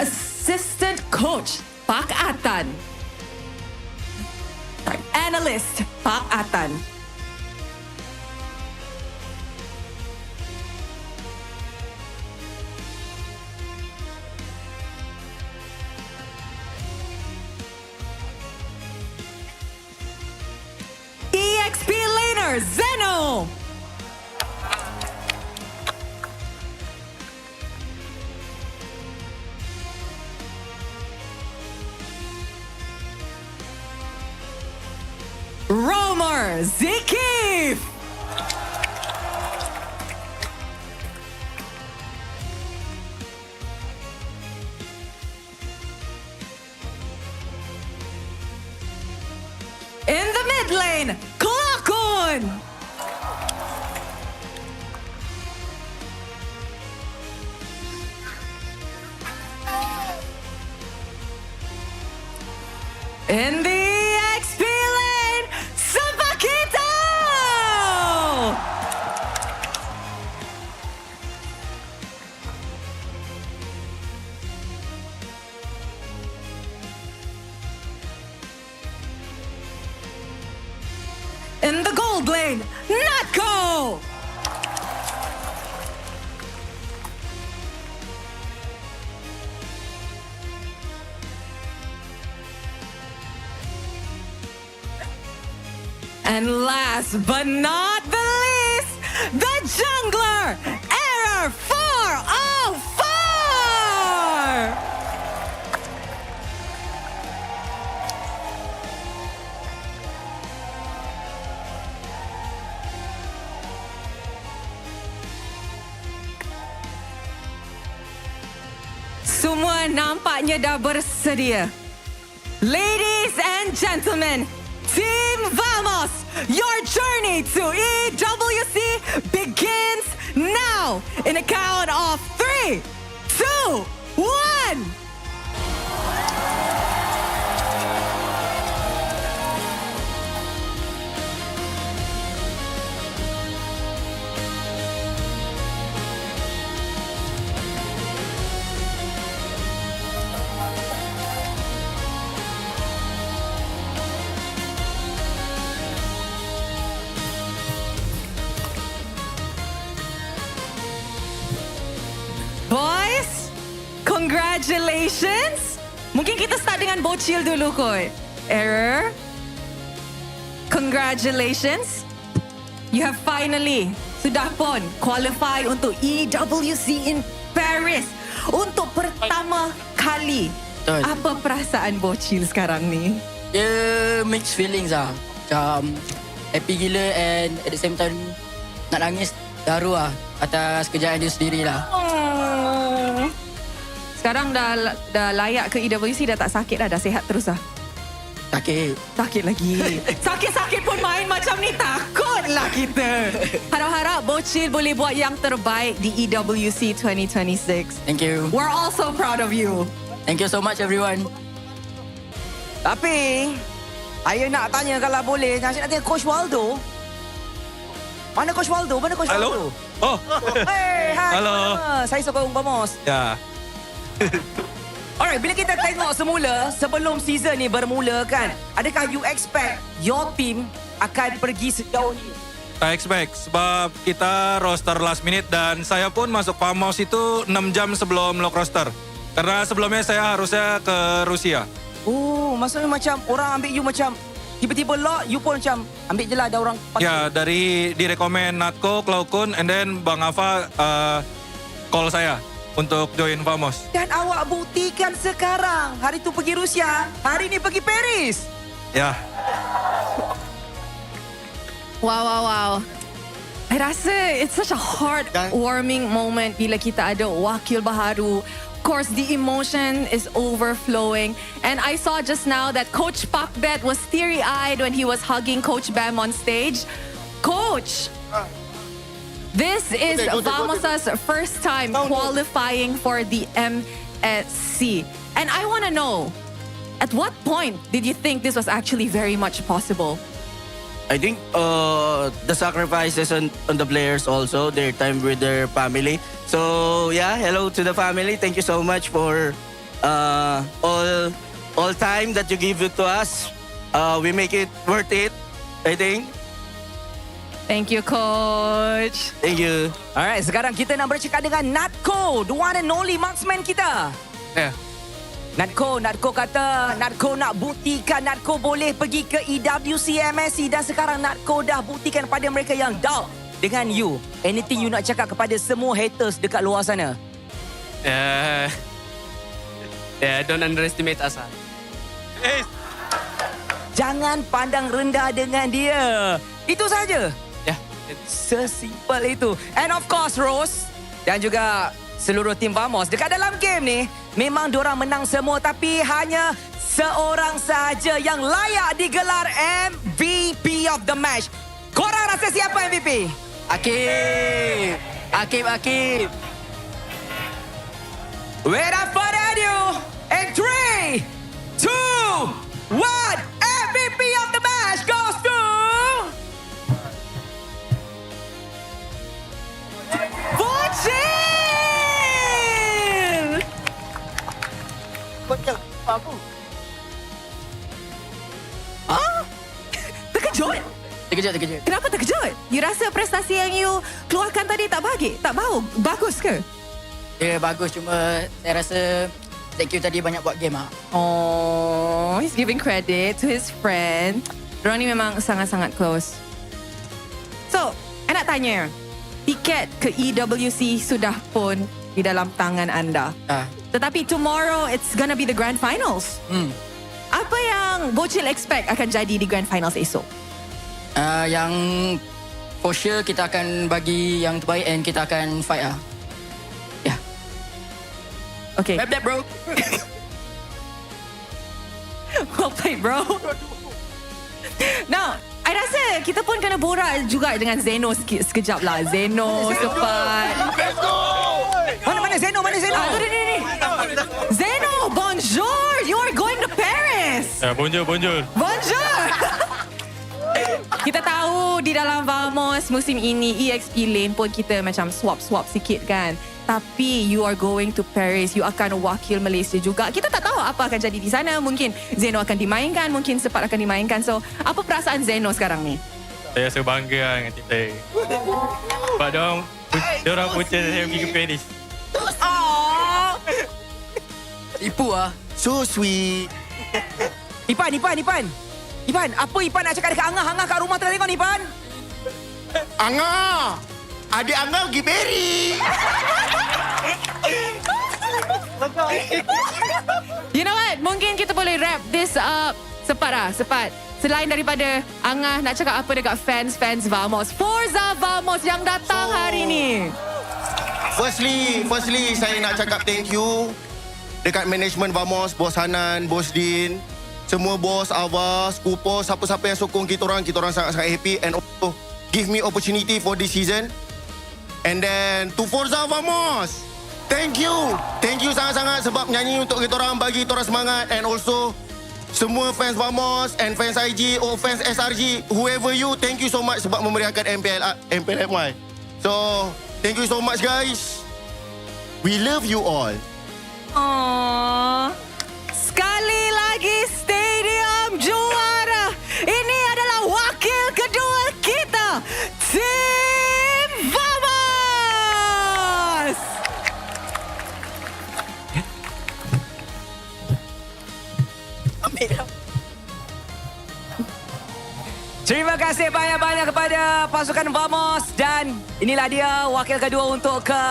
Speaker 6: Assistant Coach Pak Atan. Analyst Pak Atan. EXP laner Zeno. Romer Zikif. In the mid lane, Klakun. In the XP lane, Sabakito! In the gold lane, Natko! And last but not the least, the jungler, Error 404! Semua nampaknya dah bersedia. Ladies and gentlemen, Team Vamos, your journey to EWC begins now in a count of 3, 2, 1. Boys, congratulations. Mungkin kita start dengan bocil dulu kot. Error. Congratulations. You have finally, sudah pun qualify untuk EWC in Paris untuk pertama kali. Apa perasaan bocil sekarang ni?
Speaker 9: Dia mixed feelings lah. Macam happy gila and at the same time nak nangis daru lah atas kejayaan dia sendiri lah.
Speaker 6: Sekarang dah layak ke EWC, dah tak sakit dah sihat terus lah. Sakit lagi. Sakit-sakit pun main macam ni, takutlah kita. Harap-harap Bocil boleh buat yang terbaik di EWC 2026.
Speaker 9: Thank you.
Speaker 6: We're all so proud of you.
Speaker 9: Thank you so much everyone.
Speaker 5: Tapi, saya nak tanya kalau boleh, saya nak tanya Coach Waldo. Mana Coach Waldo? Mana Coach Waldo?
Speaker 22: Oh.
Speaker 5: Hey, hai.
Speaker 22: Halo.
Speaker 5: Saya sokong Vamos.
Speaker 22: Ya.
Speaker 5: Alright, bila kita tengok semula, sebelum season ni bermula kan, adakah you expect your team akan pergi sejauh ni?
Speaker 22: Tak expect sebab kita roster last minute dan saya pun masuk Farmhouse itu 6 jam sebelum lock roster. Karena sebelumnya saya harusnya ke Rusia.
Speaker 5: Oh, maksudnya macam orang ambil you macam tiba-tiba lock, you pun macam ambil je lah ada orang panggil.
Speaker 22: Ya, dari direkomen Natko, Klaukun, and then Bang Afa call saya untuk join Farmhouse.
Speaker 5: Dan awak buktikan sekarang. Hari tu pergi Rusia, hari ni pergi Paris.
Speaker 22: Ya.
Speaker 6: Wow. I rasa it's such a heartwarming moment bila kita ada wakil baharu. Of course, the emotion is overflowing. And I saw just now that Coach Pakbet was teary-eyed when he was hugging Coach Bam on stage. Coach! This is Vamos's first time qualifying for the MSC. And I want to know, at what point did you think this was actually very much possible?
Speaker 23: I think the sacrifices on the players also, their time with their family. So yeah, hello to the family. Thank you so much for all time that you give it to us. We make it worth it, I think.
Speaker 6: Thank you, Coach.
Speaker 23: Thank you.
Speaker 5: Alright, sekarang kita nak bercakap dengan Natko, the one and only marksman kita.
Speaker 22: Ya.
Speaker 5: Natko kata, Natko nak buktikan Natko boleh pergi ke EWC MSC dan sekarang Natko dah buktikan pada mereka yang doubt dengan you. Anything you nak cakap kepada semua haters dekat luar sana?
Speaker 24: Don't underestimate us.
Speaker 5: Jangan pandang rendah dengan dia. Itu saja. Sesimpel itu. And of course, Rose dan juga seluruh tim Vamos dekat dalam game ni, memang diorang menang semua tapi hanya seorang saja yang layak digelar MVP of the match. Korang rasa siapa MVP?
Speaker 9: Akib.
Speaker 5: Without further ado, in 3, 2, 1, MVP of the match goes to Bocil!
Speaker 9: Aku.
Speaker 6: Terkejut?
Speaker 9: Terkejut.
Speaker 6: Kenapa terkejut? You rasa prestasi yang you keluarkan tadi tak bagus ke?
Speaker 9: Ya, bagus. Cuma saya rasa thank you tadi banyak buat game lah.
Speaker 6: Oh, he's giving credit to his friend. Diorang ni memang sangat-sangat close. So, I nak tanya, tiket ke EWC sudah pun di dalam tangan anda. Tetapi tomorrow, it's gonna be the grand finals. Apa yang Bocil expect akan jadi di grand finals esok?
Speaker 9: Yang for sure kita akan bagi yang terbaik and kita akan fight lah. Ya.
Speaker 6: Okay.
Speaker 9: Bap, bro.
Speaker 6: Well played, bro. Now, I rasa kita pun kena borak juga dengan Zeno sekejap lah. Zeno sempat.
Speaker 5: Let's go! Mana Zeno?
Speaker 6: Ni. Zeno, bonjour! You are going to Paris!
Speaker 22: Bonjour.
Speaker 6: Kita tahu di dalam Vamos musim ini EXP lane pun kita macam swap sikit kan. Tapi you are going to Paris. You akan wakil Malaysia juga. Kita tak tahu apa akan jadi di sana. Mungkin Zeno akan dimainkan. Mungkin Sepat akan dimainkan. So, apa perasaan Zeno sekarang ni?
Speaker 22: Saya rasa bangga dengan tim saya. Sebab diorang punca saya pergi ke Paris.
Speaker 9: Ipu lah.
Speaker 23: So sweet.
Speaker 5: Ipan, apa Ipan nak cakap dekat Angah kat rumah tengah tengok ni, Ipan?
Speaker 23: Angah! Adik Angah pergi Paris.
Speaker 6: You know what? Mungkin kita boleh wrap this up Sepat. Selain daripada Angah, nak cakap apa dekat fans Vamos? Forza Vamos yang datang hari ni.
Speaker 8: Firstly, saya nak cakap thank you dekat management Vamos, Bos Hanan, Bos Din, semua bos, Ava, Skupo, siapa-siapa yang sokong kita orang sangat-sangat happy and also give me opportunity for this season. And then to Forza Vamos, thank you sangat-sangat sebab nyanyi untuk kita orang, bagi kita orang semangat, and also semua fans Vamos and fans IG or fans SRG, whoever you, thank you so much sebab memeriahkan MPL MY. So, thank you so much guys. We love you all.
Speaker 6: Aww. Sekali lagi Stadium Juara. Ini adalah wakil kedua kita, Tim Vamos.
Speaker 5: Terima kasih banyak-banyak kepada pasukan Vamos dan inilah dia wakil kedua untuk ke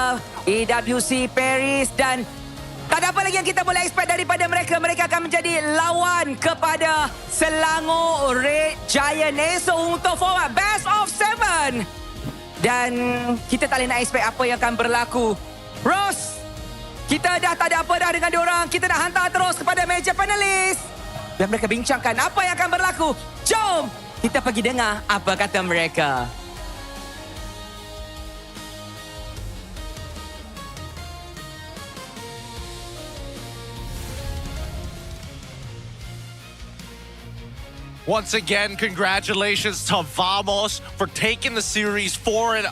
Speaker 5: EWC Paris dan tak ada apa lagi yang kita boleh expect daripada mereka. Mereka akan menjadi lawan kepada Selangor Red Giant esok untuk format Best of 7. Dan kita tak boleh nak expect apa yang akan berlaku. Ros, kita dah tak ada apa dah dengan diorang. Kita nak hantar terus kepada meja panelis. Dan mereka bincangkan apa yang akan berlaku. Jom kita pergi dengar apa kata mereka.
Speaker 18: Once again, congratulations to Vamos for taking the series 4-0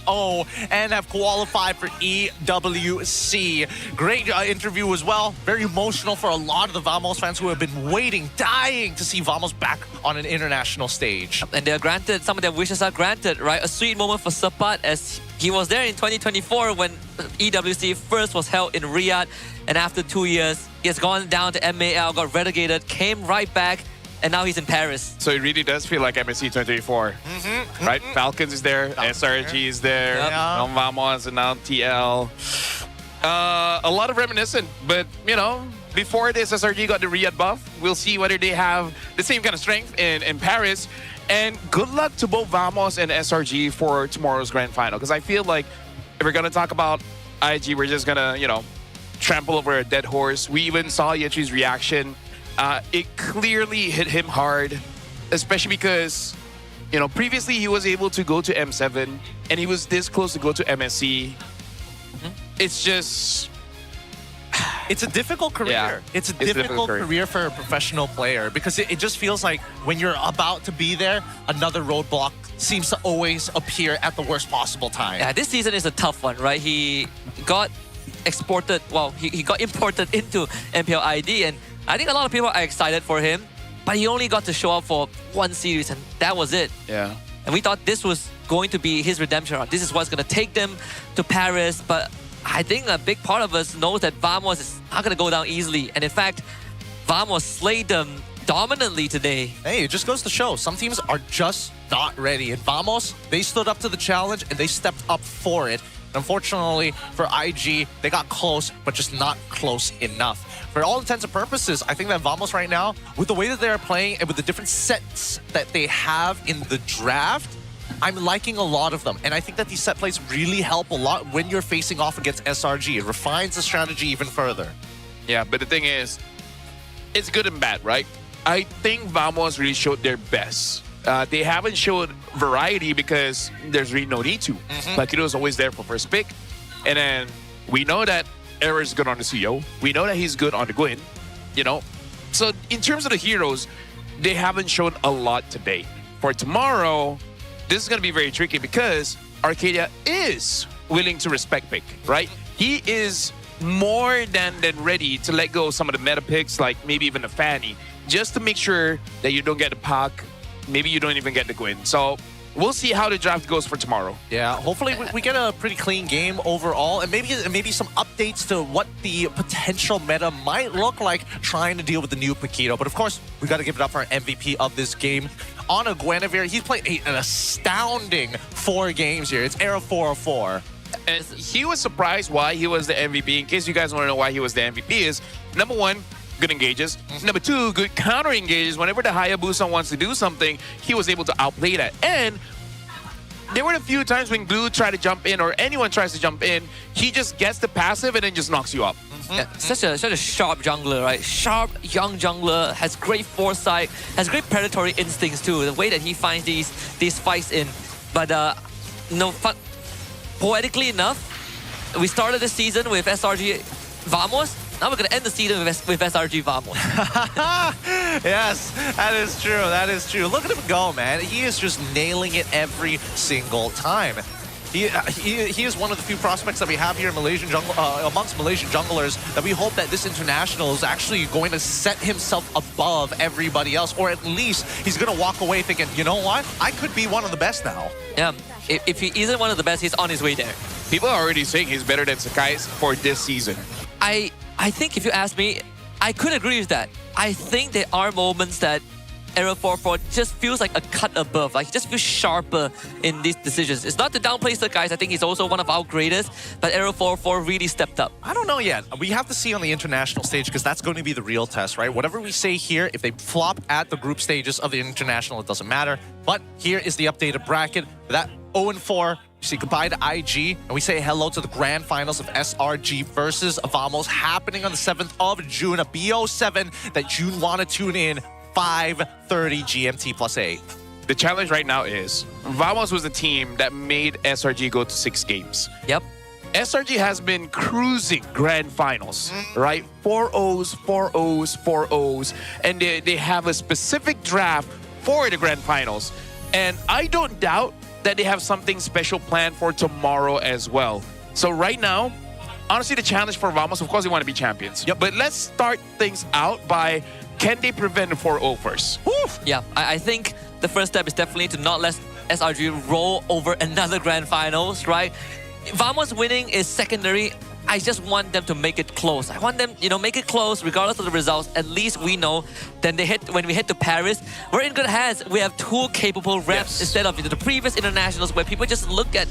Speaker 18: and have qualified for EWC. Great interview as well. Very emotional for a lot of the Vamos fans who have been waiting, dying to see Vamos back on an international stage.
Speaker 19: And they are granted, some of their wishes are granted, right? A sweet moment for Sepat as he was there in 2024 when EWC first was held in Riyadh. And after 2 years, he has gone down to MAL, got relegated, came right back, and now he's in Paris.
Speaker 20: So it really does feel like MSC 2024, right? Falcons is there, SRG is there, now Vamos and now TL. A lot of reminiscent, but you know, before this SRG got the Riyadh buff, we'll see whether they have the same kind of strength in Paris. And good luck to both Vamos and SRG for tomorrow's grand final, because I feel like if we're gonna talk about IG, we're just gonna, you know, trample over a dead horse. We even saw Yechi's reaction. It clearly hit him hard, especially because, you know, previously he was able to go to M7 and he was this close to go to MSC. It's just...
Speaker 18: It's a difficult career.
Speaker 20: Yeah,
Speaker 18: it's a difficult career for a professional player because it just feels like when you're about to be there, another roadblock seems to always appear at the worst possible time.
Speaker 19: Yeah, this season is a tough one, right? He got exported, well, he got imported into MPL ID, and I think a lot of people are excited for him, but he only got to show up for one series and that was it.
Speaker 20: Yeah.
Speaker 19: And we thought this was going to be his redemption run. This is what's going to take them to Paris, but I think a big part of us knows that Vamos is not going to go down easily. And in fact, Vamos slayed them dominantly today.
Speaker 18: Hey, it just goes to show some teams are just not ready. And Vamos, they stood up to the challenge and they stepped up for it. Unfortunately for IG, they got close, but just not close enough. For all intents and purposes, I think that Vamos right now, with the way that they're playing and with the different sets that they have in the draft, I'm liking a lot of them. And I think that these set plays really help a lot when you're facing off against SRG. It refines the strategy even further.
Speaker 20: Yeah, but the thing is, it's good and bad, right? I think Vamos really showed their best. They haven't showed variety because there's really no need to. Plakido is always there for first pick. And then we know that Error is good on the CEO. We know that he's good on the Gwyn, you know? So in terms of the heroes, they haven't shown a lot today. For tomorrow, this is going to be very tricky because Arcadia is willing to respect pick, right? He is more than ready to let go of some of the meta picks, like maybe even a Fanny, just to make sure that you don't get a Pac, maybe you don't even get the Gwyn. So we'll see how the draft goes for tomorrow.
Speaker 18: Yeah, hopefully we get a pretty clean game overall, and maybe some updates to what the potential meta might look like trying to deal with the new Paquito. But of course, we got to give it up for our MVP of this game. On a Guinevere, he's played an astounding 4 games here. It's Era 404.
Speaker 20: And he was surprised why he was the MVP. In case you guys want to know why he was the MVP is, number one, good engages. Number two, good counter engages. Whenever the Hayabusa wants to do something, he was able to outplay that. And there were a few times when Glue tried to jump in or anyone tries to jump in, he just gets the passive and then just knocks you up.
Speaker 19: Yeah, such a sharp jungler, right? Sharp young jungler, has great foresight, has great predatory instincts too. The way that he finds these fights in, but poetically enough, we started the season with SRG Vamos. Now we're gonna end the season with SRG Vamos.
Speaker 4: Yes, that is true. That is true. Look at him go, man. He is just nailing it every single time. He is one of the few prospects that we have here in Malaysian jungle, amongst Malaysian junglers that we hope that this international is actually going to set himself above everybody else, or at least he's going to walk away thinking, you know what, I could be one of the best now.
Speaker 19: Yeah, if he isn't one of the best, he's on his way there.
Speaker 20: People are already saying he's better than Sakai's for this season.
Speaker 19: I think if you ask me, I could agree with that. I think there are moments that Arrow 4-4 just feels like a cut above. Like, he just feels sharper in these decisions. It's not to downplay the guys. I think he's also one of our greatest. But Arrow 4-4 really stepped up.
Speaker 4: I don't know yet. We have to see on the international stage because that's going to be the real test, right? Whatever we say here, if they flop at the group stages of the international, it doesn't matter. But here is the updated bracket. That 0-4. We say goodbye to IG, and we say hello to the grand finals of SRG versus Vamos happening on the 7th of June, a BO7 that you want to tune in 5:30 GMT +8.
Speaker 20: The challenge right now is Vamos was the team that made SRG go to 6 games.
Speaker 19: Yep.
Speaker 20: SRG has been cruising grand finals, right? 4-0s, 4-0s, 4-0s, and they have a specific draft for the grand finals. And I don't doubt that they have something special planned for tomorrow as well. So right now, honestly, the challenge for Vamos, of course, they want to be champions. Yep. But let's start things out by, can they prevent 4-0 first?
Speaker 19: Woof. Yeah, I think the first step is definitely to not let SRG roll over another grand finals, right? Vamos winning is secondary. I just want them to make it close. I want them, make it close regardless of the results. At least we know then when we head to Paris, we're in good hands. We have 2 capable reps instead of the previous internationals where people just look at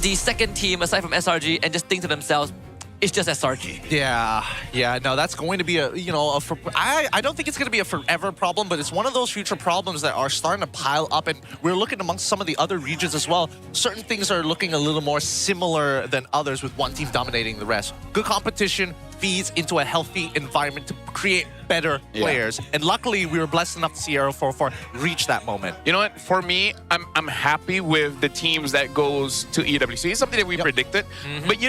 Speaker 19: the second team aside from SRG and just think to themselves, it's just SRG.
Speaker 4: Yeah, no, that's going to be I don't think it's going to be a forever problem, but it's one of those future problems that are starting to pile up, and we're looking amongst some of the other regions as well. Certain things are looking a little more similar than others with one team dominating the rest. Good competition feeds into a healthy environment to create better players. And luckily, we were blessed enough to see Arrow 4-4 reach that moment.
Speaker 20: You know what? For me, I'm happy with the teams that goes to EWC. It's something that we predicted. But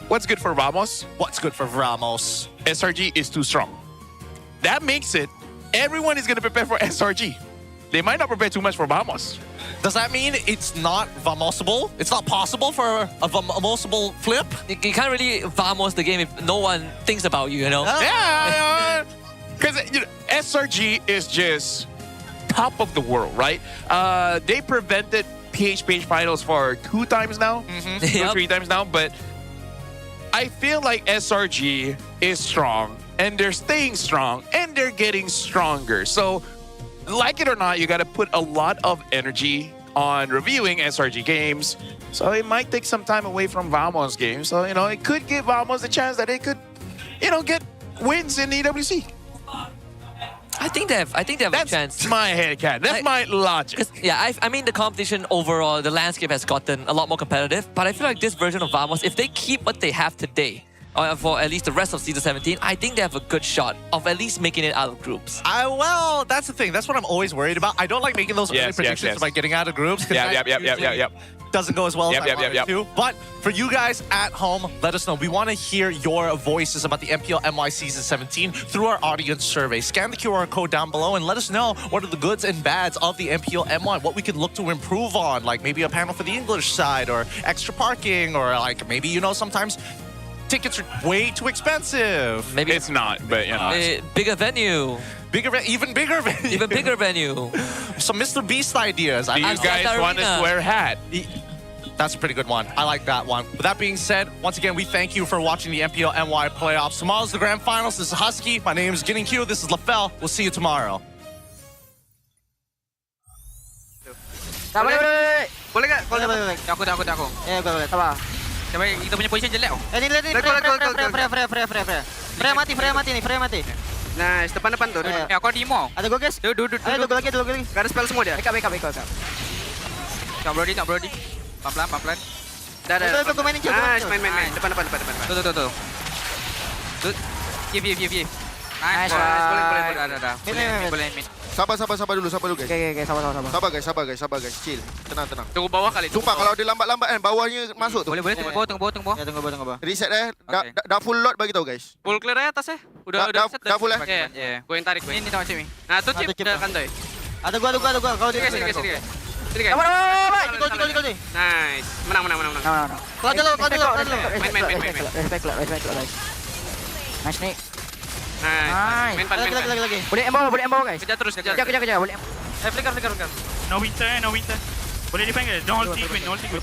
Speaker 20: what's good for Vamos?
Speaker 4: What's good for Vamos?
Speaker 20: SRG is too strong. That makes it, everyone is going to prepare for SRG. They might not prepare too much for Vamos.
Speaker 4: Does that mean it's not Vamosable? It's not possible for a Vamosable flip?
Speaker 19: You can't really Vamos the game if no one thinks about you,
Speaker 20: Yeah, because SRG is just top of the world, right? They prevented PHPH finals for 2 times now, 2 or 3 times now, but I feel like SRG is strong, and they're staying strong, and they're getting stronger. So, like it or not, you got to put a lot of energy on reviewing SRG games. So it might take some time away from Vamos games. So, it could give Vamos a chance that they could, get wins in EWC.
Speaker 19: I think they have a chance.
Speaker 20: That's my headcanon. That's my logic.
Speaker 19: Yeah, I mean the competition overall, the landscape has gotten a lot more competitive. But I feel like this version of Vamos, if they keep what they have today, for at least the rest of Season 17, I think they have a good shot of at least making it out of groups.
Speaker 4: Well, that's the thing. That's what I'm always worried about. I don't like making those early predictions about getting out of groups.
Speaker 20: Yep.
Speaker 4: Doesn't go as well as I want it to. But for you guys at home, let us know. We want to hear your voices about the MPL MY Season 17 through our audience survey. Scan the QR code down below and let us know what are the goods and bads of the MPL MY, what we can look to improve on, like maybe a panel for the English side or extra parking, or like maybe, sometimes tickets are way too expensive.
Speaker 20: Maybe it's not, but
Speaker 19: bigger venue.
Speaker 4: Even bigger venue.
Speaker 19: Even bigger venue.
Speaker 4: Some Mr. Beast ideas.
Speaker 20: Do you guys want us to wear a hat?
Speaker 4: That's a pretty good one. I like that one. With that being said, once again, we thank you for watching the MPL MY playoffs. Tomorrow's the grand finals. This is Husky. My name is Getting Q. This is LaFell. We'll see you tomorrow.
Speaker 12: Boleh tak? Aku. Ya, boleh. Sabar. Coba kita punya position jelek. Ni, Freya mati ni. Nice, depan tuh.
Speaker 11: Aku ada Imo.
Speaker 12: Ada gue guys.
Speaker 11: Duduk.
Speaker 12: Ayo dua lagi. Gak ada spell semua dia.
Speaker 11: Backup. Tak Brody. Pelan-pelan.
Speaker 12: Dah. Gue mainin kill. Nice, main. Depan.
Speaker 11: Tuh. Give. Nice. Boleh.
Speaker 8: Sabar dulu guys.
Speaker 12: Oke,
Speaker 8: Sabar guys. Chill. Tenang.
Speaker 20: Tunggu bawah kali.
Speaker 8: Sumpah kalau dia lambat kan bawahnya masuk tuh.
Speaker 11: Boleh. Tunggu bawah.
Speaker 12: Ya, tunggu bawah.
Speaker 8: Reset dah full load bagi tau guys.
Speaker 12: Full clear aja atasnya. Udah set.
Speaker 8: Dah full
Speaker 12: Iya. Gue yang tarik.
Speaker 11: Ini tengok sini.
Speaker 12: Nah, tuh chip udah kantoy. Ada gua. Kau dia.
Speaker 11: Sini guys.
Speaker 12: Gol. Nice. Menang. Kau dulu. Main.
Speaker 11: Nice nih.
Speaker 12: Nice. Main.
Speaker 11: Lagi. Boleh embawa guys.
Speaker 12: Kejar terus.
Speaker 11: Kejar. Boleh.
Speaker 12: Flicker.
Speaker 1: No winter. Boleh defend ke? Don't hold sequence.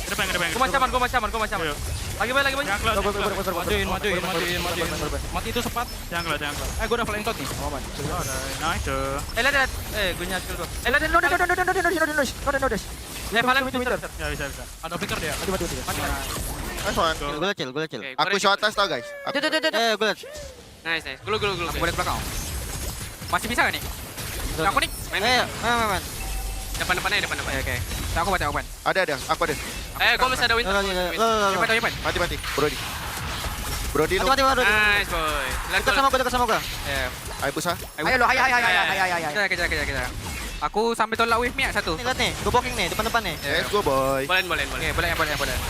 Speaker 1: Depan.
Speaker 12: Gua macam. Lagi banyak.
Speaker 1: Jangan
Speaker 12: Majuin.
Speaker 1: Mati itu cepat. Jangan keluar.
Speaker 12: Gue udah flying tot nih.
Speaker 1: Nice.
Speaker 12: Lihat. Gue nyakil tuh. Lihat. No dash. Valen winter.
Speaker 1: Ya, bisa.
Speaker 12: Ada flicker dia. Mati.
Speaker 8: Nice one.
Speaker 7: Gue kecil.
Speaker 8: Aku show atas tau guys.
Speaker 7: Gue liat.
Speaker 12: Nice. Gulu.
Speaker 11: Aku boleh ke belakang. Masih bisa gak nih? Aku nih.
Speaker 12: Main. Depan.
Speaker 11: Oke. Aku ban.
Speaker 8: Ada. Aku ada.
Speaker 12: Gue masih ada winter.
Speaker 11: Depan.
Speaker 8: Mati. Brody.
Speaker 12: Nice boy.
Speaker 7: Dekat sama gue.
Speaker 8: Ayo pusat.
Speaker 11: Ayo. Kejar. Aku sambil tolak wave Mia satu.
Speaker 7: Lihat nih, gue blocking nih, depan nih.
Speaker 8: Let's go boy.
Speaker 12: Boleh.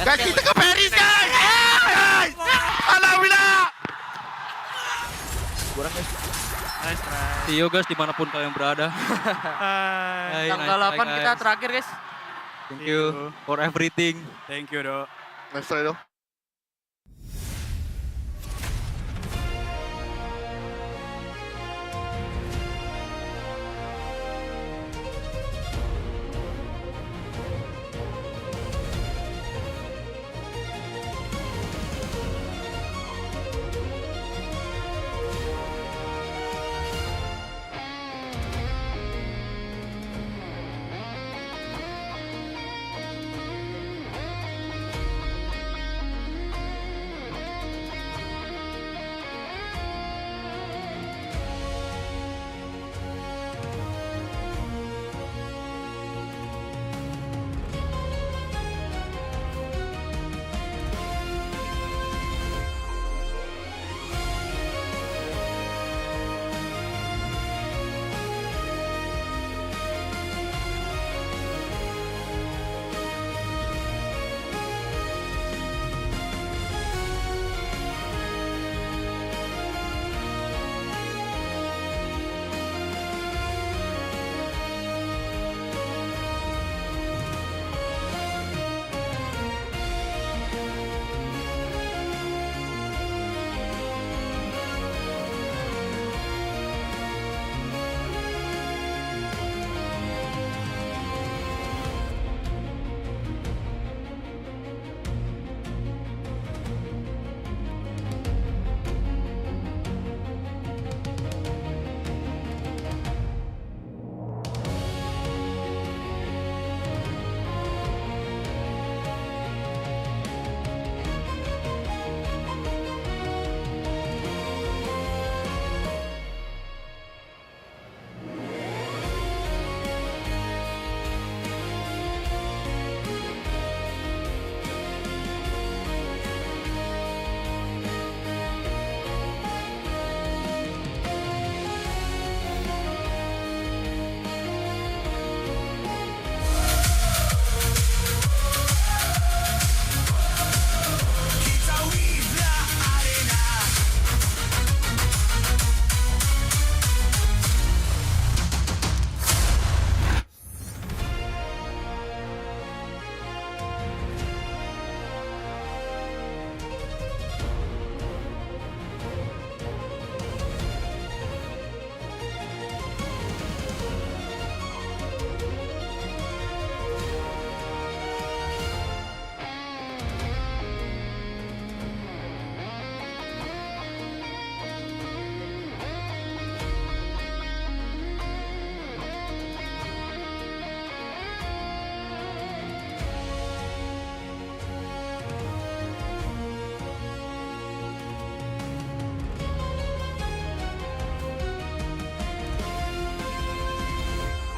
Speaker 8: Guys, kita ke Paris guys. Alhamdulillah.
Speaker 1: Kurang guys. Nice.
Speaker 13: See you guys dimanapun kalian berada.
Speaker 12: Tanggal 8 kita terakhir guys.
Speaker 13: Thank you for everything.
Speaker 1: Thank you, Dok.
Speaker 8: Nice try, Dok.